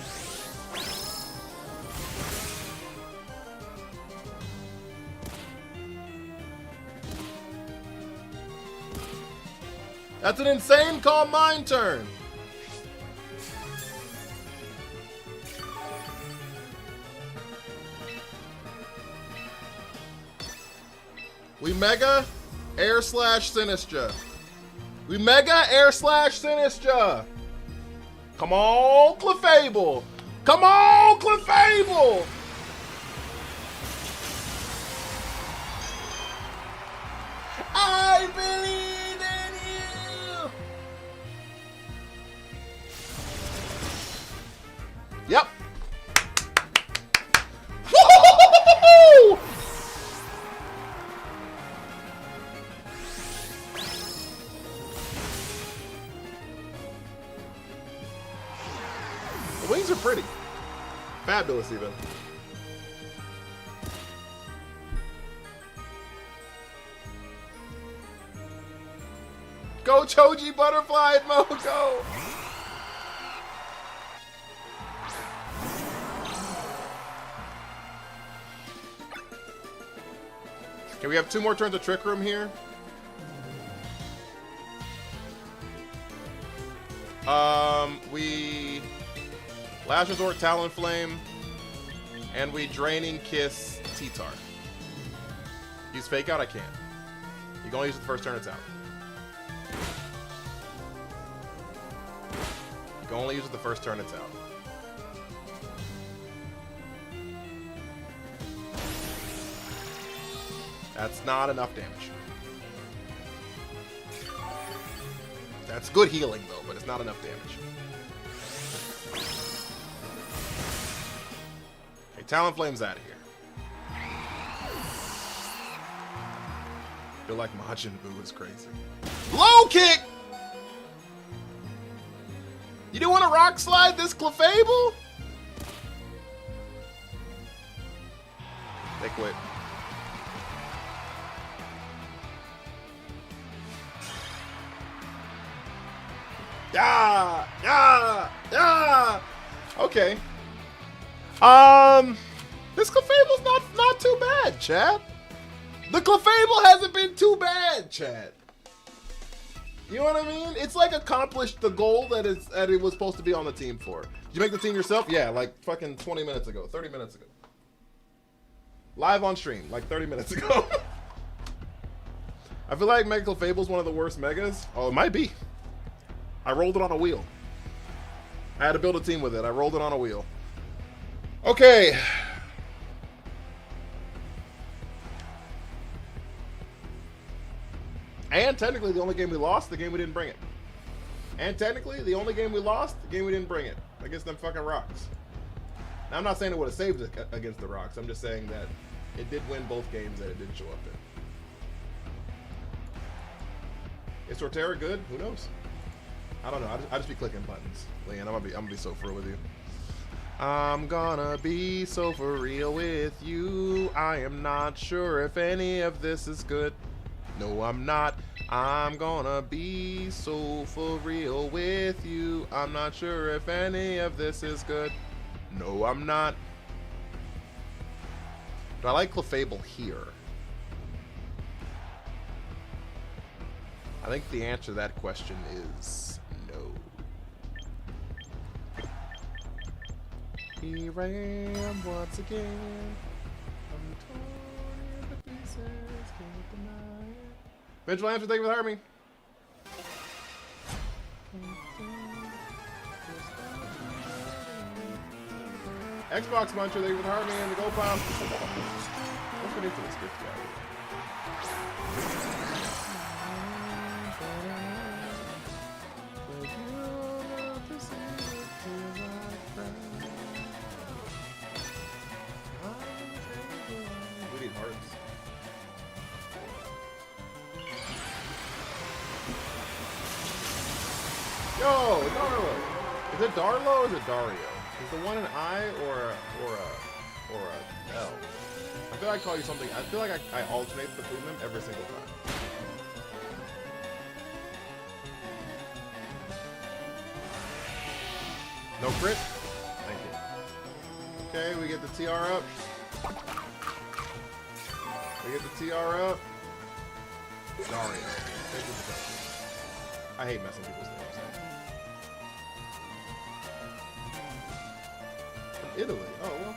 S1: That's an insane Calm Mind turn. We mega air slash Sinistra. We mega air slash Sinistra. Come on, Clefable. Come on, Clefable. I believe in you. Yep. Woo-hoo-hoo-hoo-hoo-hoo! The wings are pretty. Fabulous, even. Go Choji Butterfly Mo, go! Okay, we have 2 more turns of Trick Room here. We Last Resort Talonflame, and we Draining Kiss T-Tar. Use Fake Out? I can't. You can only use it the first turn it's out. You can only use it the first turn it's out. That's not enough damage. That's good healing though, but it's not enough damage. Okay, Talonflame's out of here. I feel like Majin Buu is crazy. Low kick! You didn't want to Rock Slide this Clefable? They quit. Yeah! Yeah! Yeah! Okay. This Clefable's not too bad, chat. The Clefable hasn't been too bad, chat. You know what I mean? It's like accomplished the goal that it was supposed to be on the team for. Did you make the team yourself? Yeah, like fucking 20 minutes ago, 30 minutes ago. Live on stream, like 30 minutes ago. I feel like Mega Clefable's one of the worst megas. Oh, it might be. I rolled it on a wheel. I had to build a team with it. I rolled it on a wheel. Okay. And technically, the only game we lost, the game we didn't bring it. And technically, the only game we lost, the game we didn't bring it. Against them fucking rocks. Now, I'm not saying it would have saved it against the rocks. I'm just saying that it did win both games that it didn't show up in. Is Torterra good? Who knows? I don't know. I just be clicking buttons. Leanne, I'm gonna be so for real with you. I'm gonna be so for real with you. I am not sure if any of this is good. No, I'm not. I'm gonna be so for real with you. I'm not sure if any of this is good. No, I'm not. Do I like Clefable here? I think the answer to that question is no. Here I am once again. I'm torn into pieces, can't deny it. Benjamin Lambert, thank you for having me. Xbox Muncher, thank you for having me in the Go Pile. Let's get into this gift guy. We need hearts. Yo, Darlo. Is it Darlo or is it Dario? Is the one an I or a L? I feel like I call you something. I feel like I alternate between them every single time. No crit? Thank you. Okay, we get the TR up. We get the TR up. Dario. I hate messing people's names up. Italy. Oh, well.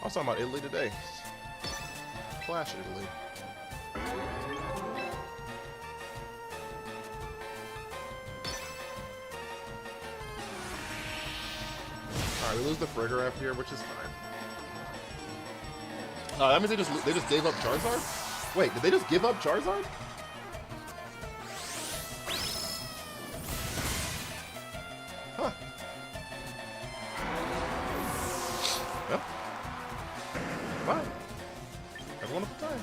S1: I was talking about Italy today. Flash Italy. Alright, we lose the Frigger after here, which is fine. That means they just gave up Charizard? Wait, did they just give up Charizard? Huh. Well. Fine. Have a wonderful time.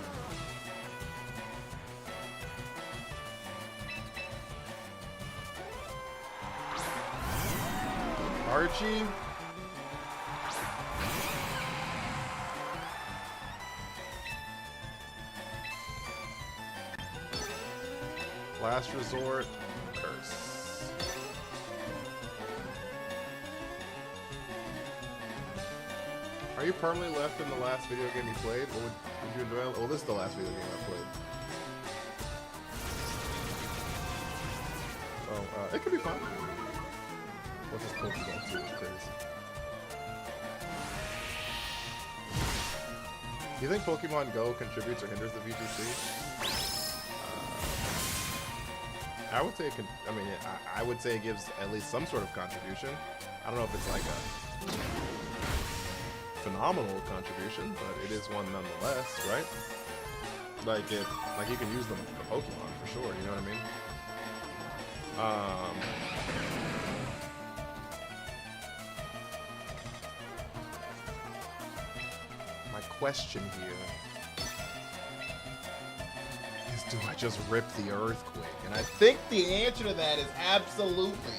S1: Archie. Last resort. Curse. Are you permanently left in the last video game you played? Or would you enjoy it? Well, this is the last video game I played. Oh, it could be fun. What's this Pokemon too? It's crazy. Do you think Pokemon Go contributes or hinders the VGC? I would say it can. I mean, I would say it gives at least some sort of contribution. I don't know if it's like a phenomenal contribution, but it is one nonetheless, right? Like you can use the Pokemon for sure. You know what I mean? My question here is, do I just rip the Earthquake? And I think the answer to that is absolutely.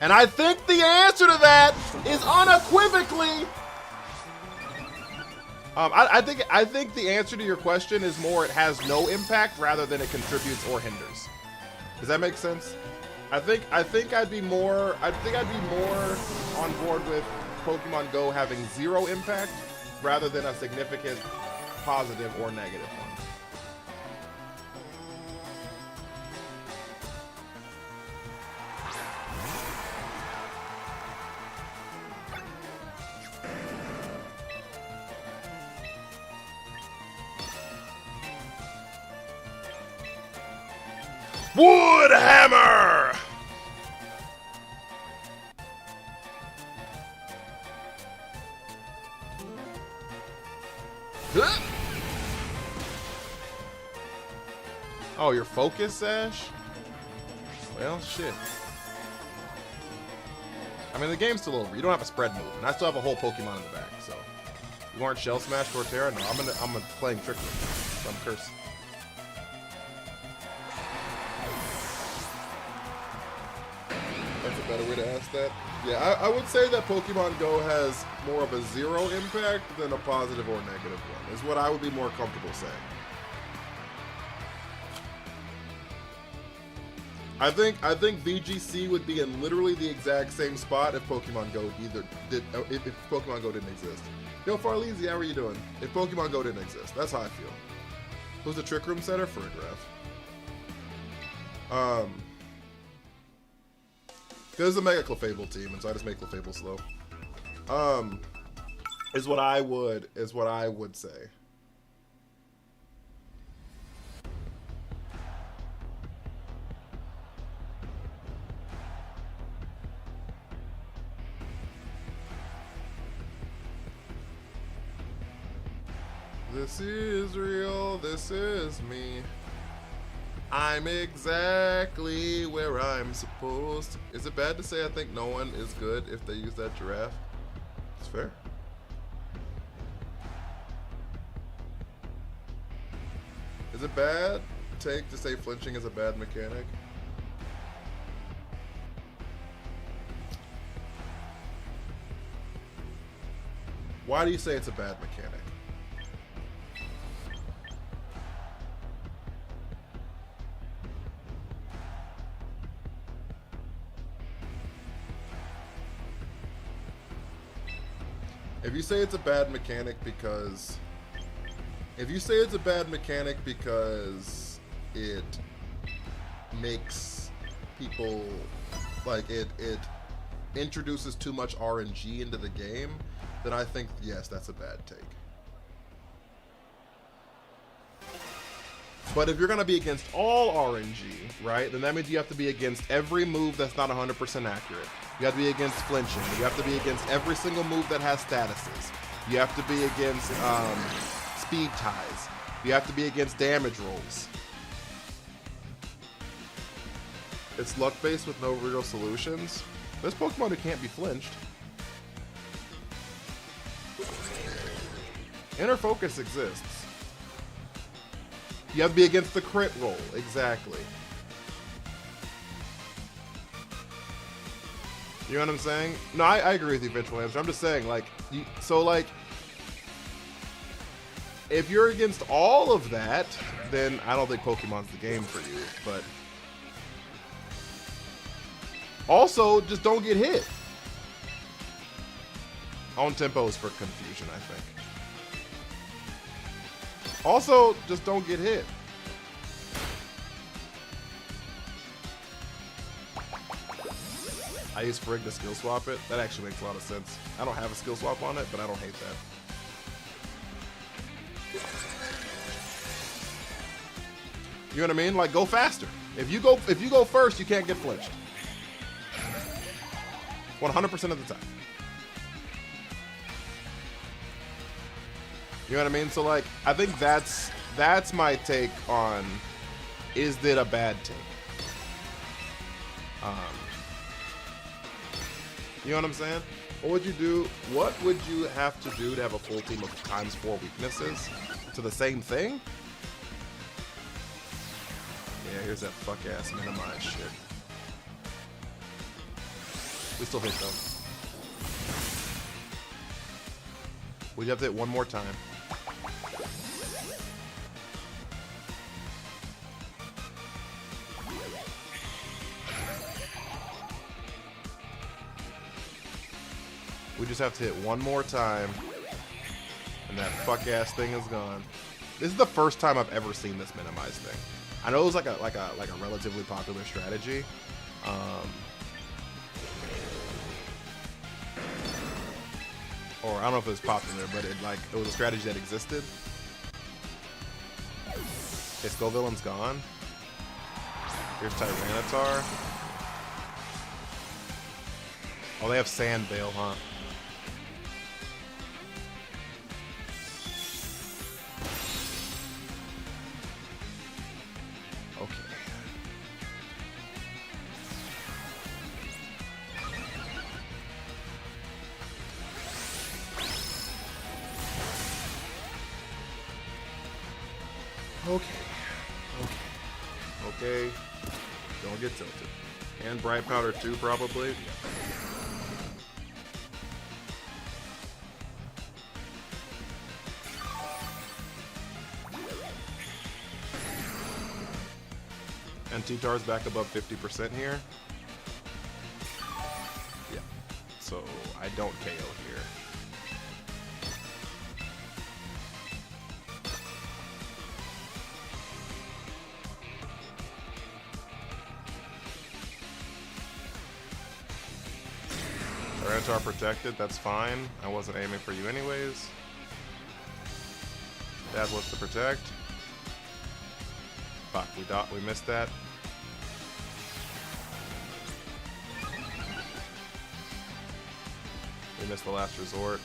S1: And I think the answer to that is unequivocally I think the answer to your question is more it has no impact rather than it contributes or hinders. Does that make sense? I think I'd be more on board with Pokemon Go having zero impact rather than a significant positive or negative one. Wood Hammer! Oh, your focus sash? Well, shit. I mean, the game's still over. You don't have a spread move, and I still have a whole Pokemon in the back, so. You aren't Shell Smash Torterra? No, I'm playing Trick Room, so I'm cursed. That's a better way to ask that. Yeah, I would say that Pokemon Go has more of a zero impact than a positive or negative one, is what I would be more comfortable saying. I think VGC would be in literally the exact same spot if Pokemon Go if Pokemon Go didn't exist. Yo, Farleezy, how are you doing? If Pokemon Go didn't exist, that's how I feel. Who's the Trick Room Center? For a draft. There's a Mega Clefable team, and so I just make Clefable slow. Is what I would say. This is real, this is me. I'm exactly where I'm supposed to. Is it bad to say I think no one is good if they use that giraffe? It's fair. Is it bad take to say flinching is a bad mechanic? Why do you say it's a bad mechanic? If you say it's a bad mechanic because it makes people like it introduces too much RNG into the game, then I think yes, that's a bad take. But if you're gonna be against all RNG, right, then that means you have to be against every move that's not 100% accurate. You have to be against flinching. You have to be against every single move that has statuses. You have to be against speed ties. You have to be against damage rolls. It's luck-based with no real solutions. There's Pokemon who can't be flinched. Inner Focus exists. You have to be against the crit roll, exactly. You know what I'm saying? No, I agree with you, Eventual Answer. I'm just saying, like, if you're against all of that, then I don't think Pokemon's the game for you. But also, just don't get hit. On tempo is for confusion, I think. Also, just don't get hit. I use Frig to skill swap it. That actually makes a lot of sense. I don't have a skill swap on it, but I don't hate that. You know what I mean? Like, go faster. If you go first, you can't get flinched. 100% of the time. You know what I mean? So, like, I think that's my take on, is it a bad take? You know what I'm saying? What would you do? What would you have to do to have a full team of ×4 weaknesses to the same thing? Yeah, here's that fuck ass minimize shit. We still hit though. We'd have to hit one more time. We just have to hit one more time, and that fuck-ass thing is gone. This is the first time I've ever seen this minimize thing. I know it was like a relatively popular strategy. Or I don't know if it was popular, but it was a strategy that existed. Okay, Skull Villain's gone. Here's Tyranitar. Oh, they have Sand Bale, huh? Okay. Okay. Don't get tilted. And Bright Powder too, probably. And T-Tar's back above 50% here. Yeah. So I don't KO here. Tyranitar protected, that's fine. I wasn't aiming for you anyways. Dad wants to protect. Fuck, we missed that. We missed the last resort.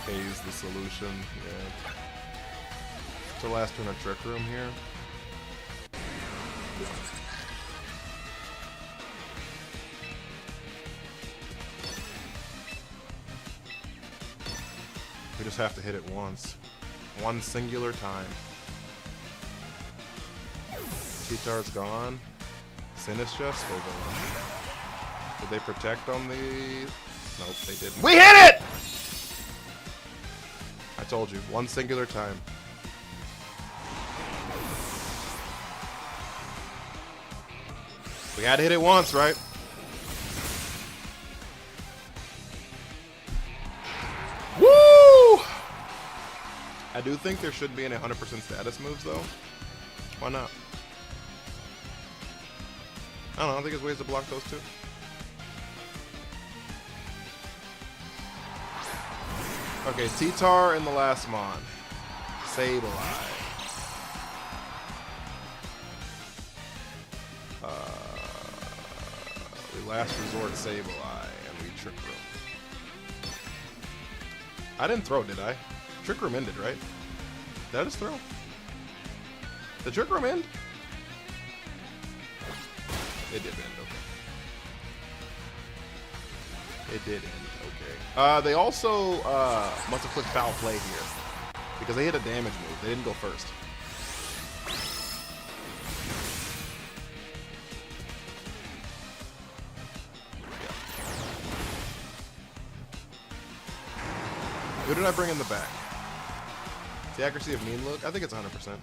S1: Okay, use the solution. Yeah. The last turn of Trick Room here. We just have to hit it once. One singular time. T-Tar's gone. Sinistra still going. Did they protect on the... Nope, they didn't. We hit it! I told you, one singular time. We had to hit it once, right? Woo! I do think there should be an 100% status moves, though. Why not? I don't know, I think there's ways to block those too. Okay, T-Tar in the last mon. Sableye. We last resort Sableye, and we Trick Room. I didn't throw, did I? Trick Room ended, right? Did I just throw? The Trick Room end? It did end, okay. It did end, okay. They also must have clicked foul play here because they hit a damage move. They didn't go first. Yeah. Who did I bring in the back? The accuracy of mean look? I think it's 100%.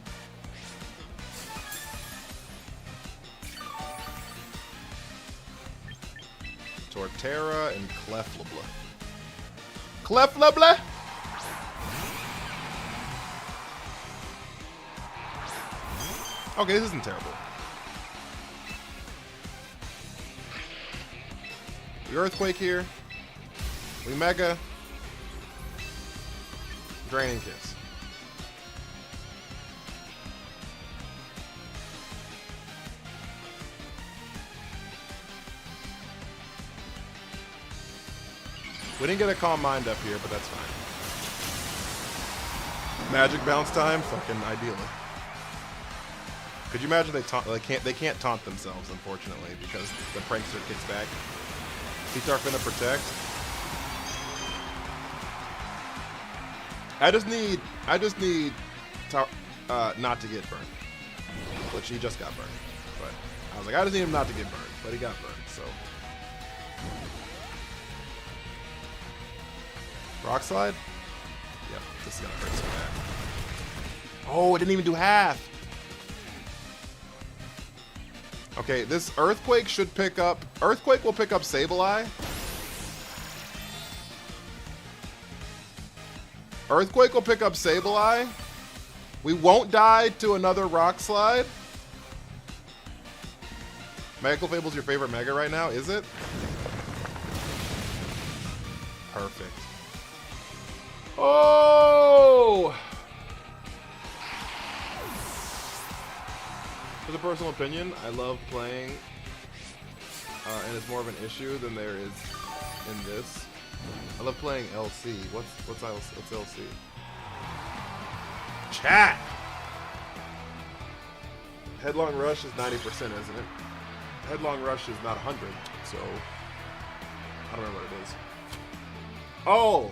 S1: Torterra and Cleflabla. Cleflabla! Okay, this isn't terrible. We Earthquake here. We Mega. Draining Kiss. We didn't get a Calm Mind up here, but that's fine. Magic bounce time, fucking ideally. Could you imagine they can't taunt themselves, unfortunately, because the prankster kicks back. T-Tar finna protect. I just need not to get burned. Which he just got burned. But I was like, I just need him not to get burned. But he got burned, so. Rock slide? Yep, this is gonna hurt so bad. Oh, it didn't even do half. Okay, this Earthquake should pick up... Earthquake will pick up Sableye. Earthquake will pick up Sableye. We won't die to another Rock Slide. Mega Clefable's your favorite Mega right now, is it? Perfect. Oh! For the personal opinion, I love playing, and it's more of an issue than there is in this. I love playing LC. What's LC? Chat! Headlong Rush is 90%, isn't it? Headlong Rush is not 100, so I don't remember what it is. Oh!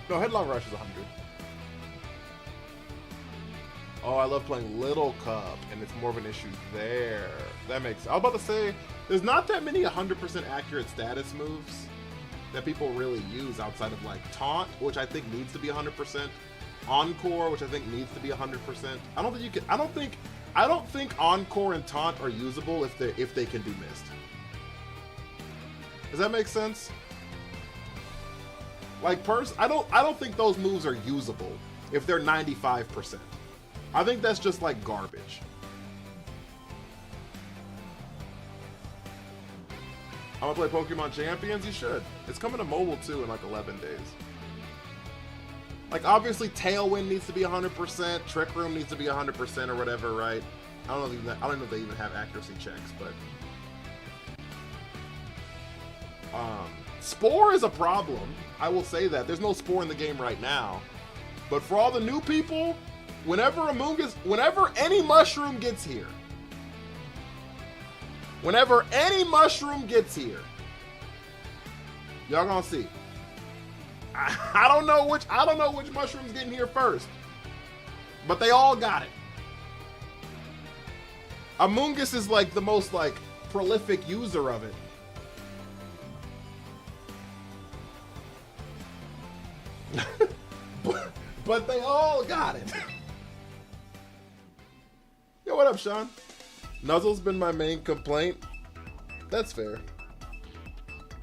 S1: No, Headlong Rush is 100. Oh, I love playing Little Cup, and it's more of an issue there. That makes... I was about to say, there's not that many 100% accurate status moves that people really use outside of, like, Taunt, which I think needs to be 100%. Encore, which I think needs to be 100%. I don't think you can... I don't think Encore and Taunt are usable if they can be missed. Does that make sense? Like, I don't think those moves are usable if they're 95%. I think that's just like garbage. I'm gonna play Pokemon Champions? You should. It's coming to mobile too in like 11 days. Like, obviously Tailwind needs to be 100%, Trick Room needs to be 100% or whatever, right? I don't know if they even have accuracy checks, but Spore is a problem. I will say that. There's no Spore in the game right now. But for all the new people, whenever any mushroom gets here, y'all gonna see. I don't know which mushroom's getting here first, but they all got it. Amoonguss is like the most like prolific user of it. But they all got it. Yo, what up, Sean? Nuzzle's been my main complaint. That's fair.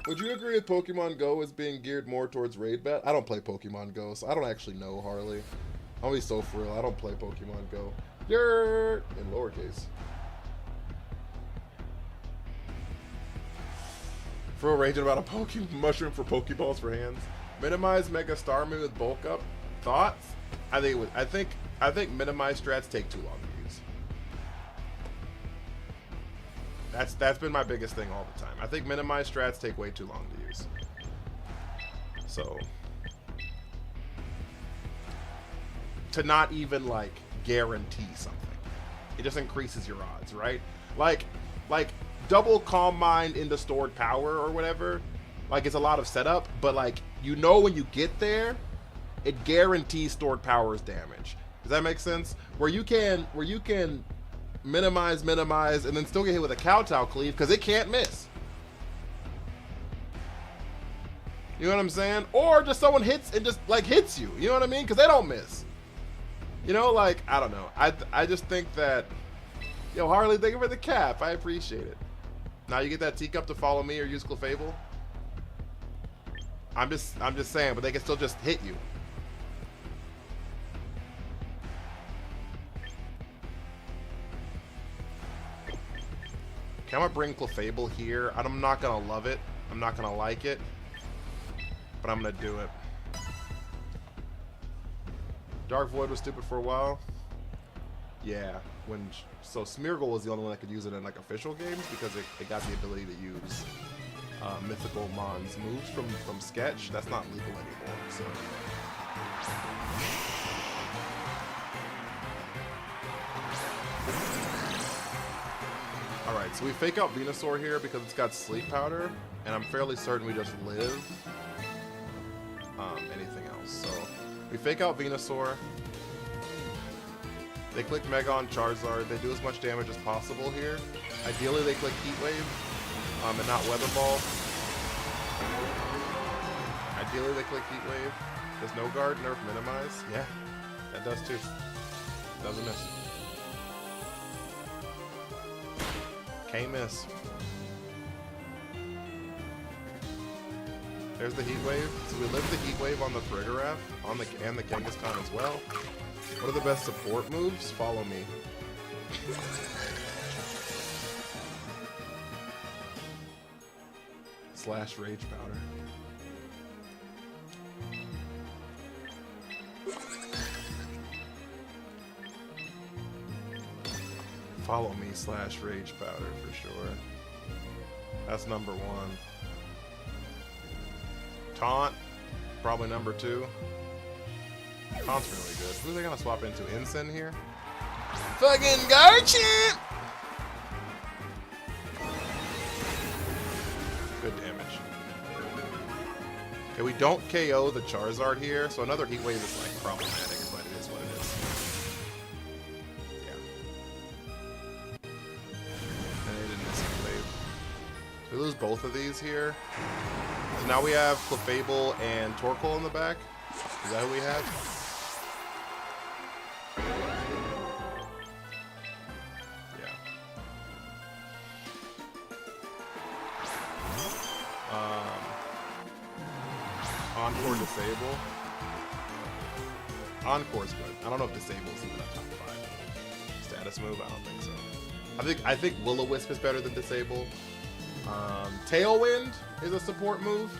S1: Would you agree with Pokemon Go as being geared more towards raid bat? I don't play Pokemon Go, so I don't actually know, Harley. I'll be so for real. I don't play Pokemon Go. Dirt in lowercase. For a raging about a Pokemon mushroom for Pokeballs for hands. Minimize Mega Starmie with bulk up. Thoughts? I think minimize strats take too long to use. That's been my biggest thing all the time. I think minimize strats take way too long to use. So to not even like guarantee something, it just increases your odds, right? Like double Calm Mind into stored power or whatever. Like, it's a lot of setup, but like, you know, when you get there, it guarantees stored power's damage. Does that make sense? Where you can minimize, and then still get hit with a Kowtow Cleave because it can't miss. You know what I'm saying? Or just someone hits and just like hits you. You know what I mean? Because they don't miss. You know, like, I don't know. I just think that, yo, Harley, thank you for the cap. I appreciate it. Now you get that teacup to follow me or use Clefable. I'm just saying, but they can still just hit you. Okay, I'm gonna bring Clefable here. I'm not gonna love it. I'm not gonna like it, but I'm gonna do it. Dark Void was stupid for a while. Yeah, so Smeargle was the only one that could use it in like official games because it got the ability to use Mythical Mon's moves from Sketch. That's not legal anymore, so. Alright, so we fake out Venusaur here because it's got Sleep Powder, and I'm fairly certain we just live anything else. So we fake out Venusaur. They click Mega on Charizard. They do as much damage as possible here. Ideally, they click Heat Wave and not Weather Ball. Ideally, they click Heat Wave. Does No Guard nerf minimize? Yeah, that does too. Doesn't miss. Can't miss. There's the Heat Wave. So we live the Heat Wave on the Farigiraf and the Kangaskhan as well. What are the best support moves? Follow me. Slash Rage Powder. Follow me slash Rage Powder for sure. That's number 1. Taunt, probably number 2. Taunt's really good. Who are they gonna swap into? Ensign here? Fucking Garchomp! Good damage. Okay, we don't KO the Charizard here, so another Heat Wave is like problematic, but it is what it is. Yeah. And they didn't miss Heat Wave. We lose both of these here. So now we have Clefable and Torkoal in the back. Is that who we have? Encore Disable. Encore's good. I don't know if Disable's even a top 5 status move. I don't think so. I think Will-O-Wisp is better than Disable. Tailwind is a support move.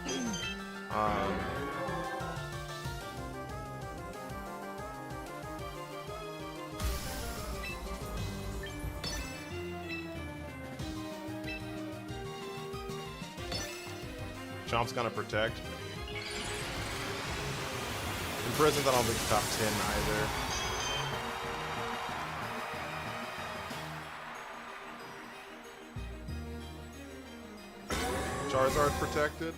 S1: Chomp's gonna protect. Imprisoned, I don't think top 10 either. Charizard protected.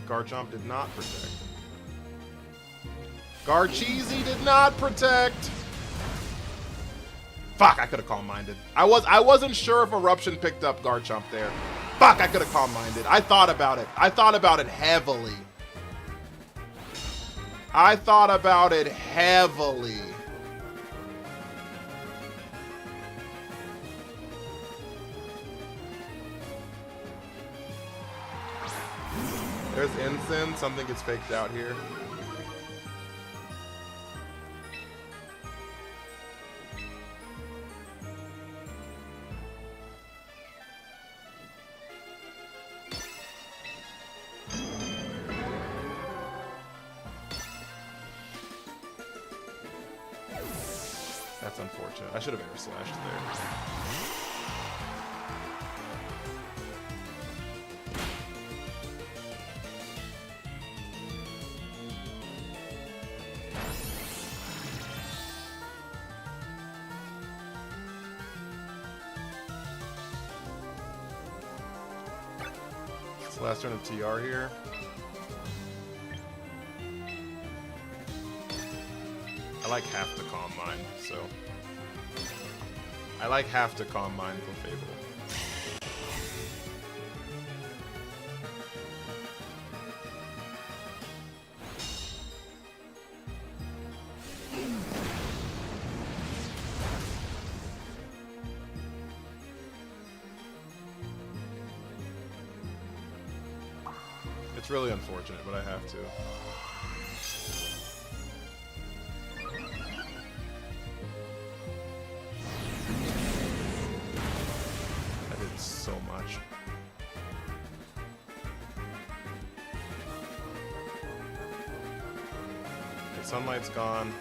S1: Garchomp did not protect. Garcheezy did not protect. Fuck, I could have Calm Minded. I wasn't sure if Eruption picked up Garchomp there. Fuck, I could have Calm Minded. I thought about it. I thought about it heavily. I thought about it heavily. There's Ensign. Something gets faked out here. That's unfortunate. I should have air slashed there. It's the last turn of TR here. I like half to Calm Mind, so I like half to Calm Mind Clefable. It's really unfortunate, but I have to. So much. Okay, Sunlight's gone.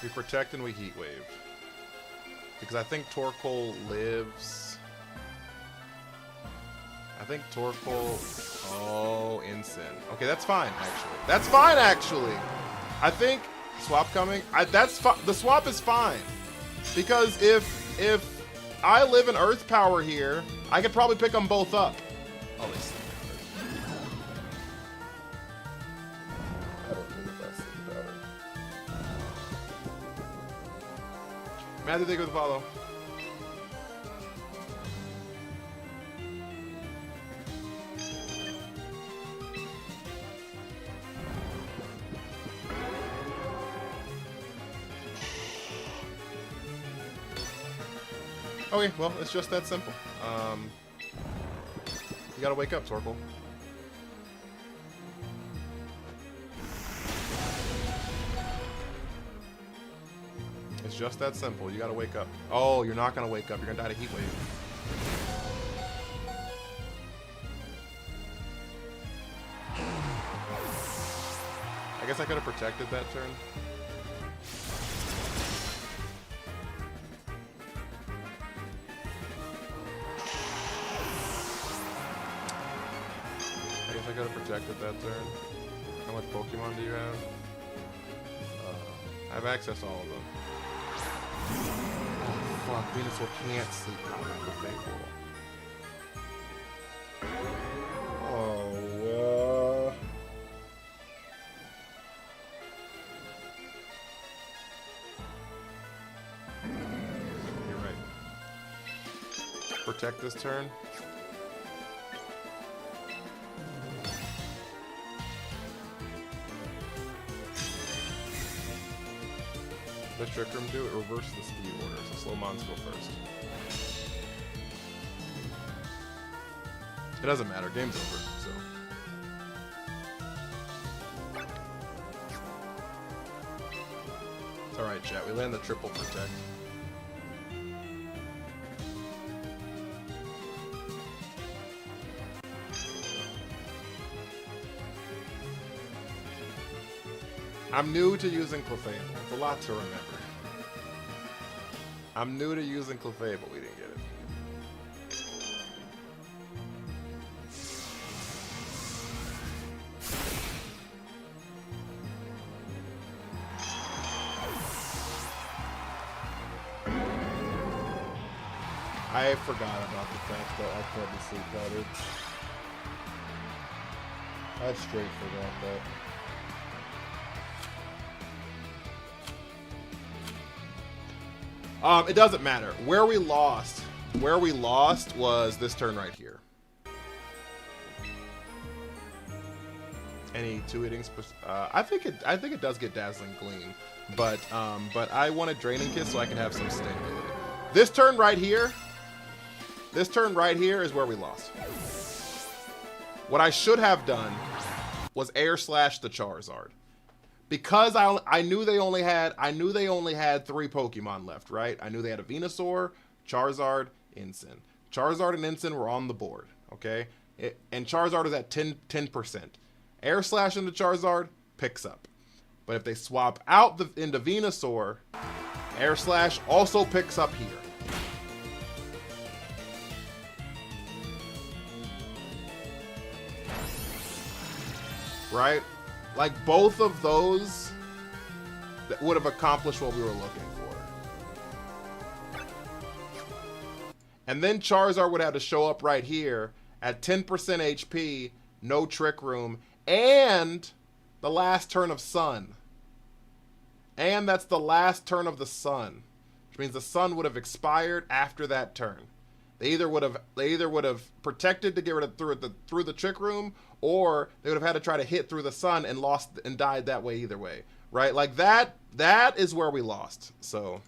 S1: We protect and we Heat Wave. Because I think Torkoal lives... I think Torkoal. Oh, Ensign. Okay, that's fine actually. That's fine actually. I think swap coming. The swap is fine because if I live in Earth Power here, I could probably pick them both up. Oh, they see. I don't think the best thing about it. Matthew, thank you for the follow. Okay, well, it's just that simple. You gotta wake up, Torkoal. It's just that simple. You gotta wake up. Oh, you're not gonna wake up. You're gonna die to heat wave. I guess I could have protected that turn. I could have protected that turn. How much Pokemon do you have? I have access to all of them. Oh fuck, Venusaur can't sleep out of the fake world. Oh, you're right. Protect this turn. Does Trick Room do it? Reverse the speed order, so slow mons go first. It doesn't matter, game's over, so. It's alright, chat, we land the triple protect. I'm new to using Clefable. It's a lot to remember. I'm new to using Clefable. We didn't get it. I forgot about the fact that I couldn't sleep better. I straight forgot that. It doesn't matter. Where we lost was this turn right here. Any two hitting? I think it does get Dazzling Gleam, but I wanted Draining Kiss so I can have some stability. This turn right here is where we lost. What I should have done was Air Slash the Charizard. Because I knew they only had 3 Pokemon left, right? I knew they had a Venusaur, Charizard, Ensign. Charizard and Ensign were on the board, okay? And Charizard is at 10%. Air Slash into Charizard picks up. But if they swap out into Venusaur, Air Slash also picks up here. Right? Like, both of those that would have accomplished what we were looking for. And then Charizard would have to show up right here at 10% HP, no Trick Room, and the last turn of Sun. And that's the last turn of the Sun, which means the Sun would have expired after that turn. They either would have protected to get rid of through the Trick Room, or they would have had to try to hit through the Sun and lost and died that way either way, right? Like that is where we lost. So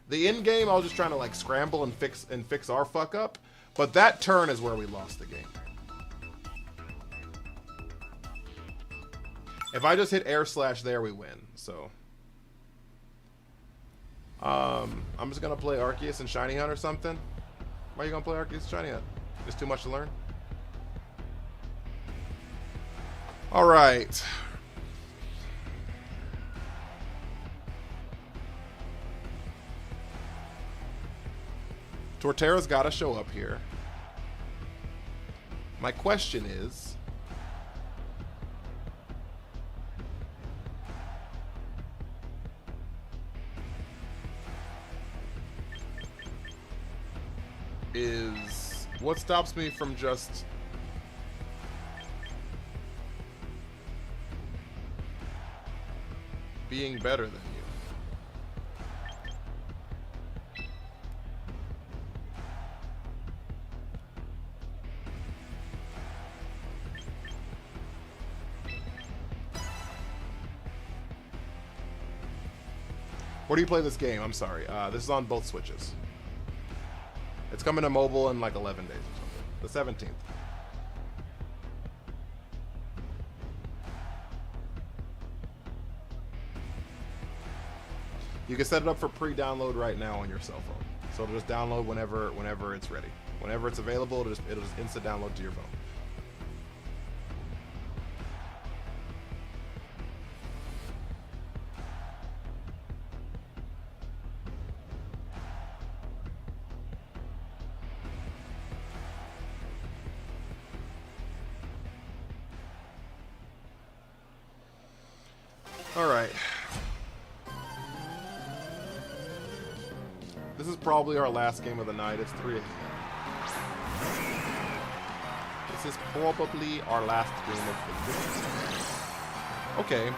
S1: the end game, I was just trying to like scramble and fix our fuck up, but that turn is where we lost the game. If I just hit Air Slash there, we win. So I'm just gonna play Arceus and Shiny Hunt or something. Why are you gonna play Arceus and Shiny Hunt? Just too much to learn? All right. Torterra's got to show up here. My question is... what stops me from just being better than you? Where do you play this game? I'm sorry. This is on both Switches. It's coming to mobile in like 11 days or something. The 17th. You can set it up for pre-download right now on your cell phone. So it'll just download whenever it's ready. Whenever it's available, it'll just instant download to your phone. Alright. This is probably our last game of the night. It's 3 a.m. This is probably our last game of the day. Okay.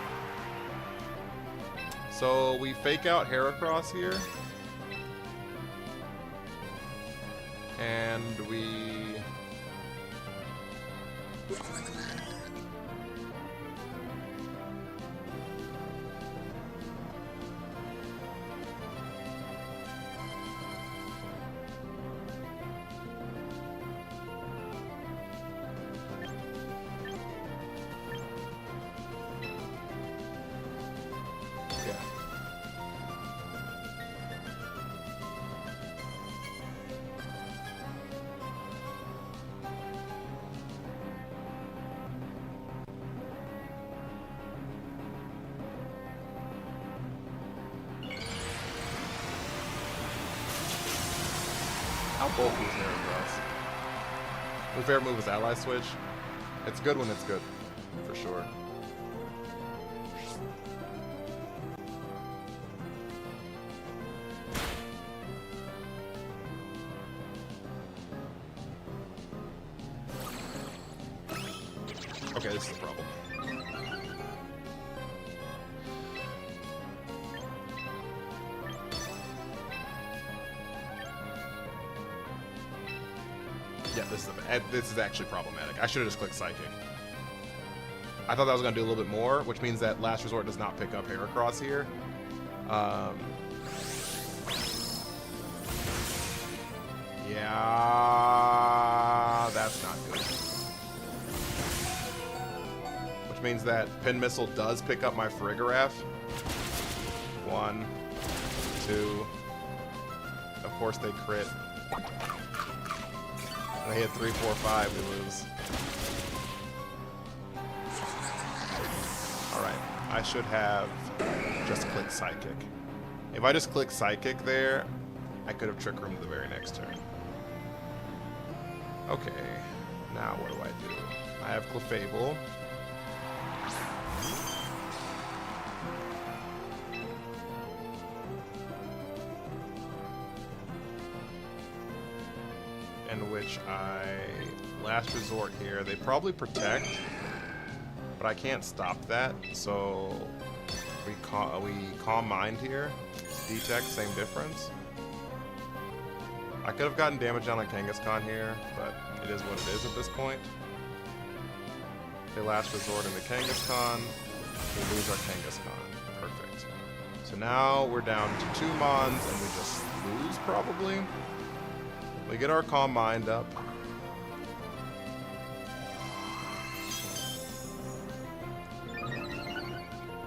S1: So we fake out Heracross here. And we... How bulky is Heracross? My favorite move is Ally Switch. It's good when it's good, for sure. Okay, this is the problem. Yeah, this is actually problematic. I should have just clicked Psychic. I thought that was going to do a little bit more, which means that Last Resort does not pick up Heracross here. Yeah, that's not good. Which means that Pin Missile does pick up my Farigiraf. 1, 2. Of course they crit. I hit 3, 4, 5, we lose. Alright, I should have just clicked Psychic. If I just click Psychic there, I could have Trick Room the very next turn. Okay, now what do I do? I have Clefable. In which Last Resort here. They probably protect, but I can't stop that, so we Calm Mind here. Detect, same difference. I could have gotten damage down on Kangaskhan here, but it is what it is at this point. Okay, Last Resort into Kangaskhan. We lose our Kangaskhan. Perfect. So now we're down to 2 Mons, and we just lose, probably. We get our Calm Mind up.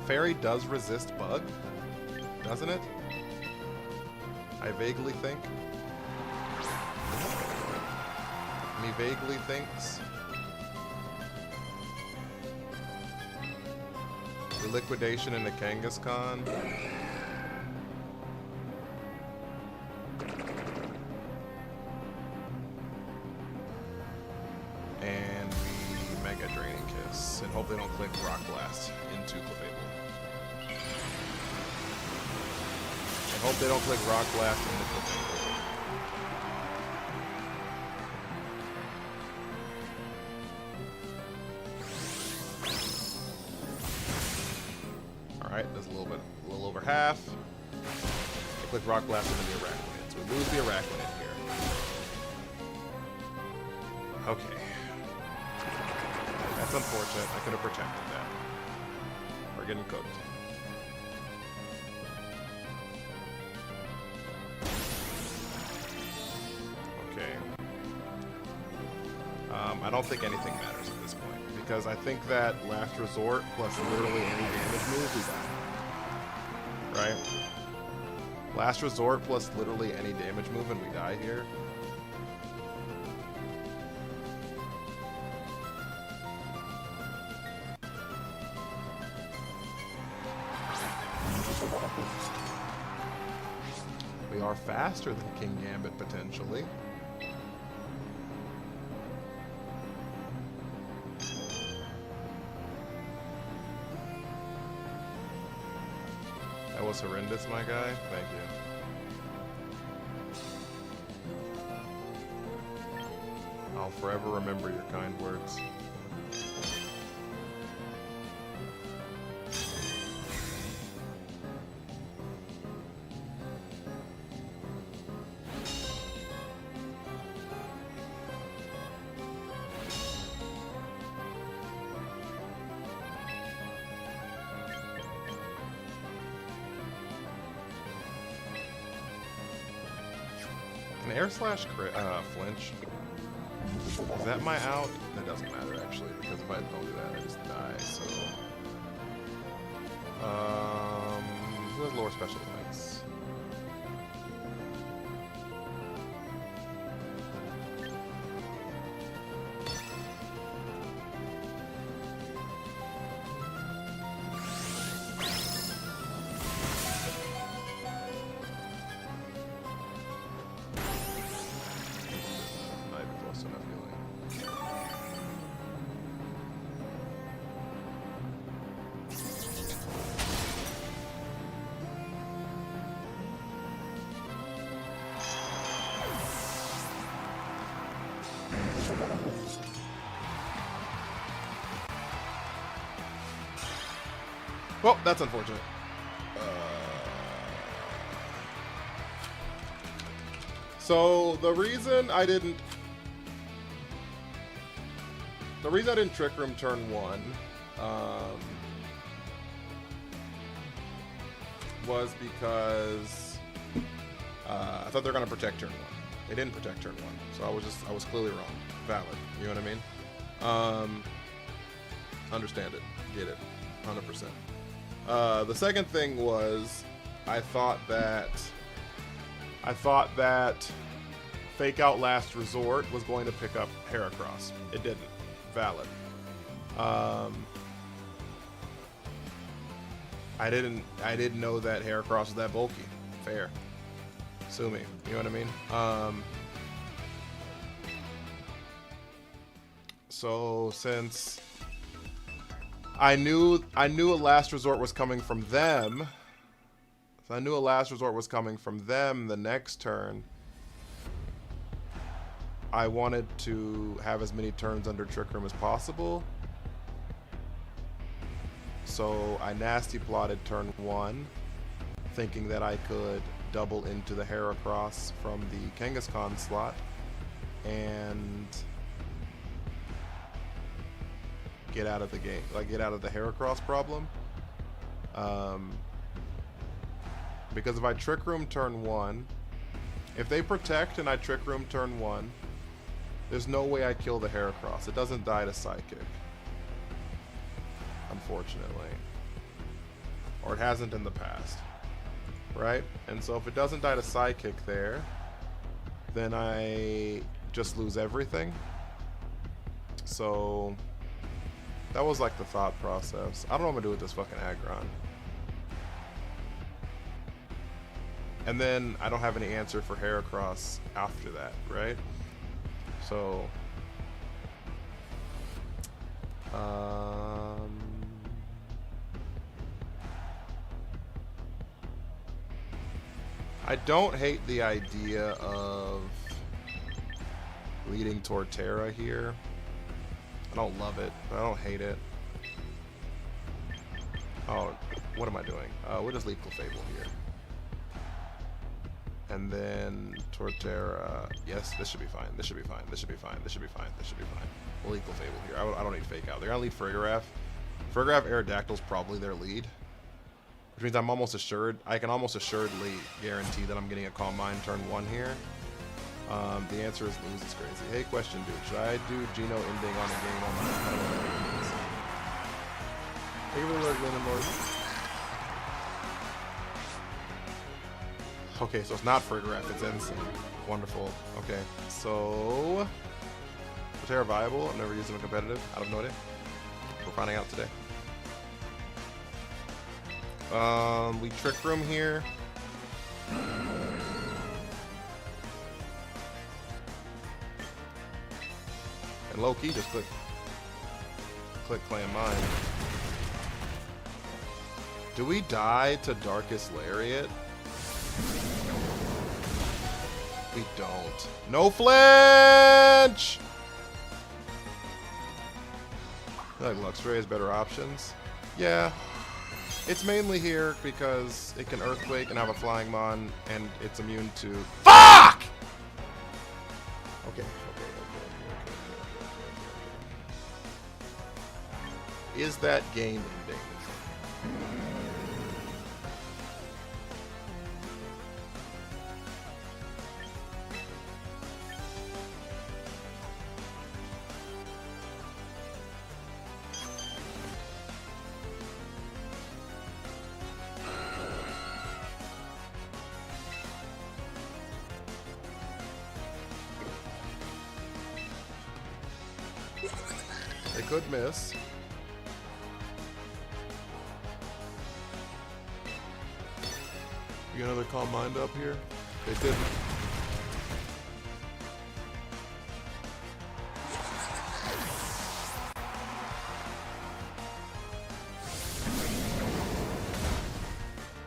S1: Fairy does resist Bug, doesn't it? I vaguely think. Me vaguely thinks. Liquidation into Kangaskhan. And we Mega Draining Kiss. And hope they don't click Rock Blast into Clefable. And hope they don't click Rock Blast into Clefable. Alright, there's a little over half. They click Rock Blast into the Arachnid. So we lose the Arachnid here. Okay. That's unfortunate. I could have protected that. We're getting cooked. Okay. I don't think anything matters at this point. Because I think that Last Resort plus literally any damage move, we die. Right? Last Resort plus literally any damage move and we die here. We are faster than King Gambit, potentially. That was horrendous, my guy. Thank you. I'll forever remember your kind words. An air slash flinch. Is that my out? That doesn't matter actually, because if I don't do that, I just die. So, who has lower special defense? Well, that's unfortunate. So the reason I didn't Trick Room turn 1 was because I thought they were gonna protect turn 1. They didn't protect turn 1, so I was clearly wrong. Valid. You know what I mean? Understand it. Get it. 100%. The second thing was I thought that Fake Out Last Resort was going to pick up Heracross. It didn't. Valid. I didn't know that Heracross was that bulky. Fair. Sue me. You know what I mean? So since I knew a Last Resort was coming from them. So I knew a Last Resort was coming from them the next turn. I wanted to have as many turns under Trick Room as possible. So I nasty plotted turn 1, thinking that I could double into the Heracross from the Kangaskhan slot and get out of the game, like get out of the Heracross problem. Because if I Trick Room turn 1, if they protect and I Trick Room turn 1, there's no way I kill the Heracross. It doesn't die to Psychic, unfortunately. Or it hasn't in the past, right? And so if it doesn't die to Psychic there, then I just lose everything. So that was like the thought process. I don't know what I'm gonna do with this fucking Aggron. And then I don't have any answer for Heracross after that, right? So I don't hate the idea of leading Torterra here. I don't love it, but I don't hate it. Oh, what am I doing? We'll just leave Clefable here. And then Torterra. Yes, this should be fine. This should be fine. This should be fine. This should be fine. This should be fine. We'll leave Clefable here. I don't need Fake Out. They're going to lead Frigoraph. Frigoraph Aerodactyl's probably their lead. Which means I'm almost assured. I can almost assuredly guarantee that I'm getting a Calm Mind turn 1 here. The answer is lose. It's crazy. Hey, question, dude. Should I do Geno ending on a game on my Thank you for the alert, Lord. Okay, so it's not Frigoraph, it's Ensign. Wonderful. Okay, so Torterra viable. I've never used them in competitive. I have no idea. We're finding out today. We Trick Room here. And low key, just click Clan Mine. Do we die to Darkest Lariat? We don't. No flinch! I feel like Luxray has better options. Yeah. It's mainly here because it can Earthquake and have a Flying Mon, and it's immune to... FUCK! Okay. Is that game ending? They could miss. You got another Calm Mind up here? They didn't.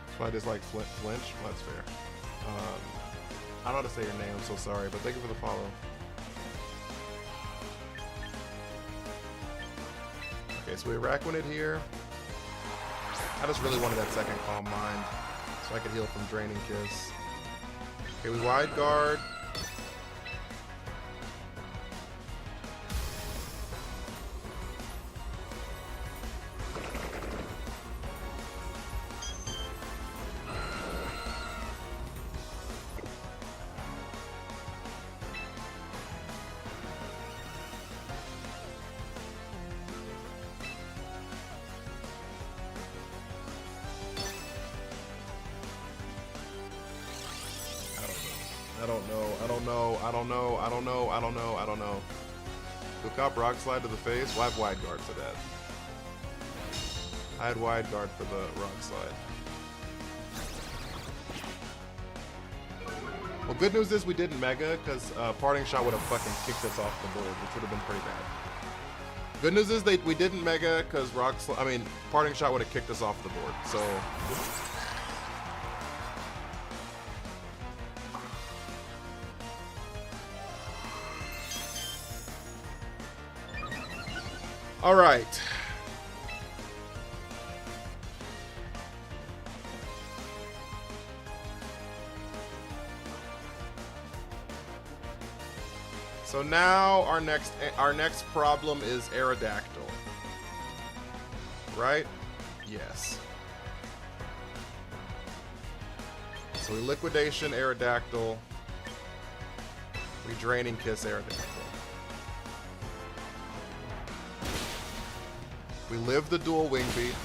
S1: That's why I dislike flinch. Well, that's fair. I don't know how to say your name, I'm so sorry, but thank you for the follow. Okay, so we Araquanid here. I just really wanted that second Calm Mind so I could heal from Draining Kiss. Okay, we Wide Guard. I don't know. We'll cop Rock Slide to the face. Well, I have Wide Guard for that. I had Wide Guard for the Rock Slide. Well, good news is we didn't Mega, because Parting Shot would have fucking kicked us off the board, which would have been pretty bad. Good news is we didn't Mega, because Parting Shot would have kicked us off the board, so... All right. So now our next problem is Aerodactyl. Right? Yes. So we Liquidation Aerodactyl. We Draining Kiss Aerodactyl. We live the dual Wing Beat.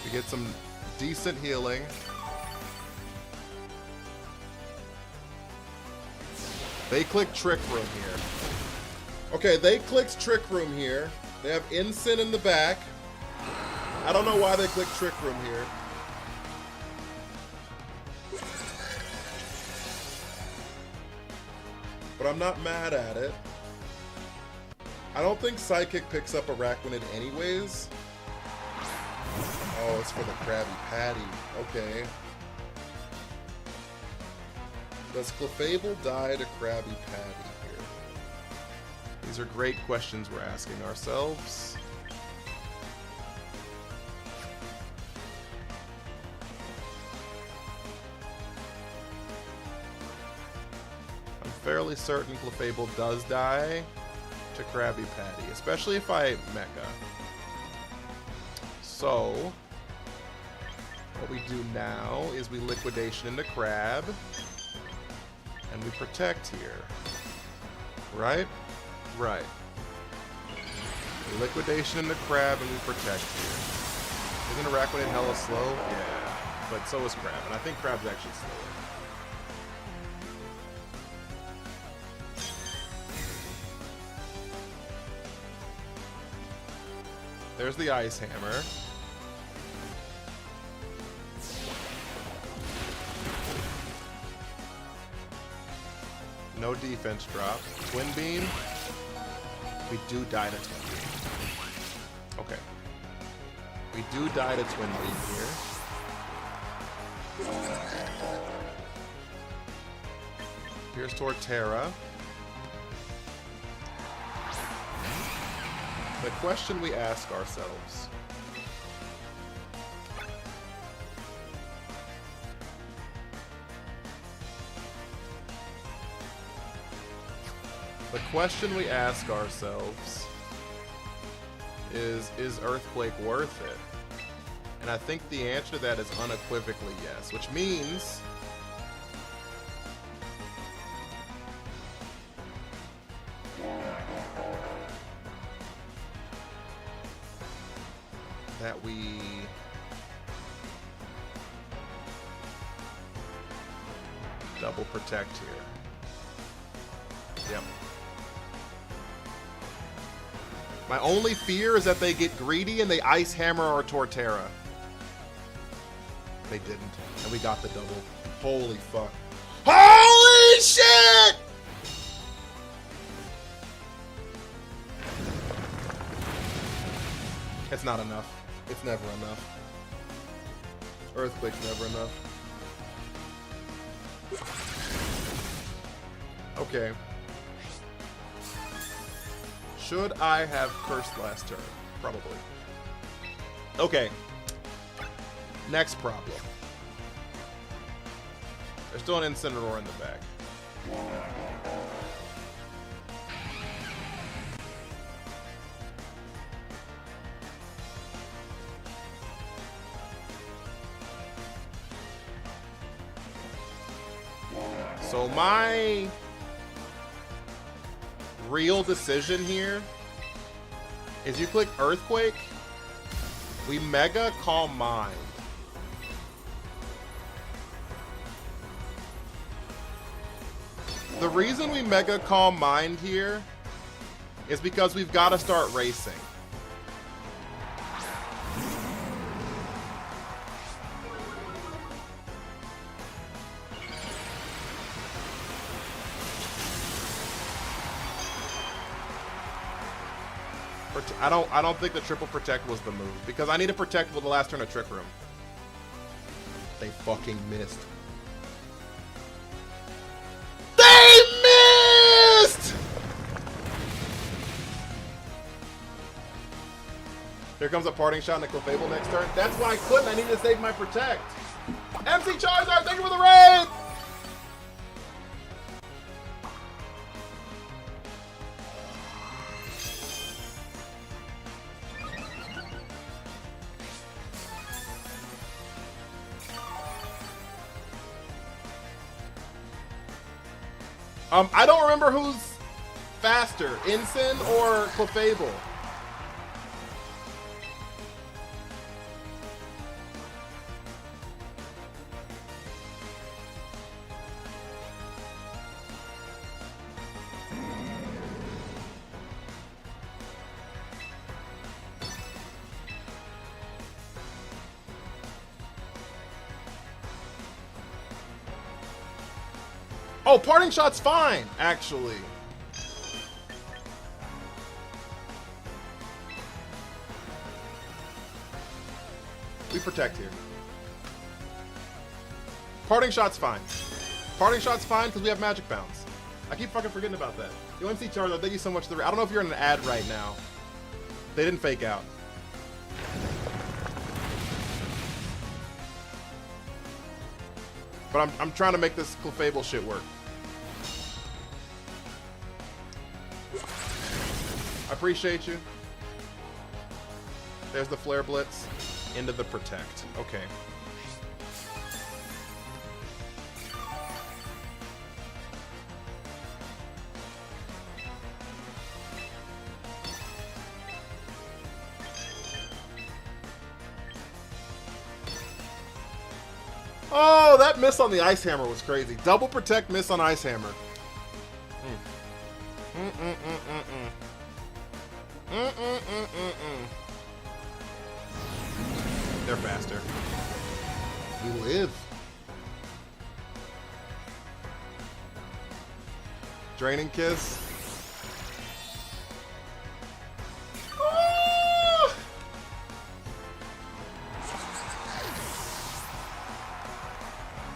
S1: We get some decent healing. They click Trick Room here. Okay, they clicked Trick Room here. They have Ensign in the back. I don't know why they clicked Trick Room here. but I'm not mad at it. I don't think Psychic picks up Araquanid anyways. Oh, it's for the Krabby Patty. Okay. Does Clefable die to Krabby Patty here? These are great questions we're asking ourselves. I'm fairly certain Clefable does die to Krabby Patty, especially if I Mecha. So, what we do now is we Liquidation into Crab, and we protect here. Right? Right. Liquidation into Crab, and we protect here. Isn't Araquanid hella slow? Yeah, but so is Crab, and I think Crab's actually slower. There's the Ice Hammer. No defense drop. Twin Beam. We do die to Twin Beam. Okay. We do die to Twin Beam here. Here's Torterra. The question we ask ourselves. The question we ask ourselves is Earthquake worth it? And I think the answer to that is unequivocally yes, which means that we double protect here. Yep. My only fear is that they get greedy and they Ice Hammer our Torterra. They didn't, and we got the double. Holy fuck. Holy shit! It's not enough. It's never enough. Earthquake's never enough. Okay. Should I have cursed last turn? Probably. Okay. Next problem. There's still an Incineroar in the back. So my real decision here is you click Earthquake, we Mega Calm Mind. The reason we Mega Calm Mind here is because we've got to start racing. I don't think the triple protect was the move because I need to protect with the last turn of Trick Room. They fucking missed. They missed! Here comes a parting shot in the Clefable next turn. That's why I couldn't. I needed to save my protect. MC Charizard, thank you for the raid! I don't remember who's faster, Incin or Clefable. Oh, parting shot's fine, actually. We protect here. Parting shot's fine. Parting shot's fine because we have magic bounce. I keep fucking forgetting about that. Yo, MC Charizard, thank you so much. I don't know if you're in an ad right now. They didn't fake out. But I'm trying to make this Clefable shit work. I appreciate you. There's the Flare Blitz. Into the Protect. Okay. Oh, that miss on the Ice Hammer was crazy. Double Protect miss on Ice Hammer. They're faster. We live. Draining Kiss. Ah!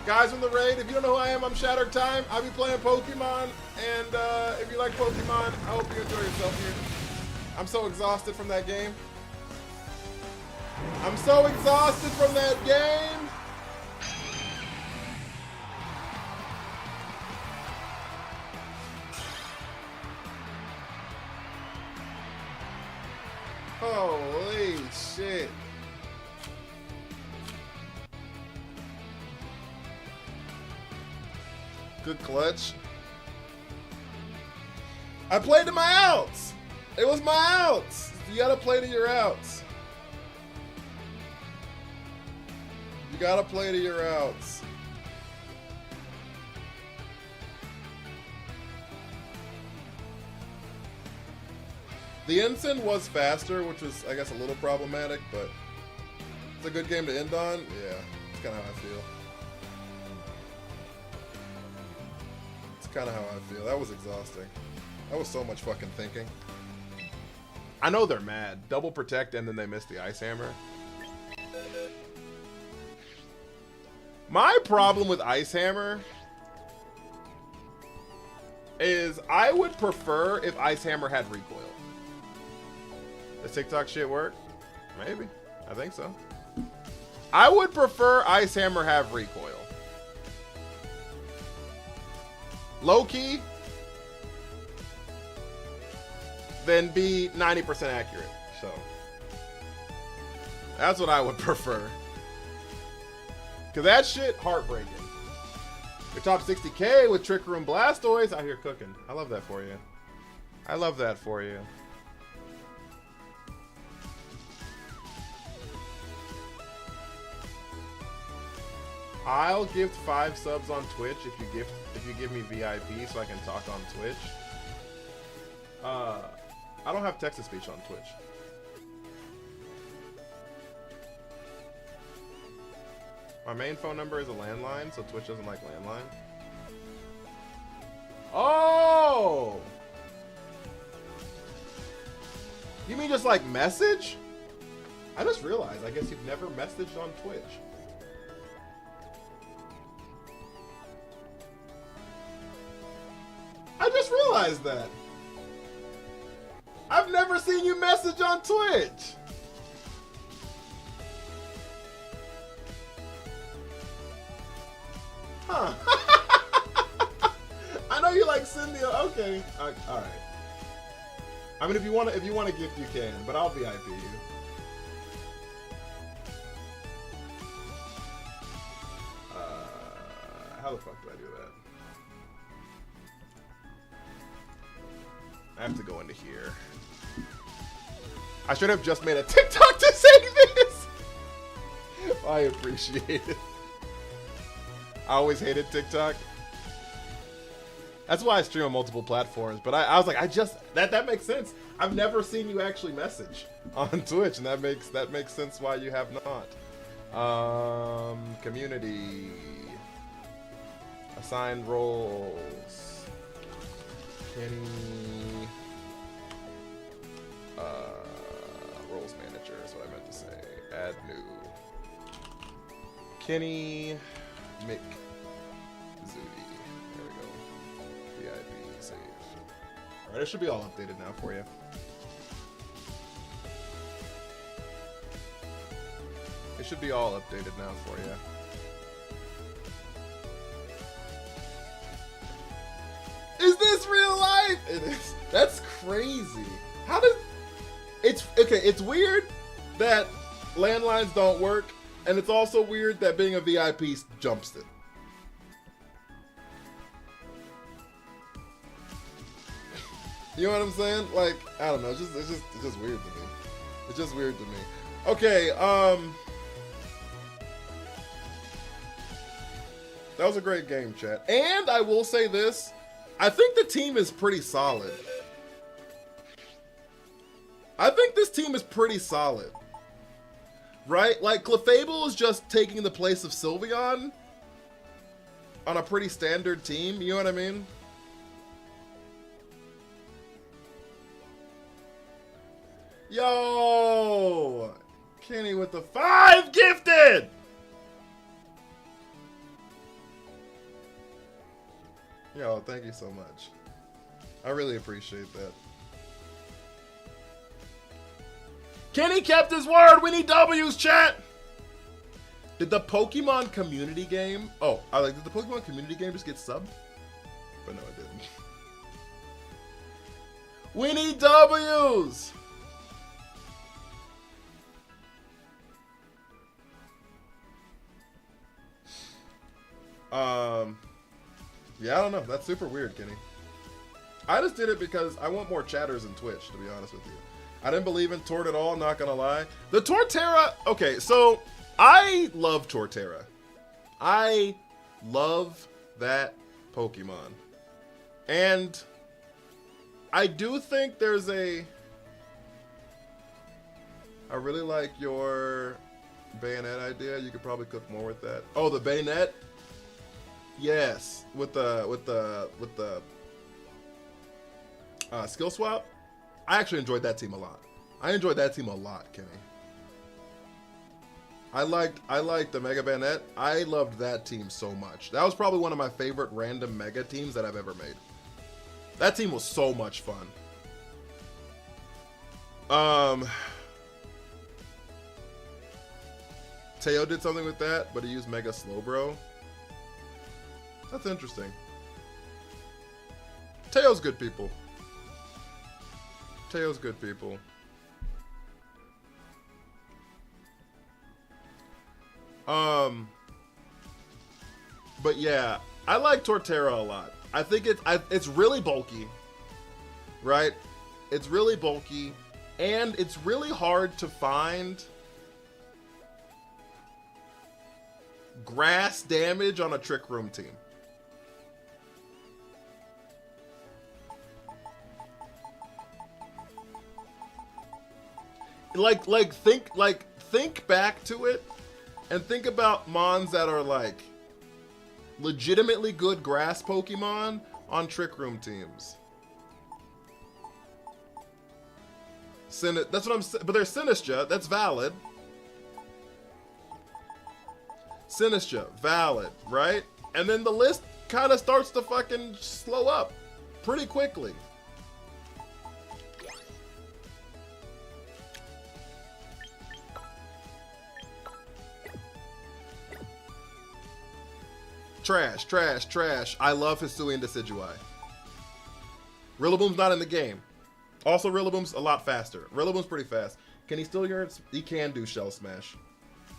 S1: Guys in the raid, if you don't know who I am, I'm Shattered Time. I'll be playing Pokemon, and if you like Pokemon, I hope you enjoy yourself here. I'm so exhausted from that game. I'm so exhausted from that game. Holy shit. Good clutch. I played to my outs. It was my outs. You gotta play to your outs. You gotta play to your outs. The Ensign was faster, which was, I guess, a little problematic, but it's a good game to end on. Yeah, it's kind of how I feel. It's kind of how I feel. That was exhausting. That was so much fucking thinking. I know they're mad. Double Protect and then they missed the Ice Hammer. My problem with Ice Hammer is I would prefer if Ice Hammer had recoil. Does TikTok shit work? Maybe. I think so. I would prefer Ice Hammer have recoil. Low key, then be 90% accurate. So that's what I would prefer. Cause that shit heartbreaking. Your top 60K with Trick Room Blastoise out here cooking. I love that for you. I love that for you. I'll gift 5 subs on Twitch if you give me VIP so I can talk on Twitch. I don't have text to speech on Twitch. My main phone number is a landline, so Twitch doesn't like landline. Oh! You mean just like message? I just realized, I guess you've never messaged on Twitch. I just realized that. I've never seen you message on Twitch. Huh. I know you like Cindy. Okay. All right. I mean, if you want to gift, you can, but I'll VIP you. How the fuck do I do that? I have to go into here. I should have just made a TikTok to say this. I appreciate it. I always hated TikTok. That's why I stream on multiple platforms. But I was like, that makes sense. I've never seen you actually message on Twitch, and that makes sense why you have not. Community. Assigned roles. Kenny. Roles manager is what I meant to say. Add new. Kenny McZudi. There we go. VIP save. Alright, it should be all updated now for you. It should be all updated now for you. Is this real life? It is. That's crazy. How does... It's... Okay, it's weird that landlines don't work, and it's also weird that being a VIP jumps it. You know what I'm saying? Like, I don't know. It's just weird to me. It's just weird to me. Okay, that was a great game, chat. And I will say this. I think the team is pretty solid. I think this team is pretty solid. Right? Like, Clefable is just taking the place of Sylveon on a pretty standard team. You know what I mean? Yo! Kenny with the 5 gifted! Yo, thank you so much. I really appreciate that. Kenny kept his word. We need W's, chat. Did the Pokemon community game... Oh, did the Pokemon community game just get subbed? But no, it didn't. We need W's! Yeah, I don't know. That's super weird, Kenny. I just did it because I want more chatters in Twitch, to be honest with you. I didn't believe in Tort at all, not gonna lie. The Torterra, okay, so I love Torterra. I love that Pokemon. And I do think there's I really like your bayonet idea. You could probably cook more with that. Oh, the bayonet? Yes, with the skill swap. I actually enjoyed that team a lot. I enjoyed that team a lot, Kenny. I liked the Mega Bayonet. I loved that team so much. That was probably one of my favorite random Mega teams that I've ever made. That team was so much fun. Teo did something with that, but he used Mega Slowbro. That's interesting. Teo's good people. Teo's good people. But yeah, I like Torterra a lot. I think it's really bulky, right? It's really bulky, and it's really hard to find grass damage on a Trick Room team. Think back to it and think about mons that are like legitimately good grass Pokemon on Trick Room teams. That's what I'm saying, but there's Sinistcha, that's valid. Sinistcha, valid, right? And then the list kind of starts to fucking slow up pretty quickly. Trash, trash, trash. I love Hisui and Decidueye. Rillaboom's not in the game. Also, Rillaboom's a lot faster. Rillaboom's pretty fast. Can he still use? He can do Shell Smash.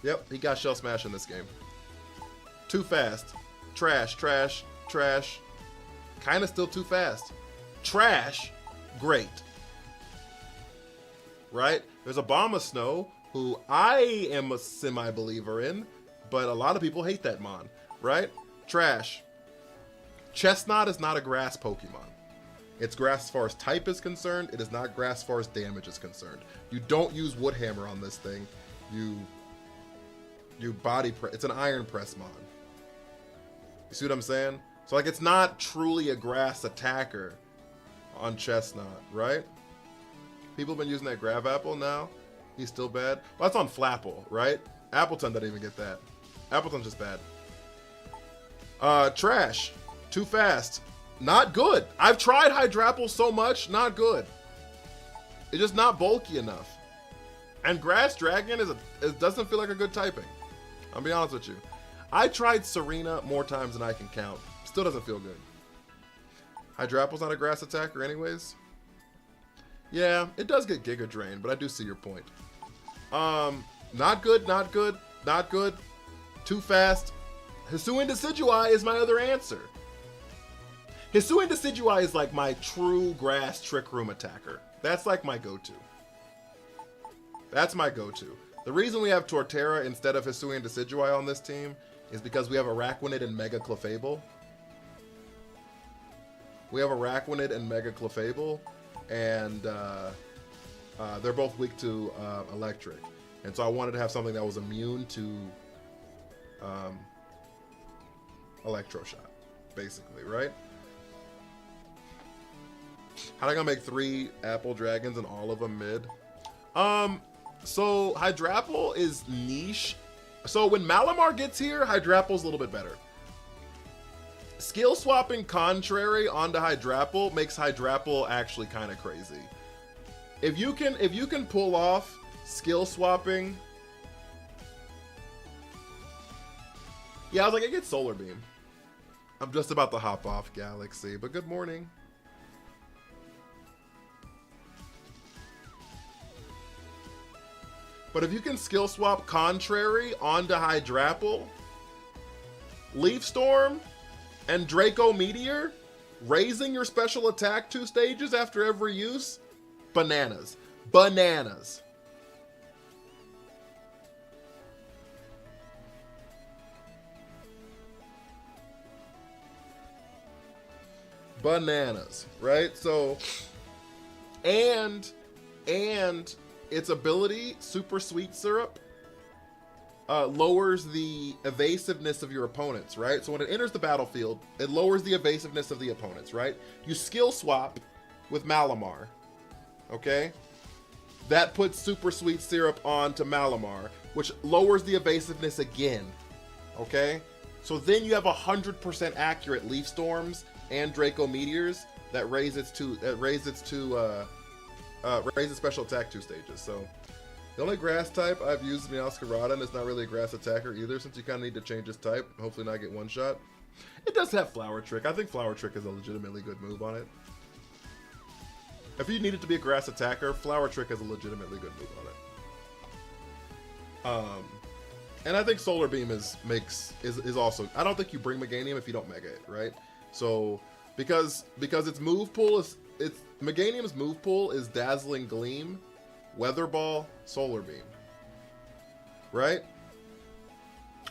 S1: Yep, he got Shell Smash in this game. Too fast. Trash, trash, trash. Kind of still too fast. Trash, great. Right? There's Abomasnow, who I am a semi-believer in, but a lot of people hate that mon, right? Trash. Chestnut is not a grass Pokemon. It's grass as far as type is concerned. It is not grass as far as damage is concerned. You don't use Woodhammer on this thing. You body press. It's an Iron Press mon. You see what I'm saying? So like it's not truly a grass attacker on Chestnut, right? People have been using that Grab Apple now. He's still bad. Well, that's on Flapple, right? Appleton doesn't even get that. Appleton's just bad. Trash. Too fast. Not good. I've tried Hydrapple so much, not good. It's just not bulky enough. And Grass Dragon it doesn't feel like a good typing. I'll be honest with you. I tried Serena more times than I can count. Still doesn't feel good. Hydrapple's not a grass attacker anyways. Yeah, it does get Giga Drain, but I do see your point. Not good, not good, not good. Too fast. Hisuian Decidueye is my other answer. Hisuian Decidueye is like my true grass Trick Room attacker. That's like my go-to. That's my go-to. The reason we have Torterra instead of Hisuian Decidueye on this team is because we have Araquanid and Mega Clefable. We have Araquanid and Mega Clefable, and they're both weak to electric. And so I wanted to have something that was immune to Electro Shot, basically, right? How am I gonna make 3 Apple Dragons and all of them mid? So Hydrapple is niche. So when Malamar gets here, Hydrapple's a little bit better. Skill swapping Contrary onto Hydrapple makes Hydrapple actually kind of crazy. If you can pull off skill swapping, yeah, I was like, I get Solar Beam. I'm just about to hop off Galaxy, but good morning. But if you can skill swap Contrary onto Hydrapple, Leaf Storm, and Draco Meteor, raising your special attack 2 stages after every use, bananas. Bananas. Bananas, right? So, and its ability, Super Sweet Syrup, lowers the evasiveness of your opponents, right? So when it enters the battlefield, it lowers the evasiveness of the opponents, right? You skill swap with Malamar, okay? That puts Super Sweet Syrup onto Malamar, which lowers the evasiveness again, okay? So then you have 100% accurate Leaf Storms and Draco Meteors that raise its special attack 2 stages. So the only grass type I've used is Meowscarada, and it's not really a grass attacker either, since you kind of need to change its type, hopefully not get one shot. It does have Flower Trick. I think Flower Trick is a legitimately good move on it. If you need it to be a grass attacker, Flower Trick is a legitimately good move on it. And I think Solar Beam is also. I don't think you bring Meganium if you don't Mega it, right? So because its move pool is Meganium's move pool is Dazzling Gleam, Weather Ball, Solar Beam, right?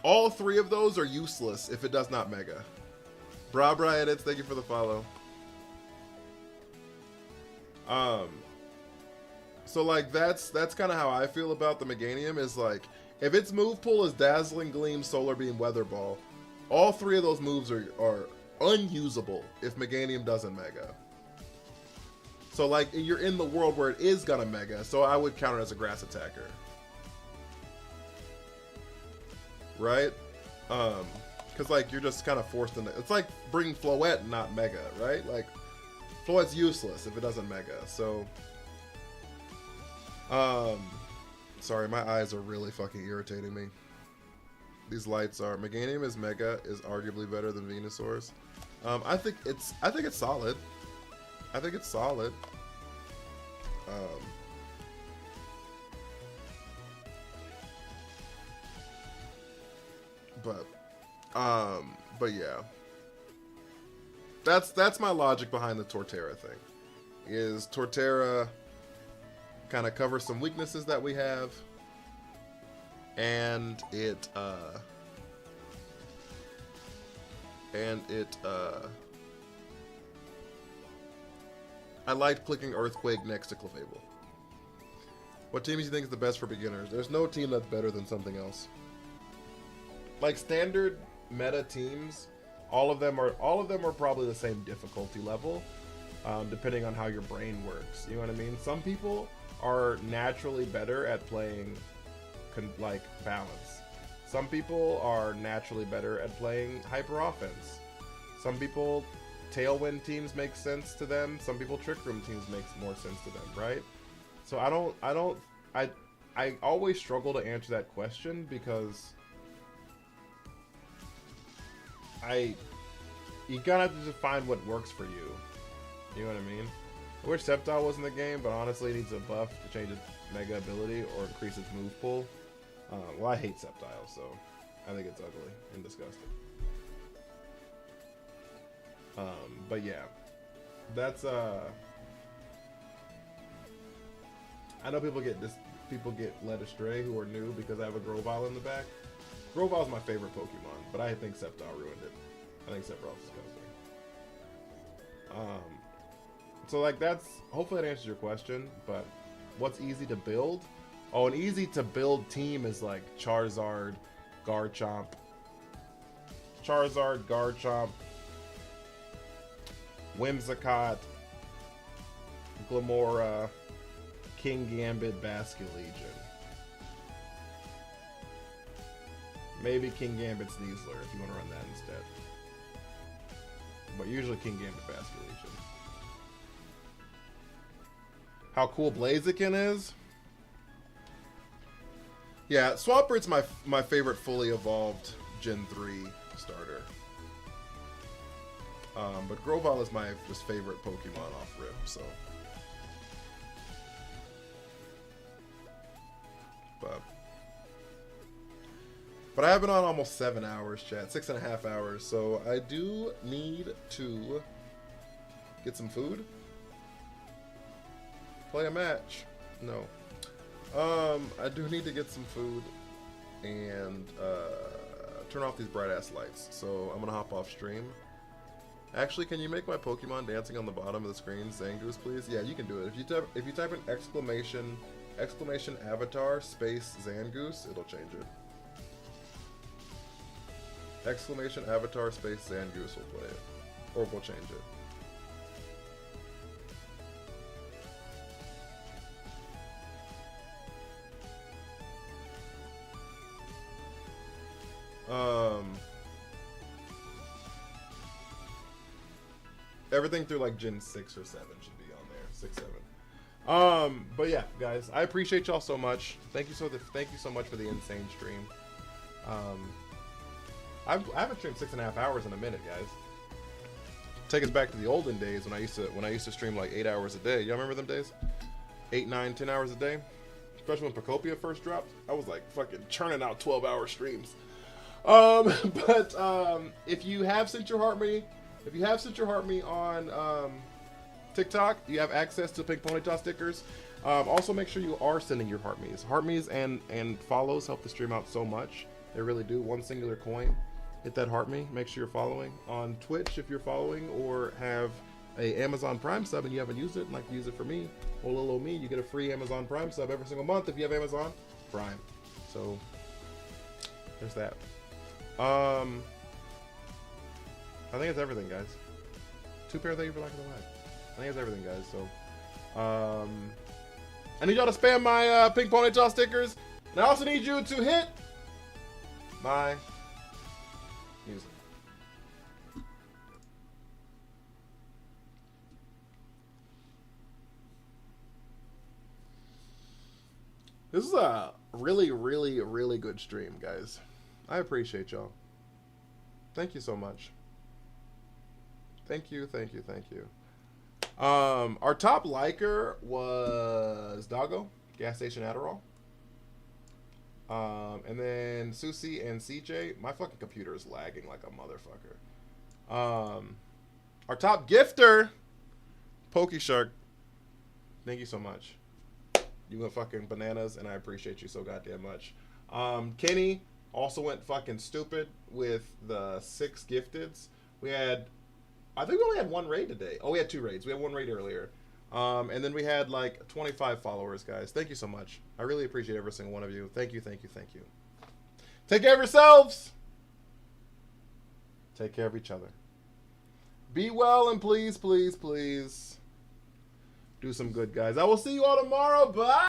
S1: All 3 of those are useless if it does not Mega. Bra Edits, thank you for the follow. So like that's kind of how I feel about the Meganium, is like, if its move pool is Dazzling Gleam, Solar Beam, Weather Ball, all 3 of those moves are unusable if Meganium doesn't Mega. So like, you're in the world where it is gonna Mega, so I would count it as a grass attacker, right? Because like, you're just kind of forced into. It's like bringing Floette and not Mega, right? Like, Floette's useless if it doesn't Mega. So, sorry, my eyes are really fucking irritating me. These lights are. Meganium is Mega, is arguably better than Venusaur's. I think it's solid. I think it's solid. But yeah. That's my logic behind the Torterra thing. Is Torterra kind of covers some weaknesses that we have, and it I liked clicking Earthquake next to Clefable. What team do you think is the best for beginners? There's no team that's better than something else. Like, standard meta teams All of them are probably the same difficulty level, depending on how your brain works. You know what I mean? Some people are naturally better at playing like balance. Some people are naturally better at playing hyper offense. Some people, tailwind teams make sense to them. Some people, trick room teams makes more sense to them, right? So I always struggle to answer that question because you gotta have to define what works for you. You know what I mean? I wish Sceptile was in the game, but honestly, it needs a buff to change its mega ability or increase its move pool. Well, I hate Sceptile, so I think it's ugly and disgusting. But yeah, that's I know people get led astray who are new because I have a Grovyle in the back. Grovyle's my favorite Pokemon, but I think Sceptile ruined it. I think Sephiroth's disgusting. So like hopefully that answers your question, but what's easy to build? Oh, an easy to build team is like Charizard, Garchomp, Whimsicott, Glamora, King Gambit, Basculegion. Maybe King Gambit Sneasler if you want to run that instead. But usually King Gambit, Basculegion. How cool Blaziken is? Yeah, Swampert my favorite fully evolved Gen 3 starter. But Grovyle is my just favorite Pokemon off rip, so. But I have been on almost 7 hours, chat. 6.5 hours, so I do need to get some food. Play a match. No. I do need to get some food and turn off these bright ass lights. So I'm gonna hop off stream. Actually, can you make my Pokemon dancing on the bottom of the screen Zangoose, please? Yeah, you can do it. If you type in exclamation avatar space Zangoose, it'll change it. Exclamation avatar space Zangoose will play it, or we'll change it. Everything through like Gen 6 or 7 should be on there. 6, 7. But yeah, guys, I appreciate y'all so much. Thank you so much for the insane stream. I haven't streamed 6.5 hours in a minute, guys. Take us back to the olden days when I used to stream like 8 hours a day. Y'all remember them days? 8, 9, 10 hours a day. Especially when Pacopia first dropped, I was like fucking churning out 12-hour streams. If you have sent your heart me on TikTok, you have access to Pink Ponyta stickers. Also, make sure you are sending your heart me's. Heart me's and follows help the stream out so much. They really do. One singular coin. Hit that heart me. Make sure you're following on Twitch if you're following, or have a Amazon Prime sub and you haven't used it and like to use it for me. Oh, little me, you get a free Amazon Prime sub every single month if you have Amazon Prime. So there's that. I think it's everything, guys. 2 pair, thank you for liking the live. I think it's everything, guys. So, I need y'all to spam my Pink Ponyta stickers, and I also need you to hit my music. This is a really, really, really good stream, guys. I appreciate y'all. Thank you so much. Thank you, thank you, thank you. Our top liker was Doggo, Gas Station Adderall. And then Susie and CJ. My fucking computer is lagging like a motherfucker. Our top gifter, Pokeshark. Thank you so much. You went fucking bananas, and I appreciate you so goddamn much. Kenny also went fucking stupid with the 6 gifteds. I think we only had 1 raid today. Oh, we had 2 raids. We had 1 raid earlier. And then we had like 25 followers, guys. Thank you so much. I really appreciate every single one of you. Thank you, thank you, thank you. Take care of yourselves. Take care of each other. Be well, and please, please, please do some good, guys. I will see you all tomorrow. Bye.